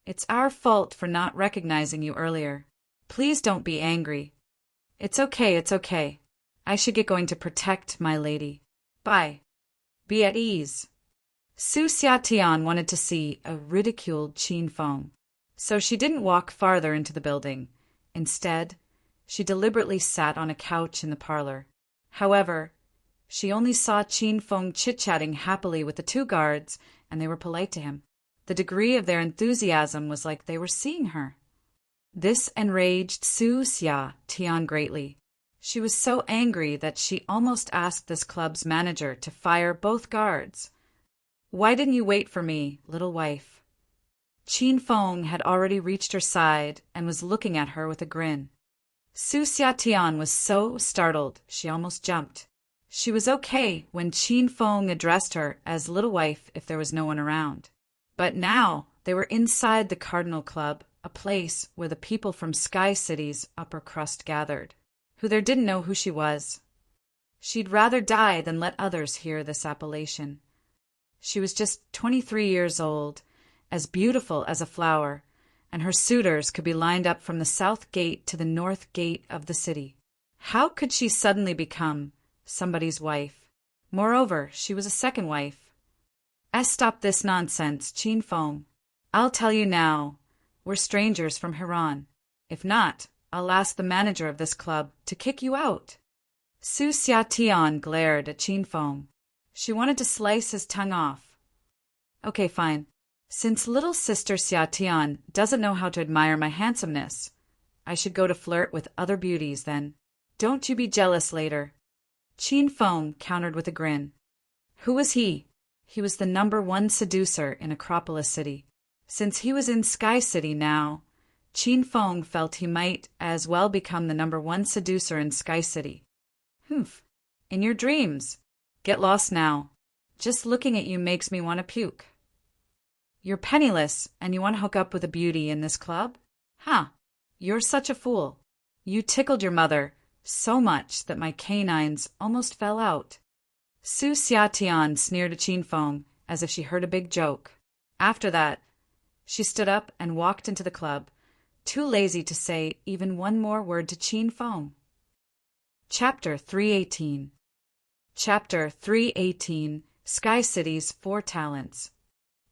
It's our fault for not recognizing you earlier. Please don't be angry." It's okay. I should get going to protect my lady. Bye. Be at ease." Su Xiatian wanted to see a ridiculed Qin Feng, so she didn't walk farther into the building. Instead, she deliberately sat on a couch in the parlor. However, she only saw Qin Feng chit-chatting happily with the two guards, and they were polite to him. The degree of their enthusiasm was like they were seeing her. This enraged Su Xiatian greatly. She was so angry that she almost asked this club's manager to fire both guards. "Why didn't you wait for me, little wife?" Qin Feng had already reached her side and was looking at her with a grin. Su Xiatian was so startled she almost jumped. She was okay when Qin Feng addressed her as little wife if there was no one around. But now they were inside the Cardinal Club, a place where the people from Sky City's upper crust gathered, who there didn't know who she was. She'd rather die than let others hear this appellation. She was just 23 years old, as beautiful as a flower, and her suitors could be lined up from the south gate to the north gate of the city. How could she suddenly become somebody's wife? Moreover, she was a second wife. Stop this nonsense, Qin Feng. I'll tell you now, we're strangers from Iran. If not, I'll ask the manager of this club to kick you out." Su Xiatian glared at Qin Feng. She wanted to slice his tongue off. "Okay, fine. Since little sister Xiatian doesn't know how to admire my handsomeness, I should go to flirt with other beauties then. Don't you be jealous later." Qin Feng countered with a grin. Who was he? He was the #1 seducer in Acropolis City. Since he was in Sky City now, Qin Feng felt he might as well become the #1 seducer in Sky City. "Humph. In your dreams. Get lost now. Just looking at you makes me want to puke." "You're penniless, and you want to hook up with a beauty in this club? Huh. You're such a fool. You tickled your mother so much that my canines almost fell out." Su Xiatian sneered at Qin Feng as if she heard a big joke. After that, she stood up and walked into the club, too lazy to say even one more word to Qin Feng. Chapter 318. Chapter 318, Sky City's 4 Talents.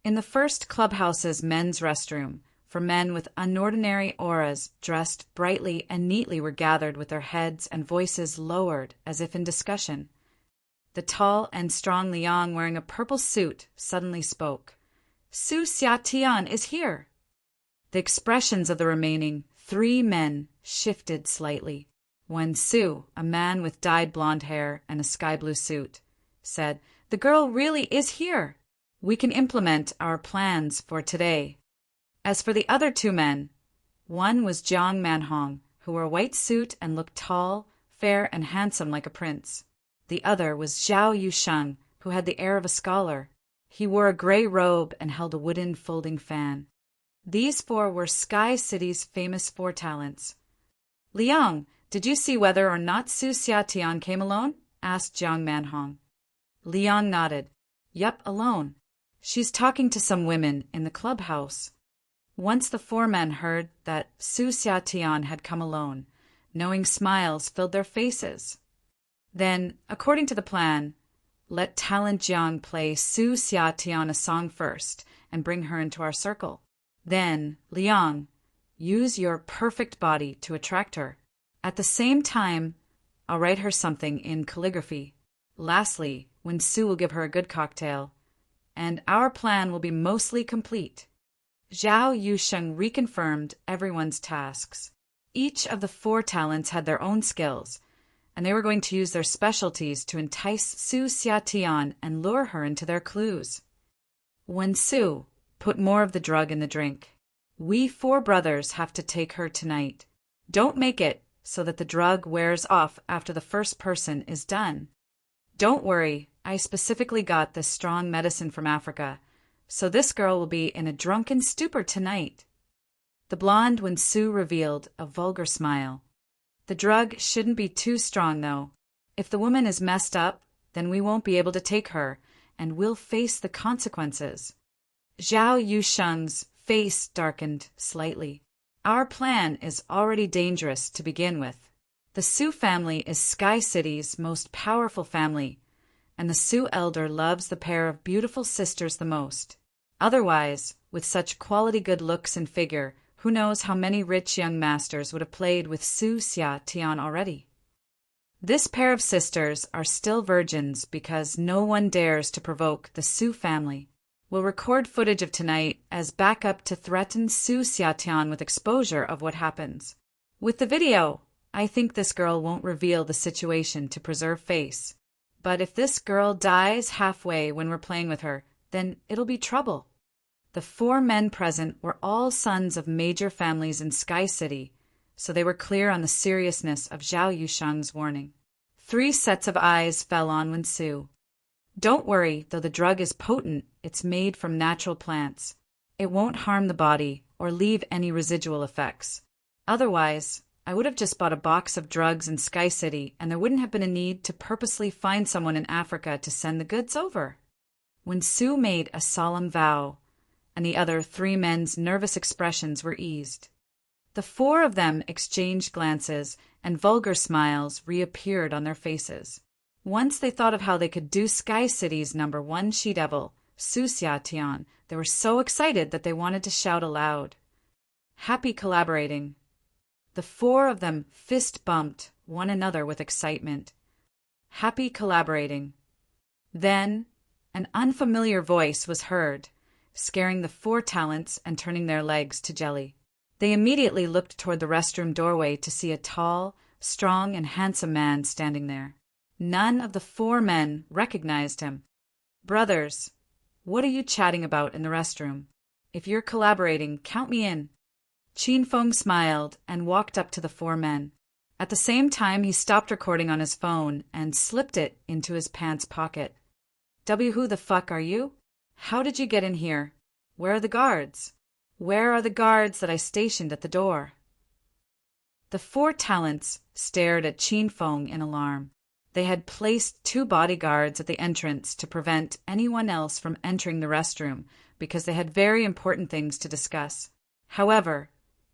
In the first clubhouse's men's restroom, for men with unordinary auras dressed brightly and neatly were gathered with their heads and voices lowered as if in discussion. The tall and strong Liang, wearing a purple suit, suddenly spoke. Su Xiatian is here. The expressions of the remaining 3 men shifted slightly. When Su, a man with dyed blonde hair and a sky-blue suit, said, "The girl really is here. We can implement our plans for today." As for the other 2 men, one was Jiang Manhong, who wore a white suit and looked tall, fair, and handsome like a prince. The other was Zhao Yusheng, who had the air of a scholar. He wore a gray robe and held a wooden folding fan. These 4 were Sky City's famous 4 talents. "Liang, did you see whether or not Su Xiatian came alone?" asked Jiang Manhong. Liang nodded. "Yup, alone. She's talking to some women in the clubhouse." Once the 4 men heard that Su Xiatian had come alone, knowing smiles filled their faces. Then, according to the plan, let Talent Jiang play Su Xiatian a song first and bring her into our circle. Then, Liang, use your perfect body to attract her. At the same time, I'll write her something in calligraphy. Lastly, when Su will give her a good cocktail, and our plan will be mostly complete. Zhao Yusheng reconfirmed everyone's tasks. Each of the 4 talents had their own skills, and they were going to use their specialties to entice Su Xiatian and lure her into their clues. When Su, put more of the drug in the drink. We 4 brothers have to take her tonight. Don't make it so that the drug wears off after the first person is done. Don't worry, I specifically got this strong medicine from Africa, so this girl will be in a drunken stupor tonight. The blonde when Su revealed a vulgar smile. The drug shouldn't be too strong, though. If the woman is messed up, then we won't be able to take her, and we'll face the consequences. Zhao Yusheng's face darkened slightly. Our plan is already dangerous to begin with. The Su family is Sky City's most powerful family, and the Su elder loves the pair of beautiful sisters the most. Otherwise, with such quality good looks and figure, who knows how many rich young masters would have played with Su Xiatian already. This pair of sisters are still virgins because no one dares to provoke the Su family. We'll record footage of tonight as backup to threaten Su Xiatian with exposure of what happens. With the video, I think this girl won't reveal the situation to preserve face. But if this girl dies halfway when we're playing with her, then it'll be trouble. The 4 men present were all sons of major families in Sky City, so they were clear on the seriousness of Zhao Yusheng's warning. 3 sets of eyes fell on Wen Su. Don't worry, though the drug is potent, it's made from natural plants. It won't harm the body or leave any residual effects. Otherwise, I would have just bought a box of drugs in Sky City, and there wouldn't have been a need to purposely find someone in Africa to send the goods over. When Su made a solemn vow, and the other 3 men's nervous expressions were eased. The 4 of them exchanged glances, and vulgar smiles reappeared on their faces. Once they thought of how they could do Sky City's number 1 she-devil, Su Xiatian, they were so excited that they wanted to shout aloud. Happy collaborating. The 4 of them fist-bumped one another with excitement. Happy collaborating. Then, an unfamiliar voice was heard, scaring the 4 talents and turning their legs to jelly. They immediately looked toward the restroom doorway to see a tall, strong, and handsome man standing there. None of the 4 men recognized him. Brothers, what are you chatting about in the restroom? If you're collaborating, count me in. Qin Feng smiled and walked up to the 4 men. At the same time, he stopped recording on his phone and slipped it into his pants pocket. Who the fuck are you? How did you get in here? Where are the guards? Where are the guards that I stationed at the door? The 4 talents stared at Qin Feng in alarm. They had placed 2 bodyguards at the entrance to prevent anyone else from entering the restroom because they had very important things to discuss. However,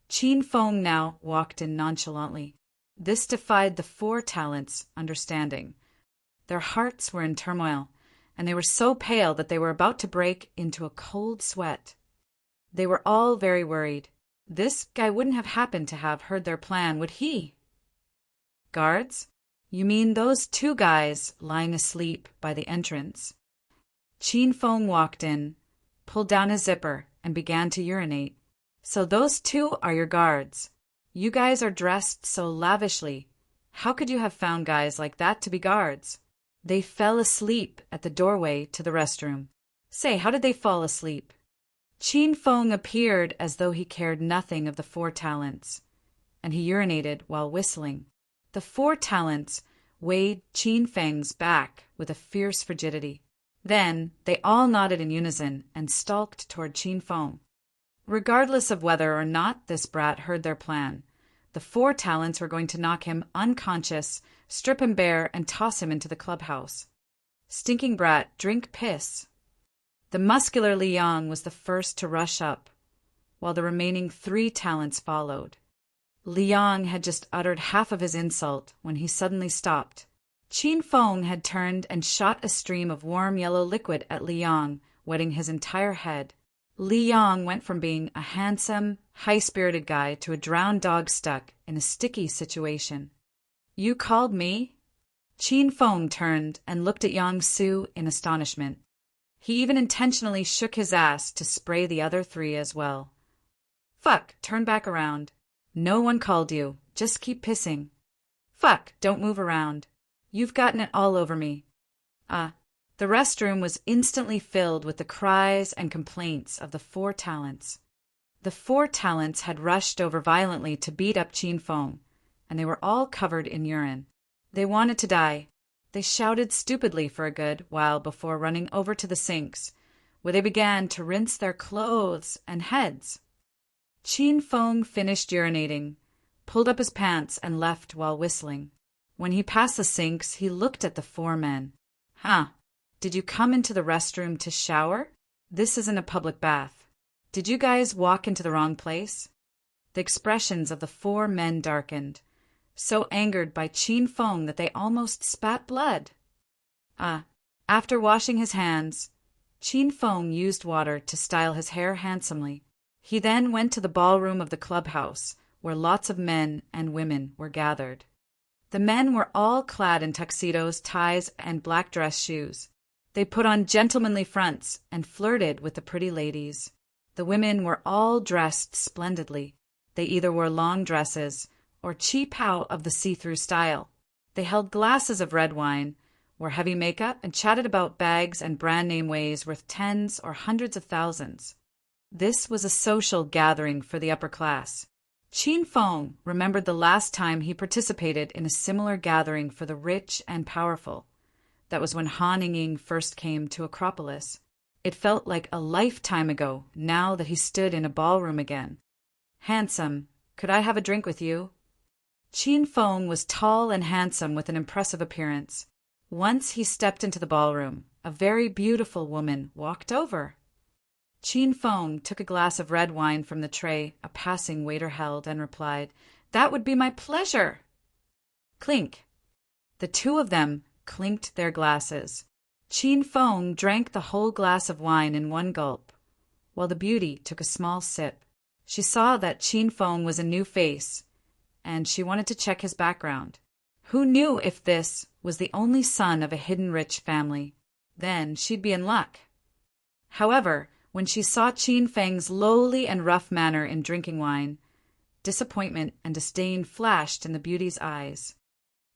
Qin Feng now walked in nonchalantly. This defied the 4 talents' understanding. Their hearts were in turmoil, and they were so pale that they were about to break into a cold sweat. They were all very worried. This guy wouldn't have happened to have heard their plan, would he? Guards? You mean those 2 guys lying asleep by the entrance? Qin Feng walked in, pulled down his zipper, and began to urinate. So those 2 are your guards. You guys are dressed so lavishly. How could you have found guys like that to be guards? They fell asleep at the doorway to the restroom. Say, how did they fall asleep? Qin Feng appeared as though he cared nothing of the 4 talents, and he urinated while whistling. The 4 talents weighed Qin Feng's back with a fierce frigidity. Then they all nodded in unison and stalked toward Qin Feng. Regardless of whether or not this brat heard their plan, the 4 talents were going to knock him unconscious, strip him bare, and toss him into the clubhouse. Stinking brat, drink piss. The muscular Liang was the first to rush up, while the remaining 3 talents followed. Liang had just uttered half of his insult when he suddenly stopped. Qin Feng had turned and shot a stream of warm yellow liquid at Liang, wetting his entire head. Liang went from being a handsome, high-spirited guy to a drowned dog stuck in a sticky situation. You called me? Qin Feng turned and looked at Yang Su in astonishment. He even intentionally shook his ass to spray the other 3 as well. Fuck, turn back around. No one called you. Just keep pissing. Fuck, don't move around. You've gotten it all over me. The restroom was instantly filled with the cries and complaints of the 4 talents. The 4 talents had rushed over violently to beat up Qin Feng, and they were all covered in urine. They wanted to die. They shouted stupidly for a good while before running over to the sinks, where they began to rinse their clothes and heads. Qin Feng finished urinating, pulled up his pants, and left while whistling. When he passed the sinks, he looked at the 4 men. Did you come into the restroom to shower? This isn't a public bath. Did you guys walk into the wrong place? The expressions of the 4 men darkened, so angered by Qin Feng that they almost spat blood. After washing his hands, Qin Feng used water to style his hair handsomely. He then went to the ballroom of the clubhouse, where lots of men and women were gathered. The men were all clad in tuxedos, ties, and black dress shoes. They put on gentlemanly fronts and flirted with the pretty ladies. The women were all dressed splendidly. They either wore long dresses or chi pao of the see-through style. They held glasses of red wine, wore heavy makeup, and chatted about bags and brand-name ways worth tens or hundreds of thousands. This was a social gathering for the upper class. Qin Feng remembered the last time he participated in a similar gathering for the rich and powerful. That was when Han Ying first came to Acropolis. It felt like a lifetime ago, now that he stood in a ballroom again. Handsome, could I have a drink with you? Qin Feng was tall and handsome with an impressive appearance. Once he stepped into the ballroom, a very beautiful woman walked over. Qin Feng took a glass of red wine from the tray a passing waiter held and replied, "That would be my pleasure." Clink. The 2 of them clinked their glasses. Qin Feng drank the whole glass of wine in one gulp, while the beauty took a small sip. She saw that Qin Feng was a new face, and she wanted to check his background. Who knew if this was the only son of a hidden rich family? Then she'd be in luck. However, when she saw Qin Feng's lowly and rough manner in drinking wine, disappointment and disdain flashed in the beauty's eyes.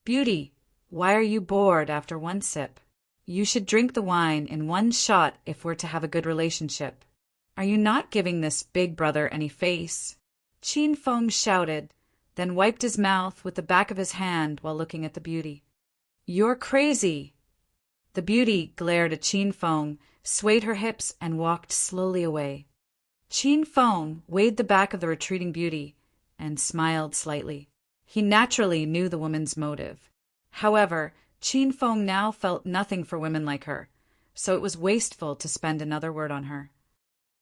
"Beauty, why are you bored after one sip? You should drink the wine in one shot if we're to have a good relationship. Are you not giving this big brother any face?" Qin Feng shouted, then wiped his mouth with the back of his hand while looking at the beauty. "You're crazy!" The beauty glared at Qin Feng, swayed her hips, and walked slowly away. Qin Feng weighed the back of the retreating beauty and smiled slightly. He naturally knew the woman's motive. However, Qin Feng now felt nothing for women like her, so it was wasteful to spend another word on her.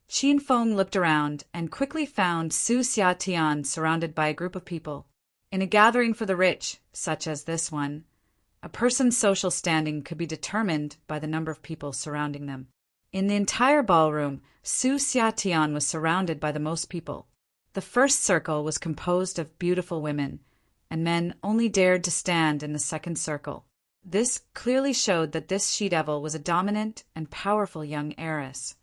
Qin Feng looked around and quickly found Su Xiatian surrounded by a group of people. In a gathering for the rich, such as this one, a person's social standing could be determined by the number of people surrounding them. In the entire ballroom, Su Xiatian was surrounded by the most people. The first circle was composed of beautiful women, and men only dared to stand in the second circle. This clearly showed that this she-devil was a dominant and powerful young heiress.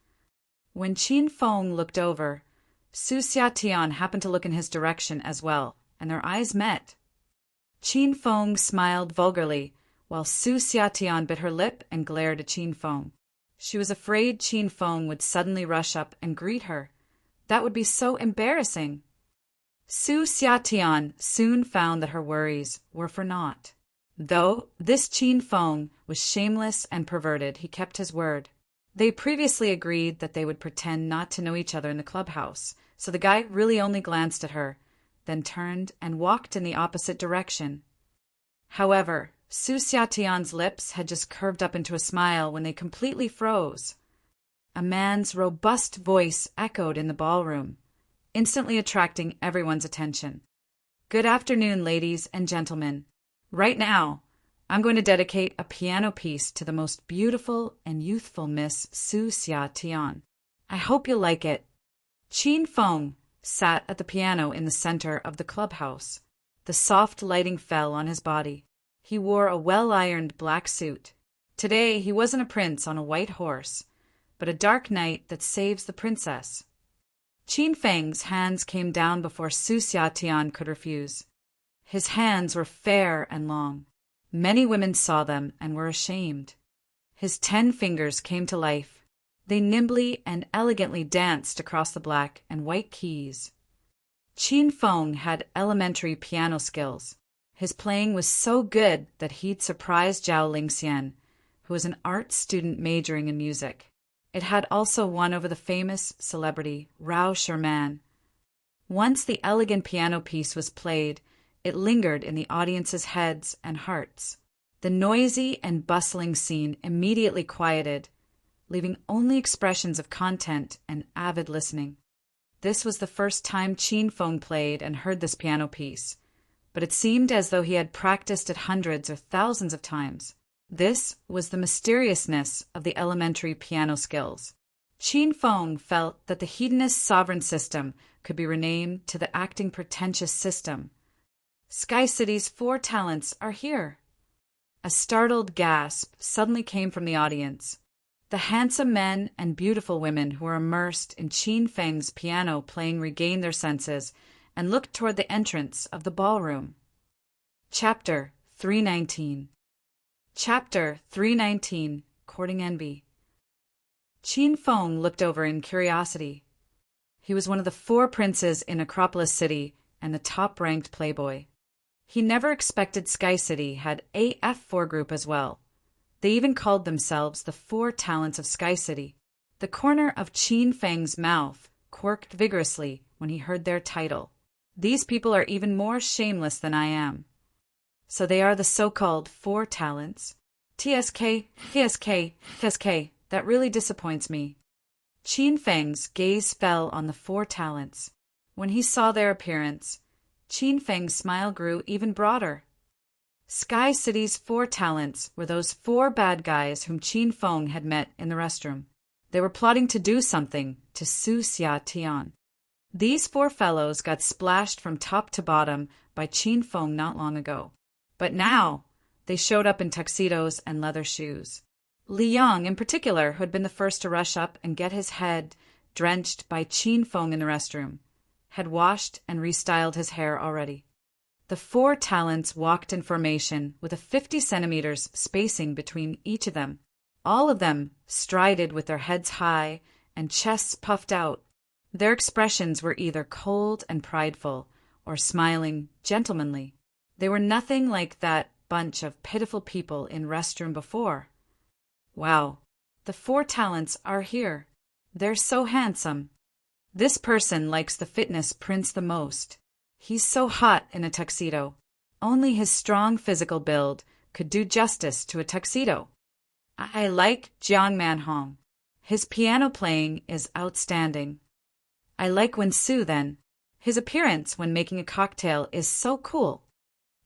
When Qin Feng looked over, Su Xiatian happened to look in his direction as well, and their eyes met. Qin Feng smiled vulgarly, while Su Xiatian bit her lip and glared at Qin Feng. She was afraid Qin Feng would suddenly rush up and greet her. That would be so embarrassing. Su Xiatian soon found that her worries were for naught. Though this Qin Feng was shameless and perverted, he kept his word. They previously agreed that they would pretend not to know each other in the clubhouse, so the guy really only glanced at her, then turned and walked in the opposite direction. However, Su Xiatian's lips had just curved up into a smile when they completely froze. A man's robust voice echoed in the ballroom, instantly attracting everyone's attention. "Good afternoon, ladies and gentlemen. Right now, I'm going to dedicate a piano piece to the most beautiful and youthful Miss Su Xiatian. I hope you'll like it." Qin Feng sat at the piano in the center of the clubhouse. The soft lighting fell on his body. He wore a well-ironed black suit. Today he wasn't a prince on a white horse, but a dark knight that saves the princess. Qin Feng's hands came down before Su Xiatian could refuse. His hands were fair and long. Many women saw them and were ashamed. His 10 fingers came to life. They nimbly and elegantly danced across the black and white keys. Qin Feng had elementary piano skills. His playing was so good that he'd surprised Zhao Lingxian, who was an art student majoring in music. It had also won over the famous celebrity Rao Sherman. Once the elegant piano piece was played, it lingered in the audience's heads and hearts. The noisy and bustling scene immediately quieted, leaving only expressions of content and avid listening. This was the first time Qin Feng played and heard this piano piece, but it seemed as though he had practiced it hundreds or thousands of times. This was the mysteriousness of the elementary piano skills. Qin Feng felt that the hedonist sovereign system could be renamed to the acting pretentious system. Sky City's 4 talents are here. A startled gasp suddenly came from the audience. The handsome men and beautiful women who were immersed in Qin Feng's piano playing regained their senses and looked toward the entrance of the ballroom. Chapter 319. Chapter 319, Courting Envy. Qin Feng looked over in curiosity. He was one of the 4 princes in Acropolis City and the top-ranked playboy. He never expected Sky City had a F4 group as well. They even called themselves the 4 Talents of Sky City. The corner of Qin Feng's mouth quirked vigorously when he heard their title. These people are even more shameless than I am. So they are the so-called 4 talents. TSK, that really disappoints me. Qin Feng's gaze fell on the 4 talents. When he saw their appearance, Qin Feng's smile grew even broader. Sky City's 4 talents were those 4 bad guys whom Qin Feng had met in the restroom. They were plotting to do something to Su Xiatian. These 4 fellows got splashed from top to bottom by Qin Feng not long ago. But now, they showed up in tuxedos and leather shoes. Li Yang, in particular, who had been the first to rush up and get his head drenched by Qin Feng in the restroom, had washed and restyled his hair already. The 4 talents walked in formation with a 50 centimeters spacing between each of them. All of them strided with their heads high and chests puffed out. Their expressions were either cold and prideful or smiling gentlemanly. They were nothing like that bunch of pitiful people in restroom before. Wow, the 4 talents are here. They're so handsome. This person likes the fitness prince the most. He's so hot in a tuxedo. Only his strong physical build could do justice to a tuxedo. I like Jiang Manhong. His piano playing is outstanding. I like Wen Su then. His appearance when making a cocktail is so cool.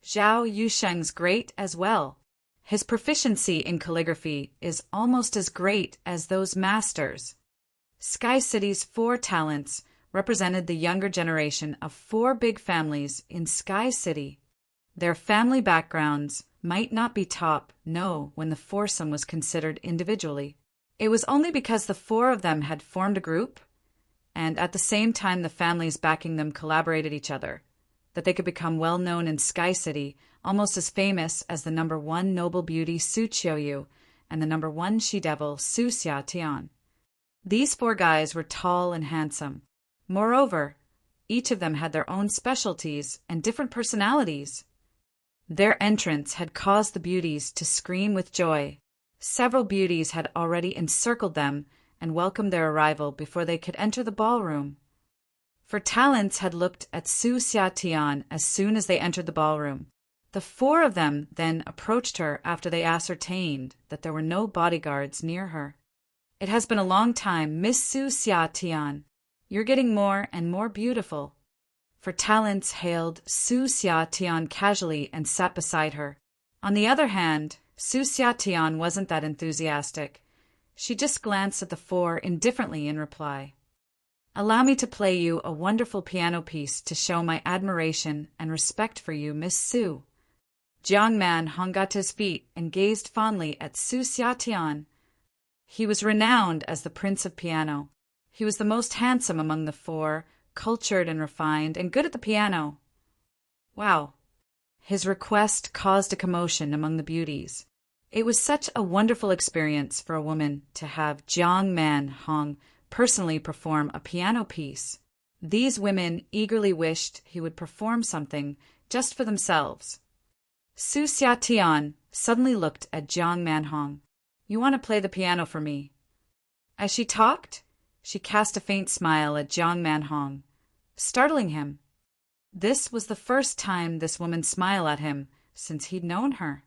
Zhao Yusheng's great as well. His proficiency in calligraphy is almost as great as those masters. Sky City's 4 talents represented the younger generation of 4 big families in Sky City. Their family backgrounds might not be top, no, when the foursome was considered individually. It was only because the 4 of them had formed a group, and at the same time the families backing them collaborated each other, that they could become well known in Sky City, almost as famous as the number 1 noble beauty Su Qiuyu and the number 1 she-devil Su Xiatian. These 4 guys were tall and handsome. Moreover, each of them had their own specialties and different personalities. Their entrance had caused the beauties to scream with joy. Several beauties had already encircled them and welcomed their arrival before they could enter the ballroom. For talents had looked at Su Xiatian as soon as they entered the ballroom. The 4 of them then approached her after they ascertained that there were no bodyguards near her. It has been a long time, Miss Su Xiatian. You're getting more and more beautiful. For talents hailed Su Xiatian casually and sat beside her. On the other hand, Su Xiatian wasn't that enthusiastic. She just glanced at the 4 indifferently in reply. Allow me to play you a wonderful piano piece to show my admiration and respect for you, Miss Su. Jiang Man hung at his feet and gazed fondly at Su Xiatian. He was renowned as the Prince of Piano. He was the most handsome among the 4, cultured and refined, and good at the piano. Wow. His request caused a commotion among the beauties. It was such a wonderful experience for a woman to have Jiang Man Hong personally perform a piano piece. These women eagerly wished he would perform something just for themselves. Su Xiatian suddenly looked at Jiang Manhong. You want to play the piano for me? As she talked, she cast a faint smile at Jiang Manhong, startling him. This was the first time this woman smiled at him since he'd known her.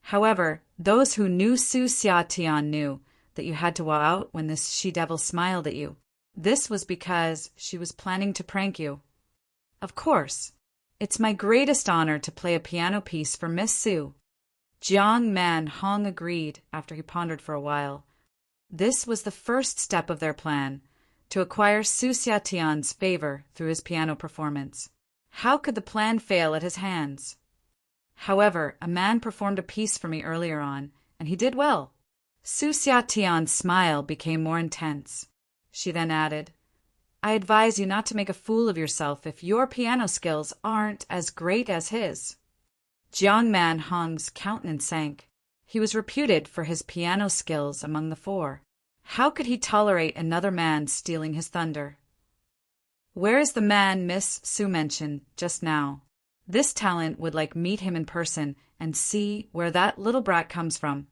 However, those who knew Su Xiatian knew that you had to wow out when this she-devil smiled at you. This was because she was planning to prank you. Of course, it's my greatest honor to play a piano piece for Miss Su. Jiang Man Hong agreed after he pondered for a while. This was the first step of their plan, to acquire Su Xiatian's favor through his piano performance. How could the plan fail at his hands? However, a man performed a piece for me earlier on, and he did well. Su Xiatian's smile became more intense. She then added, I advise you not to make a fool of yourself if your piano skills aren't as great as his. Jiang Man Hong's countenance sank. He was reputed for his piano skills among the 4. How could he tolerate another man stealing his thunder? Where is the man Miss Su mentioned just now? This talent would like meet him in person and see where that little brat comes from.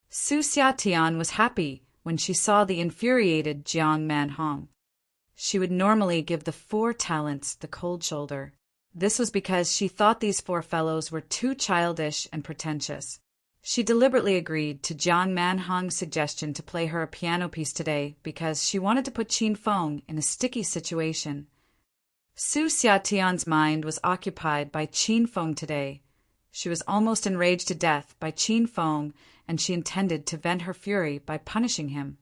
Su Xiatian was happy when she saw the infuriated Jiang Manhong. She would normally give the 4 talents the cold shoulder. This was because she thought these 4 fellows were too childish and pretentious. She deliberately agreed to Jiang Manhong's suggestion to play her a piano piece today because she wanted to put Qin Feng in a sticky situation. Su Xiatian's mind was occupied by Qin Feng today. She was almost enraged to death by Qin Feng, and she intended to vent her fury by punishing him.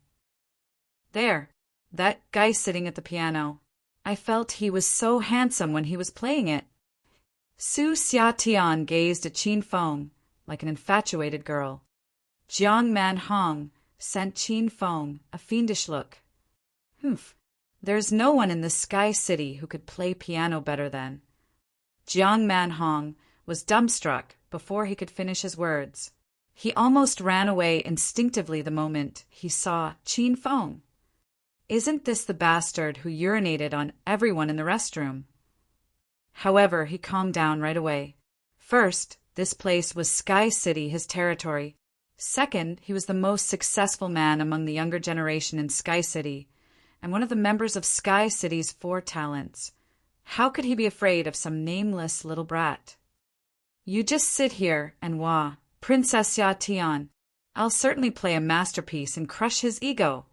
There, that guy sitting at the piano. I felt he was so handsome when he was playing it. Su Xiatian gazed at Qin Feng like an infatuated girl. Jiang Manhong sent Qin Feng a fiendish look. Humph, there's no one in the Sky City who could play piano better than. Jiang Manhong was dumbstruck before he could finish his words. He almost ran away instinctively the moment he saw Qin Feng. Isn't this the bastard who urinated on everyone in the restroom? However, he calmed down right away. First, this place was Sky City, his territory. Second, he was the most successful man among the younger generation in Sky City, and one of the members of Sky City's 4 talents. How could he be afraid of some nameless little brat? You just sit here and wah Princess Ya Tian. I'll certainly play a masterpiece and crush his ego.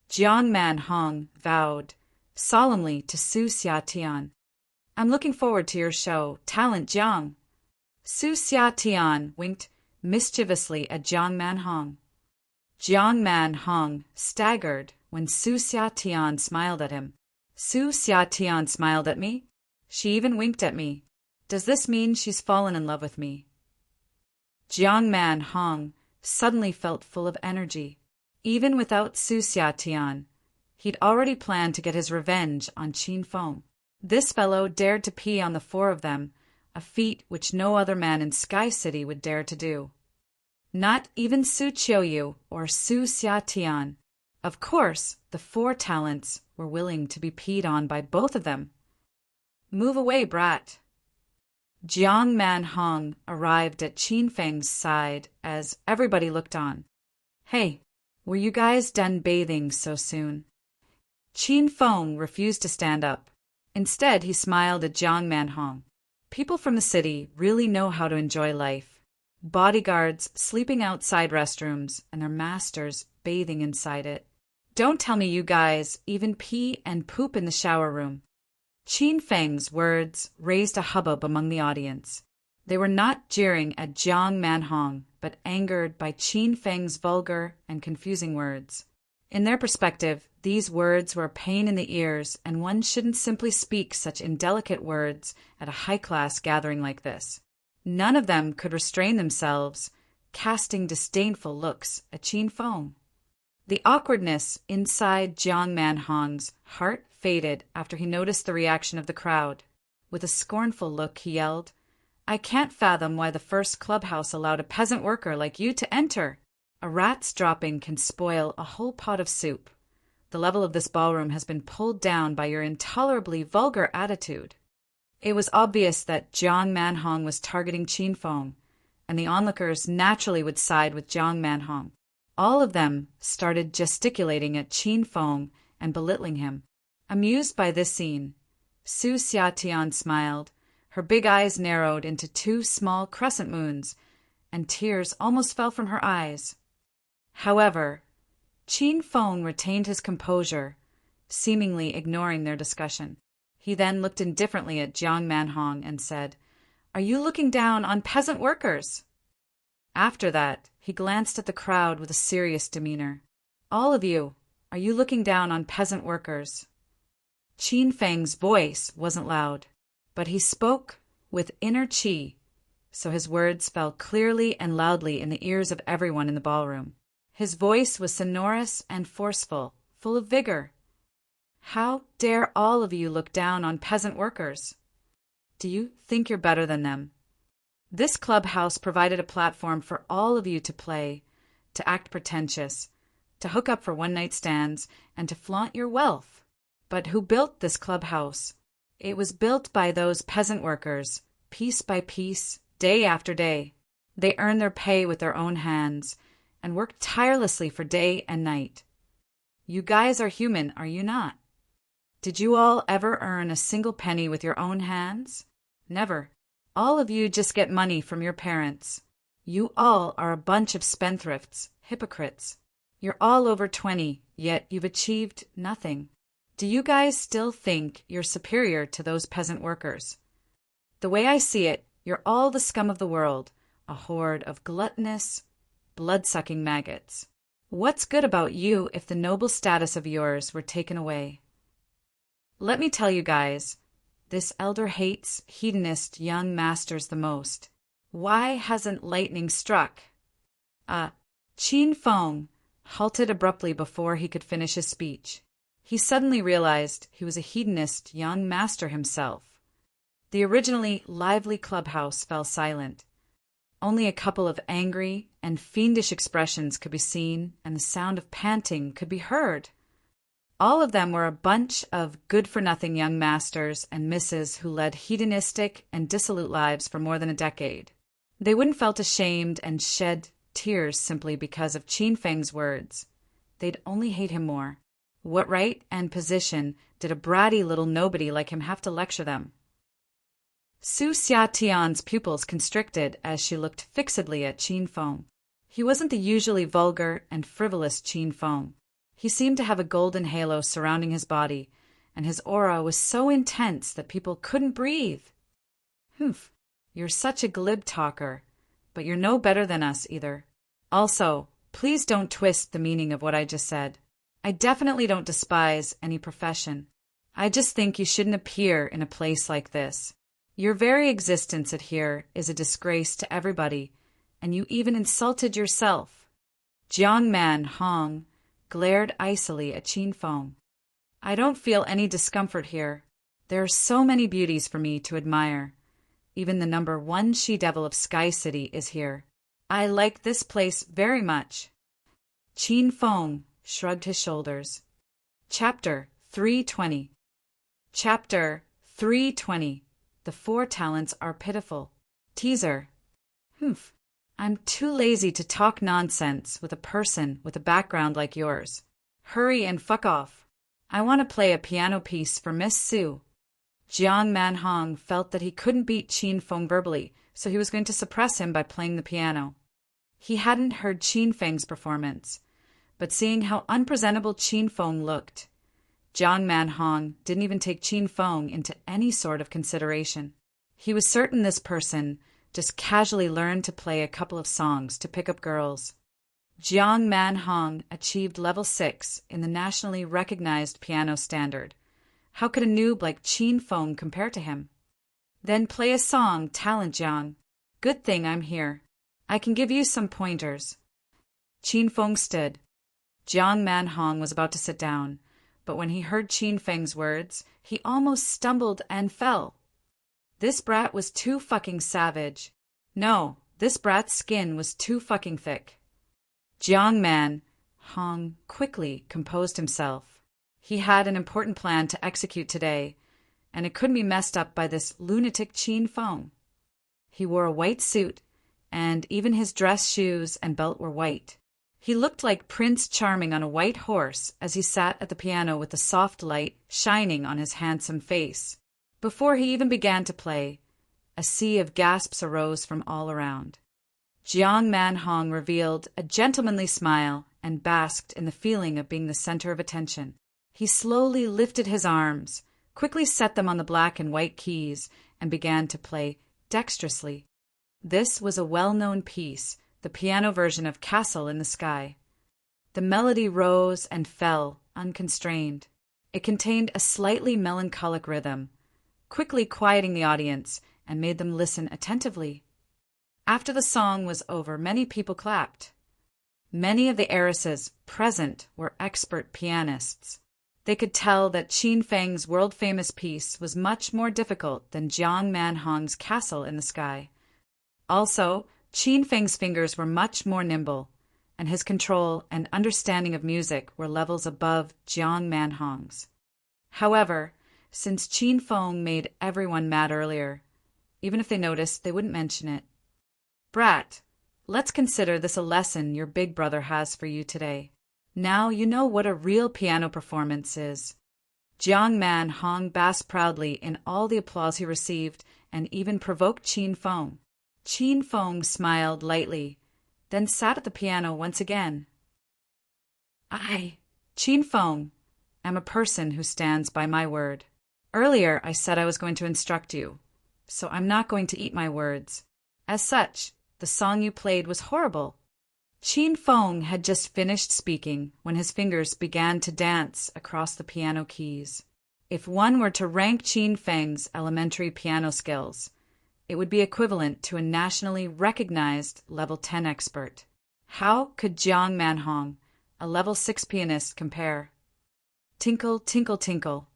Jiang Man Hong vowed solemnly to Su Xia Tian. I'm looking forward to your show, Talent Jiang. Su Xia Tian winked mischievously at Jiang Man Hong. Jiang Man Hong staggered when Su Xia Tian smiled at him. Su Xia Tian smiled at me? She even winked at me. Does this mean she's fallen in love with me? Jiang Man Hong suddenly felt full of energy. Even without Su Xia Tian, he'd already planned to get his revenge on Qin Feng. This fellow dared to pee on the four of them, a feat which no other man in Sky City would dare to do. Not even Su Qiuyu or Su Xia Tian. Of course, the four talents were willing to be peed on by both of them. Move away, brat. Jiang Man Hong arrived at Qin Feng's side as everybody looked on. Hey, were you guys done bathing so soon? Qin Feng refused to stand up. Instead, he smiled at Jiang Man Hong. People from the city really know how to enjoy life. Bodyguards sleeping outside restrooms and their masters bathing inside it. Don't tell me you guys even pee and poop in the shower room. Qin Feng's words raised a hubbub among the audience. They were not jeering at Jiang Man Hong, but angered by Qin Feng's vulgar and confusing words. In their perspective, these words were a pain in the ears, and one shouldn't simply speak such indelicate words at a high-class gathering like this. None of them could restrain themselves, casting disdainful looks at Qin Feng. The awkwardness inside Jiang Man Hong's heart faded after he noticed the reaction of the crowd. With a scornful look, he yelled, I can't fathom why the first clubhouse allowed a peasant worker like you to enter. A rat's dropping can spoil a whole pot of soup. The level of this ballroom has been pulled down by your intolerably vulgar attitude. It was obvious that Jiang Man Hong was targeting Qin Feng, and the onlookers naturally would side with Jiang Man Hong. All of them started gesticulating at Qin Feng and belittling him. Amused by this scene, Su Xia Tian smiled. Her big eyes narrowed into two small crescent moons, and tears almost fell from her eyes. However, Qin Feng retained his composure, seemingly ignoring their discussion. He then looked indifferently at Jiang Man Hong and said, Are you looking down on peasant workers? After that, he glanced at the crowd with a serious demeanor. All of you, are you looking down on peasant workers? Qin Feng's voice wasn't loud, but he spoke with inner qi, so his words fell clearly and loudly in the ears of everyone in the ballroom. His voice was sonorous and forceful, full of vigor. How dare all of you look down on peasant workers? Do you think you're better than them? This clubhouse provided a platform for all of you to play, to act pretentious, to hook up for one-night stands, and to flaunt your wealth. But who built this clubhouse? It was built by those peasant workers, piece by piece, day after day. They earned their pay with their own hands, and worked tirelessly for day and night. You guys are human, are you not? Did you all ever earn a single penny with your own hands? Never. All of you just get money from your parents. You all are a bunch of spendthrifts, hypocrites. You're all over 20, yet you've achieved nothing. Do you guys still think you're superior to those peasant workers? The way I see it, you're all the scum of the world, a horde of gluttonous, blood-sucking maggots. What's good about you if the noble status of yours were taken away? Let me tell you guys, this elder hates hedonist young masters the most. Why hasn't lightning struck? Qin Feng halted abruptly before he could finish his speech. He suddenly realized he was a hedonist young master himself. The originally lively clubhouse fell silent. Only a couple of angry and fiendish expressions could be seen, and the sound of panting could be heard. All of them were a bunch of good-for-nothing young masters and misses who led hedonistic and dissolute lives for more than a decade. They wouldn't felt ashamed and shed tears simply because of Qin Feng's words. They'd only hate him more. What right and position did a bratty little nobody like him have to lecture them? Su Xiatian's pupils constricted as she looked fixedly at Qin Feng. He wasn't the usually vulgar and frivolous Qin Feng. He seemed to have a golden halo surrounding his body, and his aura was so intense that people couldn't breathe. Humph, you're such a glib talker, but you're no better than us either. Also, please don't twist the meaning of what I just said. I definitely don't despise any profession. I just think you shouldn't appear in a place like this. Your very existence here is a disgrace to everybody, and you even insulted yourself. Jiang Man Hong glared icily at Qin Feng. I don't feel any discomfort here. There are so many beauties for me to admire. Even the number 1 she-devil of Sky City is here. I like this place very much. Qin Feng shrugged his shoulders. Chapter 320. Chapter 320. The 4 talents are pitiful. Teaser. Humph. I'm too lazy to talk nonsense with a person with a background like yours. Hurry and fuck off. I want to play a piano piece for Miss Su. Jiang Manhong felt that he couldn't beat Qin Feng verbally, so he was going to suppress him by playing the piano. He hadn't heard Qin Feng's performance, but seeing how unpresentable Qin Feng looked, Jiang Manhong didn't even take Qin Feng into any sort of consideration. He was certain this person just casually learned to play a couple of songs to pick up girls. Jiang Manhong achieved level 6 in the nationally recognized piano standard. How could a noob like Qin Feng compare to him? Then play a song, Talent Jiang. Good thing I'm here. I can give you some pointers. Qin Feng stood. Jiang Manhong was about to sit down, but when he heard Qin Feng's words, he almost stumbled and fell. This brat was too fucking savage. No, this brat's skin was too fucking thick. Jiang Manhong quickly composed himself. He had an important plan to execute today, and it couldn't be messed up by this lunatic Qin Feng. He wore a white suit, and even his dress shoes and belt were white. He looked like Prince Charming on a white horse as he sat at the piano with the soft light shining on his handsome face. Before he even began to play, a sea of gasps arose from all around. Jiang Manhong revealed a gentlemanly smile and basked in the feeling of being the center of attention. He slowly lifted his arms, quickly set them on the black and white keys, and began to play dexterously. This was a well-known piece, the piano version of Castle in the Sky. The melody rose and fell, unconstrained. It contained a slightly melancholic rhythm, quickly quieting the audience and made them listen attentively. After the song was over, many people clapped. Many of the heiresses present were expert pianists. They could tell that Qin Feng's world-famous piece was much more difficult than Jiang Manhong's Castle in the Sky. Also, Qin Feng's fingers were much more nimble, and his control and understanding of music were levels above Jiang Manhong's. However, since Qin Feng made everyone mad earlier, even if they noticed, they wouldn't mention it. Brat, let's consider this a lesson your big brother has for you today. Now you know what a real piano performance is. Jiang Manhong basked proudly in all the applause he received and even provoked Qin Feng. Qin Feng smiled lightly, then sat at the piano once again. I, Qin Feng, am a person who stands by my word. Earlier I said I was going to instruct you, so I'm not going to eat my words. As such, the song you played was horrible. Qin Feng had just finished speaking when his fingers began to dance across the piano keys. If one were to rank Qin Feng's elementary piano skills, it would be equivalent to a nationally recognized level 10 expert. How could Jiang Manhong, a level 6 pianist, compare? Tinkle, tinkle, tinkle.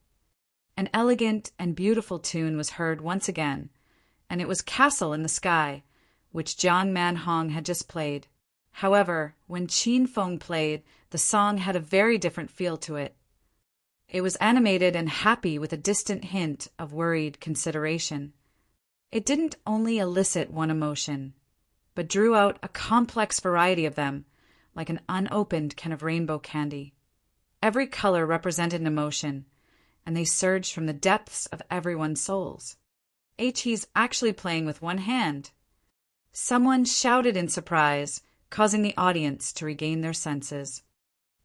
An elegant and beautiful tune was heard once again, and it was Castle in the Sky, which Jiang Manhong had just played. However, when Qin Feng played, the song had a very different feel to it. It was animated and happy with a distant hint of worried consideration. It didn't only elicit one emotion, but drew out a complex variety of them, like an unopened can of rainbow candy. Every color represented an emotion, and they surged from the depths of everyone's souls. He's actually playing with one hand. Someone shouted in surprise, causing the audience to regain their senses.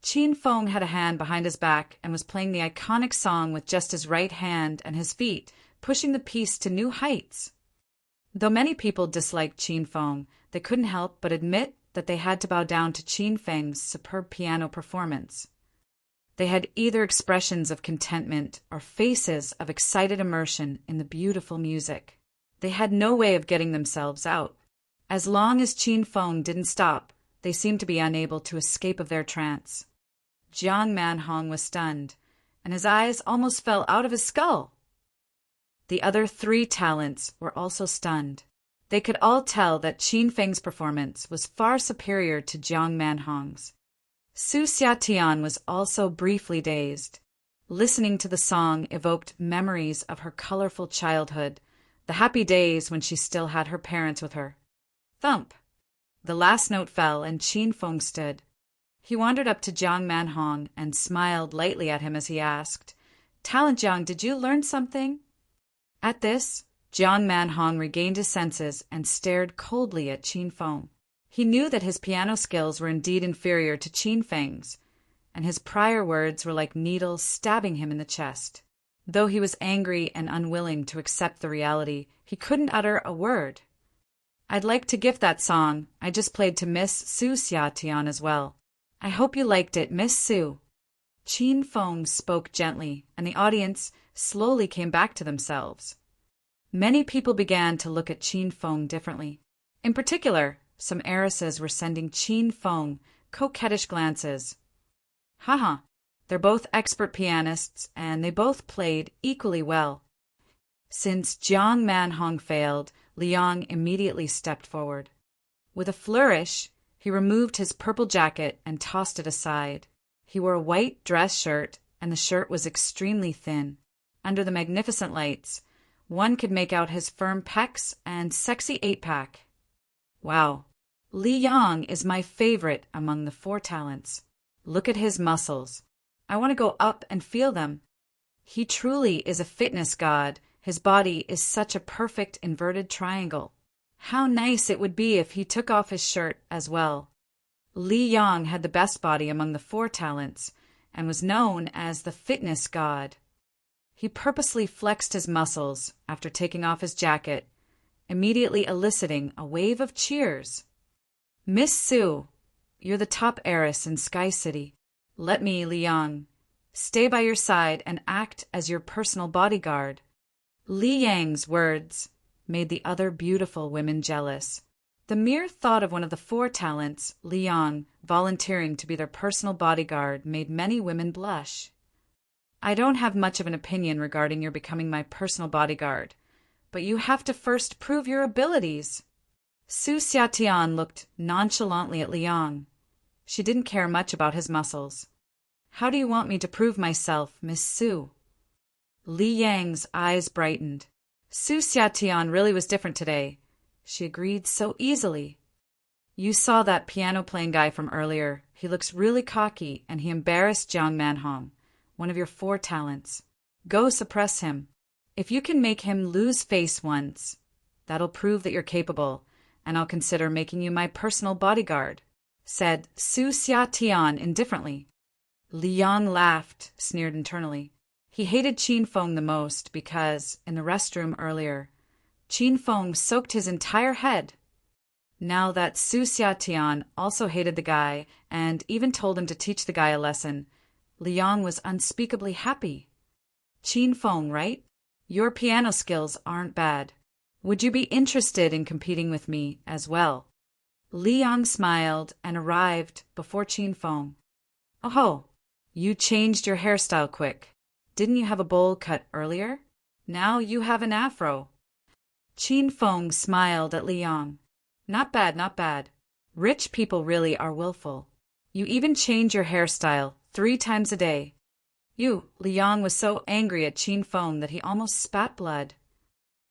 Qin Feng had a hand behind his back and was playing the iconic song with just his right hand and his feet, pushing the piece to new heights. Though many people disliked Qin Feng, they couldn't help but admit that they had to bow down to Qin Feng's superb piano performance. They had either expressions of contentment or faces of excited immersion in the beautiful music. They had no way of getting themselves out. As long as Qin Feng didn't stop, they seemed to be unable to escape of their trance. Jiang Manhong was stunned, and his eyes almost fell out of his skull. The other 3 talents were also stunned. They could all tell that Qin Feng's performance was far superior to Jiang Manhong's. Su Xiatian was also briefly dazed. Listening to the song evoked memories of her colorful childhood, the happy days when she still had her parents with her. Thump! The last note fell, and Qin Feng stood. He wandered up to Jiang Manhong and smiled lightly at him as he asked, "Talent Jiang, did you learn something?" At this, Jiang Manhong regained his senses and stared coldly at Qin Feng. He knew that his piano skills were indeed inferior to Qin Feng's, and his prior words were like needles stabbing him in the chest. Though he was angry and unwilling to accept the reality, he couldn't utter a word. "I'd like to gift that song I just played to Miss Su Xiatian as well. I hope you liked it, Miss Su." Qin Feng spoke gently, and the audience slowly came back to themselves. Many people began to look at Qin Feng differently. In particular, some heiresses were sending Qin Feng coquettish glances. Haha, they're both expert pianists, and they both played equally well. Since Jiang Manhong failed, Liang immediately stepped forward. With a flourish, he removed his purple jacket and tossed it aside. He wore a white dress shirt, and the shirt was extremely thin. Under the magnificent lights, one could make out his firm pecs and sexy 8-pack. Wow, Li Yang is my favorite among the 4 talents. Look at his muscles. I want to go up and feel them. He truly is a fitness god. His body is such a perfect inverted triangle. How nice it would be if he took off his shirt as well. Li Yang had the best body among the 4 talents and was known as the fitness god. He purposely flexed his muscles after taking off his jacket, immediately eliciting a wave of cheers. "Miss Su, you're the top heiress in Sky City. Let me, Li Yang, stay by your side and act as your personal bodyguard." Li Yang's words made the other beautiful women jealous. The mere thought of one of the 4 talents, Li Yang, volunteering to be their personal bodyguard made many women blush. "I don't have much of an opinion regarding your becoming my personal bodyguard, but you have to first prove your abilities." Su Xiatian looked nonchalantly at Liang. She didn't care much about his muscles. "How do you want me to prove myself, Miss Su?" Li Yang's eyes brightened. Su Xiatian really was different today. She agreed so easily. "You saw that piano-playing guy from earlier. He looks really cocky, and he embarrassed Jiang Manhong, one of your 4 talents. Go suppress him. If you can make him lose face once, that'll prove that you're capable, and I'll consider making you my personal bodyguard," said Su Xiatian indifferently. Li Yang laughed, sneered internally. He hated Qin Feng the most because, in the restroom earlier, Qin Feng soaked his entire head. Now that Su Xiatian also hated the guy and even told him to teach the guy a lesson, Li Yang was unspeakably happy. "Qin Feng, right? Your piano skills aren't bad. Would you be interested in competing with me as well?" Li Yang smiled and arrived before Qin Feng. "Oh, you changed your hairstyle quick. Didn't you have a bowl cut earlier? Now you have an afro." Qin Feng smiled at Li Yang. "Not bad, not bad. Rich people really are willful. You even change your hairstyle 3 times a day." Li Yang was so angry at Qin Feng that he almost spat blood.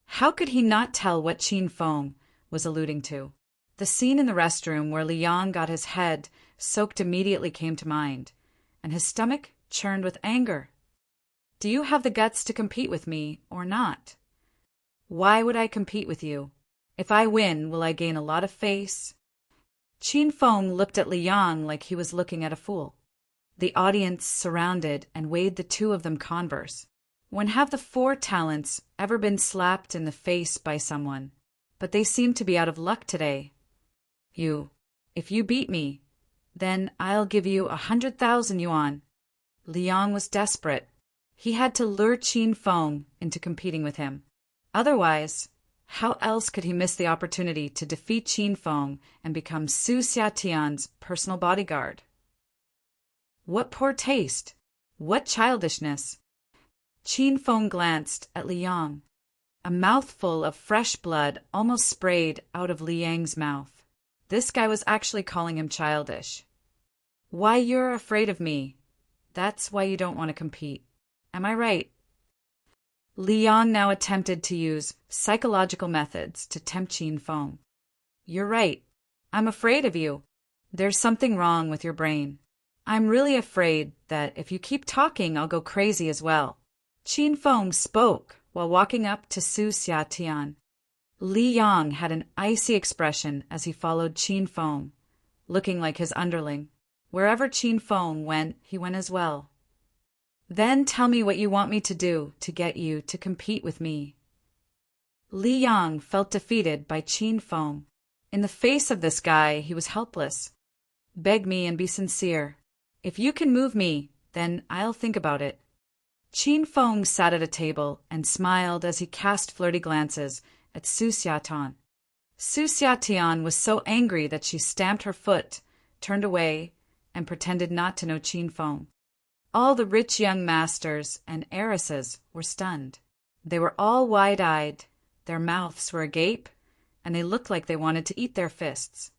How could he not tell what Qin Feng was alluding to? The scene in the restroom where Li Yang got his head soaked immediately came to mind, and his stomach churned with anger. "Do you have the guts to compete with me or not?" Why would I compete with you? If I win, will I gain a lot of face? Qin Feng looked at Li Yang like he was looking at a fool. The audience surrounded and weighed the two of them converse. When have the four talents ever been slapped in the face by someone? But they seem to be out of luck today. If you beat me, then I'll give you 100,000 yuan. Li Yang was desperate. He had to lure Qin Feng into competing with him. Otherwise, how else could he miss the opportunity to defeat Qin Feng and become Su Xiatian's personal bodyguard? What poor taste! What childishness! Qin Feng glanced at Li Yang. A mouthful of fresh blood almost sprayed out of Li Yang's mouth. This guy was actually calling him childish. Why, you're afraid of me. That's why you don't want to compete. Am I right? Li Yang now attempted to use psychological methods to tempt Qin Feng. You're right. I'm afraid of you. There's something wrong with your brain. I'm really afraid that if you keep talking, I'll go crazy as well. Qin Feng spoke while walking up to Su Xiatian. Li Yang had an icy expression as he followed Qin Feng, looking like his underling. Wherever Qin Feng went, he went as well. Then tell me what you want me to do to get you to compete with me. Li Yang felt defeated by Qin Feng. In the face of this guy, he was helpless. Beg me and be sincere. If you can move me, then I'll think about it. Qin Feng sat at a table and smiled as he cast flirty glances at Su Xiatian. Su Xiatian was so angry that she stamped her foot, turned away, and pretended not to know Qin Feng. All the rich young masters and heiresses were stunned. They were all wide-eyed, their mouths were agape, and they looked like they wanted to eat their fists.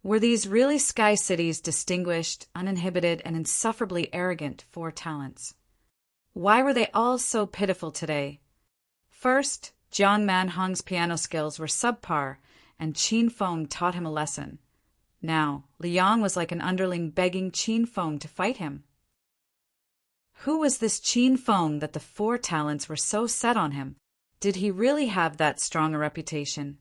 Were these really Sky City's distinguished, uninhibited, and insufferably arrogant four talents? Why were they all so pitiful today? First, Jiang Manhong's piano skills were subpar, and Qin Feng taught him a lesson. Now, Li Yang was like an underling begging Qin Feng to fight him. Who was this Qin Feng that the four talents were so set on him? Did he really have that strong a reputation?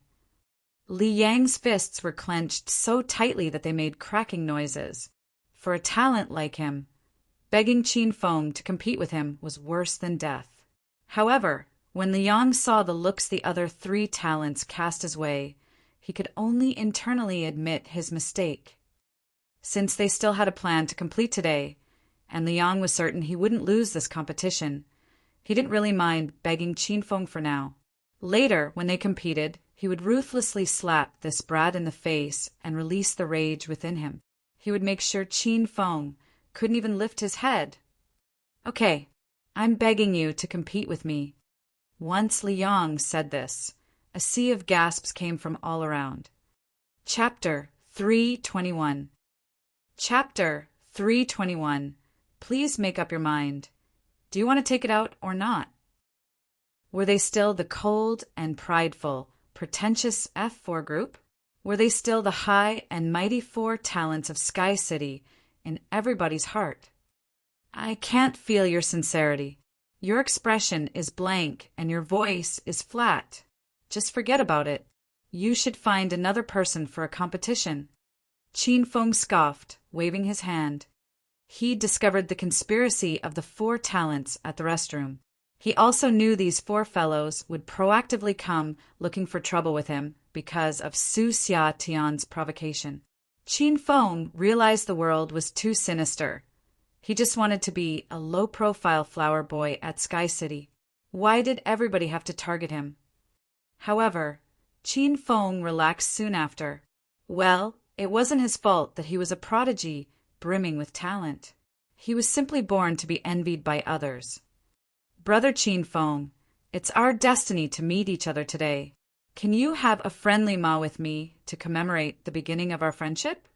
Li Yang's fists were clenched so tightly that they made cracking noises. For a talent like him, begging Qin Feng to compete with him was worse than death. However, when Li Yang saw the looks the other three talents cast his way, he could only internally admit his mistake. Since they still had a plan to complete today, and Li Yang was certain he wouldn't lose this competition, he didn't really mind begging Qin Feng for now. Later, when they competed, he would ruthlessly slap this brat in the face and release the rage within him. He would make sure Qin Feng couldn't even lift his head. Okay, I'm begging you to compete with me. Once Li Yang said this, a sea of gasps came from all around. Chapter 321. Chapter 321. Please make up your mind. Do you want to take it out or not? Were they still the cold and prideful, pretentious F4 group? Were they still the high and mighty four talents of Sky City in everybody's heart? I can't feel your sincerity. Your expression is blank and your voice is flat. Just forget about it. You should find another person for a competition. Qin Feng scoffed, waving his hand. He discovered the conspiracy of the four talents at the restroom. He also knew these four fellows would proactively come looking for trouble with him because of Su Xiatian's provocation. Qin Feng realized the world was too sinister. He just wanted to be a low-profile flower boy at Sky City. Why did everybody have to target him? However, Qin Feng relaxed soon after. Well, it wasn't his fault that he was a prodigy brimming with talent. He was simply born to be envied by others. Brother Qin Feng, it's our destiny to meet each other today. Can you have a friendly ma with me to commemorate the beginning of our friendship?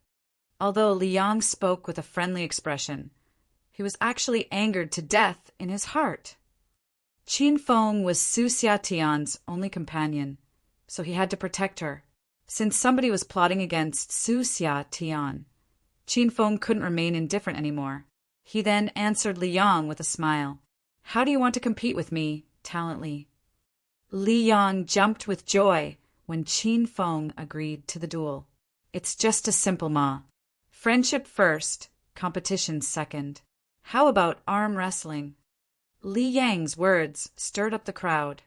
Although Li Yang spoke with a friendly expression, he was actually angered to death in his heart. Qin Feng was Su Xiatian's only companion, so he had to protect her. Since somebody was plotting against Su Xiatian, Qin Feng couldn't remain indifferent anymore. He then answered Li Yang with a smile. How do you want to compete with me, Talently? Li Yang jumped with joy when Qin Feng agreed to the duel. It's just as simple, Ma. Friendship first, competition second. How about arm wrestling? Li Yang's words stirred up the crowd.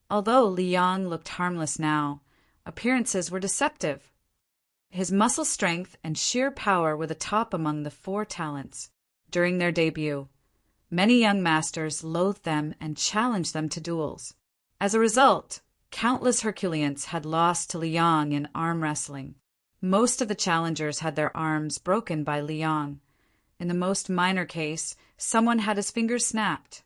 Although Li Yang looked harmless now, appearances were deceptive. His muscle strength and sheer power were the top among the 4 talents. During their debut, many young masters loathed them and challenged them to duels. As a result, countless Herculeans had lost to Li Yang in arm wrestling. Most of the challengers had their arms broken by Li Yang. In the most minor case, someone had his fingers snapped.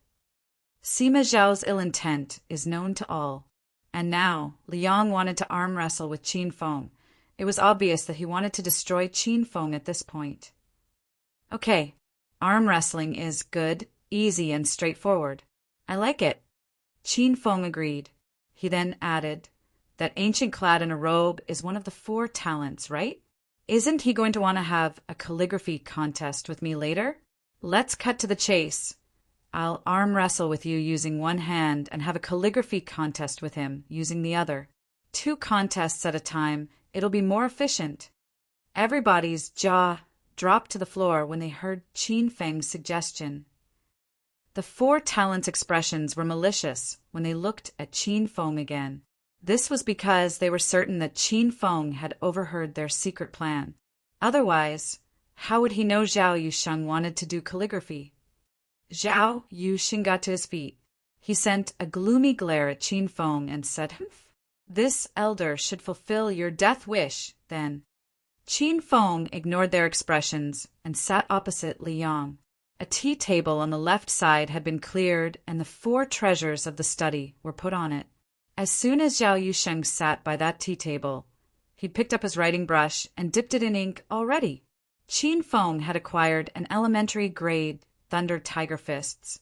Sima Zhao's ill intent is known to all. And now, Li Yang wanted to arm wrestle with Qin Feng. It was obvious that he wanted to destroy Qin Feng at this point. Okay, arm wrestling is good, easy, and straightforward. I like it. Qin Feng agreed. He then added that ancient clad in a robe is one of the 4 talents, right? Isn't he going to want to have a calligraphy contest with me later? Let's cut to the chase. I'll arm wrestle with you using one hand and have a calligraphy contest with him using the other. 2 contests at a time, it'll be more efficient. Everybody's jaw dropped to the floor when they heard Qin Feng's suggestion. The 4 talents' expressions were malicious when they looked at Qin Feng again. This was because they were certain that Qin Feng had overheard their secret plan. Otherwise, how would he know Zhao Yusheng wanted to do calligraphy? Zhao Yusheng got to his feet. He sent a gloomy glare at Qin Feng and said, "Humph. This elder should fulfill your death wish, then." Qin Feng ignored their expressions and sat opposite Li Yang. A tea table on the left side had been cleared and the 4 treasures of the study were put on it. As soon as Zhao Yusheng sat by that tea table, he picked up his writing brush and dipped it in ink already. Qin Feng had acquired an elementary grade Thunder Tiger Fists,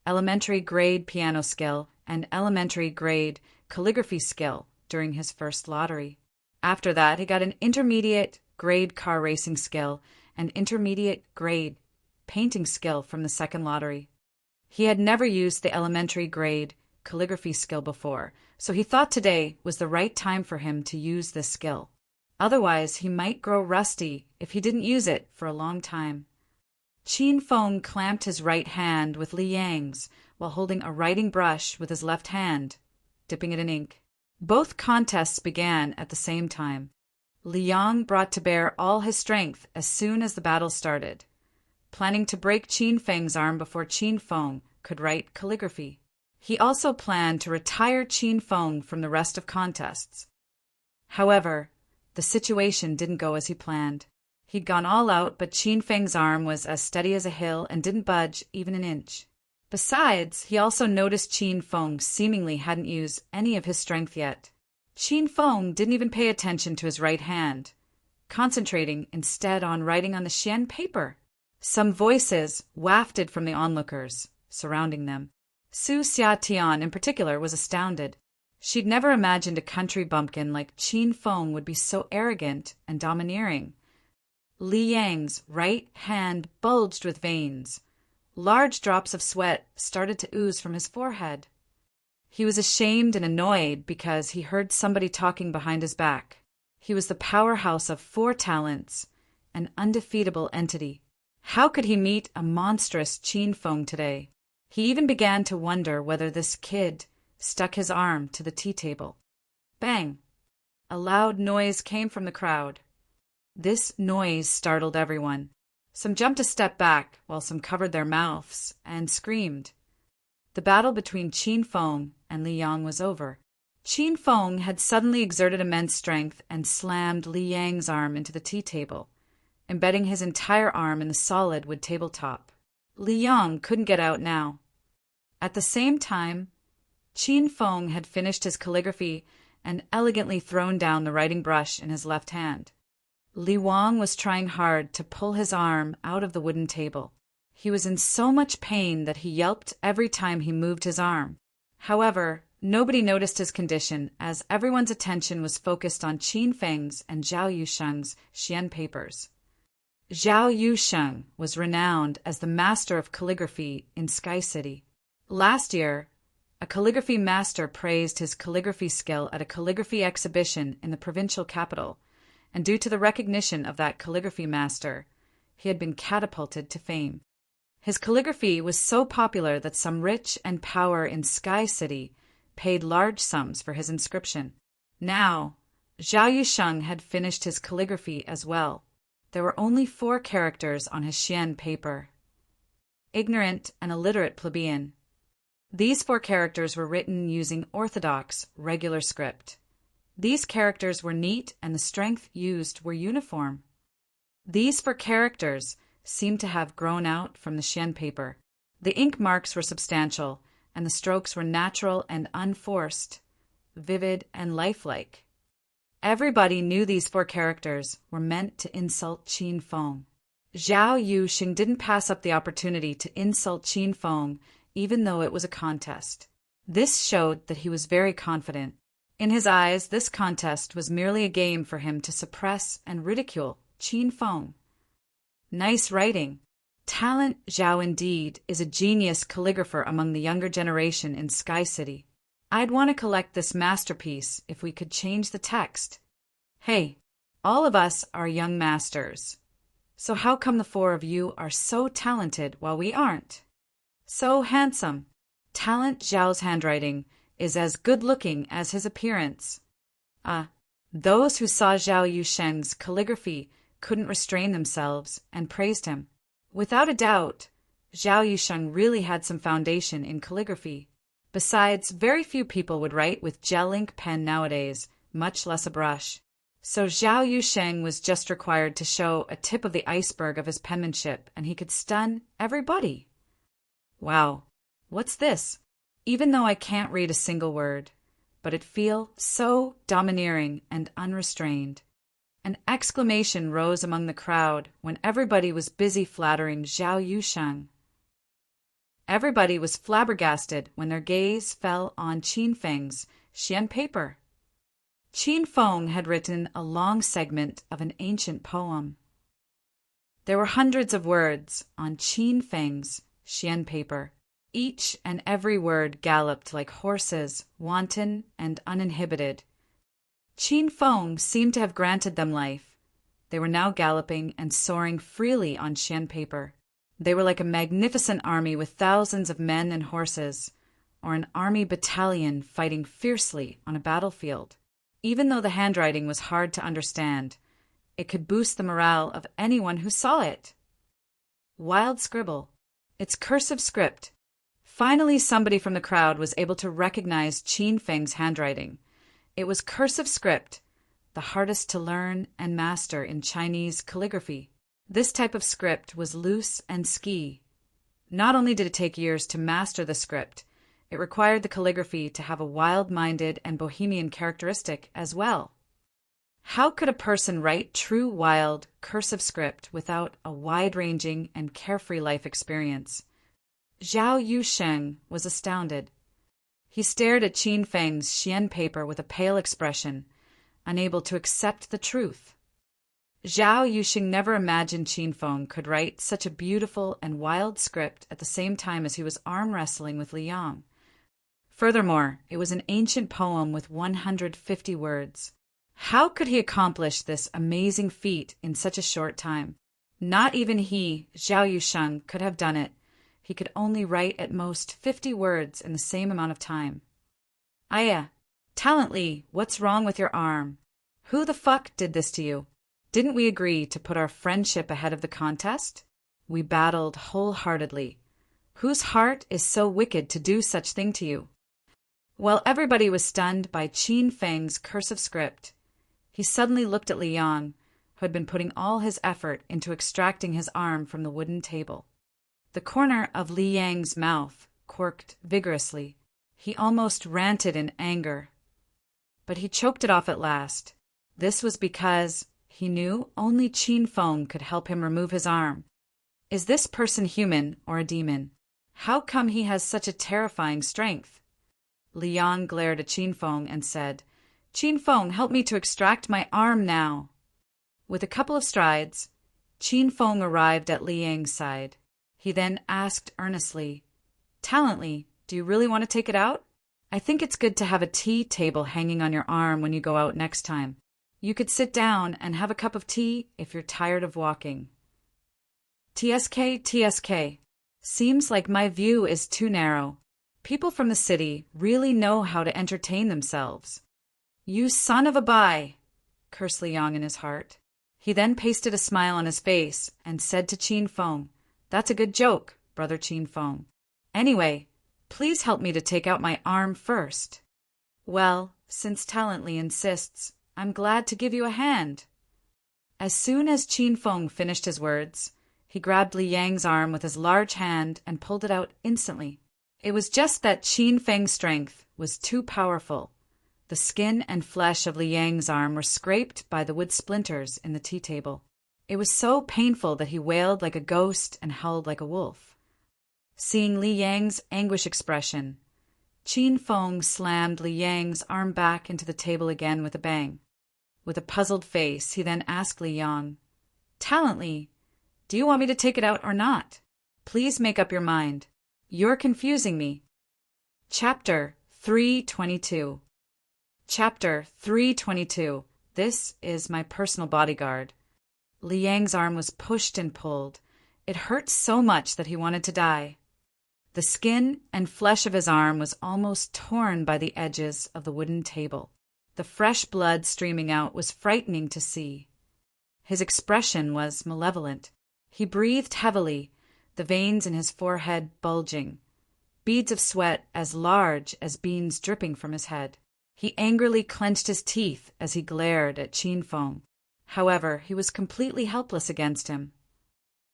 elementary grade piano skill, and elementary grade calligraphy skill during his first lottery. After that, he got an intermediate grade car racing skill and intermediate grade painting skill from the second lottery. He had never used the elementary grade calligraphy skill before, so he thought today was the right time for him to use this skill. Otherwise, he might grow rusty if he didn't use it for a long time. Qin Feng clamped his right hand with Li Yang's while holding a writing brush with his left hand, dipping it in ink. Both contests began at the same time. Li Yang brought to bear all his strength as soon as the battle started, planning to break Qin Feng's arm before Qin Feng could write calligraphy. He also planned to retire Qin Feng from the rest of contests. However, the situation didn't go as he planned. He'd gone all out, but Qin Feng's arm was as steady as a hill and didn't budge even an inch. Besides, he also noticed Qin Feng seemingly hadn't used any of his strength yet. Qin Feng didn't even pay attention to his right hand, concentrating instead on writing on the Xian paper. Some voices wafted from the onlookers surrounding them. Su Xiatian in particular was astounded. She'd never imagined a country bumpkin like Qin Feng would be so arrogant and domineering. Li Yang's right hand bulged with veins. Large drops of sweat started to ooze from his forehead. He was ashamed and annoyed because he heard somebody talking behind his back. He was the powerhouse of 4 talents, an undefeatable entity. How could he meet a monstrous Qin Feng today? He even began to wonder whether this kid stuck his arm to the tea table. Bang! A loud noise came from the crowd. This noise startled everyone. Some jumped a step back, while some covered their mouths and screamed. The battle between Qin Feng and Li Yang was over. Qin Feng had suddenly exerted immense strength and slammed Li Yang's arm into the tea table, embedding his entire arm in the solid wood tabletop. Li Yang couldn't get out now. At the same time, Qin Feng had finished his calligraphy and elegantly thrown down the writing brush in his left hand. Li Wang was trying hard to pull his arm out of the wooden table. He was in so much pain that he yelped every time he moved his arm. However, nobody noticed his condition as everyone's attention was focused on Qin Feng's and Zhao Yusheng's Xian papers. Zhao Yusheng was renowned as the master of calligraphy in Sky City. Last year, A calligraphy master praised his calligraphy skill at a calligraphy exhibition in the provincial capital, and due to the recognition of that calligraphy master, he had been catapulted to fame. His calligraphy was so popular that some rich and power in Sky City paid large sums for his inscription. Now, Zhao Yusheng had finished his calligraphy as well. There were only 4 characters on his Xian paper. Ignorant and illiterate plebeian. These 4 characters were written using orthodox, regular script. These characters were neat and the strength used were uniform. These 4 characters seemed to have grown out from the Xian paper. The ink marks were substantial, and the strokes were natural and unforced, vivid and lifelike. Everybody knew these 4 characters were meant to insult Qin Feng. Zhao Yusheng didn't pass up the opportunity to insult Qin Feng, even though it was a contest. This showed that he was very confident. In his eyes, this contest was merely a game for him to suppress and ridicule Qin Feng. Nice writing. Talent. Zhao indeed is a genius calligrapher among the younger generation in Sky City. I'd want to collect this masterpiece if we could change the text. Hey, all of us are young masters. So how come the 4 of you are so talented while we aren't? So handsome. Talent. Zhao's handwriting is as good-looking as his appearance. Those who saw Zhao Yusheng's calligraphy couldn't restrain themselves and praised him. Without a doubt, Zhao Yusheng really had some foundation in calligraphy. Besides, very few people would write with gel ink pen nowadays, much less a brush. So Zhao Yusheng was just required to show a tip of the iceberg of his penmanship, and he could stun everybody. Wow, what's this? Even though I can't read a single word, but it feels so domineering and unrestrained. An exclamation rose among the crowd when everybody was busy flattering Zhao Yusheng. Everybody was flabbergasted when their gaze fell on Qin Feng's Xian paper. Qin Feng had written a long segment of an ancient poem. There were hundreds of words on Qin Feng's Xian paper. Each and every word galloped like horses, wanton and uninhibited. Qin Feng seemed to have granted them life. They were now galloping and soaring freely on Xian paper. They were like a magnificent army with thousands of men and horses, or an army battalion fighting fiercely on a battlefield. Even though the handwriting was hard to understand, it could boost the morale of anyone who saw it. Wild scribble. It's cursive script. Finally, somebody from the crowd was able to recognize Qin Feng's handwriting. It was cursive script, the hardest to learn and master in Chinese calligraphy. This type of script was loose and ski. Not only did it take years to master the script, it required the calligraphy to have a wild-minded and bohemian characteristic as well. How could a person write true wild, cursive script without a wide-ranging and carefree life experience? Zhao Yusheng was astounded. He stared at Qin Feng's Xian paper with a pale expression, unable to accept the truth. Zhao Yusheng never imagined Qin Feng could write such a beautiful and wild script at the same time as he was arm wrestling with Liang. Furthermore, it was an ancient poem with 150 words. How could he accomplish this amazing feat in such a short time? Not even he, Zhao Yusheng, could have done it. He could only write at most 50 words in the same amount of time. Aya, Talently, what's wrong with your arm? Who the fuck did this to you? Didn't we agree to put our friendship ahead of the contest? We battled wholeheartedly. Whose heart is so wicked to do such thing to you? While everybody was stunned by Qin Feng's cursive script, he suddenly looked at Liang, who had been putting all his effort into extracting his arm from the wooden table. The corner of Liang's mouth quirked vigorously. He almost ranted in anger. But he choked it off at last. This was because he knew only Qin Feng could help him remove his arm. Is this person human or a demon? How come he has such a terrifying strength? Liang glared at Qin Feng and said, Qin Feng, help me to extract my arm now. With a couple of strides, Qin Feng arrived at Liang's side. He then asked earnestly, Talently, do you really want to take it out? I think it's good to have a tea table hanging on your arm when you go out next time. You could sit down and have a cup of tea if you're tired of walking. TSK. Seems like my view is too narrow. People from the city really know how to entertain themselves. You son of a bye, cursed Liang in his heart. He then pasted a smile on his face and said to Qin Feng, "That's a good joke, brother Qin Feng. Anyway, please help me to take out my arm first." "Well, since Talent Li insists, I'm glad to give you a hand." As soon as Qin Feng finished his words, he grabbed Li Yang's arm with his large hand and pulled it out instantly. It was just that Qin Feng's strength was too powerful. The skin and flesh of Li Yang's arm were scraped by the wood splinters in the tea table. It was so painful that he wailed like a ghost and howled like a wolf. Seeing Li Yang's anguish expression, Qin Feng slammed Li Yang's arm back into the table again with a bang. With a puzzled face, he then asked Li Yang, "Talent Li, do you want me to take it out or not? Please make up your mind. You're confusing me." Chapter 322. Chapter 322. This is my personal bodyguard. Li Yang's arm was pushed and pulled. It hurt so much that he wanted to die. The skin and flesh of his arm was almost torn by the edges of the wooden table. The fresh blood streaming out was frightening to see. His expression was malevolent. He breathed heavily, the veins in his forehead bulging, beads of sweat as large as beans dripping from his head. He angrily clenched his teeth as he glared at Qin Feng. However, he was completely helpless against him.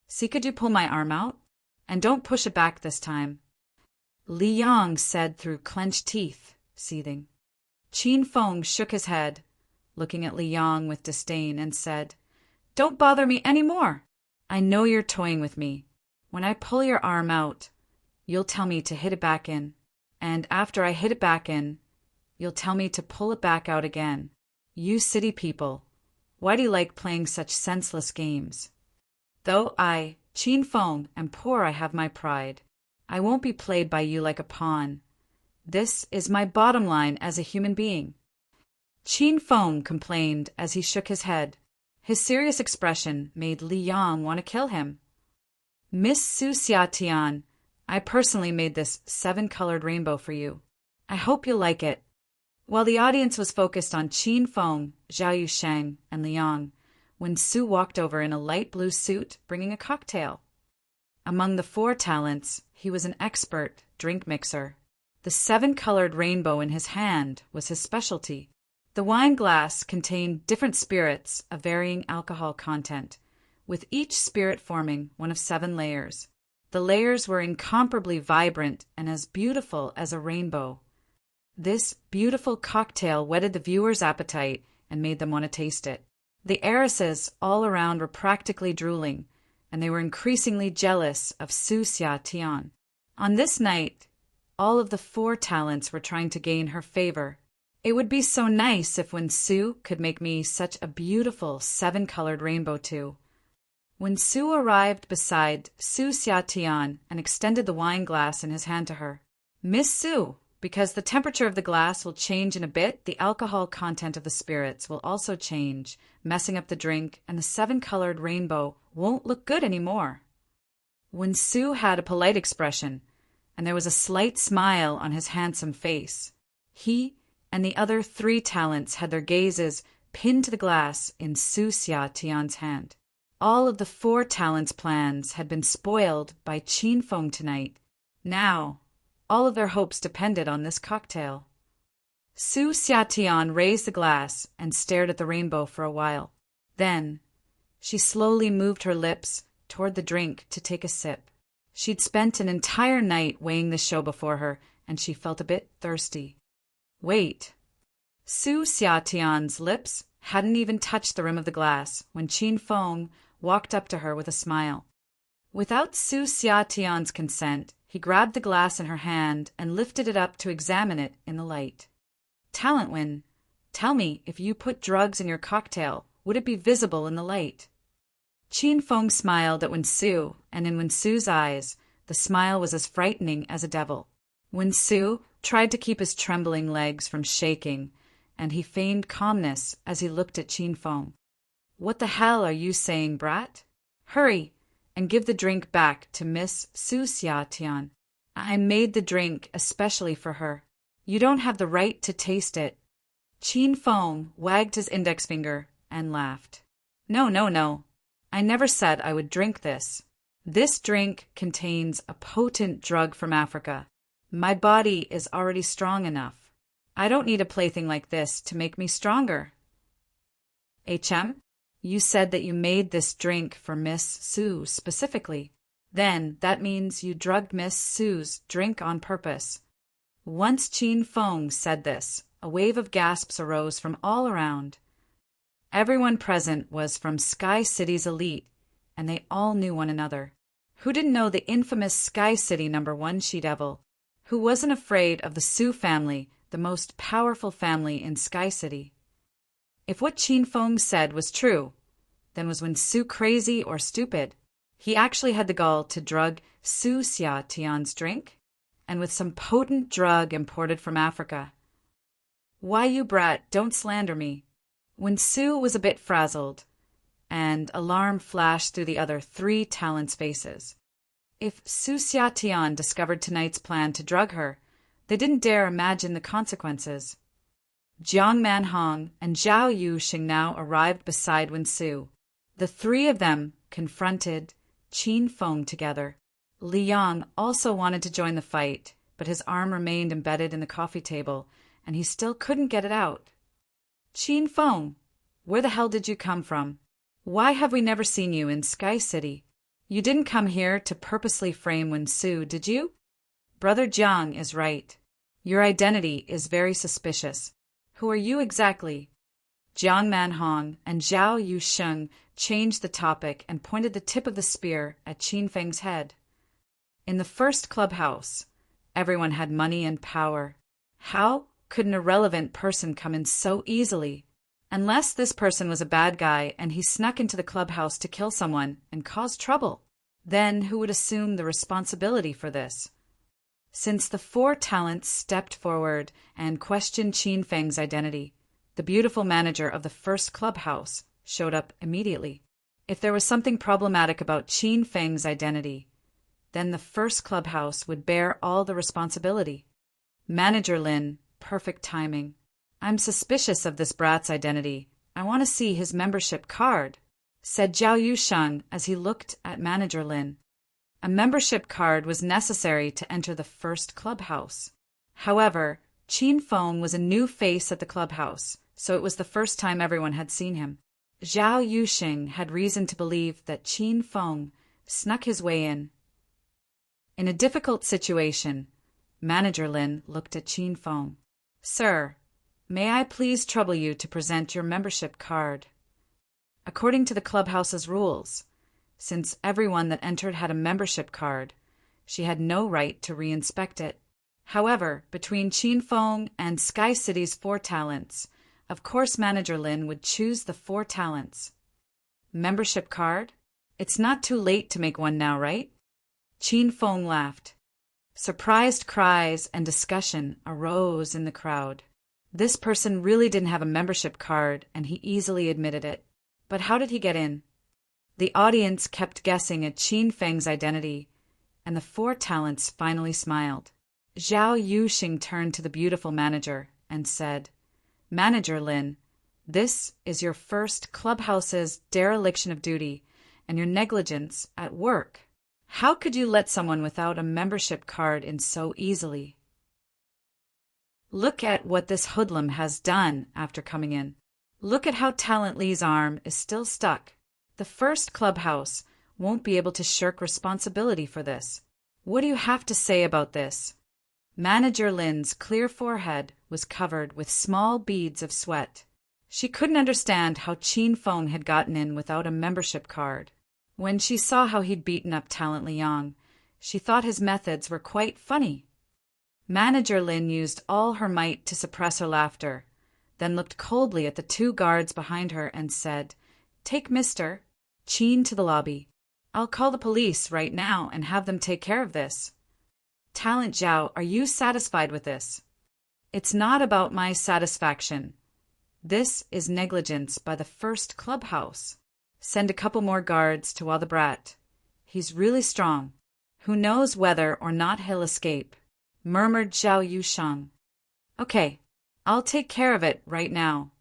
"See, could you pull my arm out? And don't push it back this time," Li Yang said through clenched teeth, seething. Qin Feng shook his head, looking at Li Yang with disdain, and said, "Don't bother me any more. I know you're toying with me. When I pull your arm out, you'll tell me to hit it back in. And after I hit it back in, you'll tell me to pull it back out again. You city people, why do you like playing such senseless games? Though I, Qin Feng, am poor, I have my pride. I won't be played by you like a pawn. This is my bottom line as a human being." Qin Feng complained as he shook his head. His serious expression made Li Yang want to kill him. "Miss Su Xiatian, I personally made this 7-colored rainbow for you. I hope you'll like it." While the audience was focused on Qin Feng, Zhao Yusheng, and Li Yang, when Su walked over in a light blue suit bringing a cocktail. Among the 4 talents, he was an expert drink mixer. The 7-colored rainbow in his hand was his specialty. The wine glass contained different spirits of varying alcohol content, with each spirit forming one of 7 layers. The layers were incomparably vibrant and as beautiful as a rainbow. This beautiful cocktail whetted the viewer's appetite and made them want to taste it. The heiresses all around were practically drooling, and they were increasingly jealous of Su Xiatian. On this night, all of the 4 talents were trying to gain her favor. It would be so nice if when Su could make me such a beautiful 7-colored rainbow too. When Su arrived beside Su Xiatian and extended the wine glass in his hand to her, "Miss Su, because the temperature of the glass will change in a bit, the alcohol content of the spirits will also change, messing up the drink, and the 7-colored rainbow won't look good anymore." When Su had a polite expression, and there was a slight smile on his handsome face, he and the other 3 talents had their gazes pinned to the glass in Su Xiatian's hand. All of the 4 talents' plans had been spoiled by Qin Feng tonight. Now, all of their hopes depended on this cocktail. Su Xiatian raised the glass and stared at the rainbow for a while. Then, she slowly moved her lips toward the drink to take a sip. She'd spent an entire night weighing the show before her, and she felt a bit thirsty. Wait. Su Xiatian's lips hadn't even touched the rim of the glass when Qin Feng walked up to her with a smile. Without Su Xiatian's consent, he grabbed the glass in her hand and lifted it up to examine it in the light. "Talent Win, tell me, if you put drugs in your cocktail, would it be visible in the light?" Qin Feng smiled at Wen Su, and in Wen Su's eyes, the smile was as frightening as a devil. When Sue tried to keep his trembling legs from shaking, and he feigned calmness as he looked at Chin Feng. "What the hell are you saying, brat? Hurry, and give the drink back to Miss Su Xia Tian. I made the drink especially for her. You don't have the right to taste it." Chin Feng wagged his index finger and laughed. No, no, no. I never said I would drink this. This drink contains a potent drug from Africa. My body is already strong enough. I don't need a plaything like this to make me stronger. HM, you said that you made this drink for Miss Sue specifically. Then that means you drugged Miss Sue's drink on purpose. Once Chin Feng said this, a wave of gasps arose from all around. Everyone present was from Sky City's elite, and they all knew one another. Who didn't know the infamous Sky City #1 she-devil? Who wasn't afraid of the Su family, the most powerful family in Sky City? If what Chin Feng said was true, then was Wen Su crazy or stupid? He actually had the gall to drug Su Xia Tian's drink, and with some potent drug imported from Africa. Why, you brat, don't slander me. Wen Su was a bit frazzled, and alarm flashed through the other 3 talents' faces. If Su Xia Tian discovered tonight's plan to drug her, they didn't dare imagine the consequences. Jiang Manhong and Zhao Yuxing now arrived beside Wen Su. The 3 of them confronted Chin Feng together. Li Yang also wanted to join the fight, but his arm remained embedded in the coffee table, and he still couldn't get it out. Chin Feng, where the hell did you come from? Why have we never seen you in Sky City? You didn't come here to purposely frame Wen Su, did you? Brother Jiang is right. Your identity is very suspicious. Who are you exactly? Jiang Manhong and Zhao Yusheng changed the topic and pointed the tip of the spear at Chin Feng's head. In the first clubhouse, everyone had money and power. How could an irrelevant person come in so easily? Unless this person was a bad guy and he snuck into the clubhouse to kill someone and cause trouble. Then who would assume the responsibility for this? Since the 4 talents stepped forward and questioned Chin Feng's identity, the beautiful manager of the first clubhouse showed up immediately. If there was something problematic about Chin Feng's identity, then the first clubhouse would bear all the responsibility. Manager Lin, perfect timing. I'm suspicious of this brat's identity. I want to see his membership card, said Zhao Yusheng as he looked at Manager Lin. A membership card was necessary to enter the first clubhouse. However, Chin Feng was a new face at the clubhouse, so it was the first time everyone had seen him. Zhao Yusheng had reason to believe that Chin Feng snuck his way in. In a difficult situation, Manager Lin looked at Chin Feng. Sir, may I please trouble you to present your membership card? According to the clubhouse's rules, since everyone that entered had a membership card, she had no right to re-inspect it. However, between Chin Feng and Sky City's 4 talents, of course Manager Lin would choose the 4 talents. Membership card? It's not too late to make one now, right? Chin Feng laughed. Surprised cries and discussion arose in the crowd. This person really didn't have a membership card, and he easily admitted it. But how did he get in? The audience kept guessing at Chin Feng's identity, and the 4 talents finally smiled. Zhao Yuxing turned to the beautiful manager and said, Manager Lin, this is your first clubhouse's dereliction of duty and your negligence at work. How could you let someone without a membership card in so easily? Look at what this hoodlum has done after coming in. Look at how Talent Li's arm is still stuck. The first clubhouse won't be able to shirk responsibility for this. What do you have to say about this? Manager Lin's clear forehead was covered with small beads of sweat. She couldn't understand how Chin Feng had gotten in without a membership card. When she saw how he'd beaten up Talent Liang, she thought his methods were quite funny. Manager Lin used all her might to suppress her laughter, then looked coldly at the 2 guards behind her and said, Take Mr. Chin to the lobby. I'll call the police right now and have them take care of this. Talent Zhao, are you satisfied with this? It's not about my satisfaction. This is negligence by the first clubhouse. Send a couple more guards to While the Brat. He's really strong. Who knows whether or not he'll escape, murmured Zhao Yusheng. Okay, I'll take care of it right now.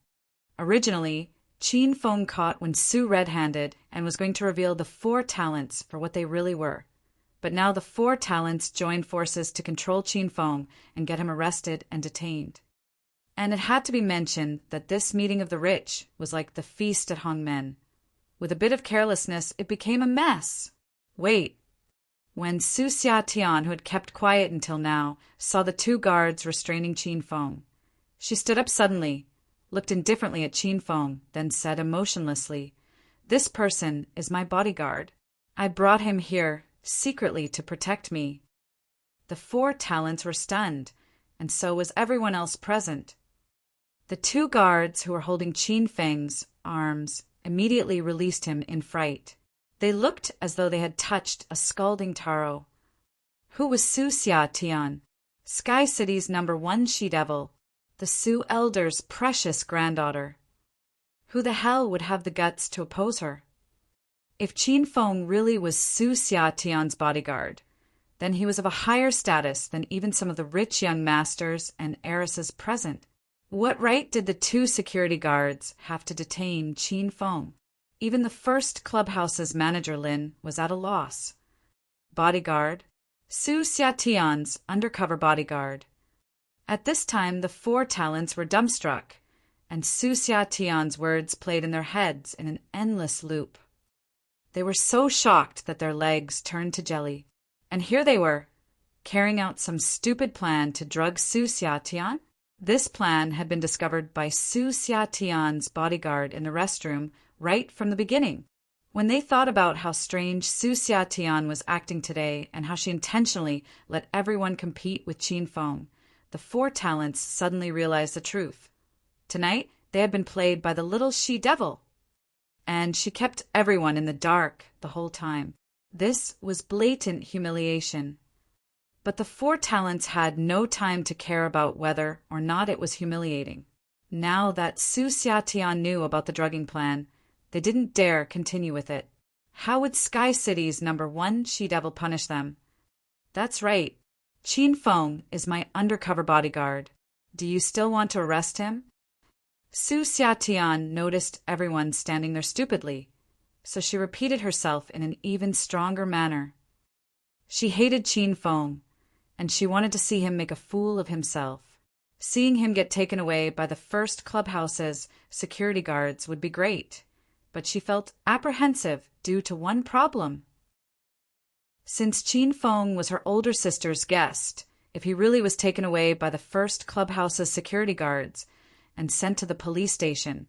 Originally, Qin Feng caught when Su red-handed and was going to reveal the 4 talents for what they really were. But now the 4 talents joined forces to control Qin Feng and get him arrested and detained. And it had to be mentioned that this meeting of the rich was like the feast at Hongmen. With a bit of carelessness, it became a mess. Wait. When Su Xiatian, who had kept quiet until now, saw the 2 guards restraining Qin Feng, she stood up suddenly, looked indifferently at Qin Feng, then said emotionlessly, "This person is my bodyguard. I brought him here secretly to protect me." The 4 talents were stunned, and so was everyone else present. The 2 guards who were holding Qin Feng's arms immediately released him in fright. They looked as though they had touched a scalding taro. Who was Su Xiatian, Sky City's #1 she-devil, the Su Elder's precious granddaughter? Who the hell would have the guts to oppose her? If Qin Feng really was Su Xiatian's bodyguard, then he was of a higher status than even some of the rich young masters and heiresses present. What right did the 2 security guards have to detain Qin Feng? Even the first clubhouse's manager Lin was at a loss. Bodyguard, Su Xiatian's undercover bodyguard. At this time, the 4 talents were dumbstruck, and Su Xiatian's words played in their heads in an endless loop. They were so shocked that their legs turned to jelly. And here they were, carrying out some stupid plan to drug Su Xiatian? This plan had been discovered by Su Xiatian's bodyguard in the restroom right from the beginning. When they thought about how strange Su Xiatian was acting today and how she intentionally let everyone compete with Qin Feng, the 4 talents suddenly realized the truth. Tonight, they had been played by the little she-devil. And she kept everyone in the dark the whole time. This was blatant humiliation. But the 4 talents had no time to care about whether or not it was humiliating. Now that Su Xiatian knew about the drugging plan, they didn't dare continue with it. How would Sky City's #1 she-devil punish them? That's right. Qin Feng is my undercover bodyguard. Do you still want to arrest him? Su Xiatian noticed everyone standing there stupidly, so she repeated herself in an even stronger manner. She hated Qin Feng, and she wanted to see him make a fool of himself. Seeing him get taken away by the first clubhouse's security guards would be great, but she felt apprehensive due to one problem. Since Qin Feng was her older sister's guest, if he really was taken away by the first clubhouse's security guards and sent to the police station,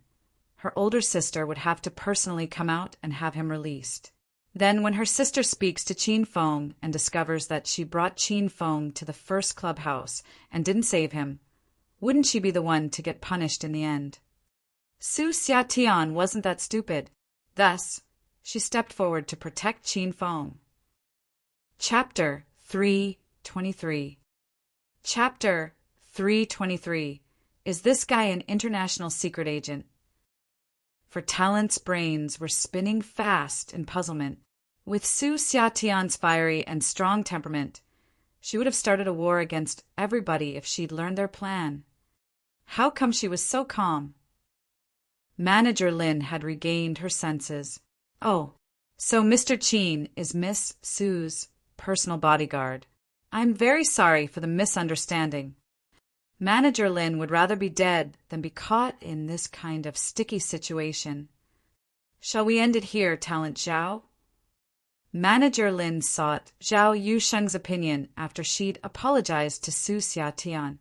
her older sister would have to personally come out and have him released. Then when her sister speaks to Qin Feng and discovers that she brought Qin Feng to the first clubhouse and didn't save him, wouldn't she be the one to get punished in the end? Su Xiatian wasn't that stupid. Thus, she stepped forward to protect Qin Feng. Chapter 323. Chapter 323. Is this guy an international secret agent? For Talent's brains were spinning fast in puzzlement. With Su Xiatian's fiery and strong temperament, she would have started a war against everybody if she'd learned their plan. How come she was so calm? Manager Lin had regained her senses. Oh, so Mr. Qin is Miss Su's personal bodyguard. I'm very sorry for the misunderstanding. Manager Lin would rather be dead than be caught in this kind of sticky situation. Shall we end it here, Talent Zhao? Manager Lin sought Zhao Yusheng's opinion after she'd apologized to Su Xiatian.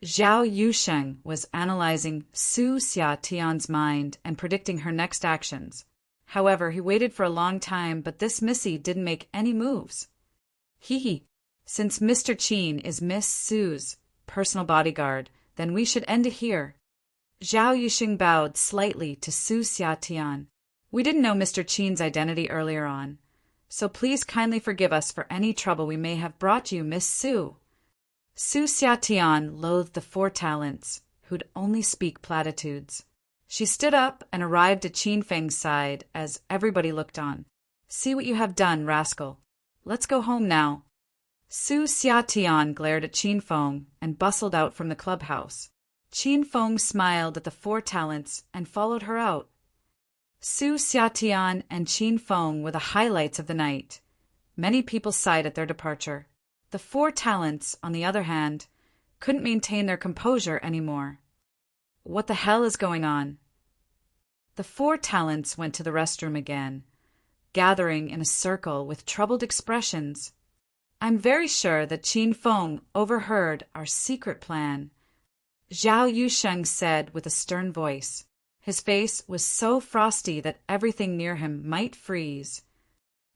Zhao Yusheng was analyzing Su Xiatian's mind and predicting her next actions. However, he waited for a long time, but this missy didn't make any moves. Since Mr. Qin is Miss Su's personal bodyguard, then we should end it here. Zhao Yusheng bowed slightly to Su Xiatian. We didn't know Mr. Qin's identity earlier on, so please kindly forgive us for any trouble we may have brought you, Miss Sue." Su Xiatian loathed the 4 talents, who'd only speak platitudes. She stood up and arrived at Qin Feng's side as everybody looked on. "See what you have done, rascal. Let's go home now." Su Xiatian glared at Qin Feng and bustled out from the clubhouse. Qin Feng smiled at the 4 talents and followed her out. Su Xiatian and Qin Feng were the highlights of the night. Many people sighed at their departure. The 4 talents, on the other hand, couldn't maintain their composure anymore. What the hell is going on? The 4 talents went to the restroom again, gathering in a circle with troubled expressions. "I'm very sure that Qin Feng overheard our secret plan," Zhao Yusheng said with a stern voice. His face was so frosty that everything near him might freeze.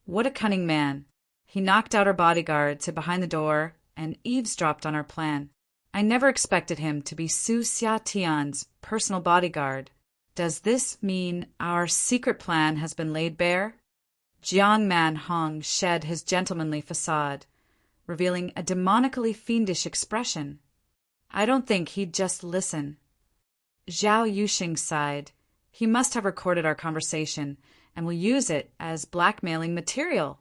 What a cunning man. He knocked out our bodyguards, hid behind the door, and eavesdropped on our plan. I never expected him to be Su Xiatian's personal bodyguard. Does this mean our secret plan has been laid bare? Jiang Man Hong shed his gentlemanly facade, revealing a demonically fiendish expression. I don't think he'd just listen. Zhao Yusheng sighed. He must have recorded our conversation and will use it as blackmailing material.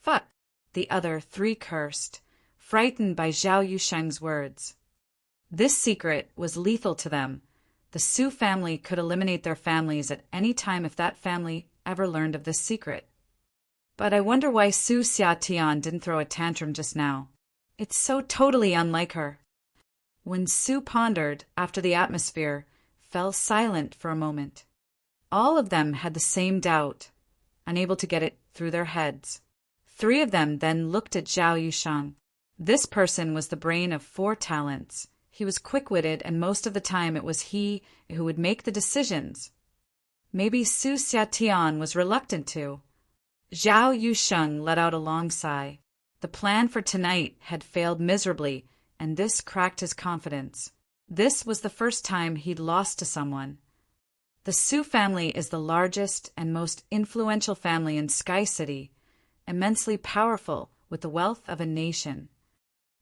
Fuck, the other 3 cursed, frightened by Zhao Yusheng's words. This secret was lethal to them. The Su family could eliminate their families at any time if that family ever learned of this secret. But I wonder why Su Xiatian didn't throw a tantrum just now. It's so totally unlike her. When Su pondered, after the atmosphere fell silent for a moment. All of them had the same doubt, unable to get it through their heads. 3 of them then looked at Zhao Yusheng. This person was the brain of 4 talents. He was quick-witted, and most of the time it was he who would make the decisions. Maybe Su Xiatian was reluctant to. Zhao Yusheng let out a long sigh. The plan for tonight had failed miserably, and this cracked his confidence. This was the first time he'd lost to someone. The Su family is the largest and most influential family in Sky City, immensely powerful with the wealth of a nation.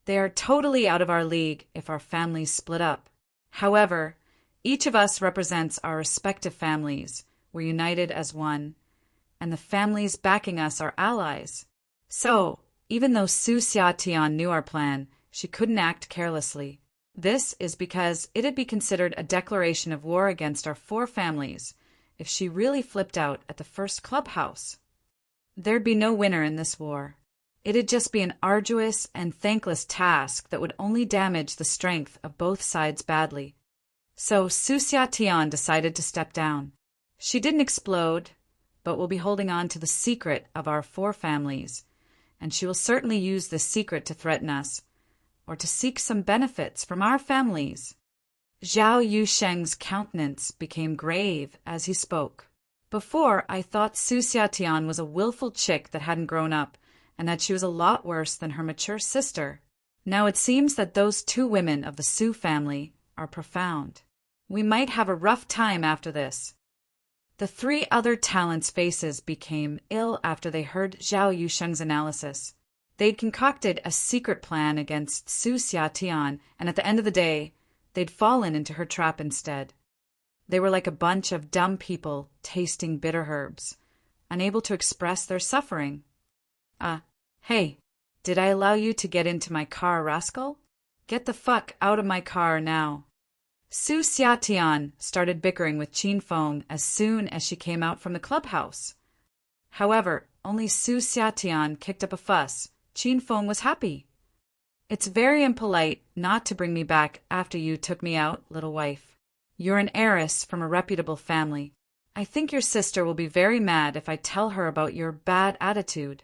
They are totally out of our league if our families split up. However, each of us represents our respective families. We're united as one, and the families backing us are allies. So, even though Su Xiatian knew our plan, she couldn't act carelessly. This is because it'd be considered a declaration of war against our 4 families if she really flipped out at the first clubhouse. There'd be no winner in this war. It'd just be an arduous and thankless task that would only damage the strength of both sides badly. So Su Xiatian decided to step down. She didn't explode, but will be holding on to the secret of our 4 families, and she will certainly use this secret to threaten us, or to seek some benefits from our families. Zhao Yusheng's countenance became grave as he spoke. Before, I thought Su Xiatian was a willful chick that hadn't grown up, and that she was a lot worse than her mature sister. Now it seems that those 2 women of the Su family are profound. We might have a rough time after this. The 3 other talents' faces became ill after they heard Zhao Yusheng's analysis. They'd concocted a secret plan against Su Xiatian, and at the end of the day, they'd fallen into her trap instead. They were like a bunch of dumb people tasting bitter herbs, unable to express their suffering. Hey, did I allow you to get into my car, rascal? Get the fuck out of my car now. Su Xiatian started bickering with Qin Feng as soon as she came out from the clubhouse. However, only Su Xiatian kicked up a fuss. Qin Feng was happy. It's very impolite not to bring me back after you took me out, little wife. You're an heiress from a reputable family. I think your sister will be very mad if I tell her about your bad attitude.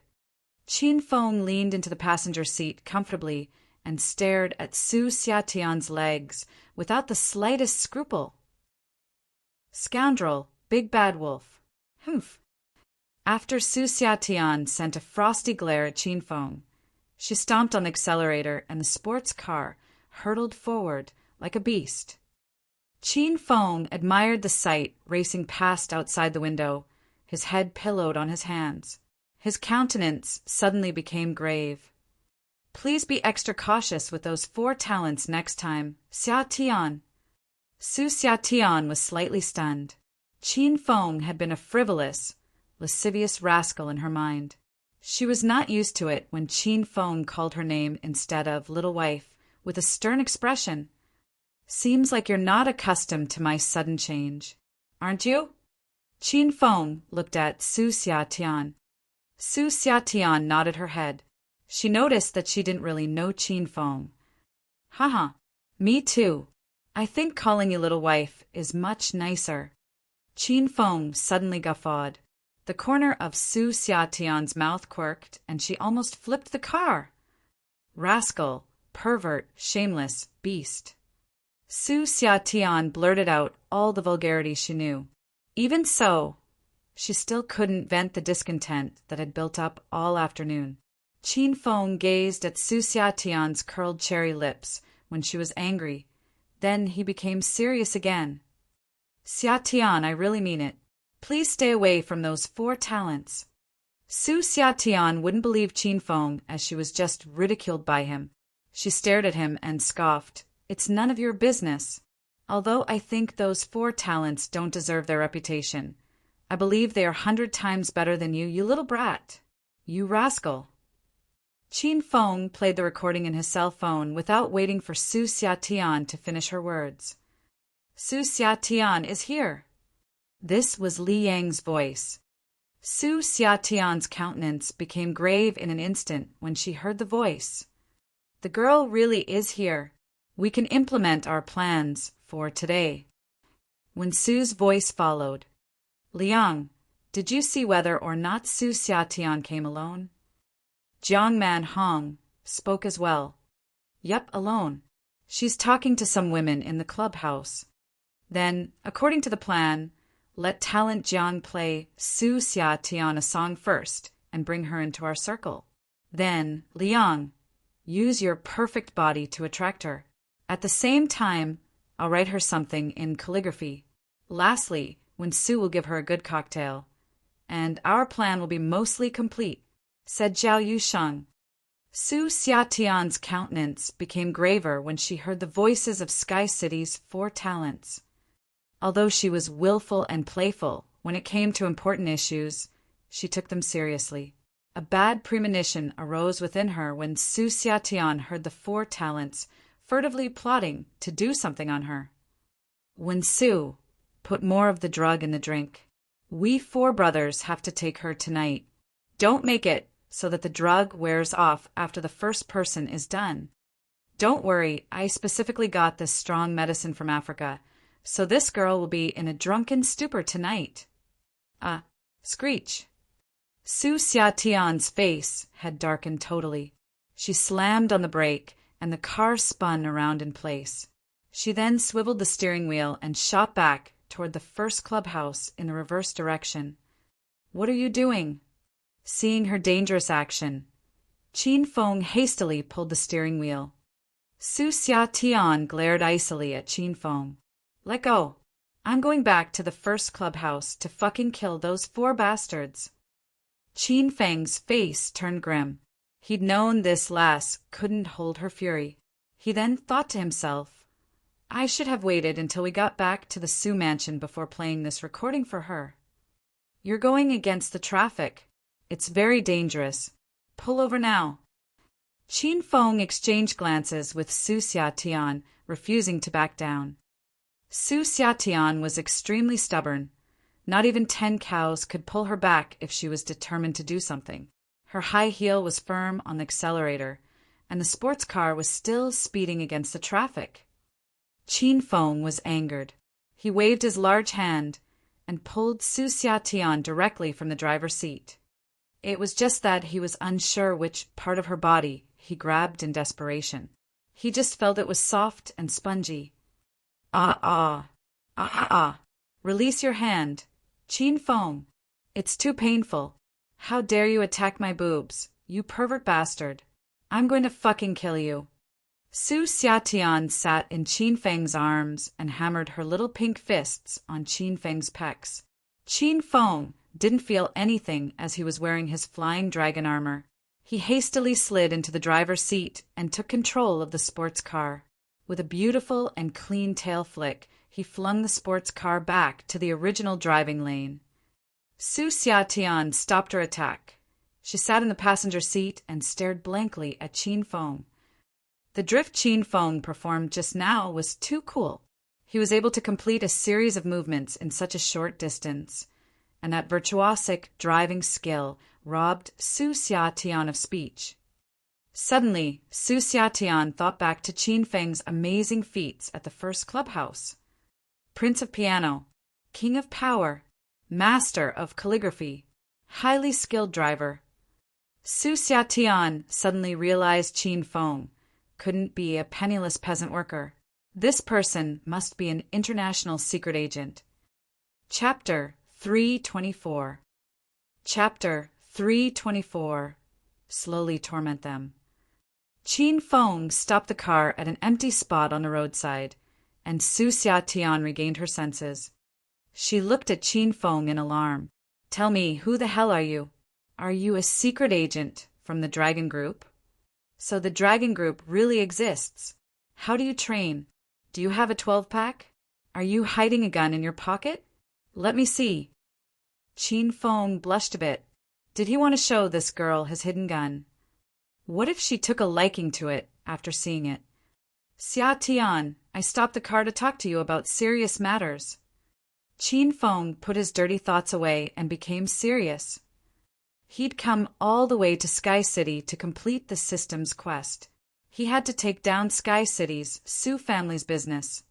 Qin Feng leaned into the passenger seat comfortably and stared at Su Xiatian's legs without the slightest scruple. Scoundrel, big bad wolf. Humph. After Su Xiatian sent a frosty glare at Qin Feng, she stomped on the accelerator and the sports car hurtled forward like a beast. Qin Feng admired the sight racing past outside the window, his head pillowed on his hands. His countenance suddenly became grave. Please be extra cautious with those 4 talents next time, Xia Tian. Su Xia Tian was slightly stunned. Qin Feng had been a frivolous, lascivious rascal in her mind. She was not used to it when Qin Feng called her name instead of little wife, with a stern expression. Seems like you're not accustomed to my sudden change, aren't you? Qin Feng looked at Su Xia Tian. Su Xia Tian nodded her head. She noticed that she didn't really know Qin Feng. Haha, me too. I think calling you little wife is much nicer. Qin Feng suddenly guffawed. The corner of Su Xia Tian's mouth quirked, and she almost flipped the car. Rascal, pervert, shameless, beast. Su Xia Tian blurted out all the vulgarity she knew. Even so, she still couldn't vent the discontent that had built up all afternoon. Qin Feng gazed at Su Xia Tian's curled cherry lips when she was angry. Then he became serious again. Xia Tian, I really mean it. Please stay away from those 4 talents. Su Xia Tian wouldn't believe Qin Feng as she was just ridiculed by him. She stared at him and scoffed. It's none of your business. Although I think those 4 talents don't deserve their reputation. I believe they are 100 times better than you, you little brat. You rascal. Qin Feng played the recording in his cell phone without waiting for Su Xia Tian to finish her words. Su Xia Tian is here. This was Li Yang's voice. Su Xia Tian's countenance became grave in an instant when she heard the voice. The girl really is here. We can implement our plans for today. When Su's voice followed, Liang, did you see whether or not Su Xia Tian came alone? Jiang Man Hong spoke as well. Yup, alone. She's talking to some women in the clubhouse. Then, according to the plan, let Talent Jiang play Su Xia Tian a song first and bring her into our circle. Then, Liang, use your perfect body to attract her. At the same time, I'll write her something in calligraphy. Lastly, when Su will give her a good cocktail. And our plan will be mostly complete, said Zhao Yusheng. Su Xia Tian's countenance became graver when she heard the voices of Sky City's 4 talents. Although she was willful and playful, when it came to important issues, she took them seriously. A bad premonition arose within her when Su Xia Tian heard the 4 talents furtively plotting to do something on her. When Su, put more of the drug in the drink. We 4 brothers have to take her tonight. Don't make it so that the drug wears off after the first person is done. Don't worry, I specifically got this strong medicine from Africa, so this girl will be in a drunken stupor tonight. Screech. Su Xia Tian's face had darkened totally. She slammed on the brake, and the car spun around in place. She then swiveled the steering wheel and shot back toward the first clubhouse in the reverse direction. What are you doing? Seeing her dangerous action, Qin Feng hastily pulled the steering wheel. Su Xia Tian glared icily at Qin Feng. Let go. I'm going back to the first clubhouse to fucking kill those 4 bastards. Qin Feng's face turned grim. He'd known this lass couldn't hold her fury. He then thought to himself, I should have waited until we got back to the Su mansion before playing this recording for her. You're going against the traffic. It's very dangerous. Pull over now. Qin Feng exchanged glances with Su Xia Tian, refusing to back down. Su Xia Tian was extremely stubborn. Not even 10 cows could pull her back if she was determined to do something. Her high heel was firm on the accelerator, and the sports car was still speeding against the traffic. Qin Feng was angered. He waved his large hand and pulled Su Xia Tian directly from the driver's seat. It was just that he was unsure which part of her body he grabbed in desperation. He just felt it was soft and spongy. Release your hand. Qin Feng. It's too painful. How dare you attack my boobs, you pervert bastard. I'm going to fucking kill you. Su Xia Tian sat in Qin Feng's arms and hammered her little pink fists on Qin Feng's pecs. Qin Feng didn't feel anything as he was wearing his flying dragon armor. He hastily slid into the driver's seat and took control of the sports car. With a beautiful and clean tail flick, he flung the sports car back to the original driving lane. Su Xiatian stopped her attack. She sat in the passenger seat and stared blankly at Qin Feng. The drift Qin Feng performed just now was too cool. He was able to complete a series of movements in such a short distance, and that virtuosic driving skill robbed Su Xiatian of speech. Suddenly, Su Xiatian thought back to Qin Feng's amazing feats at the first clubhouse. Prince of Piano, King of Power, Master of Calligraphy, highly skilled driver. Su Xiatian suddenly realized Qin Feng couldn't be a penniless peasant worker. This person must be an international secret agent. Chapter 324. Chapter 324. Slowly torment them. Qin Feng stopped the car at an empty spot on the roadside, and Su Xiatian regained her senses. She looked at Qin Feng in alarm. "Tell me, who the hell are you? Are you a secret agent from the Dragon Group? So the Dragon Group really exists. How do you train? Do you have a 12-pack? Are you hiding a gun in your pocket? Let me see." Qin Feng blushed a bit. Did he want to show this girl his hidden gun? What if she took a liking to it after seeing it? "Xiatian, I stopped the car to talk to you about serious matters." Qin Feng put his dirty thoughts away and became serious. He'd come all the way to Sky City to complete the system's quest. He had to take down Sky City's Su family's business.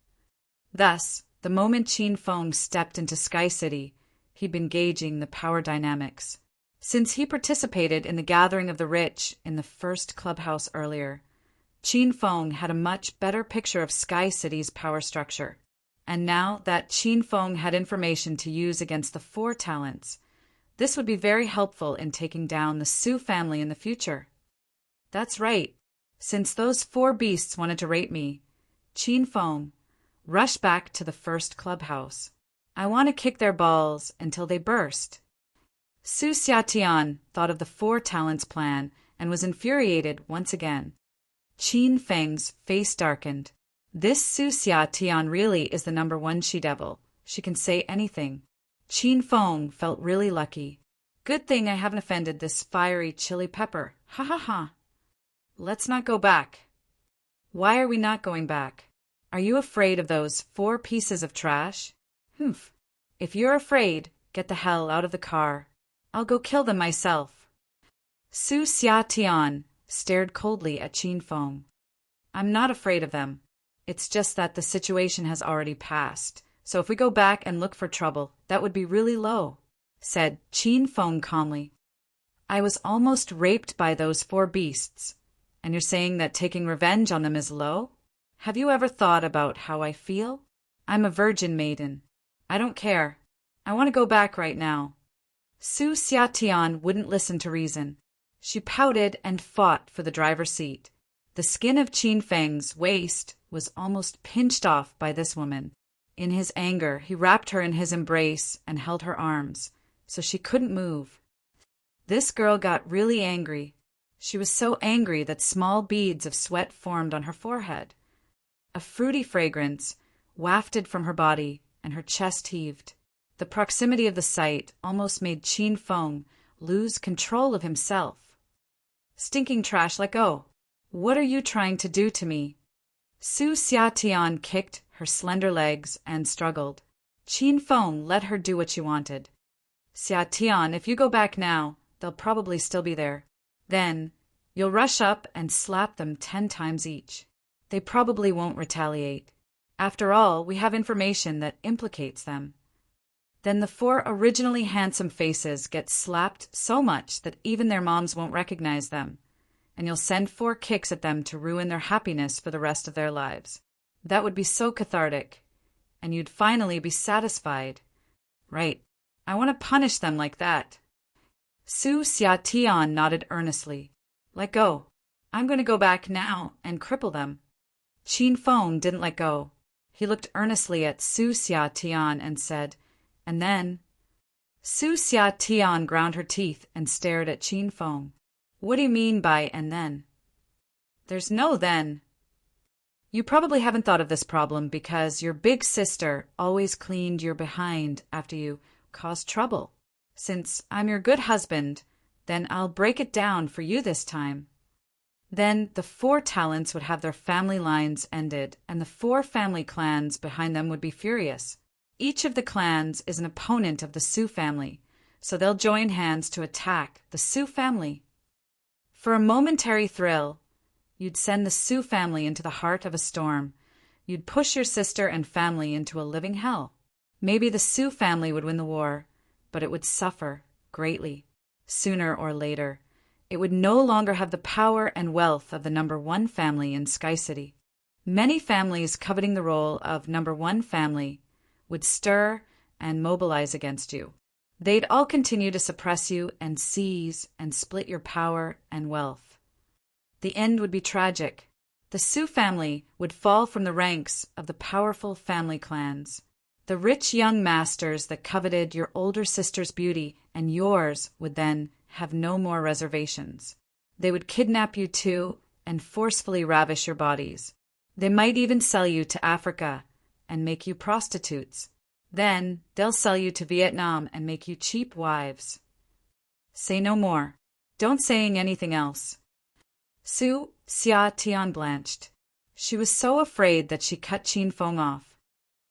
Thus, the moment Qin Feng stepped into Sky City, he'd been gauging the power dynamics. Since he participated in the gathering of the rich in the first clubhouse earlier, Qin Feng had a much better picture of Sky City's power structure. And now that Qin Feng had information to use against the four talents, this would be very helpful in taking down the Su family in the future. That's right. Since those four beasts wanted to rape me, Qin Feng rushed back to the first clubhouse. I want to kick their balls until they burst. Su Xiatian thought of the four talents plan and was infuriated once again. Qin Feng's face darkened. This Su Xiatian really is the #1 she-devil. She can say anything. Qin Feng felt really lucky. Good thing I haven't offended this fiery chili pepper. Ha ha ha. Let's not go back. Why are we not going back? Are you afraid of those 4 pieces of trash? Humph. If you're afraid, get the hell out of the car. I'll go kill them myself. Su Xiatian stared coldly at Qin Feng. I'm not afraid of them. It's just that the situation has already passed. So if we go back and look for trouble, that would be really low, said Qin Feng calmly. I was almost raped by those 4 beasts, and you're saying that taking revenge on them is low? Have you ever thought about how I feel? I'm a virgin maiden. I don't care. I want to go back right now. Su Xiatian wouldn't listen to reason. She pouted and fought for the driver's seat. The skin of Qin Feng's waist was almost pinched off by this woman. In his anger, he wrapped her in his embrace and held her arms, so she couldn't move. This girl got really angry. She was so angry that small beads of sweat formed on her forehead. A fruity fragrance wafted from her body, and her chest heaved. The proximity of the sight almost made Qin Feng lose control of himself. Stinking trash, let go. What are you trying to do to me? Su Xiatian kicked her slender legs and struggled. Qin Feng let her do what she wanted. Xiatian, if you go back now, they'll probably still be there. Then, you'll rush up and slap them 10 times each. They probably won't retaliate. After all, we have information that implicates them. Then the 4 originally handsome faces get slapped so much that even their moms won't recognize them, and you'll send 4 kicks at them to ruin their happiness for the rest of their lives. That would be so cathartic, and you'd finally be satisfied. Right. I want to punish them like that. Su Xiatian nodded earnestly. Let go. I'm going to go back now and cripple them. Qin Feng didn't let go. He looked earnestly at Su Xiatian and said, and then, Su Xia Tian ground her teeth and stared at Qin Feng. What do you mean by and then? There's no then. You probably haven't thought of this problem because your big sister always cleaned your behind after you caused trouble. Since I'm your good husband, then I'll break it down for you this time. Then the 4 talents would have their family lines ended, and the 4 family clans behind them would be furious. Each of the clans is an opponent of the Su family, so they'll join hands to attack the Su family. For a momentary thrill, you'd send the Su family into the heart of a storm. You'd push your sister and family into a living hell. Maybe the Su family would win the war, but it would suffer greatly. Sooner or later, it would no longer have the power and wealth of the number 1 family in Sky City. Many families coveting the role of number 1 family would stir and mobilize against you. They'd all continue to suppress you and seize and split your power and wealth. The end would be tragic. The Su family would fall from the ranks of the powerful family clans. The rich young masters that coveted your older sister's beauty and yours would then have no more reservations. They would kidnap you too and forcefully ravish your bodies. They might even sell you to Africa and make you prostitutes. Then they'll sell you to Vietnam and make you cheap wives. Say no more. Don't saying anything else. Su Xia Tian blanched. She was so afraid that she cut Qin Feng off.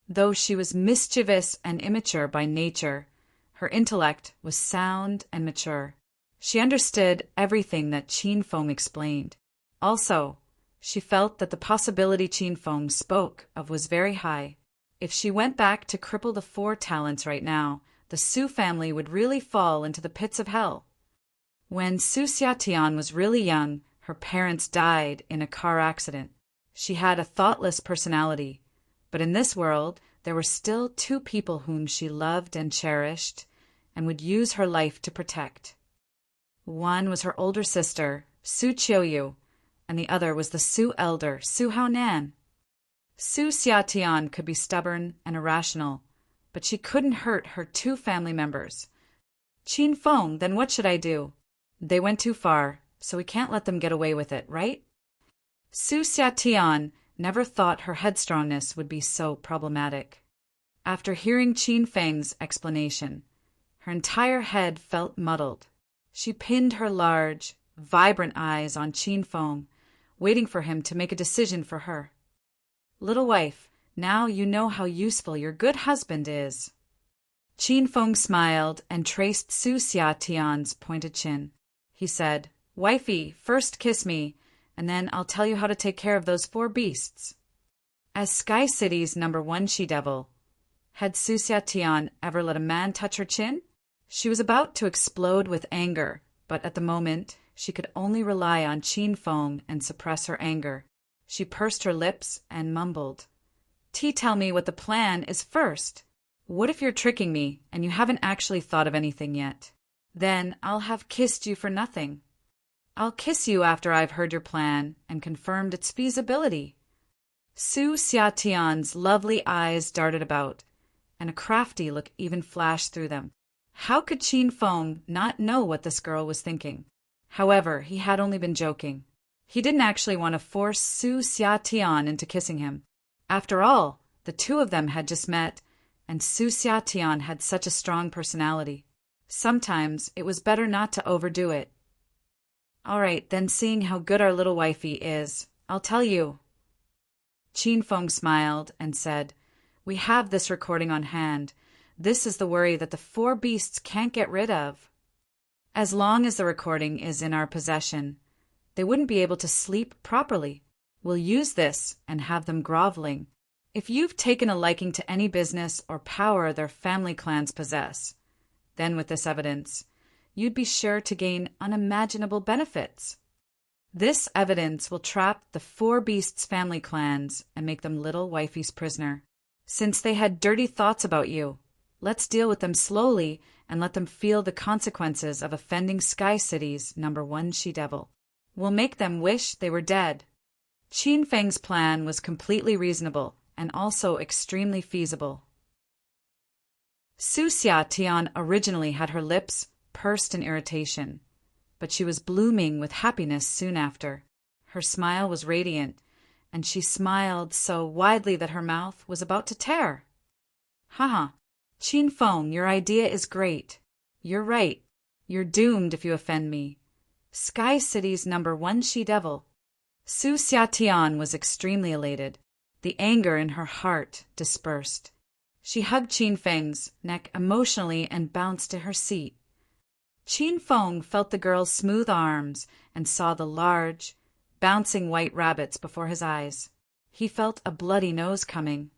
Though she was mischievous and immature by nature, her intellect was sound and mature. She understood everything that Qin Feng explained. Also, she felt that the possibility Qin Feng spoke of was very high. If she went back to cripple the 4 talents right now, the Su family would really fall into the pits of hell. When Su Xia Tian was really young, her parents died in a car accident. She had a thoughtless personality, but in this world, there were still 2 people whom she loved and cherished and would use her life to protect. One was her older sister, Su Qiuyu, and the other was the Su elder, Su Haonan. Su Xia Tian could be stubborn and irrational, but she couldn't hurt her 2 family members. Qin Feng, then what should I do? They went too far, so we can't let them get away with it, right? Su Xia Tian never thought her headstrongness would be so problematic. After hearing Qin Feng's explanation, her entire head felt muddled. She pinned her large, vibrant eyes on Qin Feng, waiting for him to make a decision for her. Little wife, now you know how useful your good husband is. Qin Feng smiled and traced Su Xia Tian's pointed chin. He said, Wifey, first kiss me, and then I'll tell you how to take care of those 4 beasts. As Sky City's number 1 she-devil, had Su Xia Tian ever let a man touch her chin? She was about to explode with anger, but at the moment, she could only rely on Qin Feng and suppress her anger. She pursed her lips and mumbled, Tell me what the plan is first. What if you're tricking me and you haven't actually thought of anything yet? Then I'll have kissed you for nothing. I'll kiss you after I've heard your plan and confirmed its feasibility. Su Xia Tian's lovely eyes darted about, and a crafty look even flashed through them. How could Qin Feng not know what this girl was thinking? However, he had only been joking. He didn't actually want to force Su Xia Tian into kissing him. After all, the 2 of them had just met, and Su Xia Tian had such a strong personality. Sometimes it was better not to overdo it. All right, then seeing how good our little wifey is, I'll tell you. Qin Feng smiled and said, We have this recording on hand. This is the worry that the 4 beasts can't get rid of. As long as the recording is in our possession, they wouldn't be able to sleep properly. We'll use this and have them groveling. If you've taken a liking to any business or power their family clans possess, then with this evidence, you'd be sure to gain unimaginable benefits. This evidence will trap the 4 beasts' family clans and make them little wifey's prisoner. Since they had dirty thoughts about you, let's deal with them slowly and let them feel the consequences of offending Sky City's number 1 she-devil. We'll make them wish they were dead. Qin Feng's plan was completely reasonable and also extremely feasible. Su Xiatian originally had her lips pursed in irritation, but she was blooming with happiness soon after. Her smile was radiant, and she smiled so widely that her mouth was about to tear. Haha, Qin Feng, your idea is great. You're right. You're doomed if you offend me. Sky City's #1 she-devil. Su Xiatian was extremely elated. The anger in her heart dispersed. She hugged Qin Feng's neck emotionally and bounced to her seat. Qin Feng felt the girl's smooth arms and saw the large, bouncing white rabbits before his eyes. He felt a bloody nose coming.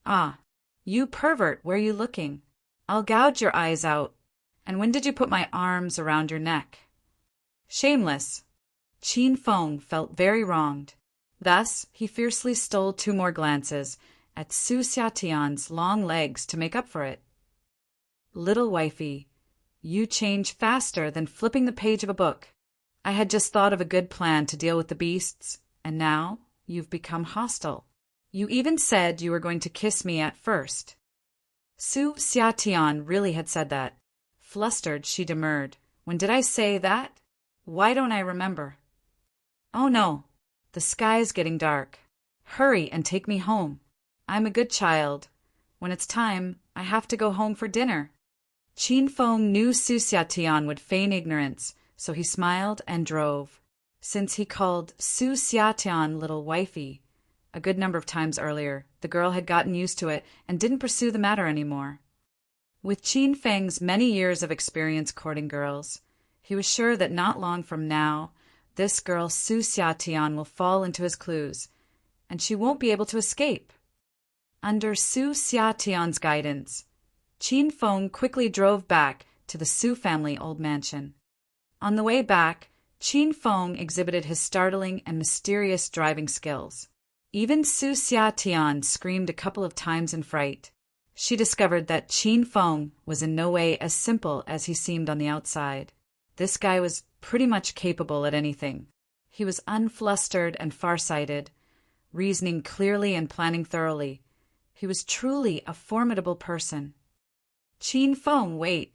Ah, you pervert, where you looking? I'll gouge your eyes out. And when did you put my arms around your neck? Shameless. Qin Feng felt very wronged. Thus, he fiercely stole 2 more glances at Su Xiatian's long legs to make up for it. Little wifey, you change faster than flipping the page of a book. I had just thought of a good plan to deal with the beasts, and now you've become hostile. You even said you were going to kiss me at first. Su Xiatian really had said that. Flustered, she demurred. When did I say that? Why don't I remember? Oh no, the sky's getting dark. Hurry and take me home. I'm a good child. When it's time, I have to go home for dinner. Qin Feng knew Su Xiatian would feign ignorance, so he smiled and drove. Since he called Su Xiatian little wifey a good number of times earlier, the girl had gotten used to it and didn't pursue the matter anymore. With Qin Feng's many years of experience courting girls, he was sure that not long from now, this girl Su Xiatian will fall into his clues, and she won't be able to escape. Under Su Xiatian's guidance, Qin Feng quickly drove back to the Su family old mansion. On the way back, Qin Feng exhibited his startling and mysterious driving skills. Even Su Xiatian screamed a couple of times in fright. She discovered that Qin Feng was in no way as simple as he seemed on the outside. This guy was pretty much capable at anything. He was unflustered and farsighted, reasoning clearly and planning thoroughly. He was truly a formidable person. Qin Feng, wait.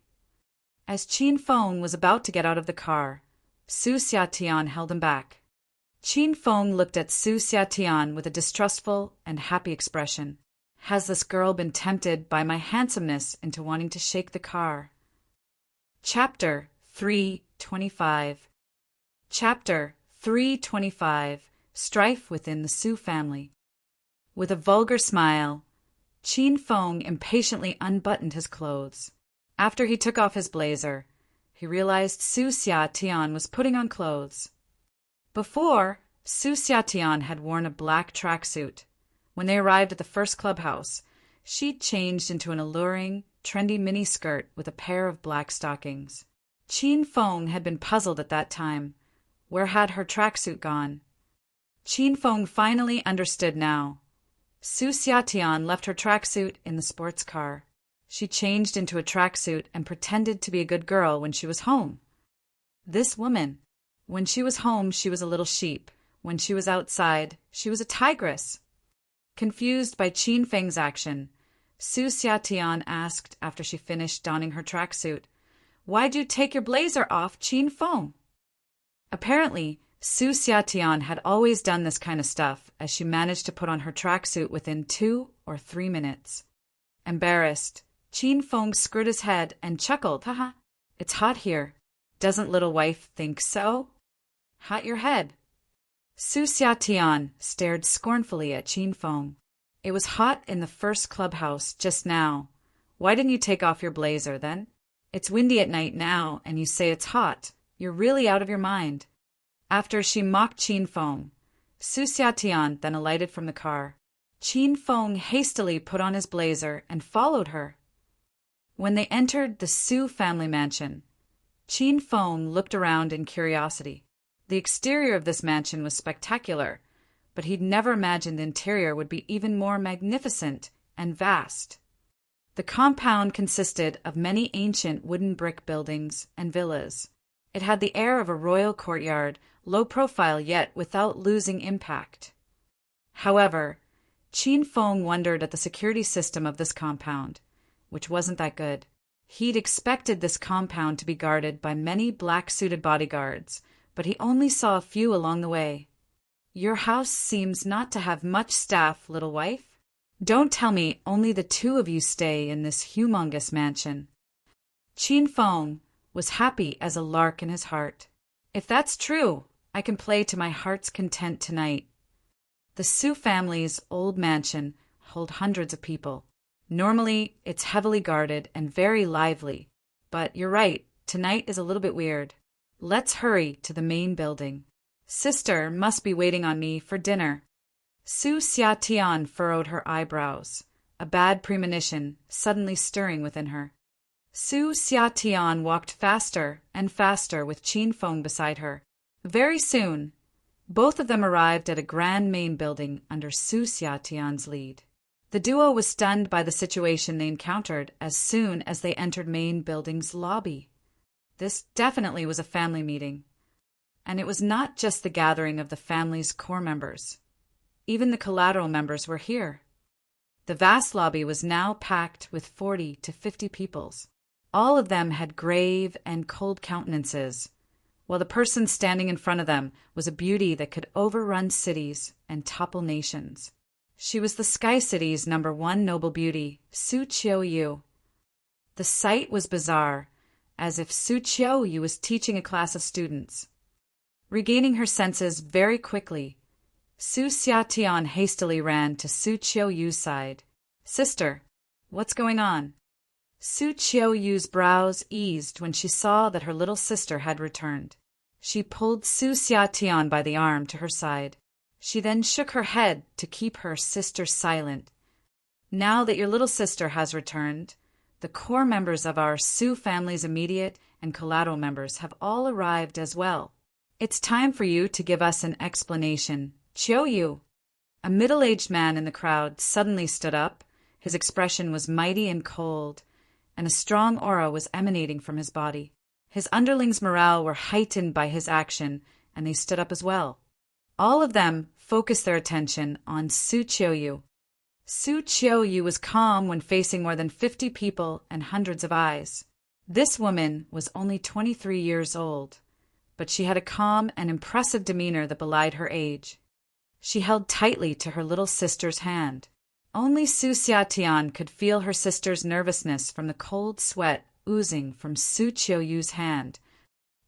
As Qin Feng was about to get out of the car, Su Xiatian held him back. Qin Feng looked at Su Xiatian with a distrustful and happy expression. Has this girl been tempted by my handsomeness into wanting to shake the car? Chapter 325. Chapter 325. Strife within the Su family. With a vulgar smile, Qin Feng impatiently unbuttoned his clothes. After he took off his blazer, he realized Su Xiatian was putting on clothes. Before, Su Xiatian had worn a black tracksuit. When they arrived at the first clubhouse, she'd changed into an alluring, trendy miniskirt with a pair of black stockings. Qin Feng had been puzzled at that time. Where had her tracksuit gone? Qin Feng finally understood now. Su Xiatian left her tracksuit in the sports car. She changed into a tracksuit and pretended to be a good girl when she was home. This woman, when she was home, she was a little sheep. When she was outside, she was a tigress. Confused by Qin Feng's action, Su Xiatian asked after she finished donning her tracksuit, "Why'd you take your blazer off, Qin Feng?" Apparently, Su Xiatian had always done this kind of stuff, as she managed to put on her tracksuit within 2 or 3 minutes. Embarrassed, Qin Feng screwed his head and chuckled, "Haha, it's hot here. Doesn't little wife think so? Hot your head." Su Xiatian stared scornfully at Qin Feng. "It was hot in the first clubhouse just now. Why didn't you take off your blazer, then? It's windy at night now, and you say it's hot. You're really out of your mind." After she mocked Qin Feng, Su Xiatian then alighted from the car. Qin Feng hastily put on his blazer and followed her. When they entered the Su family mansion, Qin Feng looked around in curiosity. The exterior of this mansion was spectacular, but he'd never imagined the interior would be even more magnificent and vast. The compound consisted of many ancient wooden brick buildings and villas. It had the air of a royal courtyard, low profile yet without losing impact. However, Qin Feng wondered at the security system of this compound. which wasn't that good. He'd expected this compound to be guarded by many black-suited bodyguards, but he only saw a few along the way. "Your house seems not to have much staff, little wife. Don't tell me only the two of you stay in this humongous mansion." Chin Feng was happy as a lark in his heart. "If that's true, I can play to my heart's content tonight." The Su family's old mansion held hundreds of people. Normally, it's heavily guarded and very lively, but you're right, tonight is a little bit weird. Let's hurry to the main building. Sister must be waiting on me for dinner. Su Xiatian furrowed her eyebrows, a bad premonition suddenly stirring within her. Su Xiatian walked faster and faster with Chin Feng beside her. Very soon, both of them arrived at a grand main building under Su Xiatian's lead. The duo was stunned by the situation they encountered as soon as they entered main building's lobby. This definitely was a family meeting. And it was not just the gathering of the family's core members. Even the collateral members were here. The vast lobby was now packed with 40 to 50 peoples. All of them had grave and cold countenances, while the person standing in front of them was a beauty that could overrun cities and topple nations. She was the Sky City's #1 noble beauty, Su Qiuyu. The sight was bizarre, as if Su Qiuyu was teaching a class of students. Regaining her senses very quickly, Su Xiatian hastily ran to Su Qiuyu's side. "Sister, what's going on?" Su Qiuyu's brows eased when she saw that her little sister had returned. She pulled Su Xiatian by the arm to her side. She then shook her head to keep her sister silent. "Now that your little sister has returned, the core members of our Su family's immediate and collateral members have all arrived as well. It's time for you to give us an explanation. Qiuyu." A middle-aged man in the crowd suddenly stood up. His expression was mighty and cold, and a strong aura was emanating from his body. His underlings' morale were heightened by his action, and they stood up as well. All of them focused their attention on Su Qiuyu. Su Qiuyu was calm when facing more than 50 people and hundreds of eyes. This woman was only 23 years old, but she had a calm and impressive demeanor that belied her age. She held tightly to her little sister's hand. Only Su Xiatian could feel her sister's nervousness from the cold sweat oozing from Su Qiuyu's hand.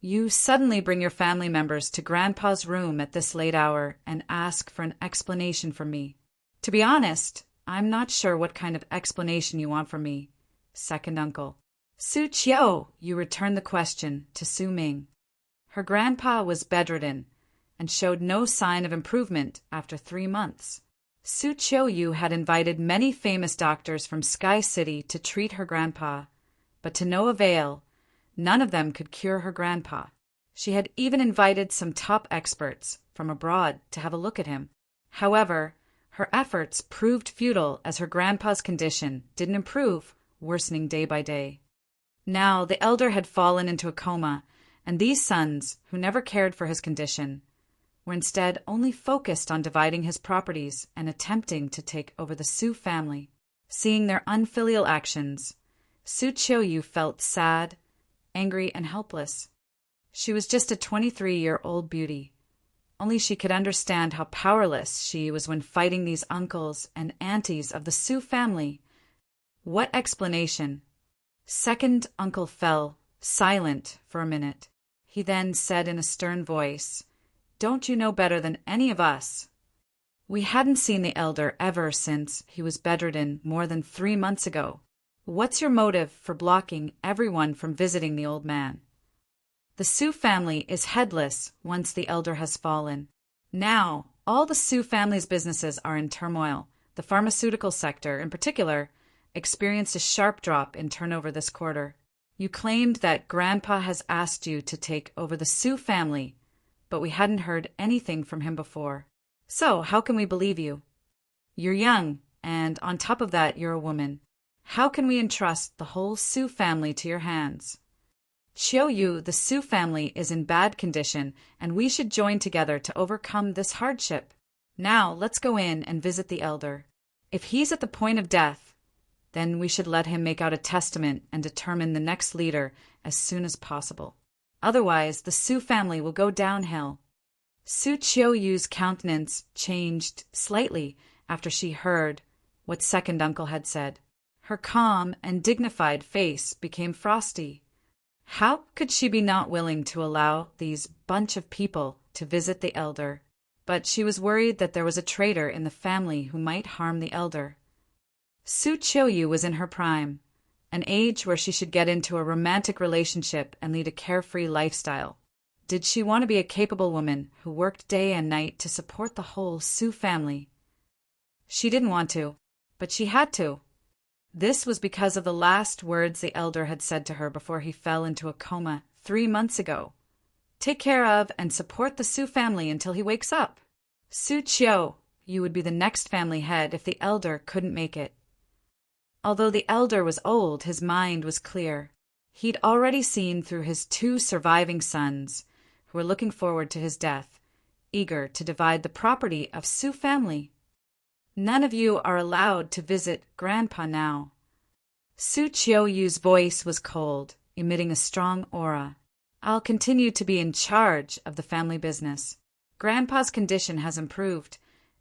"You suddenly bring your family members to Grandpa's room at this late hour and ask for an explanation from me. To be honest, I'm not sure what kind of explanation you want from me, second uncle." "Su Qiuyu returned the question to Su Ming. Her grandpa was bedridden and showed no sign of improvement after 3 months. Su Qiuyu had invited many famous doctors from Sky City to treat her grandpa, but to no avail. None of them could cure her grandpa. She had even invited some top experts from abroad to have a look at him. However, her efforts proved futile as her grandpa's condition didn't improve, worsening day by day. Now the elder had fallen into a coma, and these sons, who never cared for his condition, were instead only focused on dividing his properties and attempting to take over the Su family. Seeing their unfilial actions, Su Qiuyu felt sad, angry, and helpless. She was just a 23-year-old beauty. Only she could understand how powerless she was when fighting these uncles and aunties of the Su family. What explanation? Second uncle fell silent for a minute. He then said in a stern voice, "Don't you know better than any of us?" We hadn't seen the elder ever since he was bedridden more than 3 months ago. What's your motive for blocking everyone from visiting the old man? The Su family is headless once the elder has fallen. Now, all the Su family's businesses are in turmoil. The pharmaceutical sector, in particular, experienced a sharp drop in turnover this quarter. You claimed that Grandpa has asked you to take over the Su family, but we hadn't heard anything from him before. So, how can we believe you? You're young, and on top of that, you're a woman. How can we entrust the whole Su family to your hands? Qiuyu, the Su family is in bad condition, and we should join together to overcome this hardship. Now, let's go in and visit the elder. If he's at the point of death, Then we should let him make out a testament and determine the next leader as soon as possible. Otherwise, the Su family will go downhill. Su Qiuyu's countenance changed slightly after she heard what second uncle had said. Her calm and dignified face became frosty. How could she be not willing to allow these bunch of people to visit the elder? But she was worried that there was a traitor in the family who might harm the elder. Su Qiuyu was in her prime, an age where she should get into a romantic relationship and lead a carefree lifestyle. Did she want to be a capable woman who worked day and night to support the whole Su family? She didn't want to, but she had to. This was because of the last words the elder had said to her before he fell into a coma 3 months ago. Take care of and support the Su family until he wakes up. Su Qiu, you would be the next family head if the elder couldn't make it. Although the elder was old, his mind was clear. He'd already seen through his 2 surviving sons, who were looking forward to his death, eager to divide the property of Su family. None of you are allowed to visit Grandpa now. Su Qiuyu's voice was cold, emitting a strong aura. I'll continue to be in charge of the family business. Grandpa's condition has improved,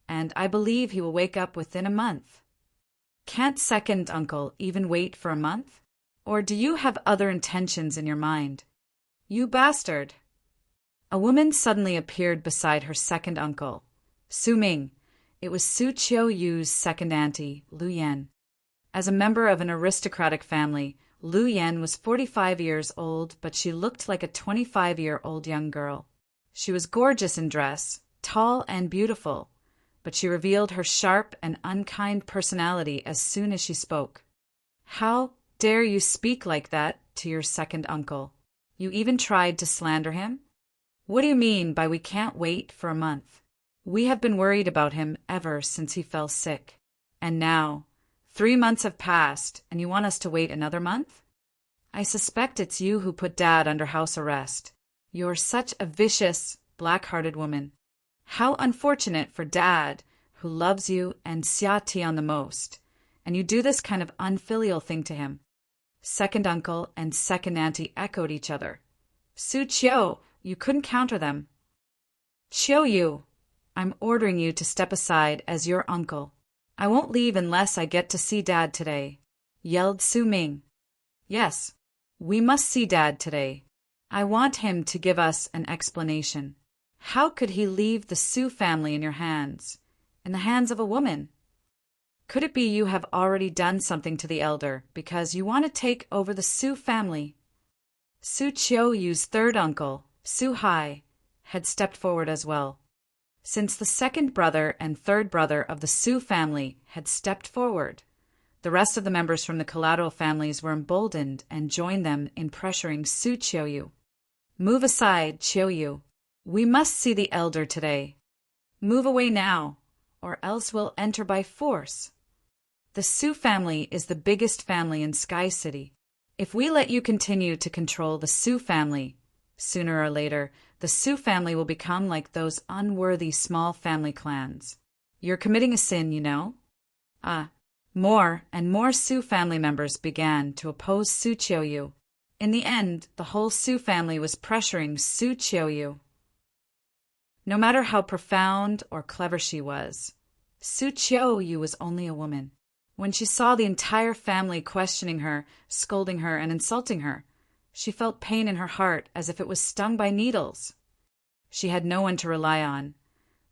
and I believe he will wake up within a month. Can't second uncle even wait for a month? Or do you have other intentions in your mind? You bastard! A woman suddenly appeared beside her second uncle, Su Ming. It was Su Qiuyu's second auntie, Lu Yan. As a member of an aristocratic family, Lu Yan was 45 years old, but she looked like a 25-year-old young girl. She was gorgeous in dress, tall and beautiful, but she revealed her sharp and unkind personality as soon as she spoke. How dare you speak like that to your second uncle? You even tried to slander him? What do you mean by we can't wait for a month? We have been worried about him ever since he fell sick. And now, 3 months have passed, and you want us to wait another month? I suspect it's you who put Dad under house arrest. You're such a vicious, black-hearted woman. How unfortunate for Dad, who loves you and Xia Tian the most, and you do this kind of unfilial thing to him. Second uncle and second auntie echoed each other. Su Qiu, you couldn't counter them. Qiuyu, I'm ordering you to step aside as your uncle. I won't leave unless I get to see Dad today, yelled Su Ming. Yes, we must see Dad today. I want him to give us an explanation. How could he leave the Su family in your hands, in the hands of a woman? Could it be you have already done something to the elder because you want to take over the Su family? Su Qiuyu's third uncle, Su Hai, had stepped forward as well. Since the second brother and third brother of the Su family had stepped forward, the rest of the members from the collateral families were emboldened and joined them in pressuring Su Qiuyu. Move aside, Qiuyu. We must see the elder today. Move away now, or else we'll enter by force. The Su family is the biggest family in Sky City. If we let you continue to control the Su family, sooner or later, the Su family will become like those unworthy small family clans. You're committing a sin, you know? More and more Su family members began to oppose Su Qiuyu. In the end, the whole Su family was pressuring Su Qiuyu. No matter how profound or clever she was, Su Qiuyu was only a woman. When she saw the entire family questioning her, scolding her, and insulting her, she felt pain in her heart as if it was stung by needles. She had no one to rely on.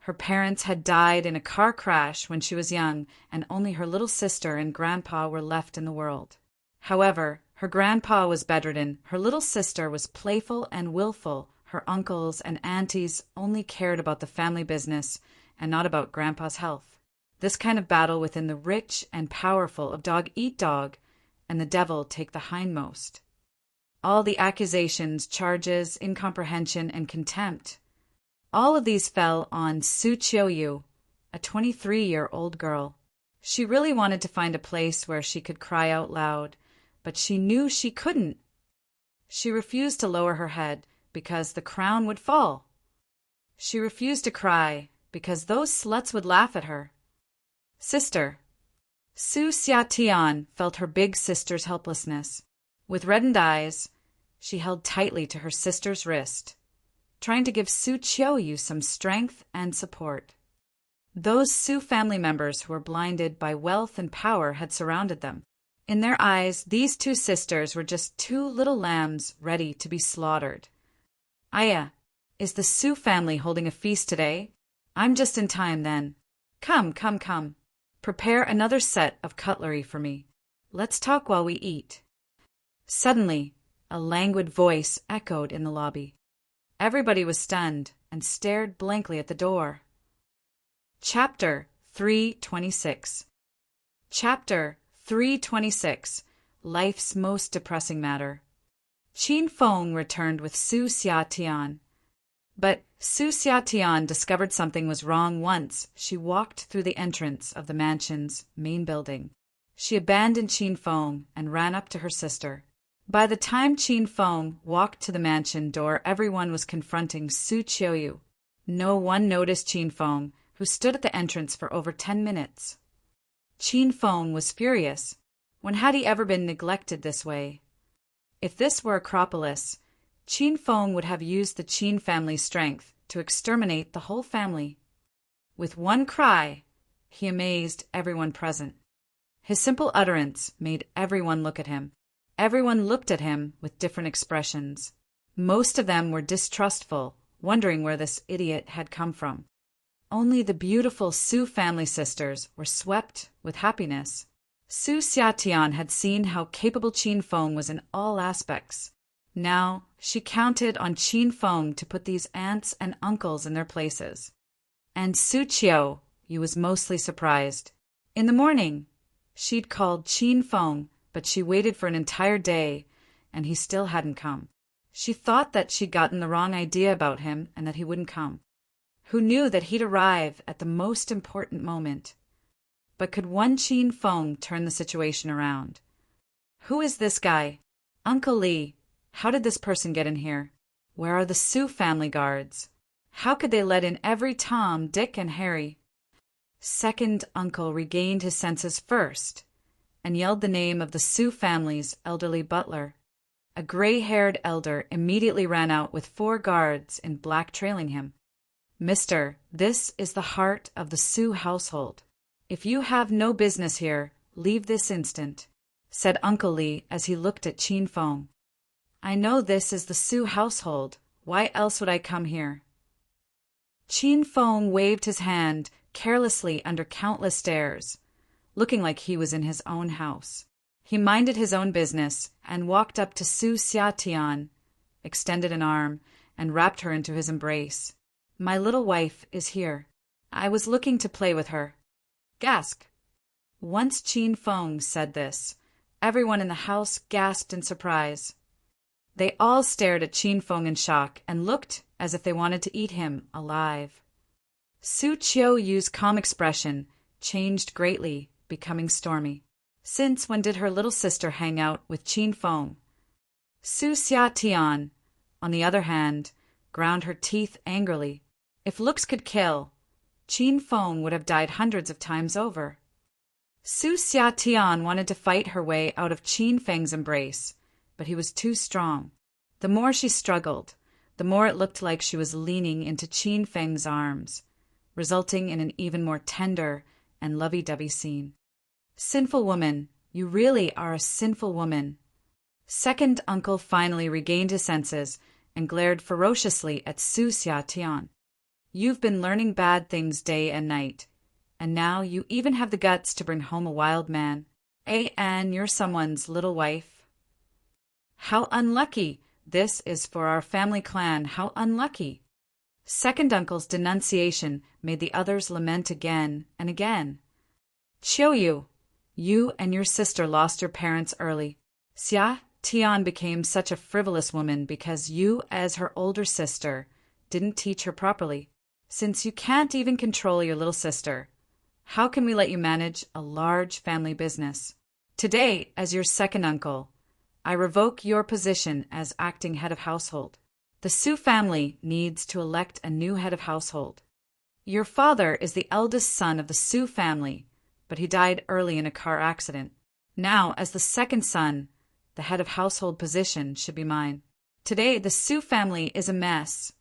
Her parents had died in a car crash when she was young, and only her little sister and grandpa were left in the world. However, her grandpa was bedridden, her little sister was playful and willful, her uncles and aunties only cared about the family business and not about grandpa's health. This kind of battle within the rich and powerful of dog eat dog and the devil take the hindmost. All the accusations, charges, incomprehension, and contempt, all of these fell on Su Qiuyu, a 23-year-old girl. She really wanted to find a place where she could cry out loud, but she knew she couldn't. She refused to lower her head because the crown would fall. She refused to cry because those sluts would laugh at her. Sister, Su Xiatian felt her big sister's helplessness. With reddened eyes, she held tightly to her sister's wrist, trying to give Su Qiuyu some strength and support. Those Su family members who were blinded by wealth and power had surrounded them. In their eyes, these two sisters were just two little lambs ready to be slaughtered. Aya, is the Su family holding a feast today? I'm just in time then. Come. Prepare another set of cutlery for me. Let's talk while we eat. Suddenly, a languid voice echoed in the lobby. Everybody was stunned and stared blankly at the door. Chapter 326. Chapter 326. Life's Most Depressing Matter. Qin Feng returned with Su Xiatian. But Su Xiatian discovered something was wrong once she walked through the entrance of the mansion's main building. She abandoned Qin Feng and ran up to her sister. By the time Qin Feng walked to the mansion door, everyone was confronting Su Qiuyu. No one noticed Qin Feng, who stood at the entrance for over 10 minutes. Qin Feng was furious. When had he ever been neglected this way? If this were Acropolis, Qin Feng would have used the Qin family's strength to exterminate the whole family. With one cry, he amazed everyone present. His simple utterance made everyone look at him. Everyone looked at him with different expressions. Most of them were distrustful, wondering where this idiot had come from. Only the beautiful Su family sisters were swept with happiness. Su Xiatian had seen how capable Qin Feng was in all aspects. Now, she counted on Qin Feng to put these aunts and uncles in their places. And Su Qiuyu was mostly surprised. In the morning, she'd called Qin Feng, but she waited for an entire day, and he still hadn't come. She thought that she'd gotten the wrong idea about him and that he wouldn't come. Who knew that he'd arrive at the most important moment? But could one Qin Feng turn the situation around? Who is this guy? Uncle Li. How did this person get in here? Where are the Su family guards? How could they let in every Tom, Dick, and Harry? Second uncle regained his senses first and yelled the name of the Su family's elderly butler. A gray-haired elder immediately ran out with 4 guards in black trailing him. Mister, this is the heart of the Su household. If you have no business here, leave this instant, said Uncle Li as he looked at Qin Feng. I know this is the Su household. Why else would I come here? Qin Feng waved his hand carelessly under countless stares, looking like he was in his own house. He minded his own business and walked up to Su Xiatian, extended an arm, and wrapped her into his embrace. My little wife is here. I was looking to play with her. Gasp! Once Qin Feng said this, everyone in the house gasped in surprise. They all stared at Qin Feng in shock and looked as if they wanted to eat him alive. Su Qiuyu's calm expression changed greatly, becoming stormy. Since when did her little sister hang out with Qin Feng? Su Xiatian, on the other hand, ground her teeth angrily. If looks could kill, Qin Feng would have died hundreds of times over. Su Xiatian wanted to fight her way out of Qin Feng's embrace, but he was too strong. The more she struggled, the more it looked like she was leaning into Qin Feng's arms, resulting in an even more tender and lovey-dovey scene. Sinful woman, you really are a sinful woman. Second uncle finally regained his senses and glared ferociously at Su Xiatian. You've been learning bad things day and night, and now you even have the guts to bring home a wild man. And you're someone's little wife. How unlucky! This is for our family clan. How unlucky! Second uncle's denunciation made the others lament again and again. Qiuyu, you and your sister lost your parents early. Xia Tian became such a frivolous woman because you, as her older sister, didn't teach her properly. Since you can't even control your little sister, how can we let you manage a large family business? Today, as your second uncle, I revoke your position as acting head of household. The Su family needs to elect a new head of household. Your father is the eldest son of the Su family, but he died early in a car accident. Now, as the second son, the head of household position should be mine. Today, the Sue family is a mess.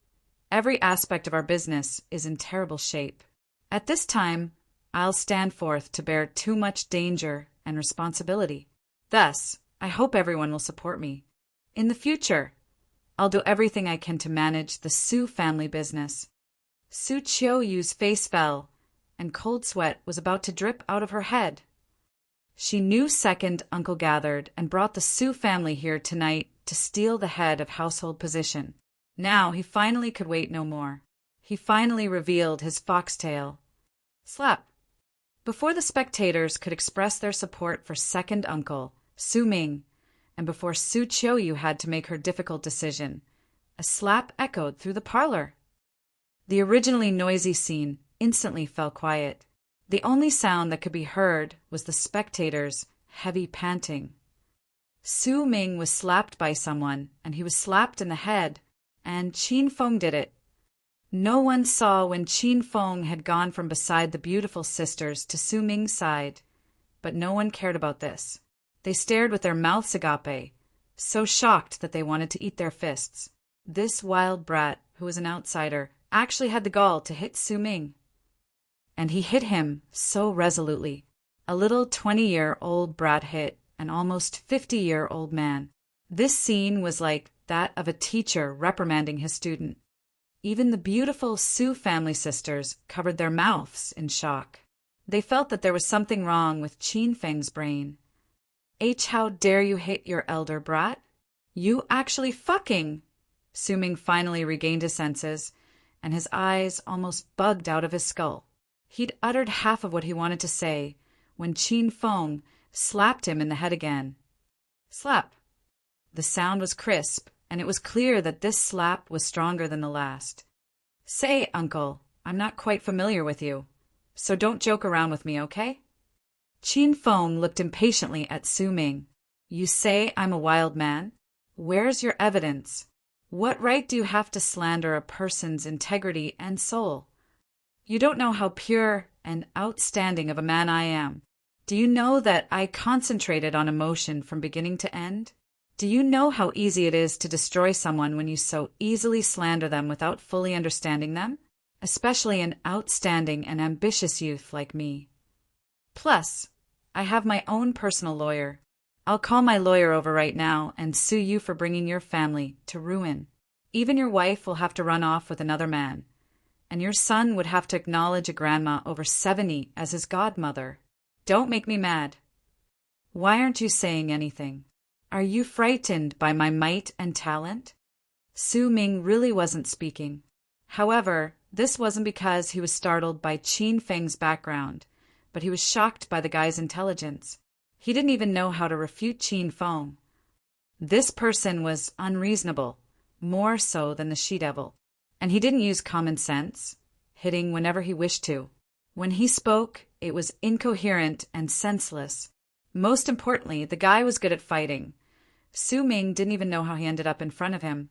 Every aspect of our business is in terrible shape. At this time, I'll stand forth to bear too much danger and responsibility. Thus, I hope everyone will support me. In the future, I'll do everything I can to manage the Sue family business. Sue Chiyoyu's face fell, and cold sweat was about to drip out of her head. She knew second uncle gathered and brought the Sue family here tonight to steal the head of household position. Now he finally could wait no more. He finally revealed his foxtail. Slap! Before the spectators could express their support for second uncle, Su Ming, and before Sue Chiyoyu had to make her difficult decision, a slap echoed through the parlor. The originally noisy scene instantly fell quiet. The only sound that could be heard was the spectators' heavy panting. Su Ming was slapped by someone, and he was slapped in the head, and Qin Feng did it. No one saw when Qin Feng had gone from beside the beautiful sisters to Su Ming's side, but no one cared about this. They stared with their mouths agape, so shocked that they wanted to eat their fists. This wild brat, who was an outsider, actually had the gall to hit Su Ming. And he hit him so resolutely. A little 20-year-old brat hit an almost 50-year-old man. This scene was like that of a teacher reprimanding his student. Even the beautiful Su family sisters covered their mouths in shock. They felt that there was something wrong with Qin Feng's brain. How dare you hit your elder brat? You actually fucking... Su Ming finally regained his senses, and his eyes almost bugged out of his skull. He'd uttered half of what he wanted to say when Qin Feng slapped him in the head again. Slap! The sound was crisp, and it was clear that this slap was stronger than the last. Say, uncle, I'm not quite familiar with you, so don't joke around with me, okay? Qin Feng looked impatiently at Su Ming. You say I'm a wild man? Where's your evidence? What right do you have to slander a person's integrity and soul? You don't know how pure and outstanding of a man I am. Do you know that I concentrated on emotion from beginning to end? Do you know how easy it is to destroy someone when you so easily slander them without fully understanding them? Especially an outstanding and ambitious youth like me. Plus, I have my own personal lawyer. I'll call my lawyer over right now and sue you for bringing your family to ruin. Even your wife will have to run off with another man, and your son would have to acknowledge a grandma over 70 as his godmother. Don't make me mad. Why aren't you saying anything? Are you frightened by my might and talent? Su Ming really wasn't speaking. However, this wasn't because he was startled by Qin Feng's background, but he was shocked by the guy's intelligence. He didn't even know how to refute Qin Feng. This person was unreasonable, more so than the she-devil. And he didn't use common sense, hitting whenever he wished to. When he spoke, it was incoherent and senseless. Most importantly, the guy was good at fighting. Su Ming didn't even know how he ended up in front of him,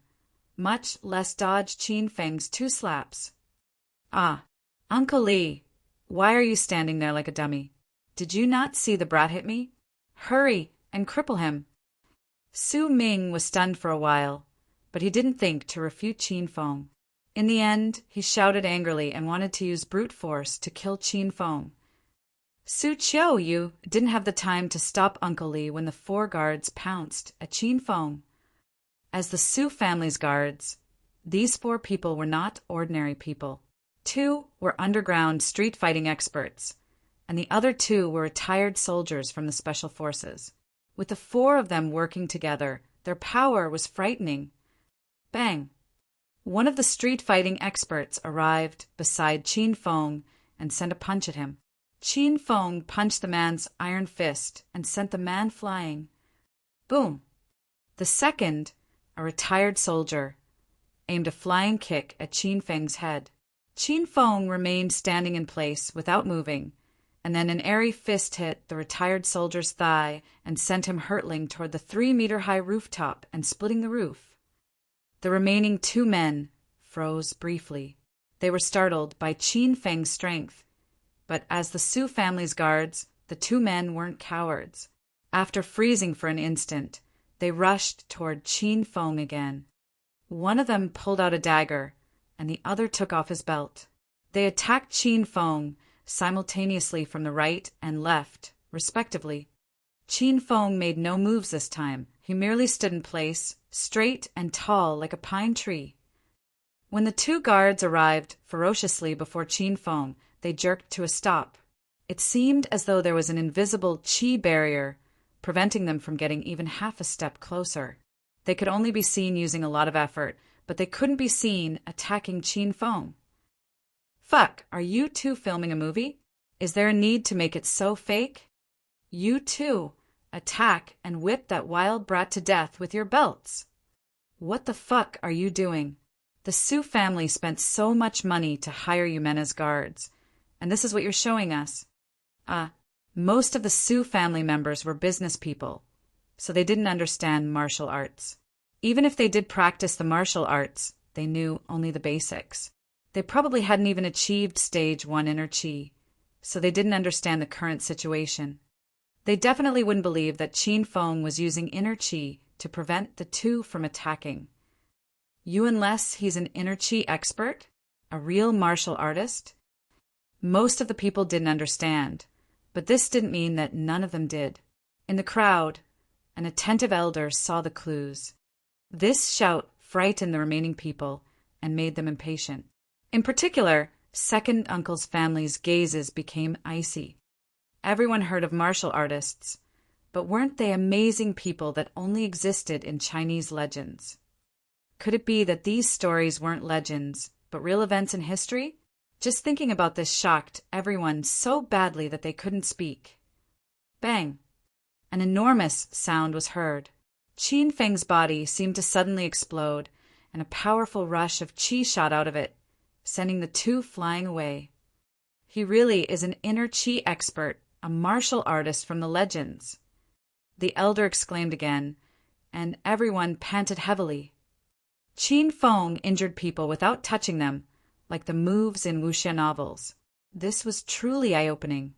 much less dodge Qin Feng's 2 slaps. Ah, Uncle Lee, why are you standing there like a dummy? Did you not see the brat hit me? Hurry and cripple him. Su Ming was stunned for a while, but he didn't think to refute Qin Feng. In the end, he shouted angrily and wanted to use brute force to kill Qin Feng. Su Chiyoyu didn't have the time to stop Uncle Lee when the 4 guards pounced at Qin Feng. As the Su family's guards, these 4 people were not ordinary people. 2 were underground street fighting experts, and the other 2 were retired soldiers from the special forces. With the 4 of them working together, their power was frightening. Bang! One of the street fighting experts arrived beside Qin Feng and sent a punch at him. Qin Feng punched the man's iron fist and sent the man flying. Boom! The second, a retired soldier, aimed a flying kick at Qin Feng's head. Qin Feng remained standing in place without moving, and then an airy fist hit the retired soldier's thigh and sent him hurtling toward the 3-meter-high rooftop and splitting the roof. The remaining 2 men froze briefly. They were startled by Qin Feng's strength, But as the Su family's guards, the two men weren't cowards. After freezing for an instant, they rushed toward Qin Feng again. One of them pulled out a dagger, and the other took off his belt. They attacked Qin Feng simultaneously from the right and left, respectively. Qin Feng made no moves this time. He merely stood in place, straight and tall like a pine tree. When the two guards arrived ferociously before Qin Feng, they jerked to a stop. It seemed as though there was an invisible qi barrier preventing them from getting even half a step closer. They could only be seen using a lot of effort, but they couldn't be seen attacking Qin Feng. Fuck, are you two filming a movie? Is there a need to make it so fake? You two attack and whip that wild brat to death with your belts. What the fuck are you doing? The Su family spent so much money to hire you men as guards, and this is what you're showing us. Most of the Su family members were business people, so they didn't understand martial arts. Even if they did practice the martial arts, they knew only the basics. They probably hadn't even achieved stage 1 inner chi, so they didn't understand the current situation. They definitely wouldn't believe that Qin Feng was using inner chi to prevent the two from attacking. You unless he's an inner chi expert? A real martial artist? Most of the people didn't understand, but this didn't mean that none of them did. In the crowd, an attentive elder saw the clues. This shout frightened the remaining people and made them impatient. In particular, second uncle's family's gazes became icy. Everyone heard of martial artists, but weren't they amazing people that only existed in Chinese legends? Could it be that these stories weren't legends, but real events in history? Just thinking about this shocked everyone so badly that they couldn't speak. Bang! An enormous sound was heard. Qin Feng's body seemed to suddenly explode, and a powerful rush of qi shot out of it, sending the two flying away. He really is an inner qi expert, a martial artist from the legends. The elder exclaimed again, and everyone panted heavily. Qin Feng injured people without touching them, like the moves in wuxia novels. This was truly eye-opening.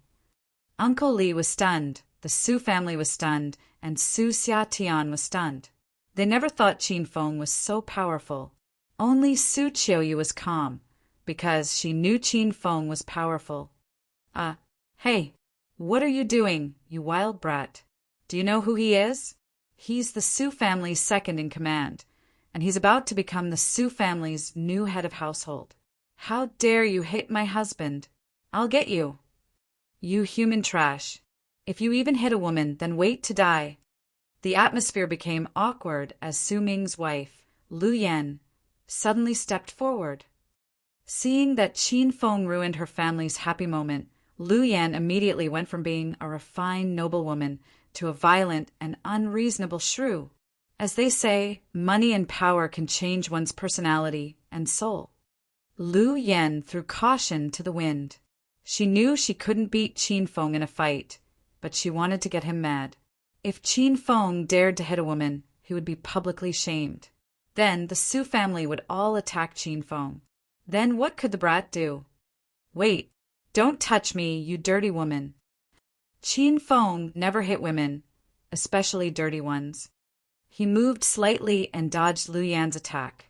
Uncle Li was stunned, the Su family was stunned, and Su Xiatian was stunned. They never thought Qin Feng was so powerful. Only Su Qiuyu was calm, because she knew Qin Feng was powerful. Hey, what are you doing, you wild brat? Do you know who he is? He's the Su family's second in command, and he's about to become the Su family's new head of household. How dare you hit my husband? I'll get you. You human trash. If you even hit a woman, then wait to die. The atmosphere became awkward as Su Ming's wife, Lu Yan, suddenly stepped forward. Seeing that Qin Feng ruined her family's happy moment, Lu Yan immediately went from being a refined noblewoman to a violent and unreasonable shrew. As they say, money and power can change one's personality and soul. Lu Yan threw caution to the wind. She knew she couldn't beat Qin Feng in a fight, but she wanted to get him mad. If Qin Feng dared to hit a woman, he would be publicly shamed. Then the Su family would all attack Qin Feng. Then what could the brat do? Wait, don't touch me, you dirty woman. Qin Feng never hit women, especially dirty ones. He moved slightly and dodged Lu Yan's attack.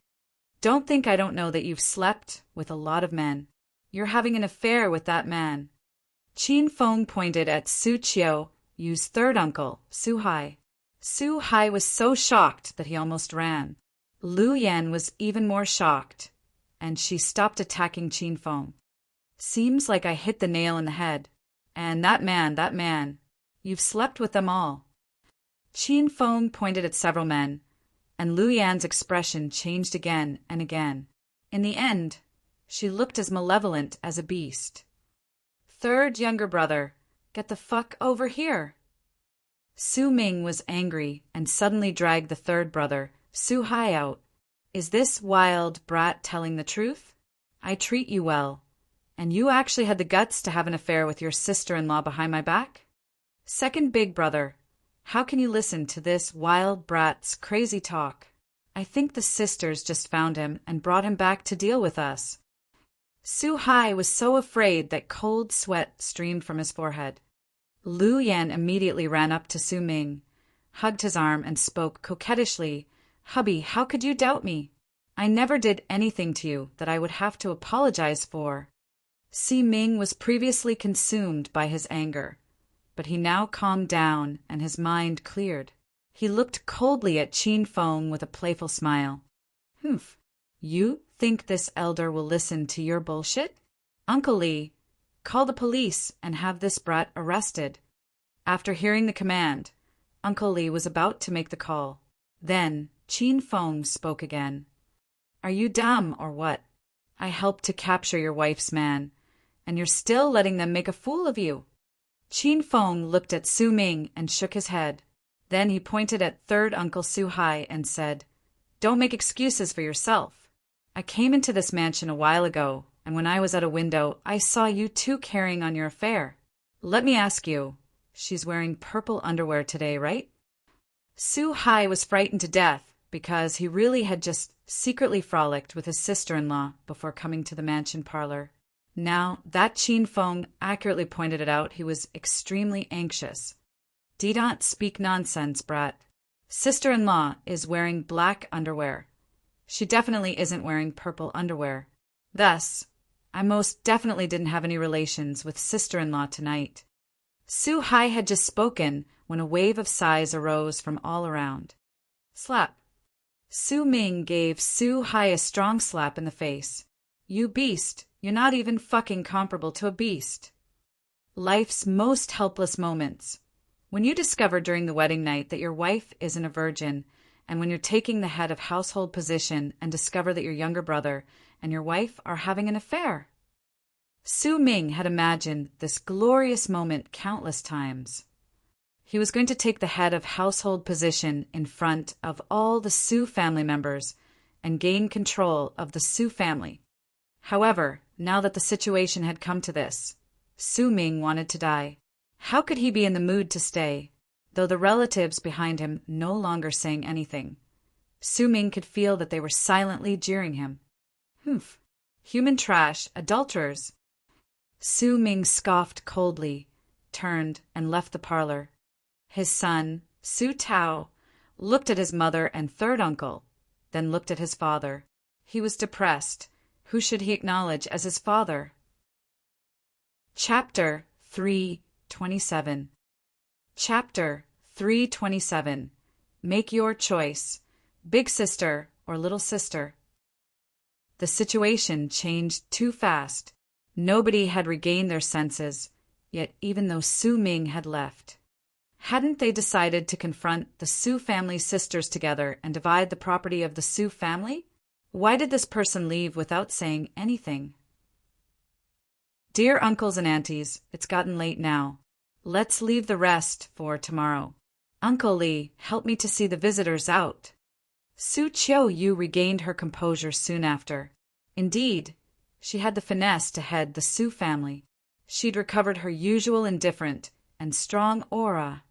Don't think I don't know that you've slept with a lot of men. You're having an affair with that man. Qin Feng pointed at Su Qiu's third uncle, Su Hai. Su Hai was so shocked that he almost ran. Lu Yan was even more shocked, and she stopped attacking Qin Feng. Seems like I hit the nail in the head. And that man, you've slept with them all. Qin Feng pointed at several men, and Lu Yan's expression changed again and again. In the end, she looked as malevolent as a beast. Third younger brother, get the fuck over here. Su Ming was angry and suddenly dragged the third brother, Su Hai, out. Is this wild brat telling the truth? I treat you well, and you actually had the guts to have an affair with your sister-in-law behind my back? Second big brother, how can you listen to this wild brat's crazy talk? I think the sisters just found him and brought him back to deal with us. Su Hai was so afraid that cold sweat streamed from his forehead. Lu Yan immediately ran up to Su Ming, hugged his arm, and spoke coquettishly. "Hubby, how could you doubt me? I never did anything to you that I would have to apologize for." Su Ming was previously consumed by his anger, but he now calmed down and his mind cleared. He looked coldly at Qin Feng with a playful smile. "Humph, you think this elder will listen to your bullshit? Uncle Li, call the police and have this brat arrested." After hearing the command, Uncle Li was about to make the call. Then Qin Feng spoke again. "Are you dumb or what? I helped to capture your wife's man, and you're still letting them make a fool of you." Qin Feng looked at Su Ming and shook his head. Then he pointed at third Uncle Su Hai and said, "Don't make excuses for yourself. I came into this mansion a while ago, and when I was at a window, I saw you two carrying on your affair. Let me ask you, she's wearing purple underwear today, right?" Su Hai was frightened to death because he really had just secretly frolicked with his sister-in-law before coming to the mansion parlor. Now that Qin Feng accurately pointed it out, he was extremely anxious. "Do not speak nonsense, brat. Sister-in-law is wearing black underwear. She definitely isn't wearing purple underwear. Thus, I most definitely didn't have any relations with sister-in-law tonight." Su Hai had just spoken when a wave of sighs arose from all around. Slap. Su Ming gave Su Hai a strong slap in the face. "You beast, you're not even fucking comparable to a beast." Life's most helpless moments. When you discover during the wedding night that your wife isn't a virgin, and when you're taking the head of household position and discover that your younger brother and your wife are having an affair. Su Ming had imagined this glorious moment countless times. He was going to take the head of household position in front of all the Su family members and gain control of the Su family. However, now that the situation had come to this, Su Ming wanted to die. How could he be in the mood to stay, though the relatives behind him no longer saying anything? Su Ming could feel that they were silently jeering him. "Humph, human trash, adulterers." Su Ming scoffed coldly, turned, and left the parlor. His son, Su Tao, looked at his mother and third uncle, then looked at his father. He was depressed. Who should he acknowledge as his father? Chapter 3:27. Chapter 3:27. Make your choice, big sister or little sister. The situation changed too fast. Nobody had regained their senses, yet even though Su Ming had left, hadn't they decided to confront the Su family sisters together and divide the property of the Su family? Why did this person leave without saying anything? "Dear uncles and aunties, it's gotten late now. Let's leave the rest for tomorrow. Uncle Li, help me to see the visitors out." Su Qiu regained her composure soon after. Indeed, she had the finesse to head the Su family. She'd recovered her usual indifferent and strong aura.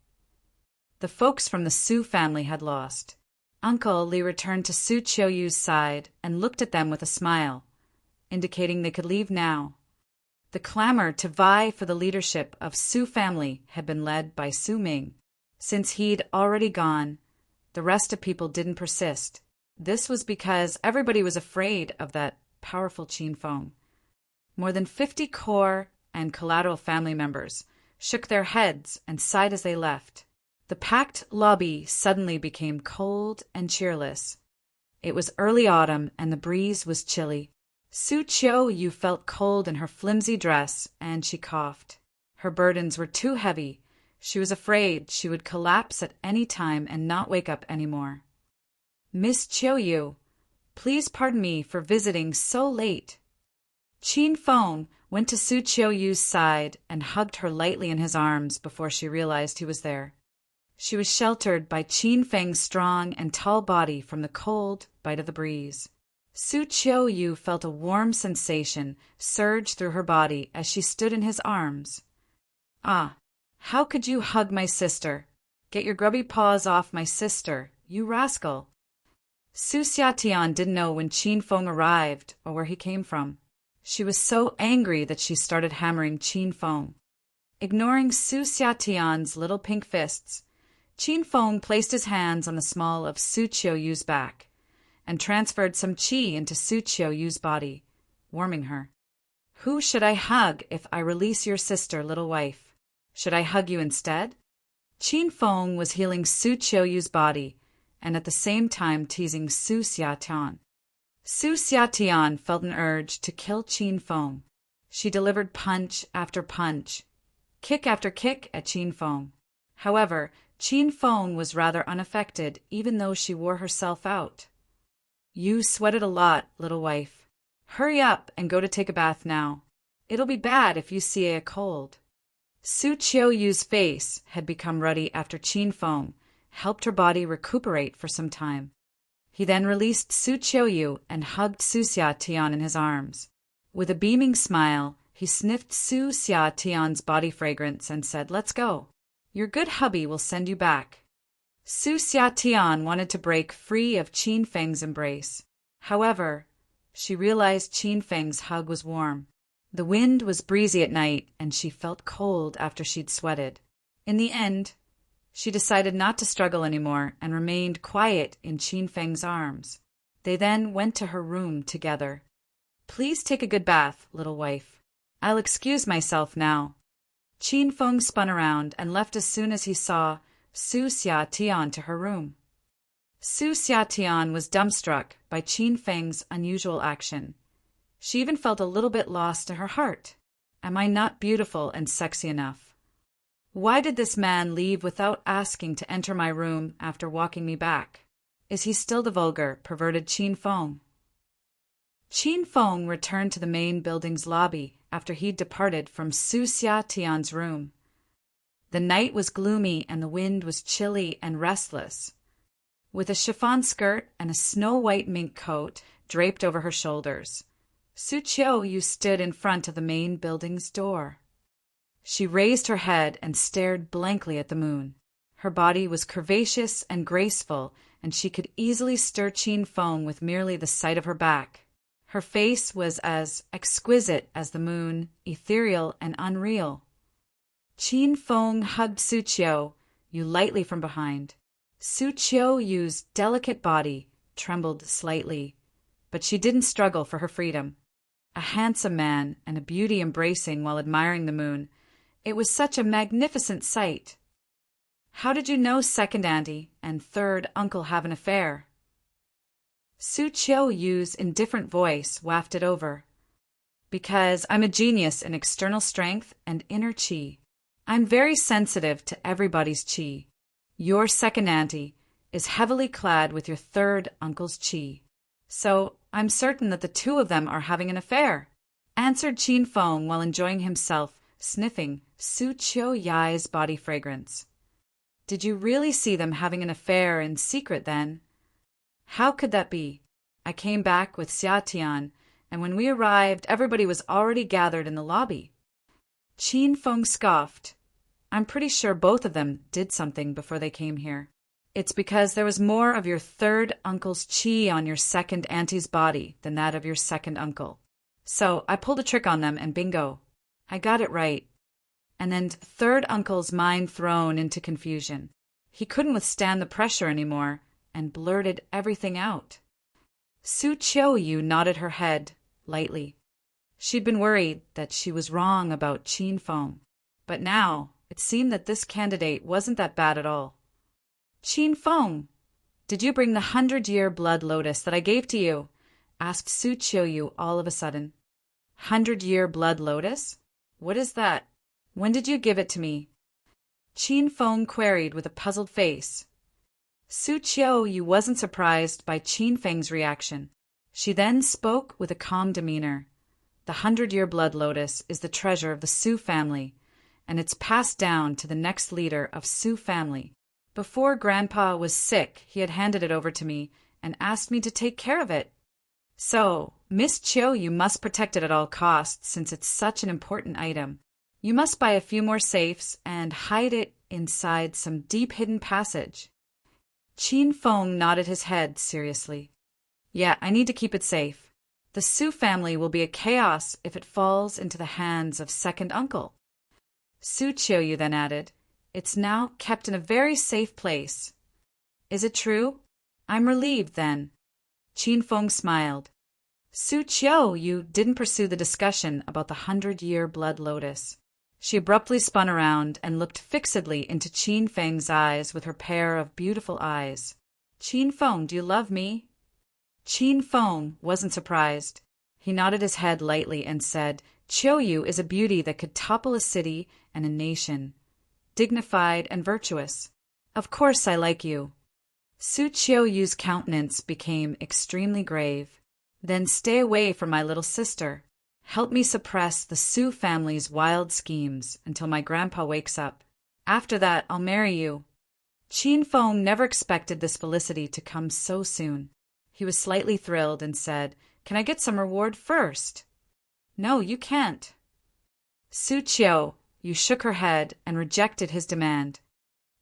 The folks from the Su family had lost. Uncle Li returned to Su Qiu's side and looked at them with a smile, indicating they could leave now. The clamor to vie for the leadership of Su family had been led by Su Ming. Since he'd already gone, the rest of people didn't persist. This was because everybody was afraid of that powerful Qin Feng. More than 50 core and collateral family members shook their heads and sighed as they left. The packed lobby suddenly became cold and cheerless. It was early autumn and the breeze was chilly. Su Qiu felt cold in her flimsy dress and she coughed. Her burdens were too heavy. She was afraid she would collapse at any time and not wake up anymore. "Miss Qiu, please pardon me for visiting so late." Qin Feng went to Su Qiu's side and hugged her lightly in his arms before she realized he was there. She was sheltered by Qin Feng's strong and tall body from the cold bite of the breeze. Su Qiu felt a warm sensation surge through her body as she stood in his arms. "Ah, how could you hug my sister? Get your grubby paws off my sister, you rascal." Su Xiatian didn't know when Qin Feng arrived or where he came from. She was so angry that she started hammering Qin Feng. Ignoring Su Xiatian's little pink fists, Qin Feng placed his hands on the small of Su Qiuyu's back and transferred some qi into Su Qiuyu's body, warming her. Who should I hug if I release your sister, little wife? Should I hug you instead? Qin Feng was healing Su Qiuyu's body and at the same time teasing Su Xiatian. Su Xiatian felt an urge to kill Qin Feng. She delivered punch after punch, kick after kick at Qin Feng. However, Qin Feng was rather unaffected even though she wore herself out. You sweated a lot, little wife. Hurry up and go to take a bath now. It'll be bad if you see a cold. Su Qiuyu's face had become ruddy after Qin Feng helped her body recuperate for some time. He then released Su Qiuyu and hugged Su Xiatian in his arms. With a beaming smile, he sniffed Su Xiatian's body fragrance and said, "Let's go. Your good hubby will send you back." Su Xiatian wanted to break free of Qin Feng's embrace. However, she realized Qin Feng's hug was warm. The wind was breezy at night, and she felt cold after she'd sweated. In the end, she decided not to struggle anymore and remained quiet in Qin Feng's arms. They then went to her room together. Please take a good bath, little wife. I'll excuse myself now. Qin Feng spun around and left as soon as he saw Su Xiatian to her room. Su Xiatian was dumbstruck by Qin Feng's unusual action. She even felt a little bit lost in her heart. Am I not beautiful and sexy enough? Why did this man leave without asking to enter my room after walking me back? Is he still the vulgar, perverted Qin Feng? Qin Feng returned to the main building's lobby after he'd departed from Su Xiatian's room. The night was gloomy and the wind was chilly and restless. With a chiffon skirt and a snow-white mink coat draped over her shoulders, Su Qiuyu stood in front of the main building's door. She raised her head and stared blankly at the moon. Her body was curvaceous and graceful, and she could easily stir Qin Feng with merely the sight of her back. Her face was as exquisite as the moon, ethereal and unreal. Qin Feng hugged Su Qiuyu lightly from behind. Su Qiuyu's delicate body trembled slightly, but she didn't struggle for her freedom. A handsome man and a beauty embracing while admiring the moon. It was such a magnificent sight. How did you know second auntie and third uncle have an affair? Su Qiuyu's indifferent voice wafted over. Because I'm a genius in external strength and inner qi. I'm very sensitive to everybody's qi. Your second auntie is heavily clad with your third uncle's qi. So I'm certain that the two of them are having an affair, answered Qin Feng while enjoying himself sniffing Su Qiuyu's body fragrance. Did you really see them having an affair in secret then? How could that be? I came back with Xiatian, and when we arrived, everybody was already gathered in the lobby. Qin Feng scoffed. I'm pretty sure both of them did something before they came here. It's because there was more of your third uncle's qi on your second auntie's body than that of your second uncle. So I pulled a trick on them and bingo. I got it right. And then third uncle's mind thrown into confusion. He couldn't withstand the pressure anymore and blurted everything out. Su Qiuyu nodded her head lightly. She'd been worried that she was wrong about Qin Feng, but now it seemed that this candidate wasn't that bad at all. Qin Feng, did you bring the 100-year blood lotus that I gave to you? Asked Su Qiuyu all of a sudden. 100-year blood lotus? What is that? When did you give it to me? Qin Feng queried with a puzzled face. Su Qiuyu wasn't surprised by Qin Feng's reaction. She then spoke with a calm demeanor. The 100-year blood lotus is the treasure of the Su family, and it's passed down to the next leader of Su family. Before Grandpa was sick, he had handed it over to me and asked me to take care of it. So, Miss Qiuyu must protect it at all costs since it's such an important item. You must buy a few more safes and hide it inside some deep hidden passage. Qin Feng nodded his head seriously. Yeah, I need to keep it safe. The Su family will be a chaos if it falls into the hands of second uncle. Su Qiuyu then added, "It's now kept in a very safe place." "Is it true? I'm relieved then." Qin Feng smiled. Su Qiuyu didn't pursue the discussion about the 100-year blood lotus. She abruptly spun around and looked fixedly into Qin Feng's eyes with her pair of beautiful eyes. "Qin Feng, do you love me?" Qin Feng wasn't surprised. He nodded his head lightly and said, "Qiuyu is a beauty that could topple a city and a nation. Dignified and virtuous. Of course I like you." Su Qiuyu's countenance became extremely grave. "Then stay away from my little sister. Help me suppress the Su family's wild schemes until my grandpa wakes up. After that, I'll marry you." Qin Feng never expected this felicity to come so soon. He was slightly thrilled and said, "Can I get some reward first?" "No, you can't." Su Qiuyu shook her head and rejected his demand.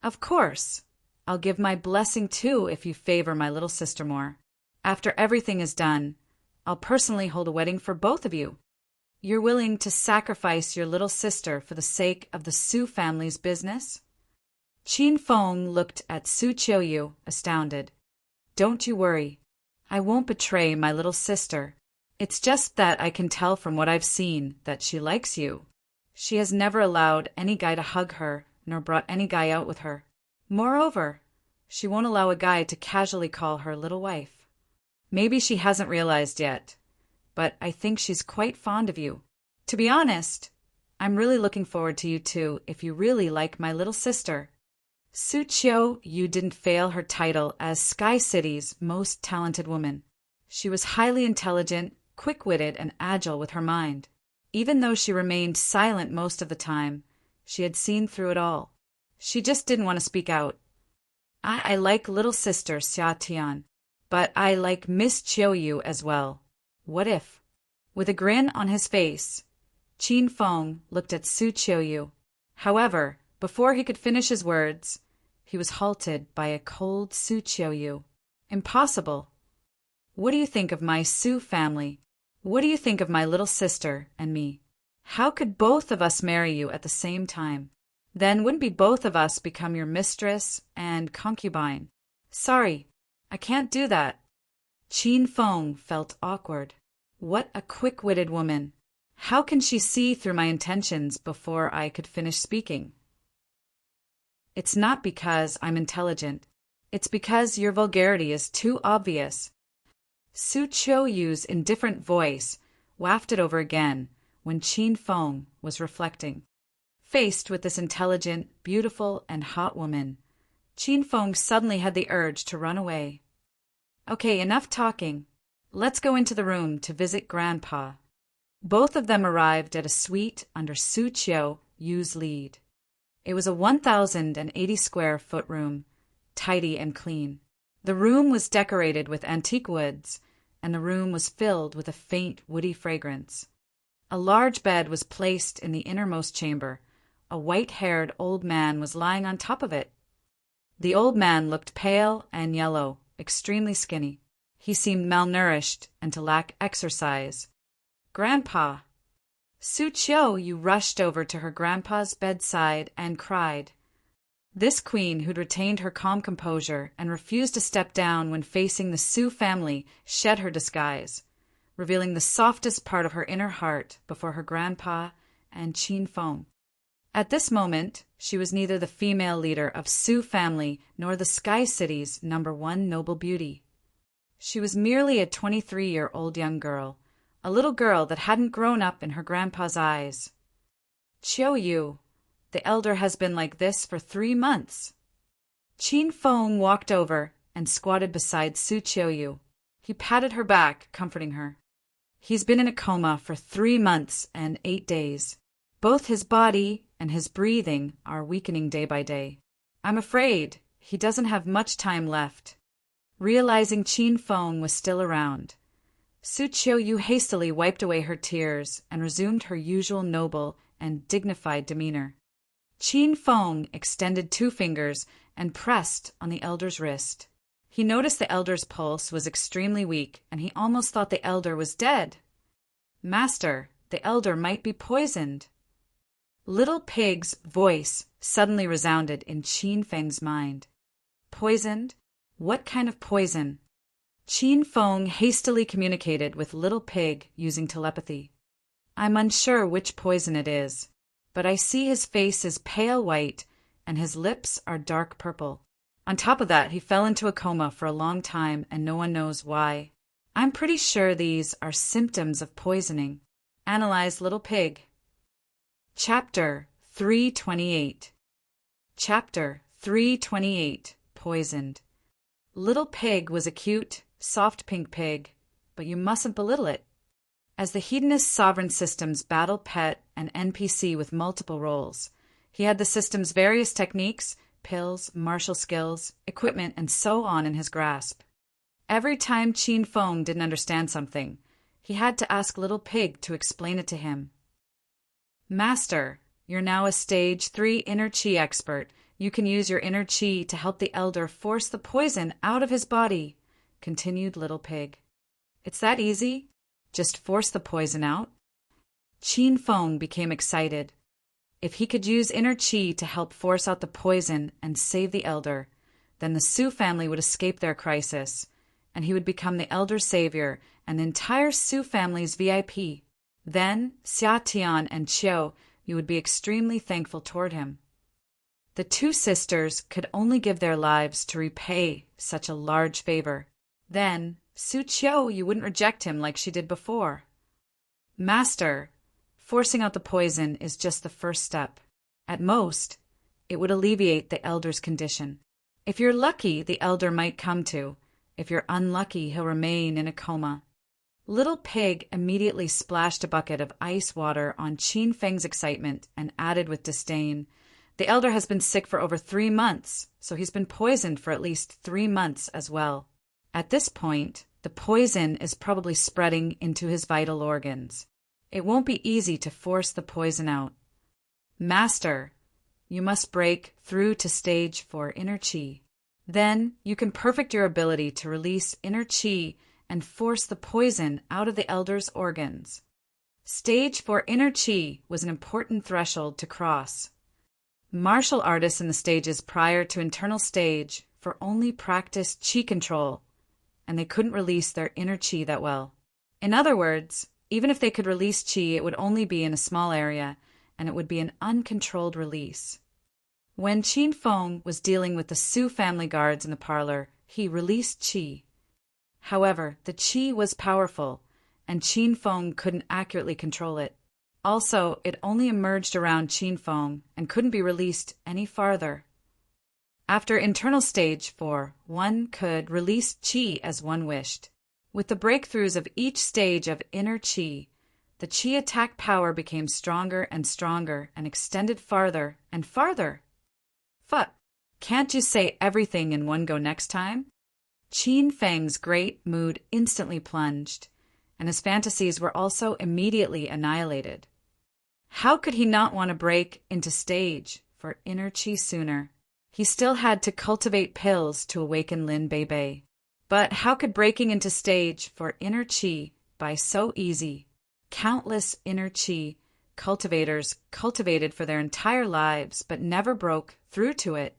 "Of course. I'll give my blessing too if you favor my little sister more. After everything is done, I'll personally hold a wedding for both of you. You're willing to sacrifice your little sister for the sake of the Su family's business?" Qin Feng looked at Su Qiuyu, astounded. "Don't you worry. I won't betray my little sister. It's just that I can tell from what I've seen that she likes you. She has never allowed any guy to hug her, nor brought any guy out with her. Moreover, she won't allow a guy to casually call her little wife. Maybe she hasn't realized yet, but I think she's quite fond of you. To be honest, I'm really looking forward to you two if you really like my little sister." Su Qiuyu didn't fail her title as Sky City's most talented woman. She was highly intelligent, quick-witted, and agile with her mind. Even though she remained silent most of the time, she had seen through it all. She just didn't want to speak out. I like little sister Xia Tian, but I like Miss Qiuyu as well. What if?" With a grin on his face, Qin Feng looked at Su Qiuyu. However, before he could finish his words, he was halted by a cold Su Qiuyu. "Impossible. What do you think of my Su family? What do you think of my little sister and me? How could both of us marry you at the same time? Then wouldn't be both of us become your mistress and concubine? Sorry, I can't do that." Qin Feng felt awkward. What a quick-witted woman. How can she see through my intentions before I could finish speaking? "It's not because I'm intelligent. It's because your vulgarity is too obvious." Su Qiuyu's indifferent voice wafted over again when Qin Feng was reflecting. Faced with this intelligent, beautiful, and hot woman, Qin Feng suddenly had the urge to run away. "Okay, enough talking. Let's go into the room to visit Grandpa." Both of them arrived at a suite under Su Qiuyu's lead. It was a 1,080-square-foot room, tidy and clean. The room was decorated with antique woods, and the room was filled with a faint woody fragrance. A large bed was placed in the innermost chamber. A white-haired old man was lying on top of it. The old man looked pale and yellow, extremely skinny. He seemed malnourished and to lack exercise. "Grandpa!" Su Qiuyu rushed over to her grandpa's bedside and cried. This queen, who'd retained her calm composure and refused to step down when facing the Su family, shed her disguise, revealing the softest part of her inner heart before her grandpa and Qin Feng. At this moment, she was neither the female leader of Su family nor the Sky City's #1 noble beauty. She was merely a 23-year-old young girl, a little girl that hadn't grown up in her grandpa's eyes. "Qiuyu, the elder has been like this for 3 months." Qin Feng walked over and squatted beside Su Qiuyu. He patted her back, comforting her. "He's been in a coma for 3 months and 8 days. Both his body and his breathing are weakening day by day. I'm afraid he doesn't have much time left." Realizing Qin Feng was still around, Su Qiuyu hastily wiped away her tears and resumed her usual noble and dignified demeanor. Qin Feng extended 2 fingers and pressed on the elder's wrist. He noticed the elder's pulse was extremely weak, and he almost thought the elder was dead. Master, the elder might be poisoned. Little Pig's voice suddenly resounded in Qin Feng's mind. Poisoned? What kind of poison? Qin Feng hastily communicated with Little Pig using telepathy. I'm unsure which poison it is, but I see his face is pale white and his lips are dark purple. On top of that, he fell into a coma for a long time and no one knows why. I'm pretty sure these are symptoms of poisoning. Analyze Little Pig. Chapter 328. Chapter 328. Poisoned. Little Pig was a cute, soft pink pig, but you mustn't belittle it. As the Hedonist sovereign system's battle pet and NPC with multiple roles, he had the system's various techniques, pills, martial skills, equipment, and so on in his grasp. Every time Qin Feng didn't understand something, he had to ask Little Pig to explain it to him. Master, you're now a stage 3 inner chi expert. You can use your inner chi to help the elder force the poison out of his body, continued Little Pig. It's that easy? Just force the poison out? Qin Feng became excited. If he could use inner chi to help force out the poison and save the elder, then the Su family would escape their crisis, and he would become the elder's savior and the entire Su family's VIP. Then, Xia Tian and Qiu, you would be extremely thankful toward him. The two sisters could only give their lives to repay such a large favor. Then, Su Qiu, you wouldn't reject him like she did before. Master, forcing out the poison is just the first step. At most, it would alleviate the elder's condition. If you're lucky, the elder might come to. If you're unlucky, he'll remain in a coma. Little Pig immediately splashed a bucket of ice water on Qin Feng's excitement and added with disdain, the elder has been sick for over 3 months, so he's been poisoned for at least 3 months as well. At this point, the poison is probably spreading into his vital organs. It won't be easy to force the poison out. Master, you must break through to stage 4 inner chi. Then you can perfect your ability to release inner chi and force the poison out of the elder's organs. Stage 4 inner chi was an important threshold to cross. Martial artists in the stages prior to internal stage for only practiced chi control, and they couldn't release their inner chi that well. In other words, even if they could release chi, it would only be in a small area, and it would be an uncontrolled release. When Qin Feng was dealing with the Su family guards in the parlor, he released chi. However, the chi was powerful, and Qin Feng couldn't accurately control it. Also, it only emerged around Qin Feng and couldn't be released any farther. After internal stage 4, one could release chi as one wished. With the breakthroughs of each stage of inner chi, the chi attack power became stronger and stronger and extended farther and farther. Can't you say everything in one go next time? Qin Feng's great mood instantly plunged, and his fantasies were also immediately annihilated. How could he not want to break into stage for inner chi sooner? He still had to cultivate pills to awaken Lin Bei. But how could breaking into stage for inner chi be so easy? Countless inner chi cultivators cultivated for their entire lives but never broke through to it.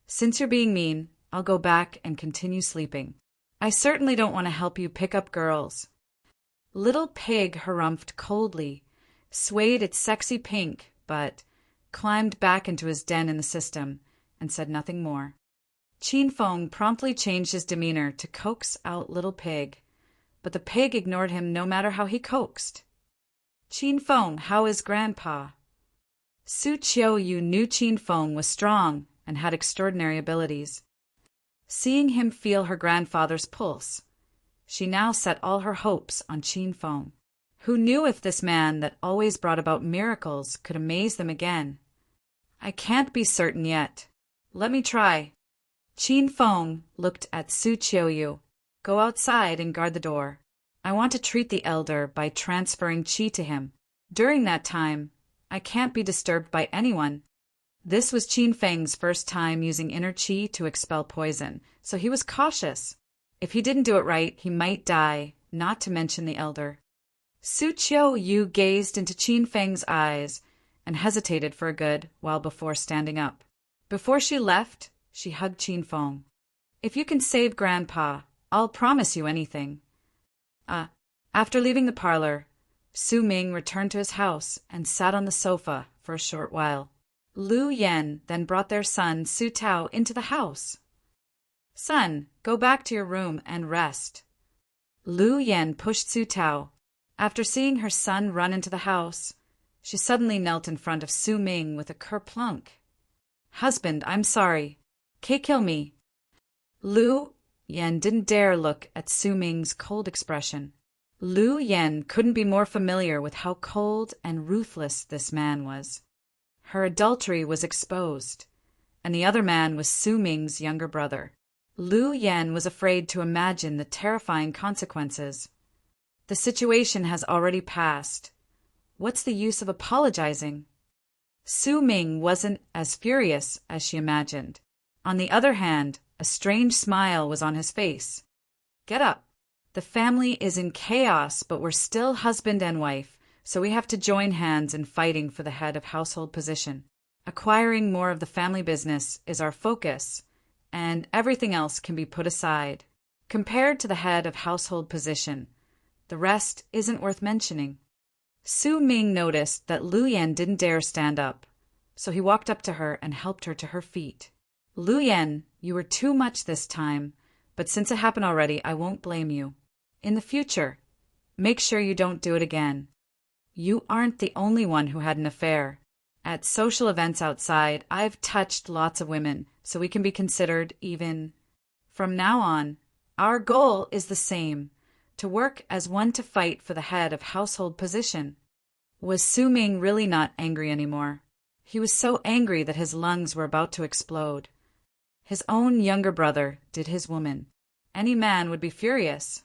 Since you're being mean, I'll go back and continue sleeping. I certainly don't want to help you pick up girls. Little Pig harumphed coldly, swayed its sexy pink, but climbed back into his den in the system and said nothing more. Qin Feng promptly changed his demeanor to coax out Little Pig, but the pig ignored him no matter how he coaxed. Qin Feng, how is Grandpa? Su Qiuyu knew Qin Feng was strong and had extraordinary abilities. Seeing him feel her grandfather's pulse, she now set all her hopes on Qin Feng. Who knew if this man that always brought about miracles could amaze them again? I can't be certain yet. Let me try. Qin Feng looked at Su Qiuyu. Go outside and guard the door. I want to treat the elder by transferring qi to him. During that time, I can't be disturbed by anyone. This was Qin Feng's first time using inner qi to expel poison, so he was cautious. If he didn't do it right, he might die, not to mention the elder. Su Qiu gazed into Qin Feng's eyes and hesitated for a good while before standing up. Before she left, she hugged Qin Feng. "If you can save Grandpa, I'll promise you anything." After leaving the parlor, Su Ming returned to his house and sat on the sofa for a short while. Lu Yan then brought their son Su Tao into the house. "Son, go back to your room and rest." Lu Yan pushed Su Tao. After seeing her son run into the house, she suddenly knelt in front of Su Ming with a kerplunk. "Husband, I'm sorry. Kill me." Lu Yan didn't dare look at Su Ming's cold expression. Lu Yan couldn't be more familiar with how cold and ruthless this man was. Her adultery was exposed, and the other man was Su Ming's younger brother. Lu Yan was afraid to imagine the terrifying consequences. The situation has already passed. What's the use of apologizing? Su Ming wasn't as furious as she imagined. On the other hand, a strange smile was on his face. "Get up. The family is in chaos, but we're still husband and wife, so we have to join hands in fighting for the head of household position. Acquiring more of the family business is our focus, and everything else can be put aside. Compared to the head of household position, the rest isn't worth mentioning." Su Ming noticed that Lu Yan didn't dare stand up, so he walked up to her and helped her to her feet. "Lu Yan, you were too much this time, but since it happened already, I won't blame you. In the future, make sure you don't do it again. You aren't the only one who had an affair. At social events outside, I've touched lots of women, so we can be considered even. From now on, our goal is the same, to work as one to fight for the head of household position." Was Su Ming really not angry anymore? He was so angry that his lungs were about to explode. His own younger brother did his woman. Any man would be furious.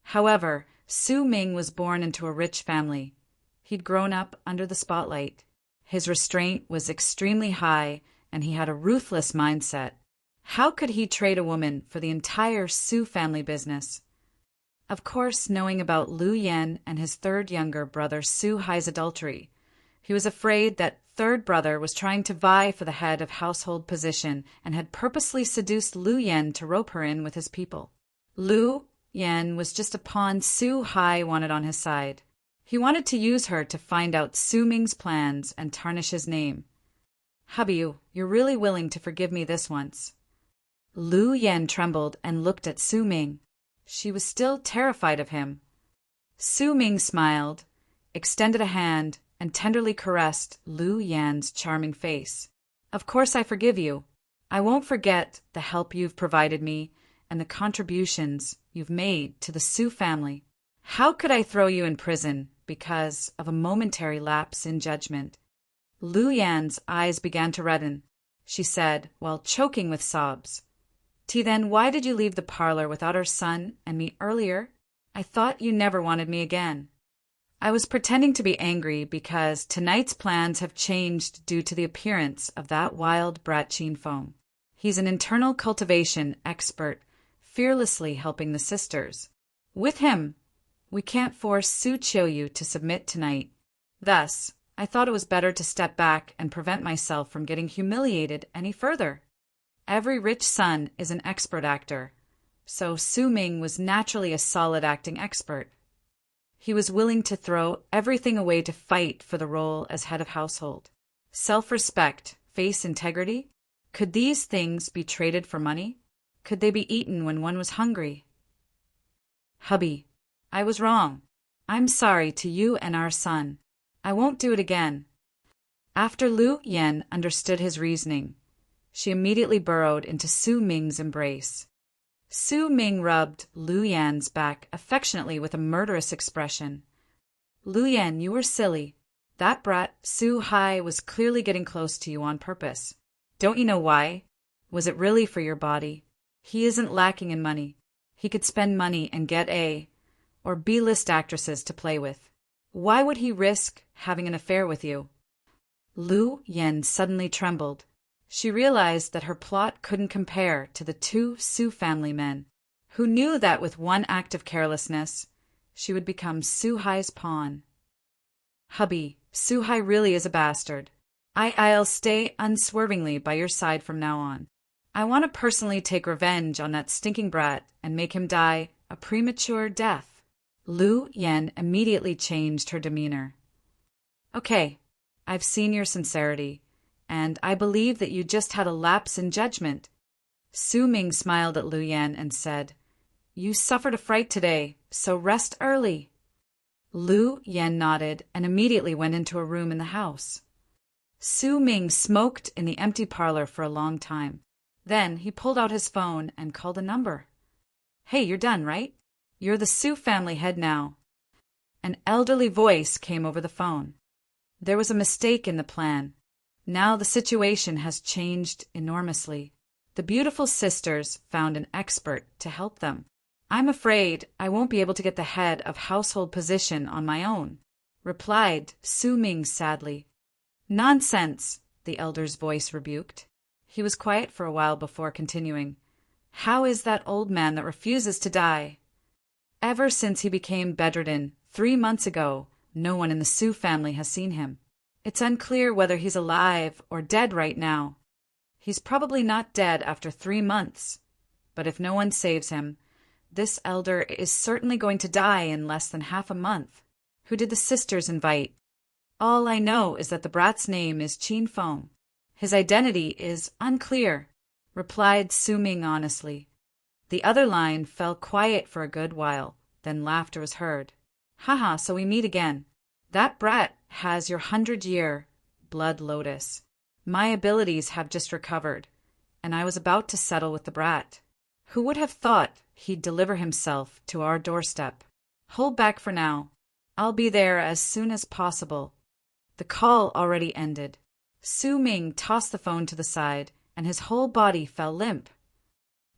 However, Su Ming was born into a rich family. He'd grown up under the spotlight. His restraint was extremely high, and he had a ruthless mindset. How could he trade a woman for the entire Su family business? Of course, knowing about Lu Yan and his third younger brother Su Hai's adultery, he was afraid that third brother was trying to vie for the head of household position and had purposely seduced Lu Yan to rope her in with his people. Lu Yan was just a pawn Su Hai wanted on his side. He wanted to use her to find out Su Ming's plans and tarnish his name. "Hubby, you're really willing to forgive me this once?" Lu Yan trembled and looked at Su Ming. She was still terrified of him. Su Ming smiled, extended a hand, and tenderly caressed Lu Yan's charming face. "Of course I forgive you. I won't forget the help you've provided me and the contributions you've made to the Su family. How could I throw you in prison because of a momentary lapse in judgment?" Lu Yan's eyes began to redden. She said, while choking with sobs, Then why did you leave the parlor without our son and me earlier? I thought you never wanted me again." "I was pretending to be angry because tonight's plans have changed due to the appearance of that wild brat Qin Feng. He's an internal cultivation expert, fearlessly helping the sisters. With him, we can't force Su Qiu to submit tonight. Thus, I thought it was better to step back and prevent myself from getting humiliated any further. Every rich son is an expert actor, so Su Ming was naturally a solid acting expert. He was willing to throw everything away to fight for the role as head of household. Self-respect, face integrity? Could these things be traded for money? Could they be eaten when one was hungry? "Hubby, I was wrong. I'm sorry to you and our son. I won't do it again." After Lu Yan understood his reasoning, she immediately burrowed into Su Ming's embrace. Su Ming rubbed Lu Yan's back affectionately with a murderous expression. "Lu Yan, you were silly. That brat Su Hai was clearly getting close to you on purpose. Don't you know why? Was it really for your body? He isn't lacking in money. He could spend money and get A or B-list actresses to play with. Why would he risk having an affair with you?" Lu Yen suddenly trembled. She realized that her plot couldn't compare to the two Su family men, who knew that with one act of carelessness, she would become Su Hai's pawn. Hubby, Su Hai really is a bastard. I'll stay unswervingly by your side from now on. I want to personally take revenge on that stinking brat and make him die a premature death. Lu Yen immediately changed her demeanor. Okay, I've seen your sincerity, and I believe that you just had a lapse in judgment. Su Ming smiled at Lu Yen and said, You suffered a fright today, so rest early. Lu Yen nodded and immediately went into a room in the house. Su Ming smoked in the empty parlor for a long time. Then he pulled out his phone and called a number. Hey, you're done, right? You're the Su family head now. An elderly voice came over the phone. There was a mistake in the plan. Now the situation has changed enormously. The beautiful sisters found an expert to help them. I'm afraid I won't be able to get the head of household position on my own, replied Su Ming sadly. Nonsense, the elder's voice rebuked. He was quiet for a while before continuing. How is that old man that refuses to die? Ever since he became bedridden 3 months ago, no one in the Su family has seen him. It's unclear whether he's alive or dead right now. He's probably not dead after 3 months, but if no one saves him, this elder is certainly going to die in less than half a month. Who did the sisters invite? All I know is that the brat's name is Qin Feng. His identity is unclear, replied Su Ming honestly. The other line fell quiet for a good while, then laughter was heard. Haha, so we meet again. That brat has your 100-year blood lotus. My abilities have just recovered, and I was about to settle with the brat. Who would have thought he'd deliver himself to our doorstep? Hold back for now. I'll be there as soon as possible. The call already ended. Su Ming tossed the phone to the side, and his whole body fell limp.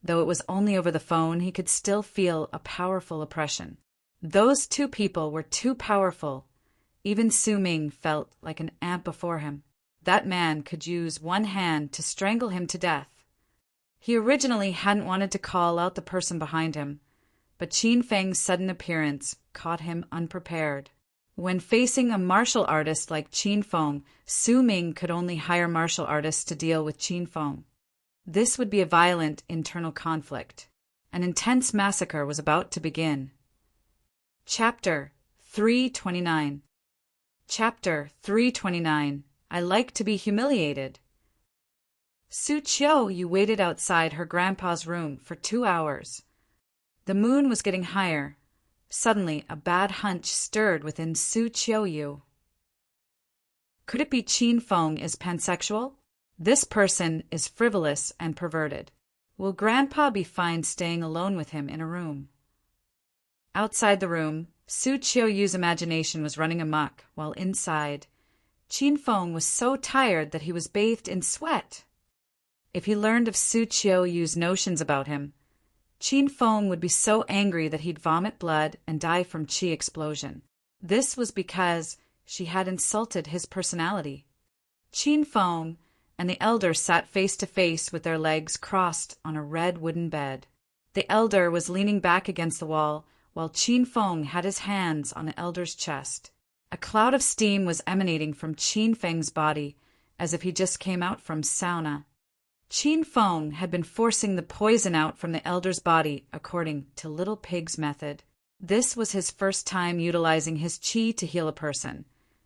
Though it was only over the phone, he could still feel a powerful oppression. Those two people were too powerful. Even Su Ming felt like an ant before him. That man could use one hand to strangle him to death. He originally hadn't wanted to call out the person behind him, but Qin Feng's sudden appearance caught him unprepared. When facing a martial artist like Qin Feng, Su Ming could only hire martial artists to deal with Qin Feng. This would be a violent internal conflict. An intense massacre was about to begin. Chapter 329. Chapter 329. I like to be humiliated. Su Qiu, you waited outside her grandpa's room for 2 hours. The moon was getting higher. Suddenly, a bad hunch stirred within Su Qiu. Could it be Qin Feng is pansexual? This person is frivolous and perverted. Will Grandpa be fine staying alone with him in a room? Outside the room, Su Qiu's imagination was running amok, while inside, Qin Feng was so tired that he was bathed in sweat. If he learned of Su Qiu's notions about him, Qin Feng would be so angry that he'd vomit blood and die from qi explosion. This was because she had insulted his personality. Qin Feng and the elder sat face to face with their legs crossed on a red wooden bed. The elder was leaning back against the wall, while Qin Feng had his hands on the elder's chest. A cloud of steam was emanating from Qin Feng's body, as if he just came out from sauna. Qin Feng had been forcing the poison out from the elder's body according to Little Pig's method. This was his first time utilizing his qi to heal a person,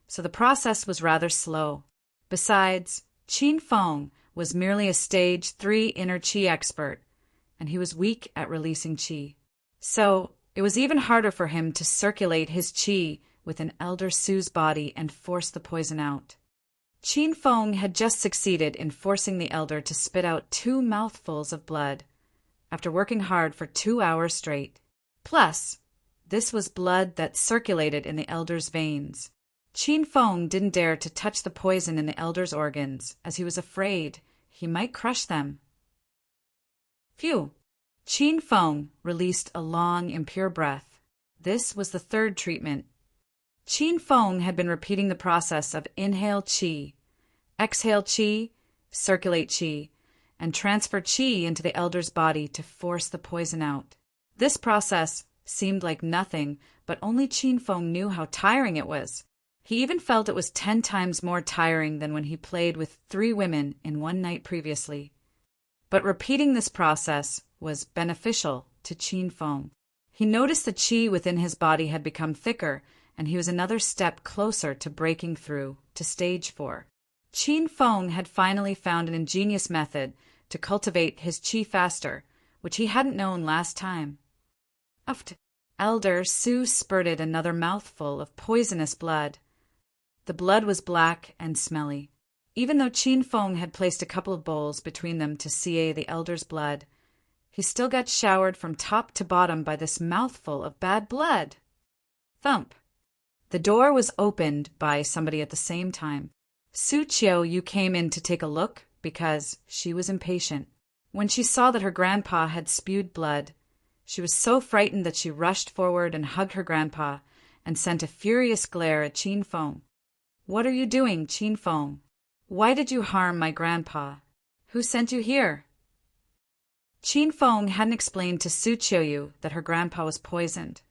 so the process was rather slow. Besides, Qin Feng was merely a stage 3 inner qi expert, and he was weak at releasing qi. So, it was even harder for him to circulate his qi within Elder Su's body and force the poison out. Qin Feng had just succeeded in forcing the elder to spit out 2 mouthfuls of blood, after working hard for 2 hours straight. Plus, this was blood that circulated in the elder's veins. Qin Feng didn't dare to touch the poison in the elder's organs, as he was afraid he might crush them. Phew! Qin Feng released a long, impure breath. This was the 3rd treatment. Qin Feng had been repeating the process of inhale qi, exhale qi, circulate qi, and transfer qi into the elder's body to force the poison out. This process seemed like nothing, but only Qin Feng knew how tiring it was. He even felt it was 10 times more tiring than when he played with 3 women in one night previously. But repeating this process was beneficial to Qin Feng. He noticed the qi within his body had become thicker, and he was another step closer to breaking through to stage 4. Qin Feng had finally found an ingenious method to cultivate his qi faster, which he hadn't known last time. Elder Su spurted another mouthful of poisonous blood. The blood was black and smelly. Even though Qin Feng had placed a couple of bowls between them to see the elder's blood, he still got showered from top to bottom by this mouthful of bad blood. Thump. The door was opened by somebody at the same time. Su Qiuyu came in to take a look because she was impatient. When she saw that her grandpa had spewed blood, she was so frightened that she rushed forward and hugged her grandpa and sent a furious glare at Qin Feng. "What are you doing, Qin Feng? Why did you harm my grandpa? Who sent you here?" Qin Feng hadn't explained to Su Qiuyu that her grandpa was poisoned,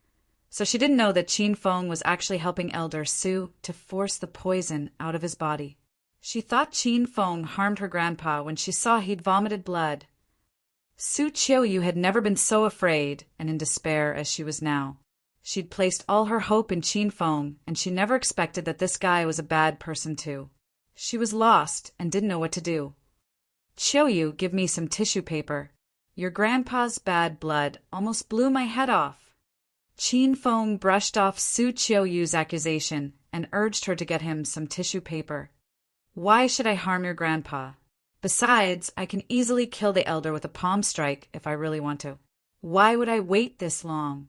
so she didn't know that Qin Feng was actually helping Elder Su to force the poison out of his body. She thought Qin Feng harmed her grandpa when she saw he'd vomited blood. Su Qiuyu had never been so afraid and in despair as she was now. She'd placed all her hope in Qin Feng, and she never expected that this guy was a bad person too. She was lost and didn't know what to do. "Qiuyu, give me some tissue paper. Your grandpa's bad blood almost blew my head off." Qin Feng brushed off Su Qiuyu's accusation and urged her to get him some tissue paper. "Why should I harm your grandpa? Besides, I can easily kill the elder with a palm strike if I really want to. Why would I wait this long?"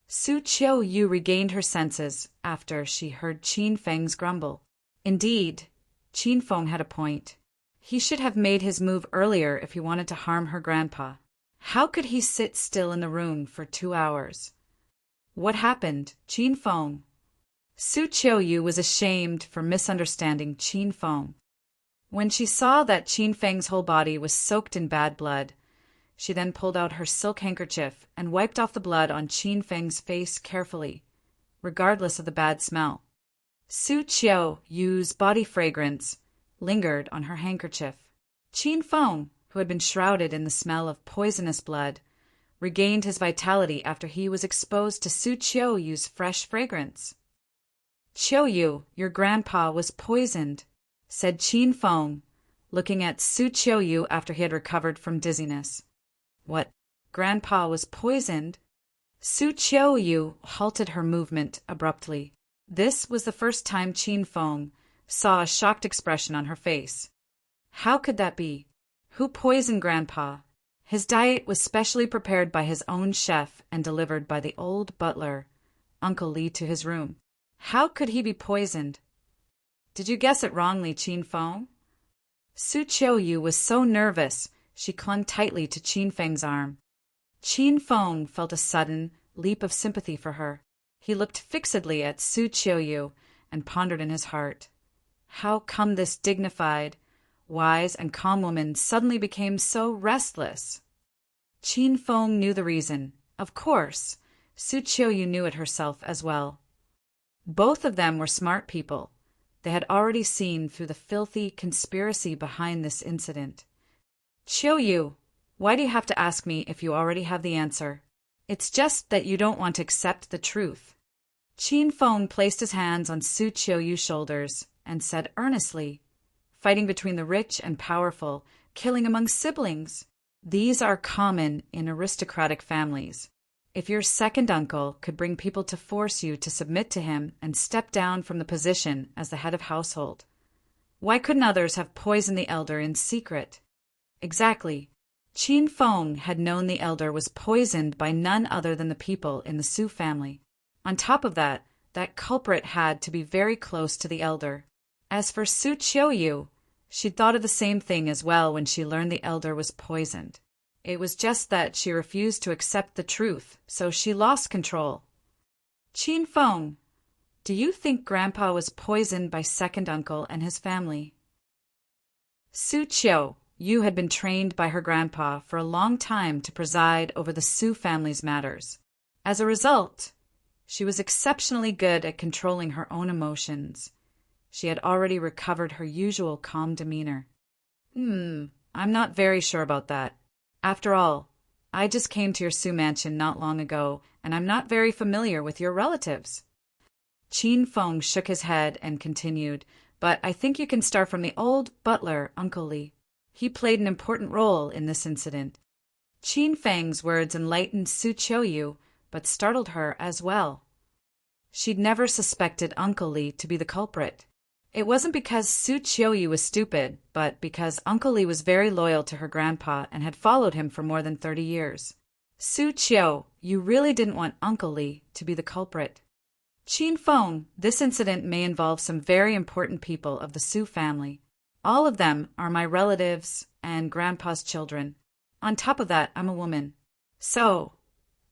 Su Qiuyu regained her senses after she heard Qin Feng's grumble. Indeed, Qin Feng had a point. He should have made his move earlier if he wanted to harm her grandpa. How could he sit still in the room for 2 hours? What happened, Qin Feng? Su Qiuyu was ashamed for misunderstanding Qin Feng. When she saw that Qin Feng's whole body was soaked in bad blood, she then pulled out her silk handkerchief and wiped off the blood on Qin Feng's face carefully, regardless of the bad smell. Su Qiuyu's body fragrance lingered on her handkerchief. Qin Feng, who had been shrouded in the smell of poisonous blood, regained his vitality after he was exposed to Su Qiuyu's fresh fragrance. "Qiuyu, your grandpa was poisoned," said Qin Feng, looking at Su Qiuyu after he had recovered from dizziness. "What? Grandpa was poisoned?" Su Qiuyu halted her movement abruptly. This was the first time Qin Feng saw a shocked expression on her face. How could that be? Who poisoned Grandpa? His diet was specially prepared by his own chef and delivered by the old butler, Uncle Li, to his room. How could he be poisoned? "Did you guess it wrongly, Qin Feng?" Su Qiuyu was so nervous she clung tightly to Qin Feng's arm. Qin Feng felt a sudden leap of sympathy for her. He looked fixedly at Su Qiuyu and pondered in his heart. How come this dignified, wise, and calm woman suddenly became so restless? Qin Feng knew the reason. Of course, Su Qiuyu knew it herself as well. Both of them were smart people. They had already seen through the filthy conspiracy behind this incident. "Qiuyu, why do you have to ask me if you already have the answer? It's just that you don't want to accept the truth." Qin Feng placed his hands on Su Qiuyu's shoulders and said earnestly, "Fighting between the rich and powerful, killing among siblings. These are common in aristocratic families. If your second uncle could bring people to force you to submit to him and step down from the position as the head of household, why couldn't others have poisoned the elder in secret?" Exactly. Qin Feng had known the elder was poisoned by none other than the people in the Su family. On top of that, that culprit had to be very close to the elder. As for Su Qiuyu, she'd thought of the same thing as well when she learned the elder was poisoned. It was just that she refused to accept the truth, so she lost control. "Qin Feng, do you think Grandpa was poisoned by second uncle and his family?" Su Qiu Yu had been trained by her grandpa for a long time to preside over the Su family's matters. As a result, she was exceptionally good at controlling her own emotions. She had already recovered her usual calm demeanor. I'm not very sure about that. After all, I just came to your Su mansion not long ago, and I'm not very familiar with your relatives. Qin Feng shook his head and continued, but I think you can start from the old butler, Uncle Li. He played an important role in this incident. Qin Feng's words enlightened Su Qiu, but startled her as well. She'd never suspected Uncle Li to be the culprit. It wasn't because Su Qiu was stupid, but because Uncle Li was very loyal to her grandpa and had followed him for more than 30 years. Su Qiu, you really didn't want Uncle Li to be the culprit. Qin Feng, this incident may involve some very important people of the Su family. All of them are my relatives and grandpa's children. On top of that, I'm a woman. So,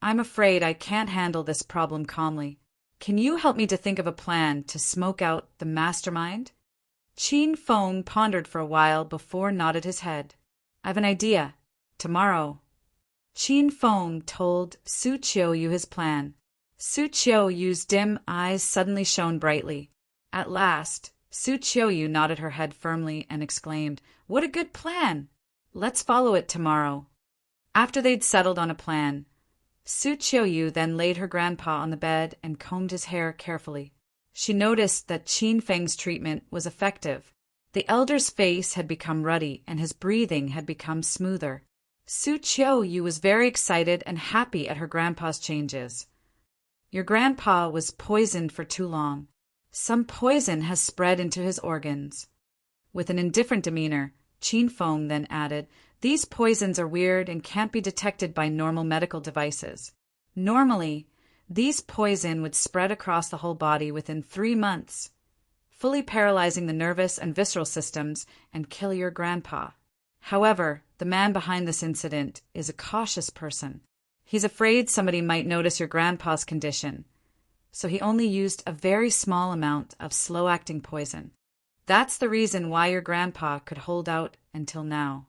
I'm afraid I can't handle this problem calmly. Can you help me to think of a plan to smoke out the mastermind? Qin Feng pondered for a while before nodded his head. I've an idea. Tomorrow. Qin Feng told Su Qiu his plan. Su Qiu's dim eyes suddenly shone brightly. At last, Su Qiu nodded her head firmly and exclaimed, "What a good plan! Let's follow it tomorrow." After they'd settled on a plan, Su Qiu then laid her grandpa on the bed and combed his hair carefully. She noticed that Qin Feng's treatment was effective. The elder's face had become ruddy and his breathing had become smoother. Su Qiu was very excited and happy at her grandpa's changes. Your grandpa was poisoned for too long. Some poison has spread into his organs. With an indifferent demeanor, Qin Feng then added, these poisons are weird and can't be detected by normal medical devices. Normally, these poison would spread across the whole body within 3 months, fully paralyzing the nervous and visceral systems and kill your grandpa. However, the man behind this incident is a cautious person. He's afraid somebody might notice your grandpa's condition, so he only used a very small amount of slow-acting poison. That's the reason why your grandpa could hold out until now.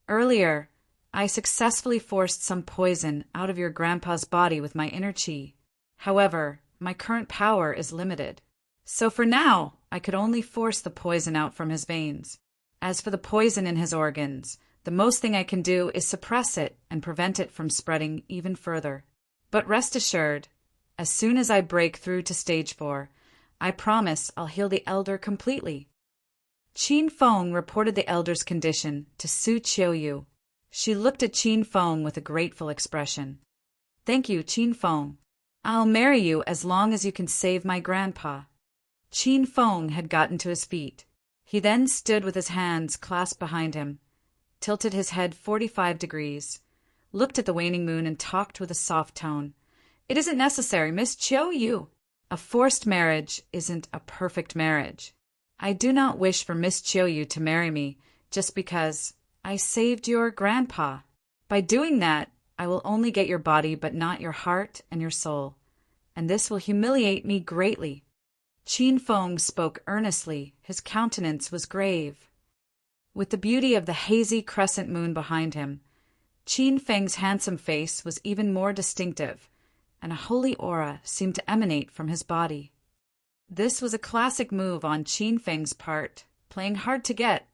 Earlier, I successfully forced some poison out of your grandpa's body with my inner qi. However, my current power is limited. So for now, I could only force the poison out from his veins. As for the poison in his organs, the most thing I can do is suppress it and prevent it from spreading even further. But rest assured, as soon as I break through to stage 4, I promise I'll heal the elder completely. Qin Feng reported the elder's condition to Su Qiu. She looked at Qin Feng with a grateful expression. Thank you, Qin Feng. I'll marry you as long as you can save my grandpa. Qin Feng had gotten to his feet. He then stood with his hands clasped behind him, tilted his head 45 degrees, looked at the waning moon and talked with a soft tone. It isn't necessary, Miss Qiu. A forced marriage isn't a perfect marriage. I do not wish for Miss Qiu to marry me just because I saved your grandpa. By doing that, I will only get your body but not your heart and your soul, and this will humiliate me greatly. Qin Feng spoke earnestly. His countenance was grave. With the beauty of the hazy crescent moon behind him, Qin Feng's handsome face was even more distinctive, and a holy aura seemed to emanate from his body. This was a classic move on Qin Feng's part, playing hard to get.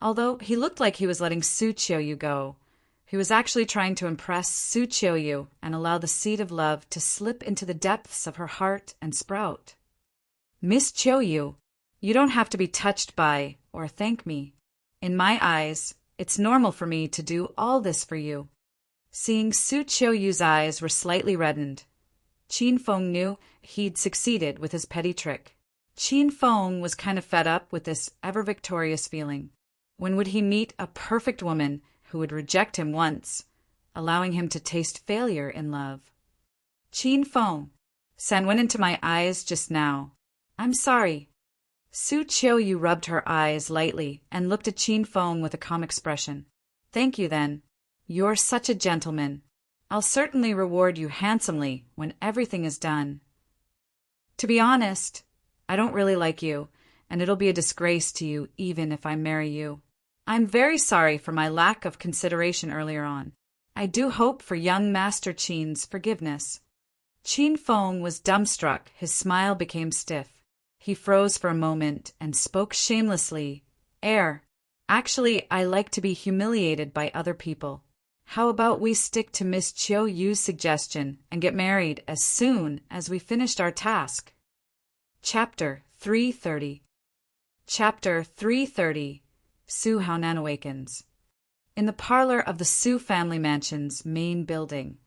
Although he looked like he was letting Su Qiu go, he was actually trying to impress Su Qiu and allow the seed of love to slip into the depths of her heart and sprout. Miss Qiu, you don't have to be touched by or thank me. In my eyes, it's normal for me to do all this for you. Seeing Su Qiu's eyes were slightly reddened, Qin Feng knew he'd succeeded with his petty trick. Qin Feng was kind of fed up with this ever-victorious feeling. When would he meet a perfect woman who would reject him once, allowing him to taste failure in love? Qin Feng, Sen went into my eyes just now. I'm sorry. Su Qiu rubbed her eyes lightly and looked at Qin Feng with a calm expression. Thank you, then. You're such a gentleman. I'll certainly reward you handsomely when everything is done. To be honest, I don't really like you, and it'll be a disgrace to you even if I marry you. I'm very sorry for my lack of consideration earlier on. I do hope for young Master Qin's forgiveness." Qin Feng was dumbstruck. His smile became stiff. He froze for a moment and spoke shamelessly. Actually, I like to be humiliated by other people. How about we stick to Miss Chiu Yu's suggestion and get married as soon as we finished our task?" Chapter 330. Chapter 330. Su Haonan Awakens. In the parlor of the Su family mansion's main building.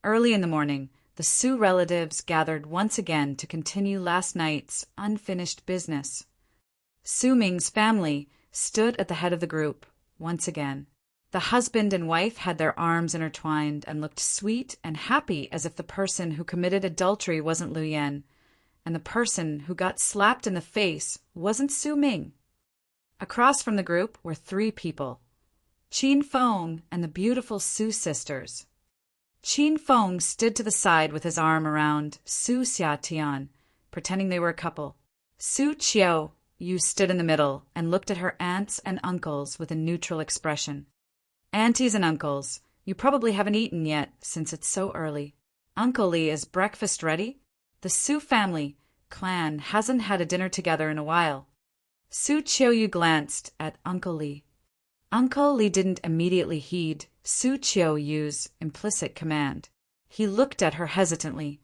Early in the morning, the Su relatives gathered once again to continue last night's unfinished business. Su Ming's family stood at the head of the group, once again. The husband and wife had their arms intertwined and looked sweet and happy as if the person who committed adultery wasn't Lu Yan, and the person who got slapped in the face wasn't Su Ming. Across from the group were three people: Qin Feng and the beautiful Su sisters. Qin Feng stood to the side with his arm around Su Xiatian, pretending they were a couple. Su Qiu Yu stood in the middle and looked at her aunts and uncles with a neutral expression. "Aunties and uncles, you probably haven't eaten yet since it's so early. Uncle Li, is breakfast ready? The Su family clan hasn't had a dinner together in a while." Su Qiuyu glanced at Uncle Li. Uncle Li didn't immediately heed Su Qiuyu's implicit command. He looked at her hesitantly.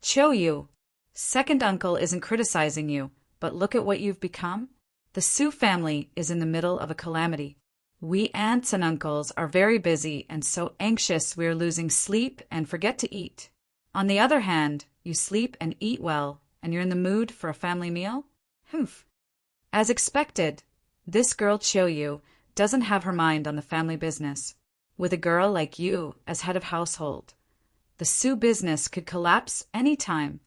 "Qiuyu, second uncle isn't criticizing you, but look at what you've become. The Su family is in the middle of a calamity. We aunts and uncles are very busy and so anxious we're losing sleep and forget to eat. On the other hand, you sleep and eat well, and you're in the mood for a family meal? Humph." As expected, this girl Qiuyu doesn't have her mind on the family business. With a girl like you as head of household, the Su business could collapse any time.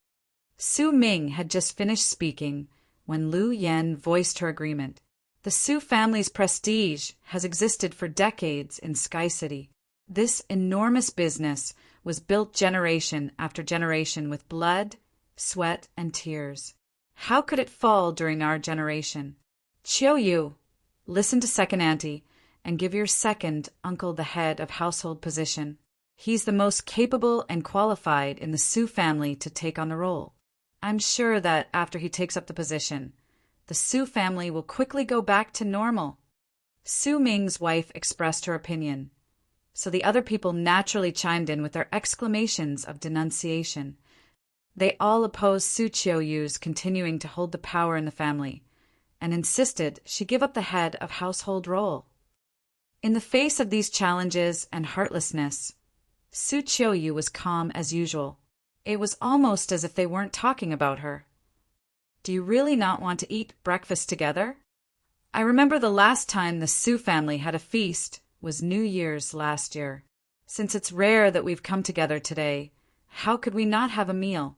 Su Ming had just finished speaking when Lu Yan voiced her agreement. The Su family's prestige has existed for decades in Sky City. This enormous business was built generation after generation with blood, sweat, and tears. How could it fall during our generation? Qiuyu, listen to second auntie and give your second uncle the head of household position. He's the most capable and qualified in the Su family to take on the role. I'm sure that after he takes up the position, the Su family will quickly go back to normal." Su Ming's wife expressed her opinion, so the other people naturally chimed in with their exclamations of denunciation. They all opposed Su Qiuyu's continuing to hold the power in the family, and insisted she give up the head of household role. In the face of these challenges and heartlessness, Su Qiuyu was calm as usual. It was almost as if they weren't talking about her. "Do you really not want to eat breakfast together? I remember the last time the Su family had a feast was New Year's last year. Since it's rare that we've come together today, how could we not have a meal?"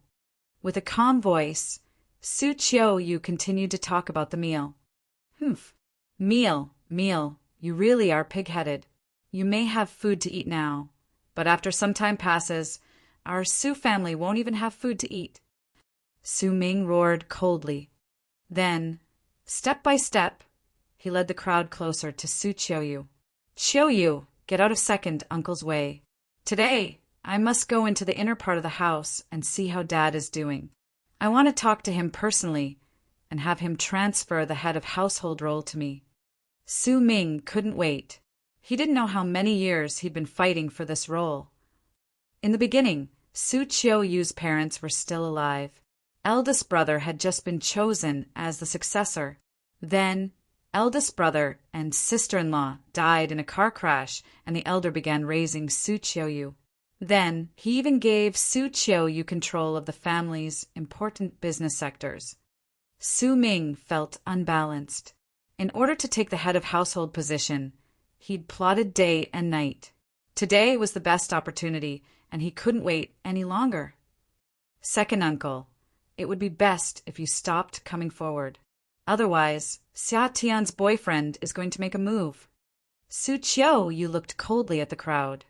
With a calm voice, Su Qiuyu continued to talk about the meal. "Humph. Meal. You really are pig-headed. You may have food to eat now, but after some time passes, our Su family won't even have food to eat." Su Ming roared coldly. Then, step by step, he led the crowd closer to Su Qiuyu. "Qiuyu, get out of second uncle's way. Today, I must go into the inner part of the house and see how Dad is doing. I want to talk to him personally and have him transfer the head of household role to me." Su Ming couldn't wait. He didn't know how many years he'd been fighting for this role. In the beginning, Su Qiuyu's parents were still alive. Eldest brother had just been chosen as the successor. Then, eldest brother and sister-in-law died in a car crash, and the elder began raising Su Qiuyu. Then, he even gave Su Qiuyu control of the family's important business sectors. Su Ming felt unbalanced. In order to take the head of household position, he'd plotted day and night. Today was the best opportunity, and he couldn't wait any longer. "Second uncle, it would be best if you stopped coming forward. Otherwise, Xia Tian's boyfriend is going to make a move." Su Qiuyu looked coldly at the crowd.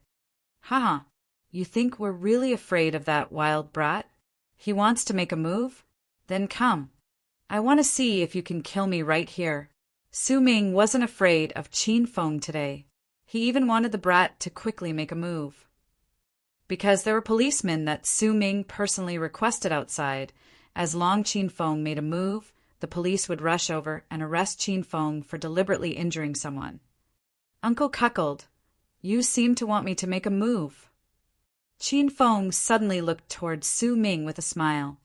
"Haha, you think we're really afraid of that wild brat? He wants to make a move? Then come. I want to see if you can kill me right here. Su Ming wasn't afraid of Qin Feng today. He even wanted the brat to quickly make a move. Because there were policemen that Su Ming personally requested outside, as long Qin Feng made a move, the police would rush over and arrest Qin Feng for deliberately injuring someone. Uncle cuckold, you seem to want me to make a move. Qin Feng suddenly looked toward Su Ming with a smile.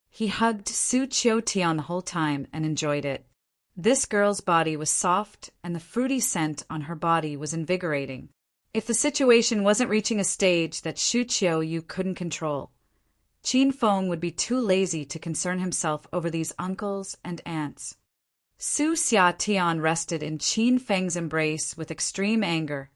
He hugged Su Qiuetian the whole time and enjoyed it. This girl's body was soft, and the fruity scent on her body was invigorating. If the situation wasn't reaching a stage that Shu Qiuyu couldn't control, Qin Feng would be too lazy to concern himself over these uncles and aunts. Su Xiatian rested in Qin Feng's embrace with extreme anger,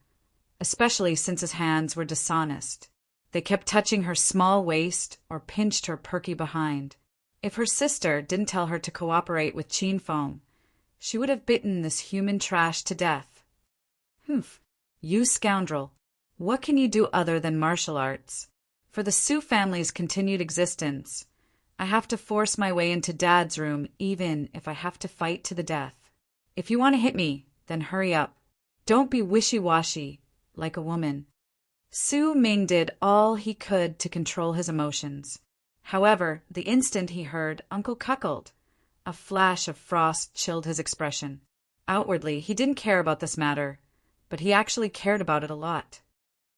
especially since his hands were dishonest. They kept touching her small waist or pinched her perky behind. If her sister didn't tell her to cooperate with Qin Feng, she would have bitten this human trash to death. Humph, you scoundrel. What can you do other than martial arts? For the Su family's continued existence, I have to force my way into Dad's room even if I have to fight to the death. If you want to hit me, then hurry up. Don't be wishy-washy, like a woman. Su Ming did all he could to control his emotions. However, the instant he heard Uncle Cuckold, a flash of frost chilled his expression. Outwardly, he didn't care about this matter, but he actually cared about it a lot.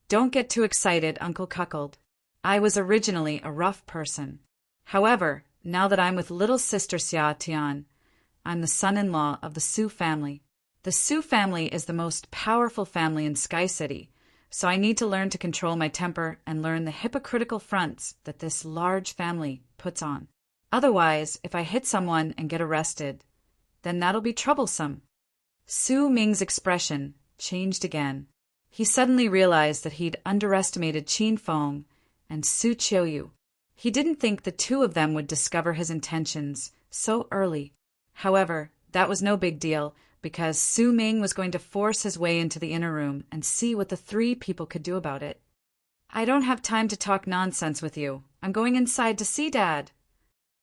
Don't get too excited, Uncle Cuckold. I was originally a rough person. However, now that I'm with little sister Xia Tian, I'm the son-in-law of the Su family. The Su family is the most powerful family in Sky City, so I need to learn to control my temper and learn the hypocritical fronts that this large family puts on. Otherwise, if I hit someone and get arrested, then that'll be troublesome. Su Ming's expression changed again. He suddenly realized that he'd underestimated Qin Feng and Su Qiuyu. He didn't think the two of them would discover his intentions so early. However, that was no big deal, because Su Ming was going to force his way into the inner room and see what the three people could do about it. I don't have time to talk nonsense with you. I'm going inside to see Dad.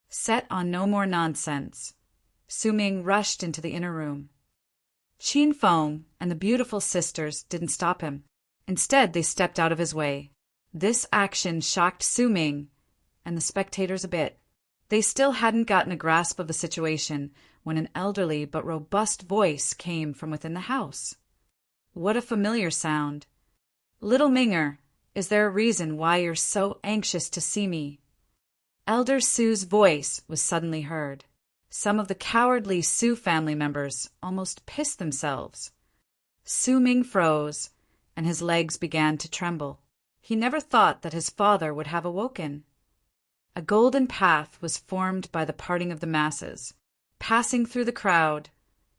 Set on no more nonsense, Su Ming rushed into the inner room. Qin Feng and the beautiful sisters didn't stop him. Instead, they stepped out of his way. This action shocked Su Ming and the spectators a bit. They still hadn't gotten a grasp of the situation when an elderly but robust voice came from within the house. What a familiar sound. Little Minger, is there a reason why you're so anxious to see me? Elder Su's voice was suddenly heard. Some of the cowardly Su family members almost pissed themselves. Su Ming froze, and his legs began to tremble. He never thought that his father would have awoken. A golden path was formed by the parting of the masses. Passing through the crowd,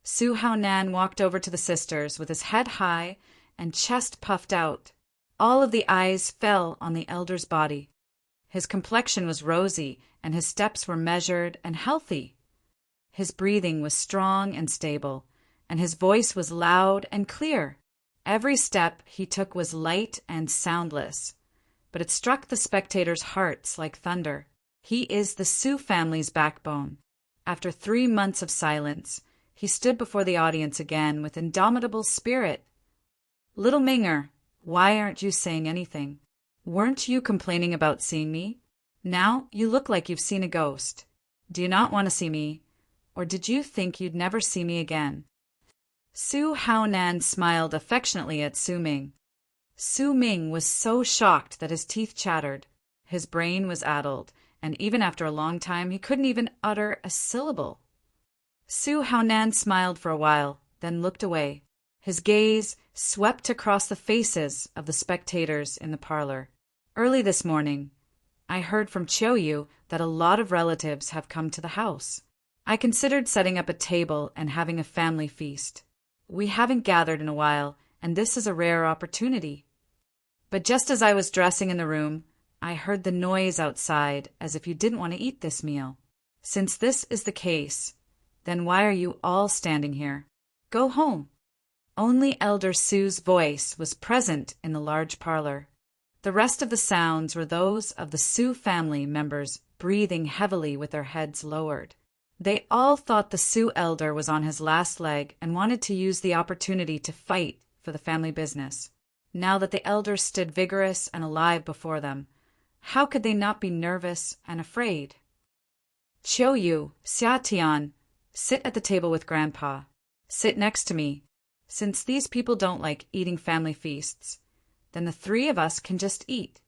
Su Haonan walked over to the sisters with his head high and chest puffed out. All of the eyes fell on the elder's body. His complexion was rosy, and his steps were measured and healthy. His breathing was strong and stable, and his voice was loud and clear. Every step he took was light and soundless, but it struck the spectators' hearts like thunder. He is the Su family's backbone. After 3 months of silence, he stood before the audience again with indomitable spirit. Little Minger, why aren't you saying anything? Weren't you complaining about seeing me? Now you look like you've seen a ghost. Do you not want to see me? Or did you think you'd never see me again? Su Haonan smiled affectionately at Su Ming. Su Ming was so shocked that his teeth chattered. His brain was addled, and even after a long time he couldn't even utter a syllable. Su Haonan smiled for a while, then looked away. His gaze swept across the faces of the spectators in the parlor. Early this morning, I heard from Qiuyu that a lot of relatives have come to the house. I considered setting up a table and having a family feast. We haven't gathered in a while, and this is a rare opportunity. But just as I was dressing in the room, I heard the noise outside as if you didn't want to eat this meal. Since this is the case, then why are you all standing here? Go home. Only Elder Su's voice was present in the large parlor. The rest of the sounds were those of the Su family members breathing heavily with their heads lowered. They all thought the Sioux elder was on his last leg and wanted to use the opportunity to fight for the family business. Now that the elder stood vigorous and alive before them, how could they not be nervous and afraid? Chiu, Xiatian, sit at the table with Grandpa. Sit next to me. Since these people don't like eating family feasts, then the three of us can just eat.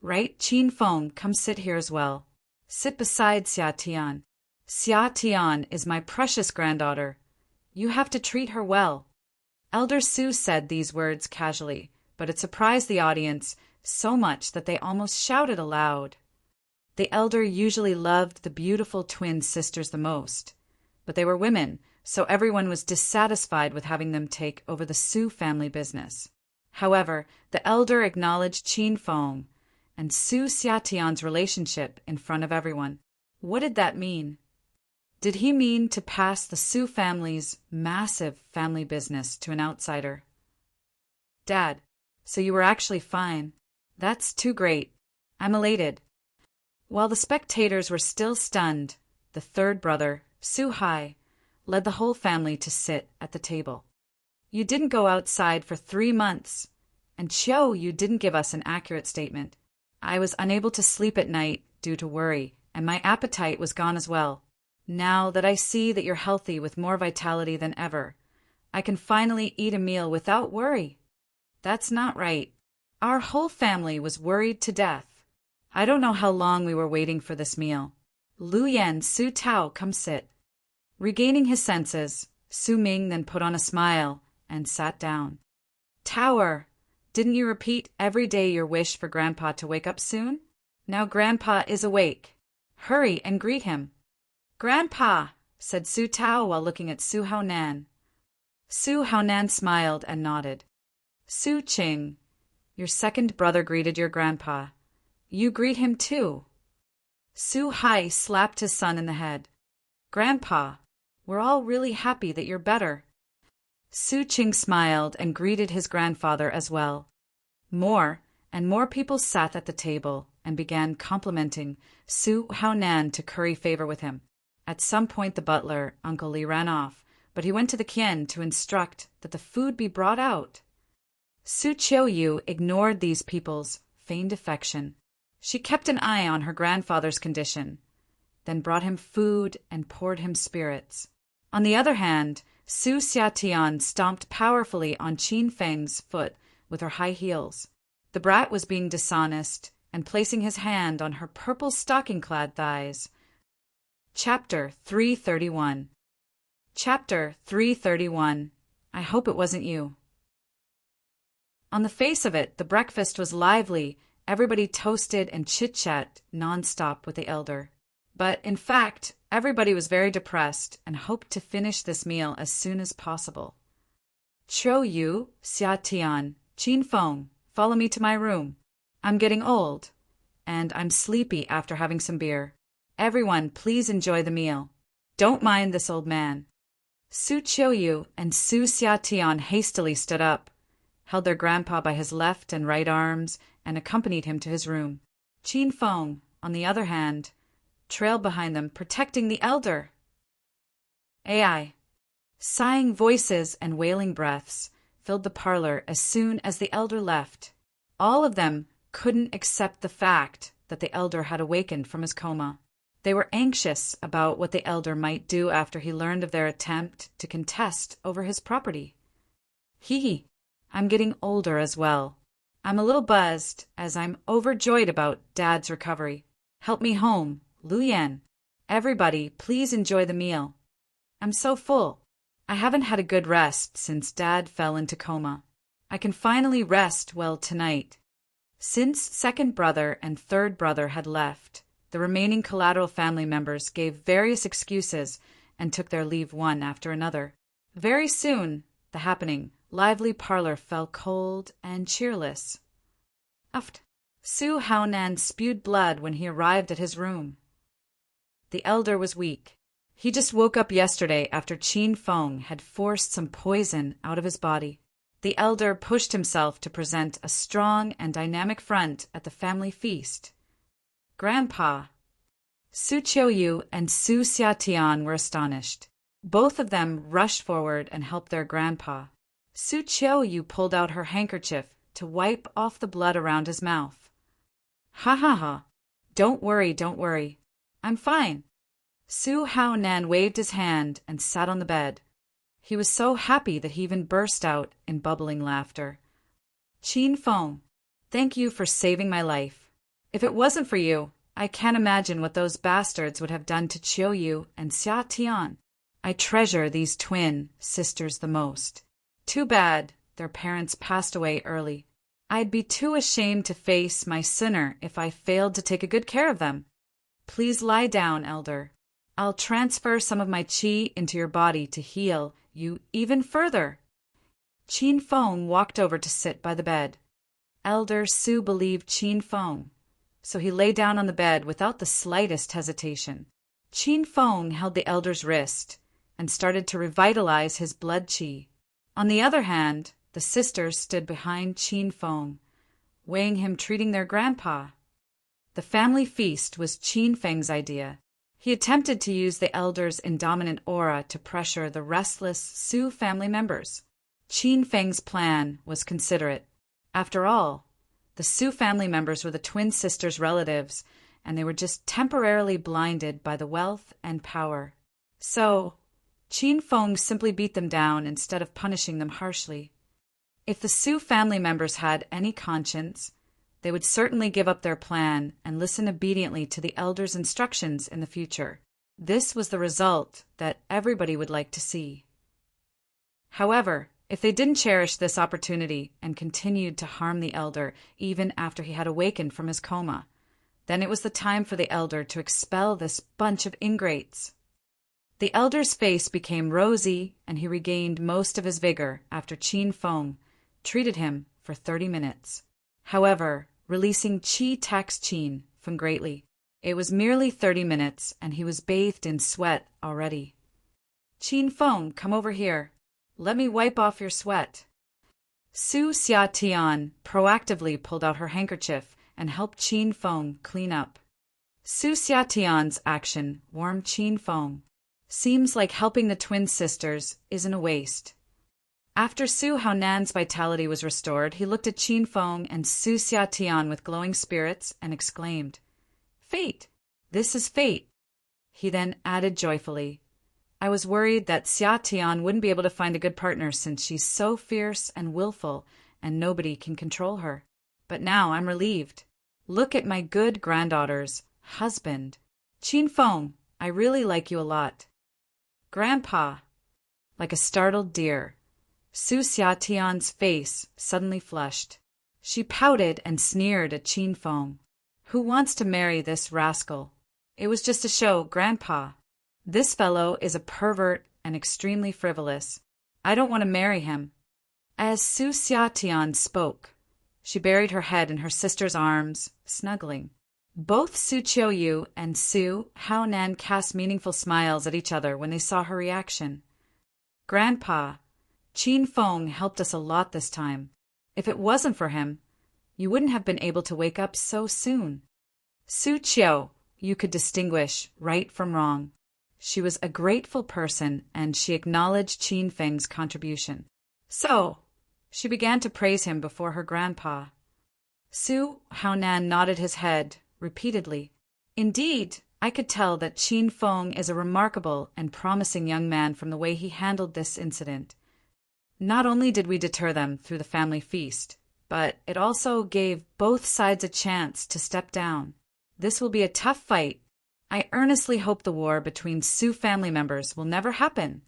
Right? Qin Feng, come sit here as well. Sit beside Xiatian. Xiatian is my precious granddaughter. You have to treat her well. Elder Su said these words casually, but it surprised the audience so much that they almost shouted aloud. The elder usually loved the beautiful twin sisters the most, but they were women, so everyone was dissatisfied with having them take over the Su family business. However, the elder acknowledged Qin Feng and Su Xiatian's relationship in front of everyone. What did that mean? Did he mean to pass the Su family's massive family business to an outsider? Dad, so you were actually fine. That's too great. I'm elated. While the spectators were still stunned, the third brother, Su Hai, led the whole family to sit at the table. You didn't go outside for 3 months, and Chiu, you didn't give us an accurate statement. I was unable to sleep at night due to worry, and my appetite was gone as well. Now that I see that you're healthy with more vitality than ever, I can finally eat a meal without worry. That's not right. Our whole family was worried to death. I don't know how long we were waiting for this meal. Lu Yan, Su Tao, come sit. Regaining his senses, Su Ming then put on a smile and sat down. Tower, didn't you repeat every day your wish for Grandpa to wake up soon? Now Grandpa is awake. Hurry and greet him. Grandpa, said Su Tao while looking at Su Haonan. Su Haonan smiled and nodded. Su Qing, your second brother greeted your grandpa. You greet him too. Su Hai slapped his son in the head. Grandpa, we're all really happy that you're better. Su Qing smiled and greeted his grandfather as well. More and more people sat at the table and began complimenting Su Haonan to curry favor with him. At some point the butler, Uncle Li, ran off, but he went to the Qian to instruct that the food be brought out. Su Qiuyu ignored these people's feigned affection. She kept an eye on her grandfather's condition, then brought him food and poured him spirits. On the other hand, Su Xiatian stomped powerfully on Qin Feng's foot with her high heels. The brat was being dishonest and placing his hand on her purple stocking-clad thighs. Chapter 331. Chapter 331. I hope it wasn't you. On the face of it, the breakfast was lively. Everybody toasted and chit-chat non-stop with the elder. But, in fact, everybody was very depressed and hoped to finish this meal as soon as possible. Chiu Yu, Xiatian, Qin Feng, follow me to my room. I'm getting old, and I'm sleepy after having some beer. Everyone, please enjoy the meal. Don't mind this old man. Su Qiuyu and Su Xiatian hastily stood up, held their grandpa by his left and right arms, and accompanied him to his room. Qin Feng, on the other hand, trailed behind them, protecting the elder. AI. Sighing voices and wailing breaths filled the parlor as soon as the elder left. All of them couldn't accept the fact that the elder had awakened from his coma. They were anxious about what the elder might do after he learned of their attempt to contest over his property. I'm getting older as well. I'm a little buzzed as I'm overjoyed about Dad's recovery. Help me home, Lu Yan. Everybody, please enjoy the meal. I'm so full. I haven't had a good rest since Dad fell into coma. I can finally rest well tonight. Since second brother and third brother had left, the remaining collateral family members gave various excuses and took their leave one after another. Very soon, the happening, lively parlor fell cold and cheerless. Uft. Su Haonan spewed blood when he arrived at his room. The elder was weak. He just woke up yesterday after Qin Feng had forced some poison out of his body. The elder pushed himself to present a strong and dynamic front at the family feast. Grandpa. Su Qiuyu and Su Xiatian were astonished. Both of them rushed forward and helped their grandpa. Su Qiuyu pulled out her handkerchief to wipe off the blood around his mouth. Ha ha ha. Don't worry. I'm fine. Su Haonan waved his hand and sat on the bed. He was so happy that he even burst out in bubbling laughter. Qin Feng, thank you for saving my life. If it wasn't for you, I can't imagine what those bastards would have done to Qiuyu and Xia Tian. I treasure these twin sisters the most. Too bad their parents passed away early. I'd be too ashamed to face my sinner if I failed to take a good care of them. Please lie down, Elder. I'll transfer some of my qi into your body to heal you even further. Qin Feng walked over to sit by the bed. Elder Su believed Qin Feng, so he lay down on the bed without the slightest hesitation. Qin Feng held the elder's wrist and started to revitalize his blood qi. On the other hand, the sisters stood behind Qin Feng, weighing him treating their grandpa. The family feast was Qin Feng's idea. He attempted to use the elder's indominant aura to pressure the restless Su family members. Qin Feng's plan was considerate. After all, the Su family members were the twin sisters' relatives, and they were just temporarily blinded by the wealth and power. So, Qin Feng simply beat them down instead of punishing them harshly. If the Su family members had any conscience, they would certainly give up their plan and listen obediently to the elder's instructions in the future. This was the result that everybody would like to see. However, if they didn't cherish this opportunity and continued to harm the elder even after he had awakened from his coma, then it was the time for the elder to expel this bunch of ingrates. The elder's face became rosy and he regained most of his vigor after Qin Feng treated him for 30 minutes. However, releasing Qi taxed Qin Feng greatly. It was merely 30 minutes and he was bathed in sweat already. Qin Feng, come over here. Let me wipe off your sweat. Su Xiatian proactively pulled out her handkerchief and helped Qin Feng clean up. Su Xiatian's action warmed Qin Feng. Seems like helping the twin sisters isn't a waste. After Su Haonan's vitality was restored, he looked at Qin Feng and Su Xiatian with glowing spirits and exclaimed, "Fate! This is fate!" He then added joyfully, "I was worried that Xiatian wouldn't be able to find a good partner since she's so fierce and willful and nobody can control her. But now I'm relieved. Look at my good granddaughter's husband. Qin Feng, I really like you a lot." "Grandpa!" Like a startled deer, Su Xiatian's face suddenly flushed. She pouted and sneered at Qin Feng. "Who wants to marry this rascal? It was just a show, Grandpa. This fellow is a pervert and extremely frivolous. I don't want to marry him." As Su Xiatian spoke, she buried her head in her sister's arms, snuggling. Both Su Qiuyu and Su Haonan cast meaningful smiles at each other when they saw her reaction. "Grandpa, Qin Feng helped us a lot this time. If it wasn't for him, you wouldn't have been able to wake up so soon." Su Qiu, you could distinguish right from wrong. She was a grateful person and she acknowledged Qin Feng's contribution. So, she began to praise him before her grandpa. Su Haonan nodded his head repeatedly. Indeed, I could tell that Qin Feng is a remarkable and promising young man from the way he handled this incident. Not only did we deter them through the family feast, but it also gave both sides a chance to step down. This will be a tough fight. I earnestly hope the war between Su family members will never happen.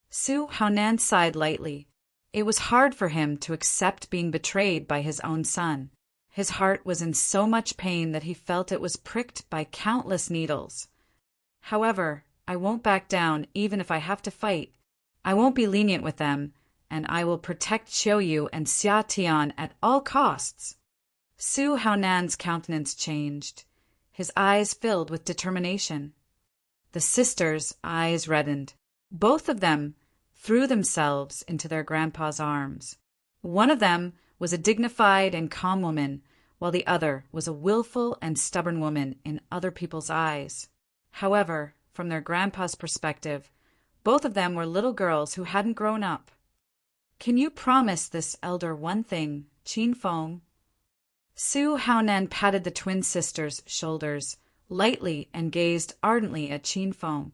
Su Haonan sighed lightly. It was hard for him to accept being betrayed by his own son. His heart was in so much pain that he felt it was pricked by countless needles. However, I won't back down even if I have to fight. I won't be lenient with them, and I will protect Qiuyu and Xia Tian at all costs. Su Haonan's countenance changed. His eyes filled with determination. The sisters' eyes reddened. Both of them threw themselves into their grandpa's arms. One of them was a dignified and calm woman, while the other was a willful and stubborn woman in other people's eyes. However, from their grandpa's perspective, both of them were little girls who hadn't grown up. Can you promise this elder one thing, Chin Fong? Su Haonan patted the twin sister's shoulders lightly and gazed ardently at Chin Fong.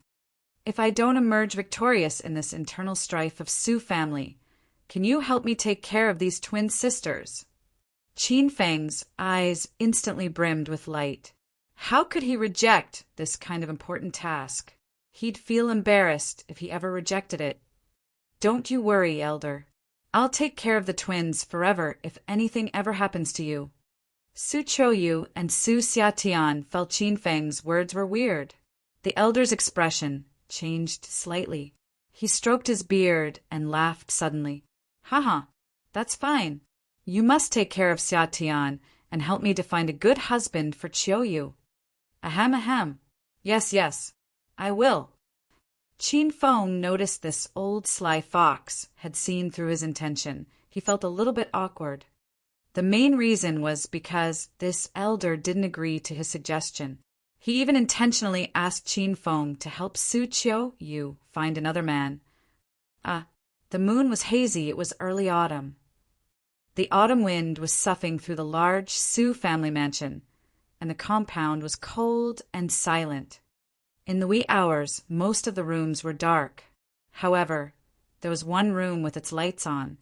If I don't emerge victorious in this internal strife of Su family, can you help me take care of these twin sisters? Chin Feng's eyes instantly brimmed with light. How could he reject this kind of important task? He'd feel embarrassed if he ever rejected it. Don't you worry, elder. I'll take care of the twins forever if anything ever happens to you. Su Qiuyu and Su Xiatian felt Chin Feng's words were weird. The elder's expression changed slightly. He stroked his beard and laughed suddenly. Haha, that's fine. You must take care of Xiatian and help me to find a good husband for Qiuyu. Ahem ahem. Yes, I will. Chin Feng noticed this old sly fox had seen through his intention. He felt a little bit awkward. The main reason was because this elder didn't agree to his suggestion. He even intentionally asked Chin Feng to help Su Qiuyu find another man. The moon was hazy. It was early autumn. The autumn wind was soughing through the large Su family mansion, and the compound was cold and silent. In the wee hours, most of the rooms were dark. However, there was one room with its lights on.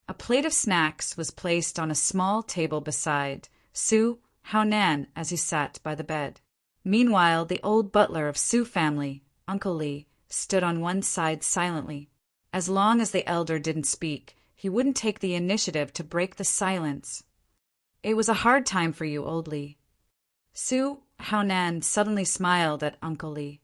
A plate of snacks was placed on a small table beside Su Haonan as he sat by the bed. Meanwhile, the old butler of Su family, Uncle Li, stood on one side silently. As long as the elder didn't speak, he wouldn't take the initiative to break the silence. It was a hard time for you, old Li. Su Haonan suddenly smiled at Uncle Li.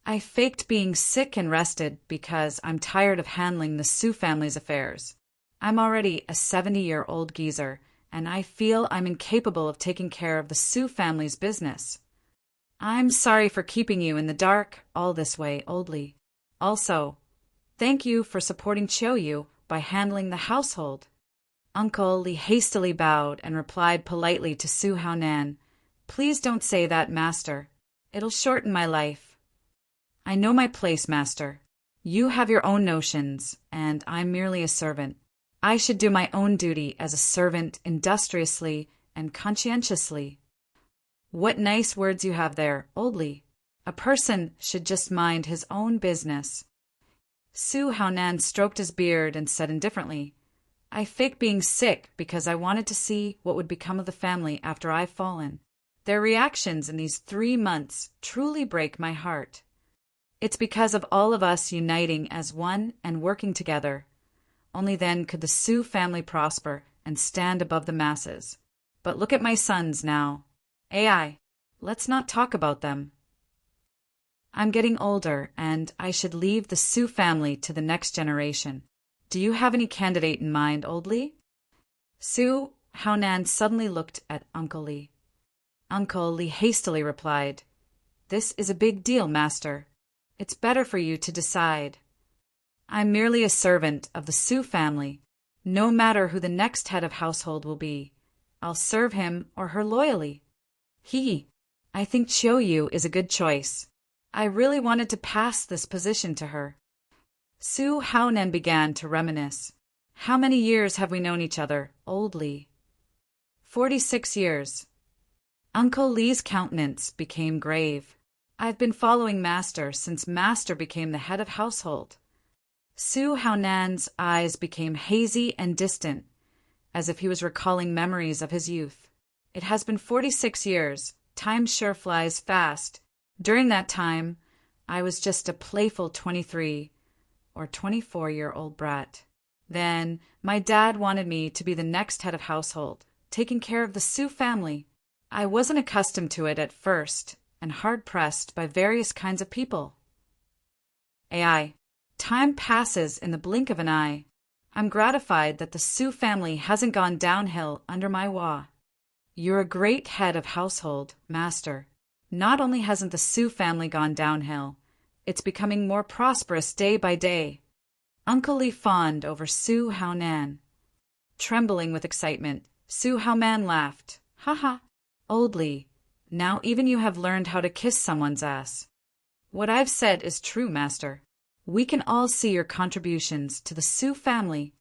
I faked being sick and rested because I'm tired of handling the Su family's affairs. I'm already a 70-year-old geezer, and I feel I'm incapable of taking care of the Su family's business. I'm sorry for keeping you in the dark all this way, old Li. Also, thank you for supporting Qiuyu by handling the household. Uncle Li hastily bowed and replied politely to Su Haonan, Please don't say that, master. It'll shorten my life. I know my place, master. You have your own notions, and I'm merely a servant. I should do my own duty as a servant industriously and conscientiously. What nice words you have there, old Li. A person should just mind his own business. Su Haonan stroked his beard and said indifferently, I faked being sick because I wanted to see what would become of the family after I've fallen. Their reactions in these 3 months truly break my heart. It's because of all of us uniting as one and working together. Only then could the Su family prosper and stand above the masses. But look at my sons now. AI, let's not talk about them. I'm getting older, and I should leave the Su family to the next generation. Do you have any candidate in mind, old Li? Su Haonan suddenly looked at Uncle Li. Uncle Li hastily replied, This is a big deal, master. It's better for you to decide. I'm merely a servant of the Su family. No matter who the next head of household will be, I'll serve him or her loyally. I think Qiuyu is a good choice. I really wanted to pass this position to her. Su Haonan began to reminisce. How many years have we known each other, old Li? 46 years. Uncle Li's countenance became grave. I've been following Master since Master became the head of household. Su Haonan's eyes became hazy and distant, as if he was recalling memories of his youth. It has been 46 years. Time sure flies fast. During that time, I was just a playful 23 or 24-year-old brat. Then, my dad wanted me to be the next head of household, taking care of the Su family. I wasn't accustomed to it at first, and hard-pressed by various kinds of people. AI. Time passes in the blink of an eye. I'm gratified that the Su family hasn't gone downhill under my wa. You're a great head of household, master. Not only hasn't the Su family gone downhill, it's becoming more prosperous day by day. Uncle Li fawned over Su Haonan. Trembling with excitement, Su Haonan laughed. Ha ha. Old Li, Now even you have learned how to kiss someone's ass. What I've said is true, master. We can all see your contributions to the Sioux family.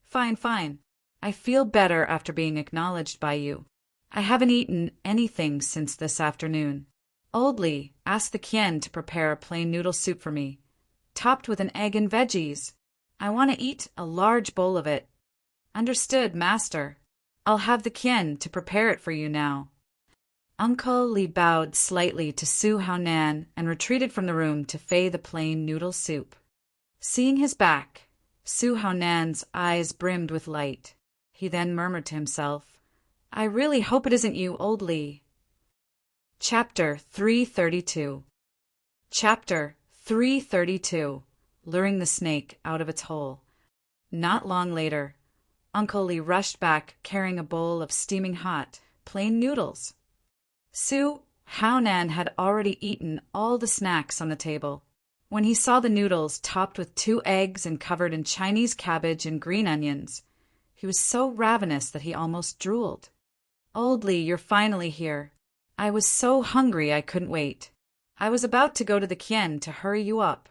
Fine, fine. I feel better after being acknowledged by you. I haven't eaten anything since this afternoon. Old Lee, ask the Kien to prepare a plain noodle soup for me, topped with an egg and veggies. I want to eat a large bowl of it. Understood, master. I'll have the Kien to prepare it for you now. Uncle Lee bowed slightly to Su Haonan and retreated from the room to fei the plain noodle soup. Seeing his back, Su Haonan's eyes brimmed with light. He then murmured to himself, I really hope it isn't you, Old Lee. Chapter 332. Chapter 332. Luring the snake out of its hole. Not long later, Uncle Lee rushed back carrying a bowl of steaming hot, plain noodles. Su Haonan had already eaten all the snacks on the table. When he saw the noodles topped with 2 eggs and covered in Chinese cabbage and green onions, he was so ravenous that he almost drooled. Old Lee, you're finally here. I was so hungry I couldn't wait. I was about to go to the Kien to hurry you up.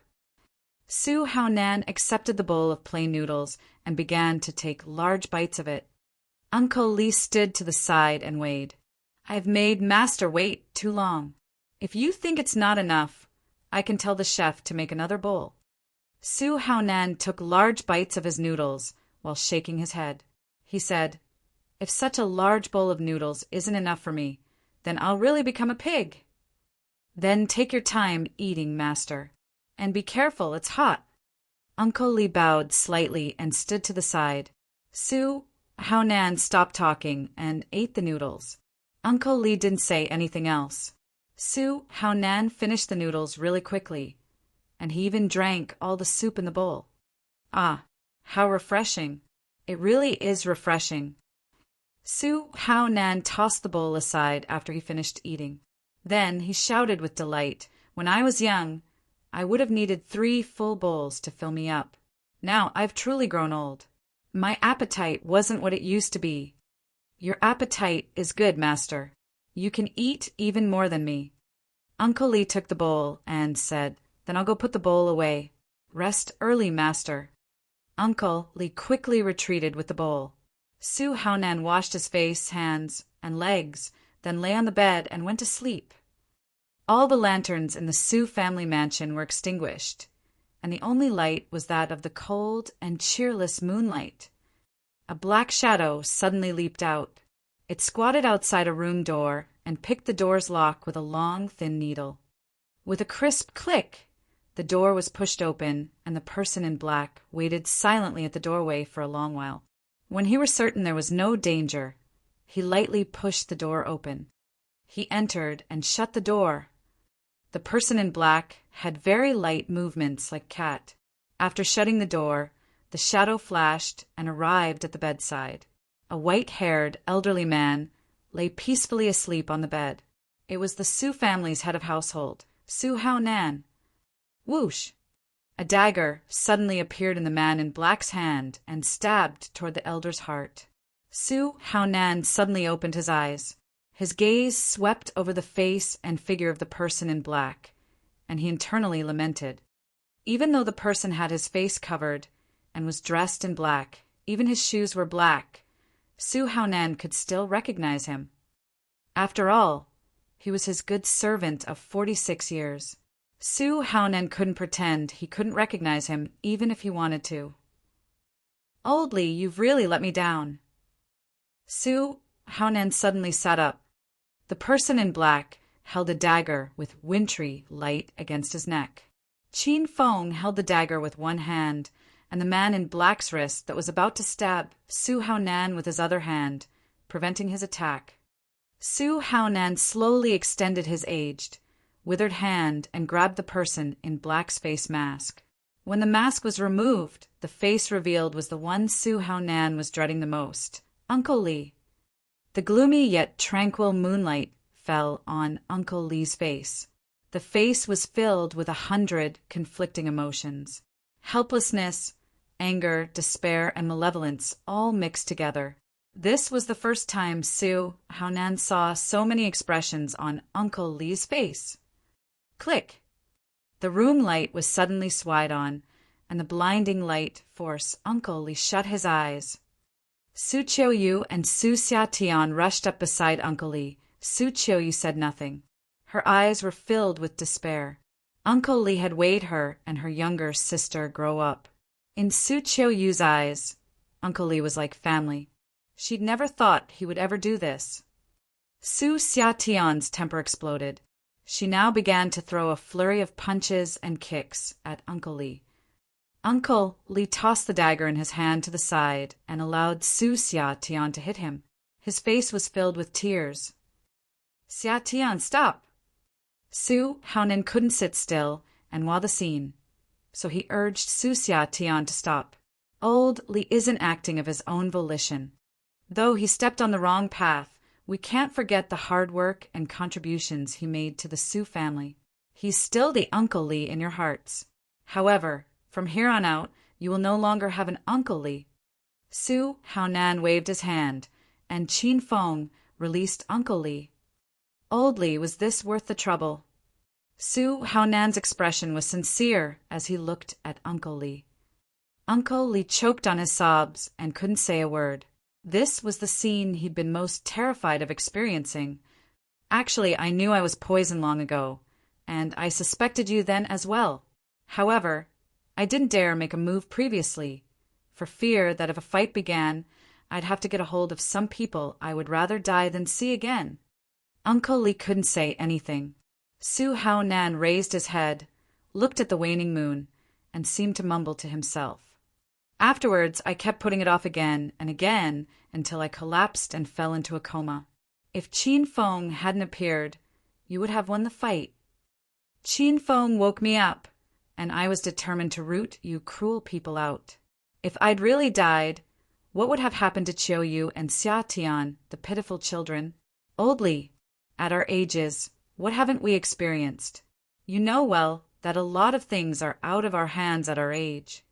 Su Haonan accepted the bowl of plain noodles and began to take large bites of it. Uncle Lee stood to the side and weighed. I've made master wait too long. If you think it's not enough, I can tell the chef to make another bowl. Su Haonan took large bites of his noodles while shaking his head. He said, If such a large bowl of noodles isn't enough for me, then I'll really become a pig. Then take your time eating, master. And be careful, it's hot. Uncle Lee bowed slightly and stood to the side. Su Haonan stopped talking and ate the noodles. Uncle Lee didn't say anything else. Su Haonan finished the noodles really quickly, and he even drank all the soup in the bowl. Ah, how refreshing. It really is refreshing. Su Haonan tossed the bowl aside after he finished eating. Then he shouted with delight, When I was young, I would have needed 3 full bowls to fill me up. Now I've truly grown old. My appetite wasn't what it used to be. Your appetite is good, master. You can eat even more than me. Uncle Lee took the bowl and said, Then I'll go put the bowl away. Rest early, master. Uncle Lee quickly retreated with the bowl. Su Haonan washed his face, hands, and legs, then lay on the bed and went to sleep. All the lanterns in the Sioux family mansion were extinguished, and the only light was that of the cold and cheerless moonlight. A black shadow suddenly leaped out. It squatted outside a room door and picked the door's lock with a long, thin needle. With a crisp click, the door was pushed open, and the person in black waited silently at the doorway for a long while. When he was certain there was no danger, he lightly pushed the door open. He entered and shut the door. The person in black had very light movements like cat. After shutting the door, the shadow flashed and arrived at the bedside. A white-haired, elderly man lay peacefully asleep on the bed. It was the Sioux family's head of household, Su Haonan. Whoosh! A dagger suddenly appeared in the man in black's hand and stabbed toward the elder's heart. Su Haonan suddenly opened his eyes. His gaze swept over the face and figure of the person in black, and he internally lamented. Even though the person had his face covered and was dressed in black, even his shoes were black, Su Haonan could still recognize him. After all, he was his good servant of 46 years. Su Haonan couldn't pretend he couldn't recognize him even if he wanted to. Old Lee, you've really let me down. Su Haonan suddenly sat up. The person in black held a dagger with wintry light against his neck. Qin Feng held the dagger with one hand, and the man in black's wrist that was about to stab Su Haonan with his other hand, preventing his attack. Su Haonan slowly extended his aged, withered hand and grabbed the person in black's face mask. When the mask was removed, the face revealed was the one Su Haonan was dreading the most, Uncle Lee. The gloomy yet tranquil moonlight fell on Uncle Lee's face. The face was filled with 100 conflicting emotions. Helplessness, anger, despair, and malevolence all mixed together. This was the first time Su Haonan saw so many expressions on Uncle Li's face. Click! The room light was suddenly switched on, and the blinding light forced Uncle Li shut his eyes. Su Qiuyu and Su Xiatian rushed up beside Uncle Li. Su Qiuyu said nothing. Her eyes were filled with despair. Uncle Li had weighed her and her younger sister grow up. In Su Qiuyu's eyes, Uncle Li was like family. She'd never thought he would ever do this. Su Xiatian's temper exploded. She now began to throw a flurry of punches and kicks at Uncle Li. Uncle Li tossed the dagger in his hand to the side and allowed Su Xiatian to hit him. His face was filled with tears. Xiatian, stop! Su Haonan couldn't sit still and watch the scene, so he urged Su Xiatian to stop. Old Li isn't acting of his own volition. Though he stepped on the wrong path, we can't forget the hard work and contributions he made to the Su family. He's still the Uncle Li in your hearts. However, from here on out, you will no longer have an Uncle Li. Su Haonan waved his hand, and Qin Feng released Uncle Li. Old Li, was this worth the trouble? Su Haonan's expression was sincere as he looked at Uncle Li. Uncle Li choked on his sobs and couldn't say a word. This was the scene he'd been most terrified of experiencing. Actually, I knew I was poisoned long ago, and I suspected you then as well. However, I didn't dare make a move previously, for fear that if a fight began, I'd have to get a hold of some people I would rather die than see again. Uncle Li couldn't say anything. Su Haonan raised his head, looked at the waning moon, and seemed to mumble to himself. Afterwards, I kept putting it off again and again until I collapsed and fell into a coma. If Qin Feng hadn't appeared, you would have won the fight. Qin Feng woke me up, and I was determined to root you cruel people out. If I'd really died, what would have happened to Qiuyu and Xiatian, the pitiful children? Old Li, at our ages, what haven't we experienced? You know well that a lot of things are out of our hands at our age.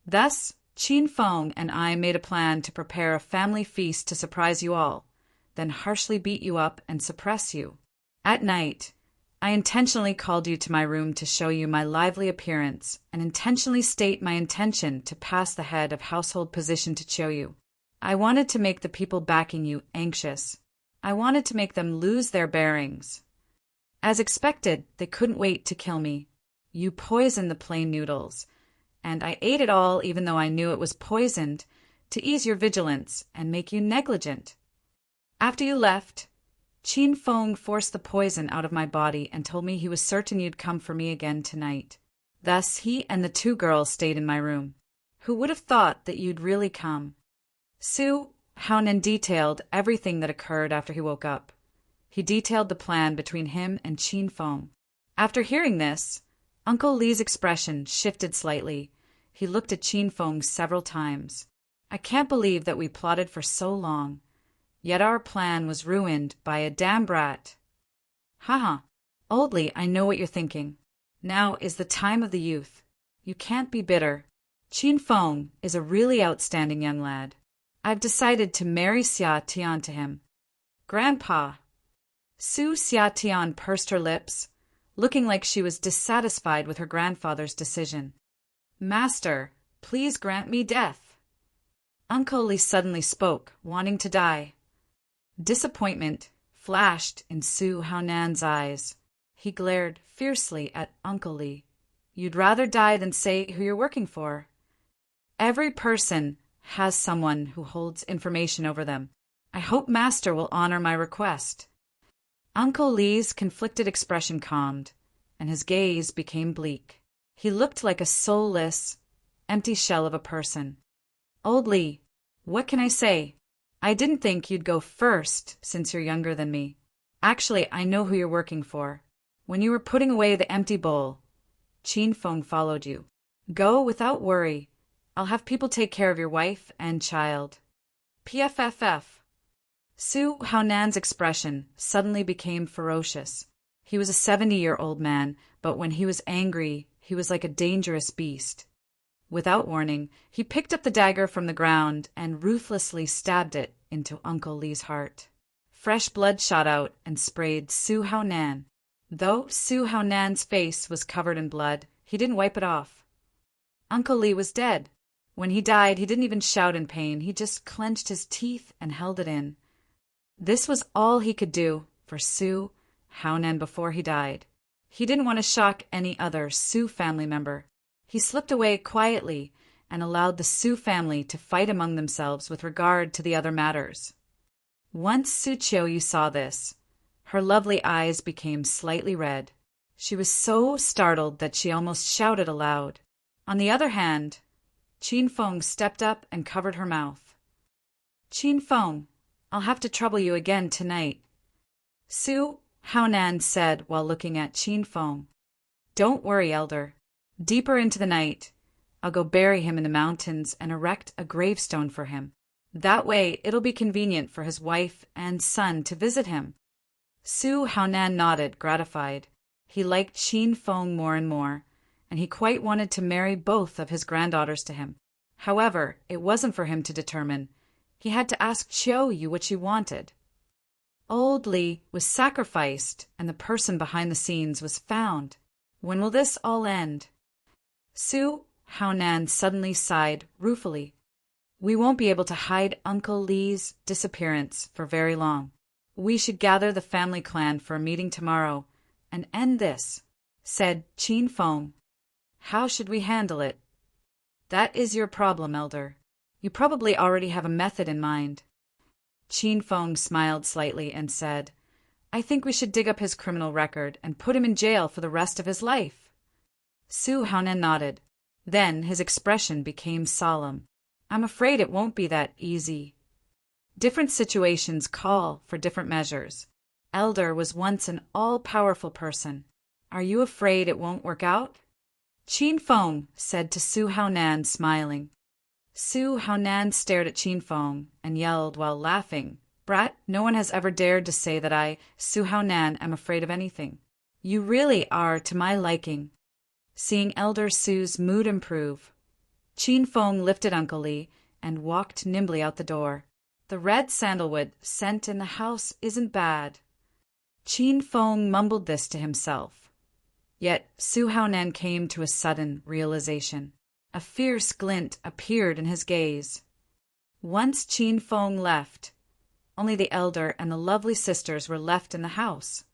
Thus, Qin Feng and I made a plan to prepare a family feast to surprise you all, then harshly beat you up and suppress you. At night, I intentionally called you to my room to show you my lively appearance and intentionally state my intention to pass the head of household position to Qiuyu. I wanted to make the people backing you anxious. I wanted to make them lose their bearings. As expected, they couldn't wait to kill me. You poisoned the plain noodles, and I ate it all even though I knew it was poisoned, to ease your vigilance and make you negligent. After you left, Qin Feng forced the poison out of my body and told me he was certain you'd come for me again tonight. Thus he and the two girls stayed in my room. Who would have thought that you'd really come? Su Haonan detailed everything that occurred after he woke up. He detailed the plan between him and Qin Feng. After hearing this, Uncle Li's expression shifted slightly. He looked at Qin Feng several times. I can't believe that we plotted for so long, yet our plan was ruined by a damn brat. Haha, Old Li, I know what you're thinking. Now is the time of the youth. You can't be bitter. Qin Feng is a really outstanding young lad. I've decided to marry Xiatian to him. Grandpa. Su Xiatian pursed her lips, looking like she was dissatisfied with her grandfather's decision. Master, please grant me death. Uncle Li suddenly spoke, wanting to die. Disappointment flashed in Su Haonan's eyes. He glared fiercely at Uncle Li. You'd rather die than say who you're working for. Every person has someone who holds information over them. I hope Master will honor my request. Uncle Li's conflicted expression calmed, and his gaze became bleak. He looked like a soulless, empty shell of a person. Old Li, what can I say? I didn't think you'd go first since you're younger than me. Actually, I know who you're working for. When you were putting away the empty bowl, Qin Feng followed you. Go without worry. I'll have people take care of your wife and child. PFFF. Su Haonan's expression suddenly became ferocious. He was a 70-year-old man, but when he was angry, he was like a dangerous beast. Without warning, he picked up the dagger from the ground and ruthlessly stabbed it into Uncle Lee's heart. Fresh blood shot out and sprayed Su Haonan. Though Su Haonan's face was covered in blood, he didn't wipe it off. Uncle Lee was dead. When he died, he didn't even shout in pain. He just clenched his teeth and held it in. This was all he could do for Su Haonan before he died. He didn't want to shock any other Su family member. He slipped away quietly and allowed the Su family to fight among themselves with regard to the other matters. Once Su Qiuyu saw this, her lovely eyes became slightly red. She was so startled that she almost shouted aloud. On the other hand, Qin Feng stepped up and covered her mouth. "Qin Feng, I'll have to trouble you again tonight," Su Haonan said while looking at Qin Feng. "Don't worry, Elder. Deeper into the night, I'll go bury him in the mountains and erect a gravestone for him. That way it'll be convenient for his wife and son to visit him." Su Haonan nodded, gratified. He liked Qin Feng more and more, and he quite wanted to marry both of his granddaughters to him. However, it wasn't for him to determine. He had to ask Qiuyu what she wanted. Old Li was sacrificed, and the person behind the scenes was found. When will this all end? Su Haonan suddenly sighed ruefully. "We won't be able to hide Uncle Lee's disappearance for very long. We should gather the family clan for a meeting tomorrow and end this," said Qin Feng. "How should we handle it?" "That is your problem, Elder. You probably already have a method in mind." Qin Feng smiled slightly and said, "I think we should dig up his criminal record and put him in jail for the rest of his life." Su Haonan nodded. Then his expression became solemn. "I'm afraid it won't be that easy. Different situations call for different measures. Elder was once an all-powerful person. Are you afraid it won't work out?" Qin Feng said to Su Haonan, smiling. Su Haonan stared at Qin Feng and yelled while laughing, "Brat, no one has ever dared to say that I, Su Haonan, am afraid of anything. You really are to my liking." Seeing Elder Su's mood improve, Qin Feng lifted Uncle Lee and walked nimbly out the door. "The red sandalwood scent in the house isn't bad." Qin Feng mumbled this to himself. Yet Su Haonan came to a sudden realization. A fierce glint appeared in his gaze. Once Qin Feng left, only the elder and the lovely sisters were left in the house.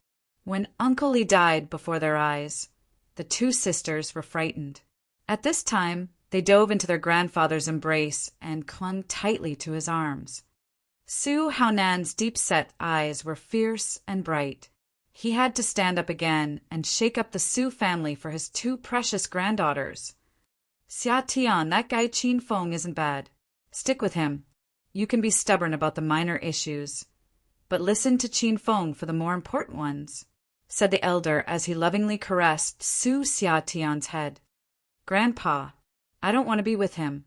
When Uncle Lee died before their eyes, the two sisters were frightened. At this time, they dove into their grandfather's embrace and clung tightly to his arms. Su Haonan's deep-set eyes were fierce and bright. He had to stand up again and shake up the Su family for his two precious granddaughters. "Xia Tian, that guy Qin Feng isn't bad. Stick with him. You can be stubborn about the minor issues, but listen to Qin Feng for the more important ones," said the elder as he lovingly caressed Su Xia Tian's head. "Grandpa, I don't want to be with him."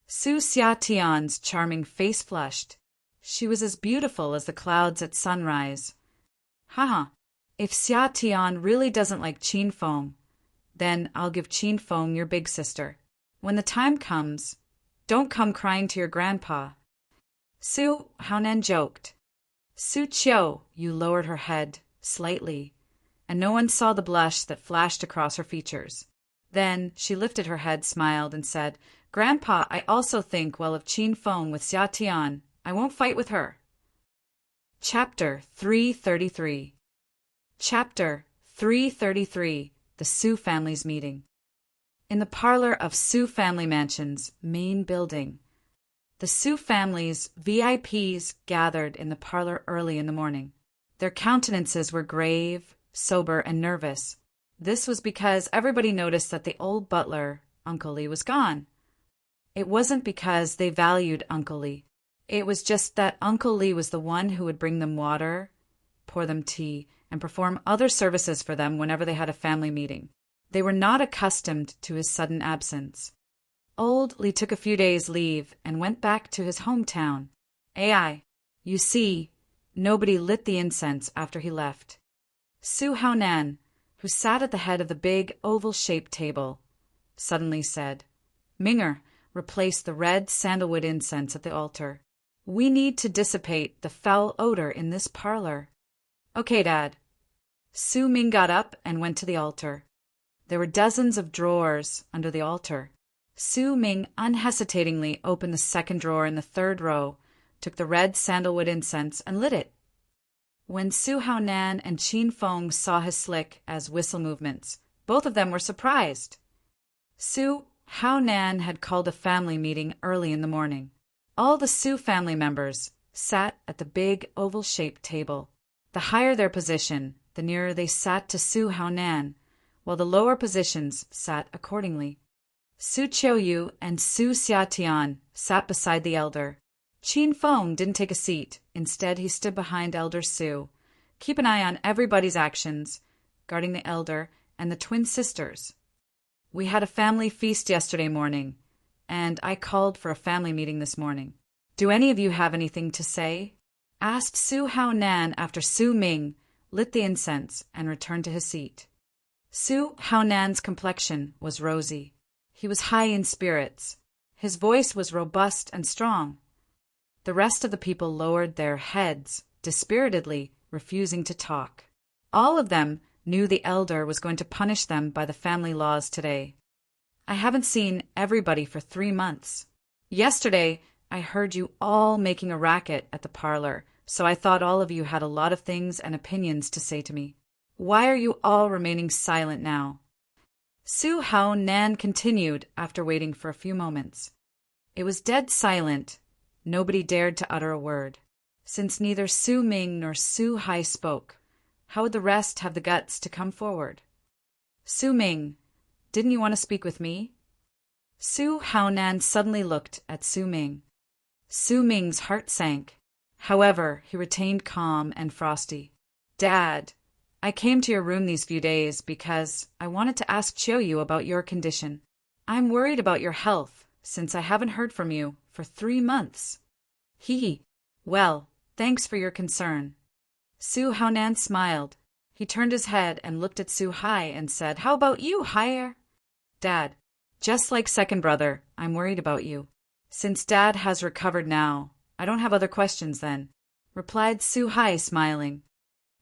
Su Xia Tian's charming face flushed. She was as beautiful as the clouds at sunrise. "Haha, if Xia Tian really doesn't like Qin Feng, then I'll give Qin Feng your big sister. When the time comes, don't come crying to your grandpa." Su Haonan joked. Su Qiuyu lowered her head slightly, and no one saw the blush that flashed across her features. Then she lifted her head, smiled, and said, "Grandpa, I also think well of Qin Feng with Xia Tian. I won't fight with her." Chapter 333. Chapter 333. The Su family's meeting. In the parlor of Su Family Mansion's main building, the Su family's VIPs gathered in the parlor early in the morning. Their countenances were grave, sober, and nervous. This was because everybody noticed that the old butler, Uncle Lee, was gone. It wasn't because they valued Uncle Lee. It was just that Uncle Lee was the one who would bring them water, pour them tea, and perform other services for them whenever they had a family meeting. They were not accustomed to his sudden absence. Old Lee took a few days' leave and went back to his hometown. You see, nobody lit the incense after he left. Su Haonan, who sat at the head of the big oval-shaped table, suddenly said, "Minger, replace the red sandalwood incense at the altar." We need to dissipate the foul odor in this parlor. Okay, Dad. Su Ming got up and went to the altar. There were dozens of drawers under the altar. Su Ming unhesitatingly opened the second drawer in the third row, took the red sandalwood incense, and lit it. When Su Haonan and Qin Feng saw his slick as whistle movements, both of them were surprised. Su Haonan had called a family meeting early in the morning. All the Su family members sat at the big oval-shaped table. The higher their position, the nearer they sat to Su Haonan, while the lower positions sat accordingly. Su Qiuyu and Su Xiatian sat beside the elder. Qin Feng didn't take a seat. Instead, he stood behind Elder Su, keep an eye on everybody's actions, guarding the elder and the twin sisters. We had a family feast yesterday morning, and I called for a family meeting this morning. Do any of you have anything to say? Asked Su Haonan after Su Ming lit the incense and returned to his seat. Su Haonan's complexion was rosy. He was high in spirits. His voice was robust and strong. The rest of the people lowered their heads, dispiritedly, refusing to talk. All of them knew the elder was going to punish them by the family laws today. I haven't seen everybody for 3 months. Yesterday, I heard you all making a racket at the parlor, so I thought all of you had a lot of things and opinions to say to me. Why are you all remaining silent now? Su Haonan continued after waiting for a few moments. It was dead silent. Nobody dared to utter a word. Since neither Su Ming nor Su Hai spoke, how would the rest have the guts to come forward? Su Ming, didn't you want to speak with me? Su Haonan suddenly looked at Su Ming. Su Ming's heart sank. However, he retained calm and frosty. Dad, I came to your room these few days because I wanted to ask Qiuyu about your condition. I'm worried about your health, since I haven't heard from you for 3 months. Hee. Well, thanks for your concern. Su Haonan smiled. He turned his head and looked at Su Hai and said, How about you, Haier? Dad, just like second brother, I'm worried about you. Since Dad has recovered now, I don't have other questions then, replied Su Hai, smiling.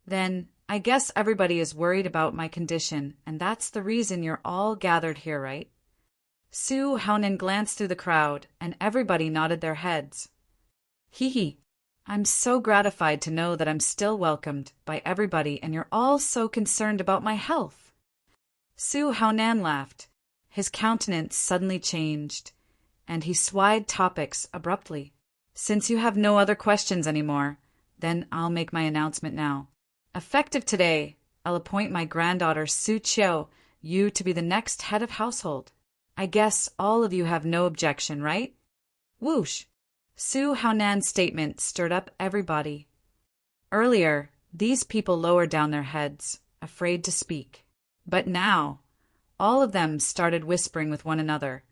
Then, I guess everybody is worried about my condition, and that's the reason you're all gathered here, right? Su Haonan glanced through the crowd, and everybody nodded their heads. Hee. I'm so gratified to know that I'm still welcomed by everybody and you're all so concerned about my health. Su Haonan laughed. His countenance suddenly changed, and he swayed topics abruptly. Since you have no other questions anymore, then I'll make my announcement now. Effective today, I'll appoint my granddaughter Su Qiuyu to be the next head of household. I guess all of you have no objection, right? Whoosh! Su Haonan's statement stirred up everybody. Earlier, these people lowered down their heads, afraid to speak. But now, all of them started whispering with one another,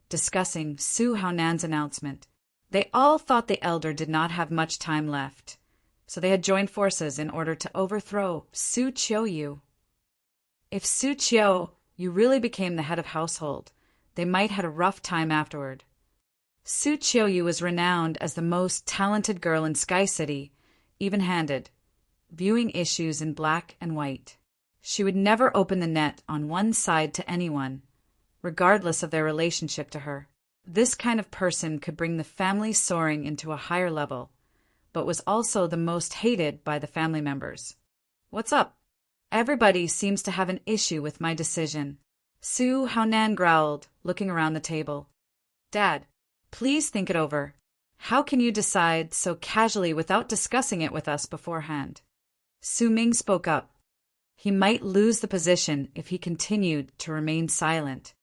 discussing Su Haonan's announcement. They all thought the elder did not have much time left, so they had joined forces in order to overthrow Su Qiuyu. If Su Qiuyu really became the head of household, they might have a rough time afterward. Su Qiuyu was renowned as the most talented girl in Sky City, even-handed, viewing issues in black and white. She would never open the net on one side to anyone, regardless of their relationship to her. This kind of person could bring the family soaring into a higher level, but was also the most hated by the family members. What's up? Everybody seems to have an issue with my decision. Su Haonan growled, looking around the table. Dad, please think it over. How can you decide so casually without discussing it with us beforehand? Su Ming spoke up. He might lose the position if he continued to remain silent.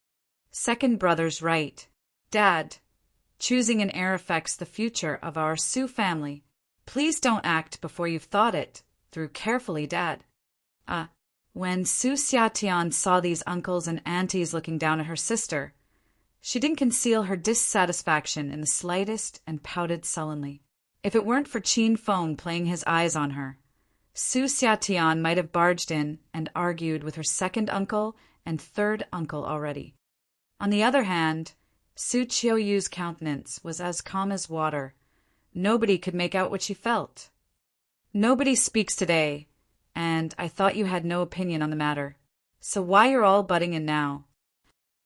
Second brother's right. Dad, choosing an heir affects the future of our Su family. Please don't act before you've thought it through carefully, Dad. When Su Xiatian saw these uncles and aunties looking down at her sister, she didn't conceal her dissatisfaction in the slightest and pouted sullenly. If it weren't for Qin Feng playing his eyes on her, Su Xiatian might have barged in and argued with her second uncle and third uncle already. On the other hand, Su Qiuyu's countenance was as calm as water, Nobody could make out what she felt. Nobody speaks today, and I thought you had no opinion on the matter. So why you're all butting in now?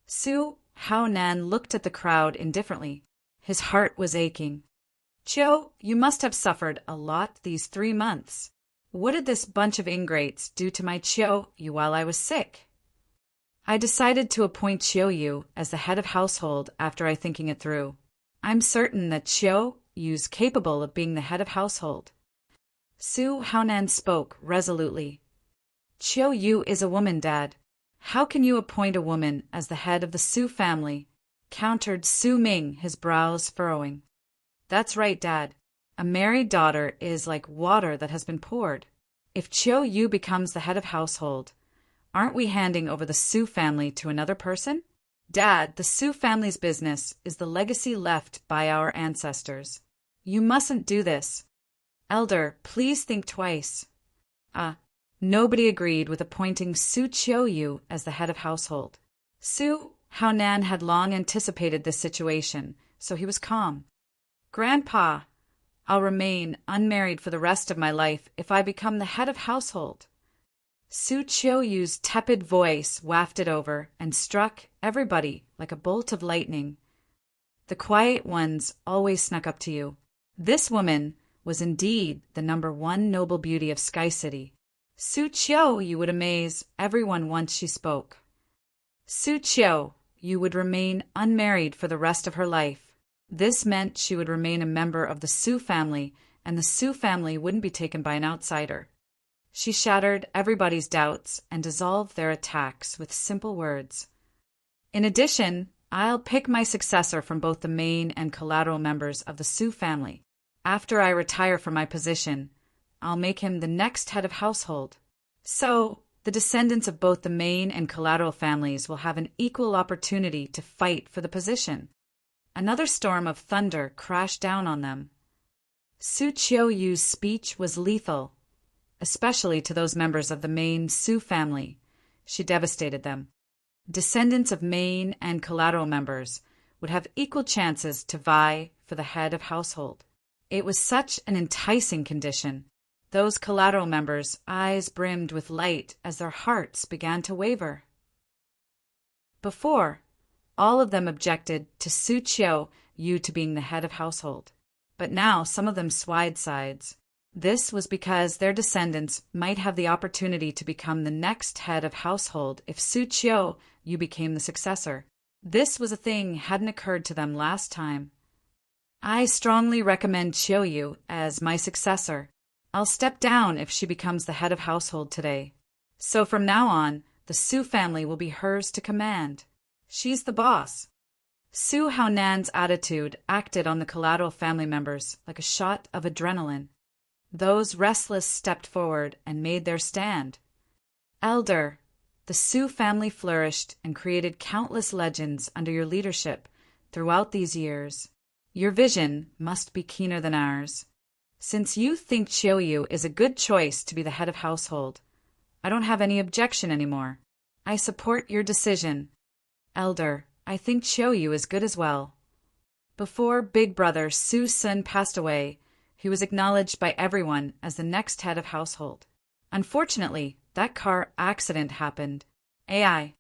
Su Hao Nan looked at the crowd indifferently. His heart was aching. Chiu, you must have suffered a lot these 3 months. What did this bunch of ingrates do to my Chiu Yu while I was sick? I decided to appoint Chiu Yu as the head of household after thinking it through. I'm certain that Chiu Yu's capable of being the head of household. Su Haonan spoke resolutely. Chiu Yu is a woman, Dad. How can you appoint a woman as the head of the Su family? Countered Su Ming, his brows furrowing. That's right, Dad. A married daughter is like water that has been poured. If Chiu Yu becomes the head of household, aren't we handing over the Su family to another person? Dad, the Su family's business is the legacy left by our ancestors. You mustn't do this. Elder, please think twice. Nobody agreed with appointing Su Chiu Yu as the head of household. Su Haonan had long anticipated this situation, so he was calm. Grandpa, I'll remain unmarried for the rest of my life if I become the head of household. Su Chiu Yu's tepid voice wafted over and struck everybody like a bolt of lightning. The quiet ones always snuck up to you. This woman was indeed the #1 noble beauty of Sky City. Su Chiu Yu would amaze everyone once she spoke. Su Chiu Yu would remain unmarried for the rest of her life. This meant she would remain a member of the Su family, and the Su family wouldn't be taken by an outsider. She shattered everybody's doubts and dissolved their attacks with simple words. In addition, I'll pick my successor from both the main and collateral members of the Su family. After I retire from my position, I'll make him the next head of household. So, the descendants of both the main and collateral families will have an equal opportunity to fight for the position. Another storm of thunder crashed down on them. Su Chiu Yu's speech was lethal, especially to those members of the main Su family. She devastated them. Descendants of main and collateral members would have equal chances to vie for the head of household. It was such an enticing condition. Those collateral members' eyes brimmed with light as their hearts began to waver. Before, all of them objected to Su Chiu Yu to being the head of household. But now some of them swayed sides. This was because their descendants might have the opportunity to become the next head of household if Su Chiu Yu became the successor. This was a thing hadn't occurred to them last time. I strongly recommend Chiu Yu as my successor. I'll step down if she becomes the head of household today. So from now on, the Su family will be hers to command. She's the boss. Su Haonan's attitude acted on the collateral family members like a shot of adrenaline. Those restless stepped forward and made their stand. Elder, the Su family flourished and created countless legends under your leadership throughout these years. Your vision must be keener than ours. Since you think Chiu Yu is a good choice to be the head of household, I don't have any objection anymore. I support your decision. Elder, I think Chiu Yu is good as well. Before big brother Su Sun passed away, he was acknowledged by everyone as the next head of household. Unfortunately, that car accident happened. I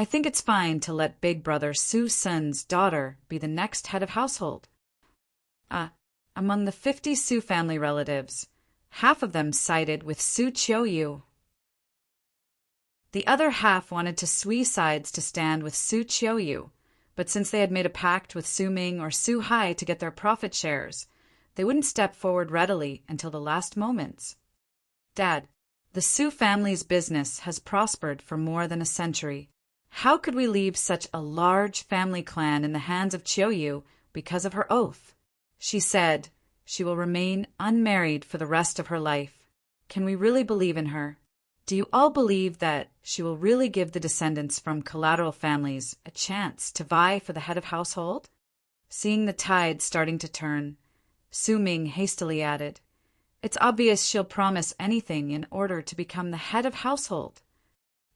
think it's fine to let big brother Su Sun's daughter be the next head of household. Among the 50 Su family relatives, half of them sided with Su Chiu Yu. The other half wanted to swee sides to stand with Su Chiu Yu, but since they had made a pact with Su Ming or Su Hai to get their profit shares, they wouldn't step forward readily until the last moments. Dad, the Su family's business has prospered for more than a century. How could we leave such a large family clan in the hands of Chiu Yu because of her oath? She said she will remain unmarried for the rest of her life. Can we really believe in her? Do you all believe that she will really give the descendants from collateral families a chance to vie for the head of household? Seeing the tide starting to turn, Su Ming hastily added, "It's obvious she'll promise anything in order to become the head of household."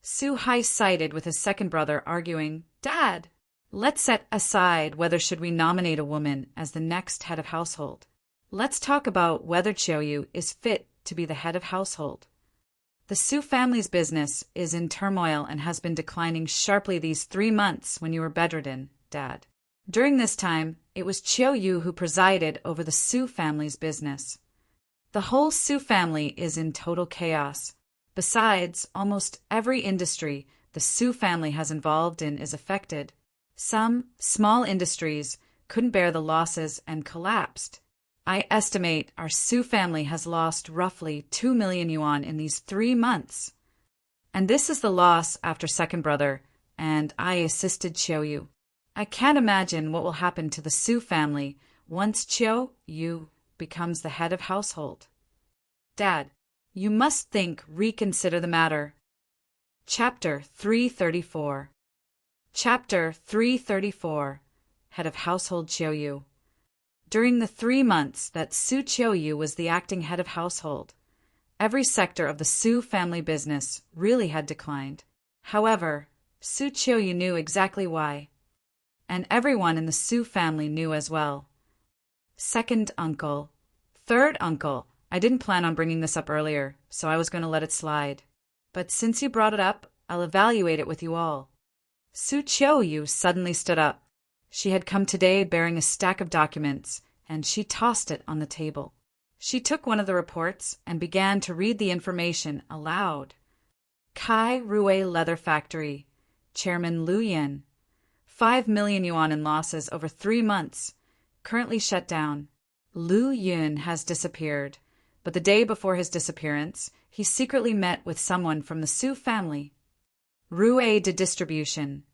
Su Hai sided with his second brother, arguing, "Dad, let's set aside whether should we nominate a woman as the next head of household. Let's talk about whether Chiu is fit to be the head of household. The Su family's business is in turmoil and has been declining sharply these 3 months when you were bedridden, Dad. During this time, it was Chiu who presided over the Su family's business. The whole Su family is in total chaos. Besides, almost every industry the Su family has involved in is affected. Some small industries couldn't bear the losses and collapsed. I estimate our Su family has lost roughly 2 million yuan in these 3 months. And this is the loss after second brother, and I assisted Chiu. I can't imagine what will happen to the Su family once Chiu becomes the head of household. Dad, you must reconsider the matter. Chapter 334. Chapter 334. Head of Household Chiu. During the 3 months that Su Chiu was the acting head of household, every sector of the Su family business really had declined. However, Su Chiu knew exactly why, and everyone in the Su family knew as well. Second uncle. Third uncle. I didn't plan on bringing this up earlier, so I was going to let it slide. But since you brought it up, I'll evaluate it with you all. Su Chiu suddenly stood up. She had come today bearing a stack of documents, and she tossed it on the table. She took one of the reports and began to read the information aloud. Kai Rue Leather Factory. Chairman Lu Yin. 5 million yuan in losses over 3 months. Currently shut down. Lu Yin has disappeared, but the day before his disappearance, he secretly met with someone from the Su family. Rue de Distribution.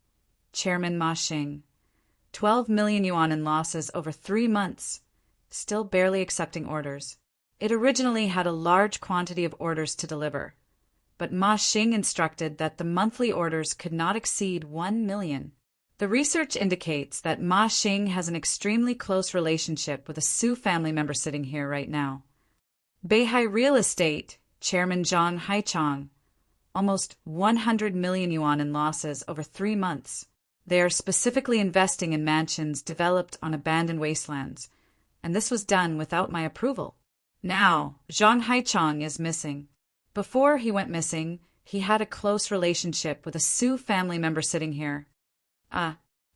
Chairman Ma Xing. 12 million yuan in losses over 3 months. Still barely accepting orders. It originally had a large quantity of orders to deliver, but Ma Xing instructed that the monthly orders could not exceed 1 million. The research indicates that Ma Xing has an extremely close relationship with a Su family member sitting here right now. Beihai Real Estate. Chairman Zhang Haichang. Almost 100 million yuan in losses over 3 months. They are specifically investing in mansions developed on abandoned wastelands, and this was done without my approval. Now, Zhang Haichang is missing. Before he went missing, he had a close relationship with a Su family member sitting here.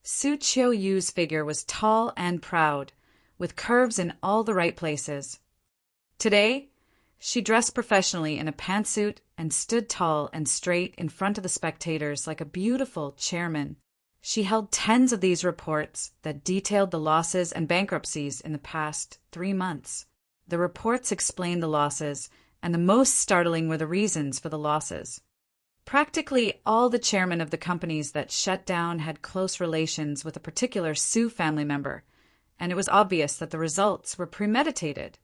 Su Chiu's figure was tall and proud, with curves in all the right places. Today, she dressed professionally in a pantsuit and stood tall and straight in front of the spectators like a beautiful chairman. She held tens of these reports that detailed the losses and bankruptcies in the past 3 months. The reports explained the losses, and the most startling were the reasons for the losses. Practically all the chairmen of the companies that shut down had close relations with a particular Su family member, and it was obvious that the results were premeditated.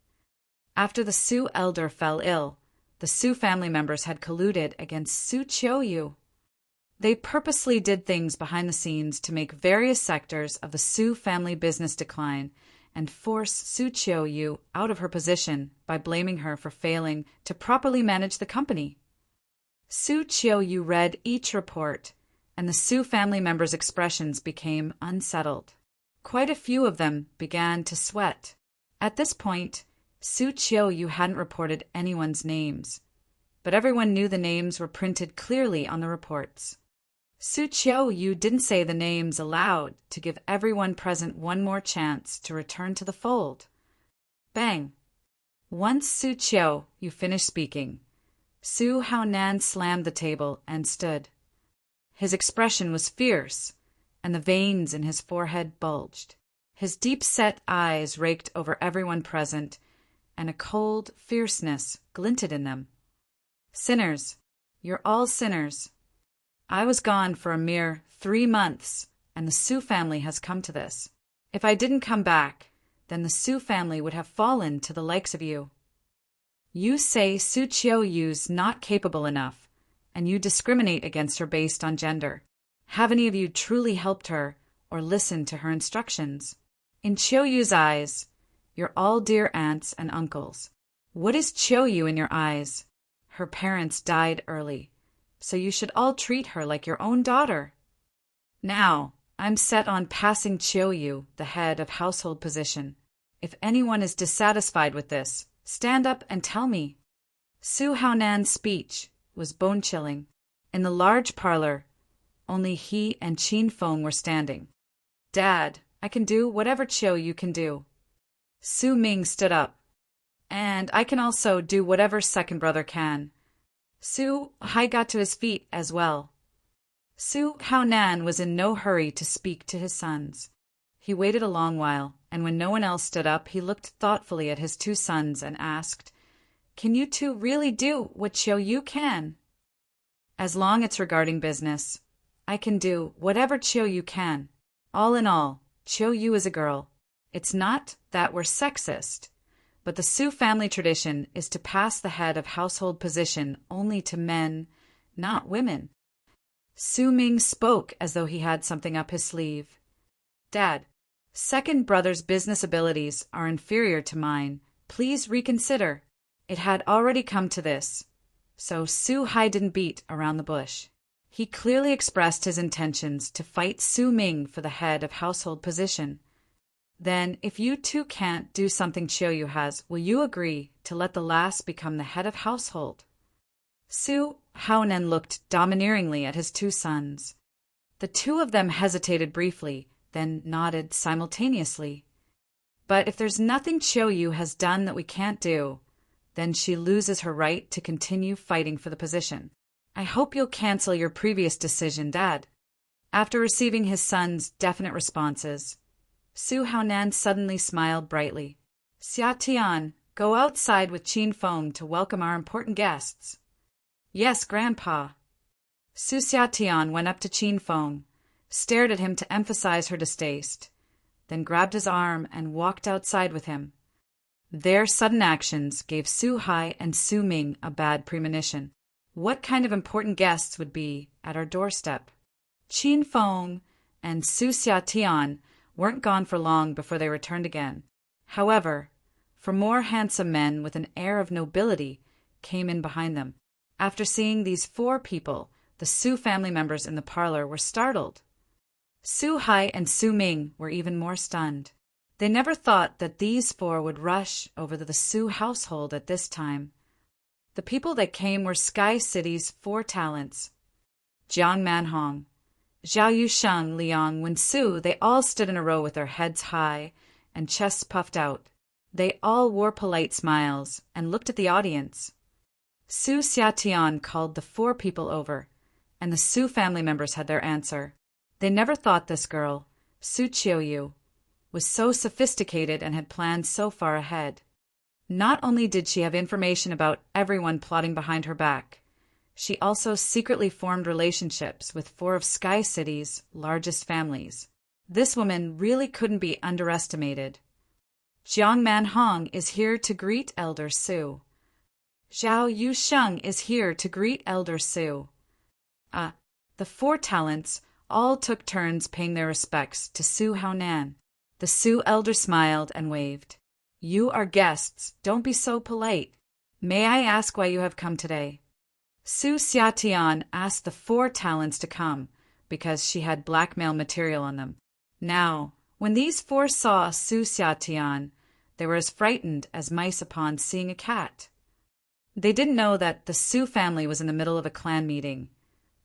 After the Su elder fell ill, the Su family members had colluded against Su Chiu. They purposely did things behind the scenes to make various sectors of the Su family business decline and force Su Chiu out of her position by blaming her for failing to properly manage the company. Su Chiu read each report, and the Su family members' expressions became unsettled. Quite a few of them began to sweat. At this point, Su Chiu hadn't reported anyone's names, but everyone knew the names were printed clearly on the reports. Su Chiu didn't say the names aloud to give everyone present one more chance to return to the fold. Bang! Once Su Chiu finished speaking, Su Haonan slammed the table and stood. His expression was fierce, and the veins in his forehead bulged. His deep-set eyes raked over everyone present, and a cold fierceness glinted in them. Sinners, you're all sinners. I was gone for a mere 3 months, and the Su family has come to this. If I didn't come back, then the Su family would have fallen to the likes of you. You say Su Chiu's not capable enough, and you discriminate against her based on gender. Have any of you truly helped her or listened to her instructions? In Chiu's eyes, you're all dear aunts and uncles. What is Chiu in your eyes? Her parents died early, so you should all treat her like your own daughter. Now, I'm set on passing Chiu the head of household position. if anyone is dissatisfied with this, stand up and tell me. Su Haonan's speech was bone-chilling. In the large parlor, only he and Qin Feng were standing. Dad, I can do whatever Chiu you can do. Su Ming stood up. And I can also do whatever second brother can. Su Hai got to his feet as well. Su Haonan was in no hurry to speak to his sons. He waited a long while, and when no one else stood up, he looked thoughtfully at his two sons and asked, "Can you two really do what Chiu Yu can?" "As long as it's regarding business, I can do whatever Chiu Yu can. All in all, Chiu Yu is a girl. It's not that we're sexist, but the Su family tradition is to pass the head of household position only to men, not women." Su Ming spoke as though he had something up his sleeve. "Dad, second brother's business abilities are inferior to mine. Please reconsider." It had already come to this, so Su Hai didn't beat around the bush. He clearly expressed his intentions to fight Su Ming for the head of household position. "Then, if you two can't do something Chiu Yu has, will you agree to let the last become the head of household?" Su Haonan looked domineeringly at his two sons. The two of them hesitated briefly, then nodded simultaneously. "But if there's nothing Chiu Yu has done that we can't do, then she loses her right to continue fighting for the position. I hope you'll cancel your previous decision, Dad." After receiving his sons' definite responses, Su Haonan suddenly smiled brightly. "Xia Tian, go outside with Qin Feng to welcome our important guests." "Yes, Grandpa." Su Xiatian went up to Qin Feng, stared at him to emphasize her distaste, then grabbed his arm and walked outside with him. Their sudden actions gave Su Hai and Su Ming a bad premonition. What kind of important guests would be at our doorstep? Qin Feng and Su Xiatian weren't gone for long before they returned again. However, 4 more handsome men with an air of nobility came in behind them. After seeing these 4 people, the Su family members in the parlor were startled. Su Hai and Su Ming were even more stunned. They never thought that these 4 would rush over to the Su household at this time. The people that came were Sky City's 4 talents: Jiang Manhong, Zhao Yusheng, Liang Wensu. They all stood in a row with their heads high and chests puffed out. They all wore polite smiles and looked at the audience. Su Xiatian called the 4 people over, and the Su family members had their answer. They never thought this girl, Su Qiuyu, was so sophisticated and had planned so far ahead. Not only did she have information about everyone plotting behind her back, she also secretly formed relationships with 4 of Sky City's largest families. This woman really couldn't be underestimated. Jiang Manhong is here to greet Elder Su. Zhao Yusheng is here to greet Elder Su. The 4 talents all took turns paying their respects to Su Haonan. The Su elder smiled and waved. "You are guests. Don't be so polite. May I ask why you have come today?" Su Xiatian asked the 4 talents to come because she had blackmail material on them. Now, when these 4 saw Su Xiatian, they were as frightened as mice upon seeing a cat. They didn't know that the Su family was in the middle of a clan meeting,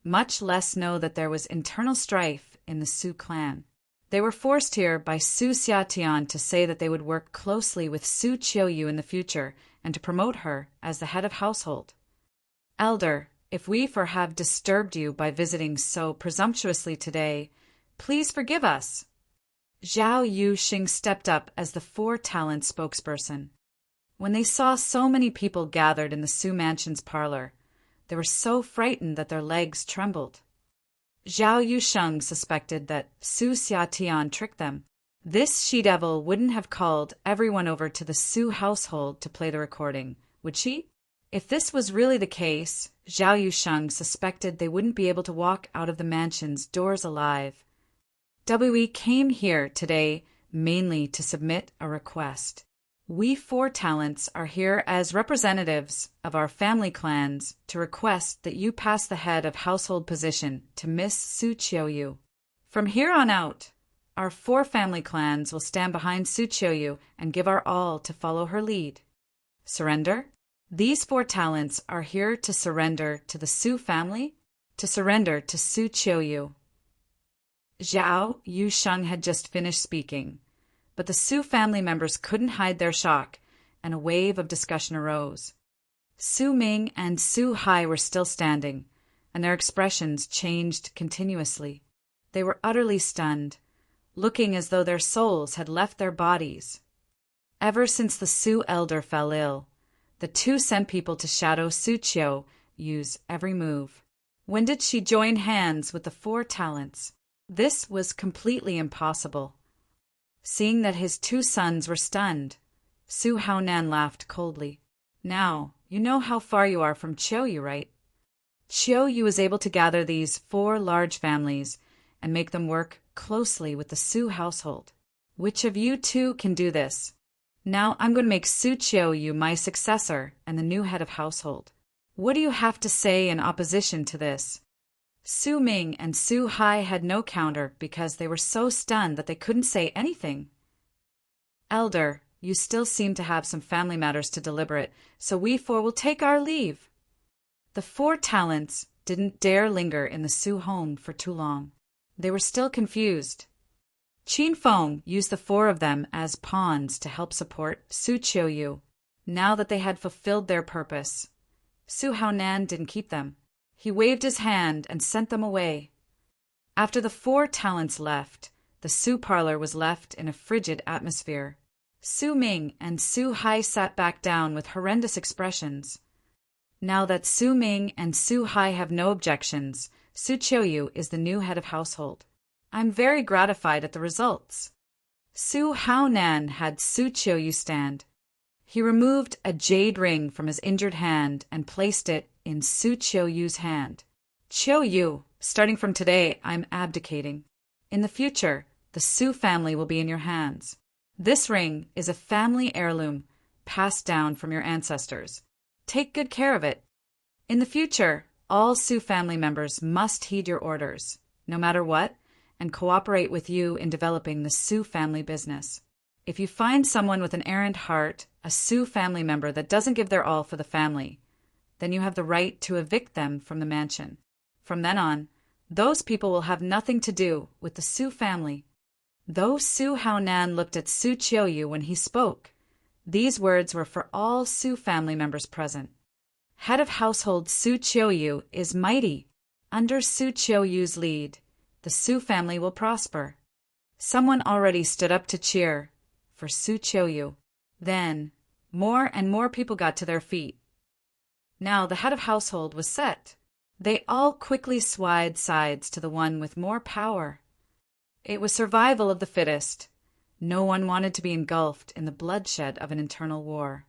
much less know that there was internal strife in the Su clan. They were forced here by Su Xiatian to say that they would work closely with Su Qiuyu in the future and to promote her as the head of household. "Elder, if we have disturbed you by visiting so presumptuously today, please forgive us." Zhao Yusheng stepped up as the 4 talent spokesperson. When they saw so many people gathered in the Su mansion's parlor, they were so frightened that their legs trembled. Zhao Yusheng suspected that Su Xiatian tricked them. This she-devil wouldn't have called everyone over to the Su household to play the recording, would she? If this was really the case, Zhao Yusheng suspected they wouldn't be able to walk out of the mansion's doors alive. We came here today mainly to submit a request. We 4 talents are here as representatives of our family clans to request that you pass the head of household position to Miss Su Qiuyu. From here on out, Our 4 family clans will stand behind Suchoyu and give our all to follow her lead. Surrender? These 4 talents are here to surrender to the Su family, to surrender to Suchoyu. Zhao Yusheng had just finished speaking, but the Su family members couldn't hide their shock, and a wave of discussion arose. Su Ming and Su Hai were still standing, and their expressions changed continuously. They were utterly stunned, looking as though their souls had left their bodies. Ever since the Su elder fell ill, the 2 sent people to shadow Suchoyu's every move. When did she join hands with the 4 talents? This was completely impossible. Seeing that his 2 sons were stunned, Su Haonan laughed coldly. Now, you know how far you are from Choyu, right? Choyu was able to gather these 4 large families and make them work closely with the Su household. Which of you 2 can do this? Now I'm going to make Suchoyu my successor and the new head of household. What do you have to say in opposition to this? Su Ming and Su Hai had no counter because they were so stunned that they couldn't say anything. Elder, you still seem to have some family matters to deliberate, so we 4 will take our leave. The 4 talents didn't dare linger in the Su home for too long. They were still confused. Qin Feng used the 4 of them as pawns to help support Suchoyu. Now that they had fulfilled their purpose, Su Haonan didn't keep them. He waved his hand and sent them away. After the 4 talents left, the Su parlor was left in a frigid atmosphere. Su Ming and Su Hai sat back down with horrendous expressions. Now that Su Ming and Su Hai have no objections, Suchoyu is the new head of household. I'm very gratified at the results. Su Haonan had Suchoyu stand. He removed a jade ring from his injured hand and placed it in Suchoyu's hand. Choyu, starting from today, I'm abdicating. In the future, the Su family will be in your hands. This ring is a family heirloom passed down from your ancestors. Take good care of it. In the future, all Su family members must heed your orders, no matter what, and cooperate with you in developing the Su family business. If you find someone with an errant heart, a Su family member that doesn't give their all for the family, then you have the right to evict them from the mansion. From then on, those people will have nothing to do with the Su family. Though Su Haonan looked at Suchoyu when he spoke, these words were for all Su family members present. Head of household Suchoyu is mighty. Under Suchoyu's lead, the Su family will prosper. Someone already stood up to cheer for Suchoyu. Then, more and more people got to their feet. Now the head of household was set. They all quickly swayed sides to the one with more power. It was survival of the fittest. No one wanted to be engulfed in the bloodshed of an internal war.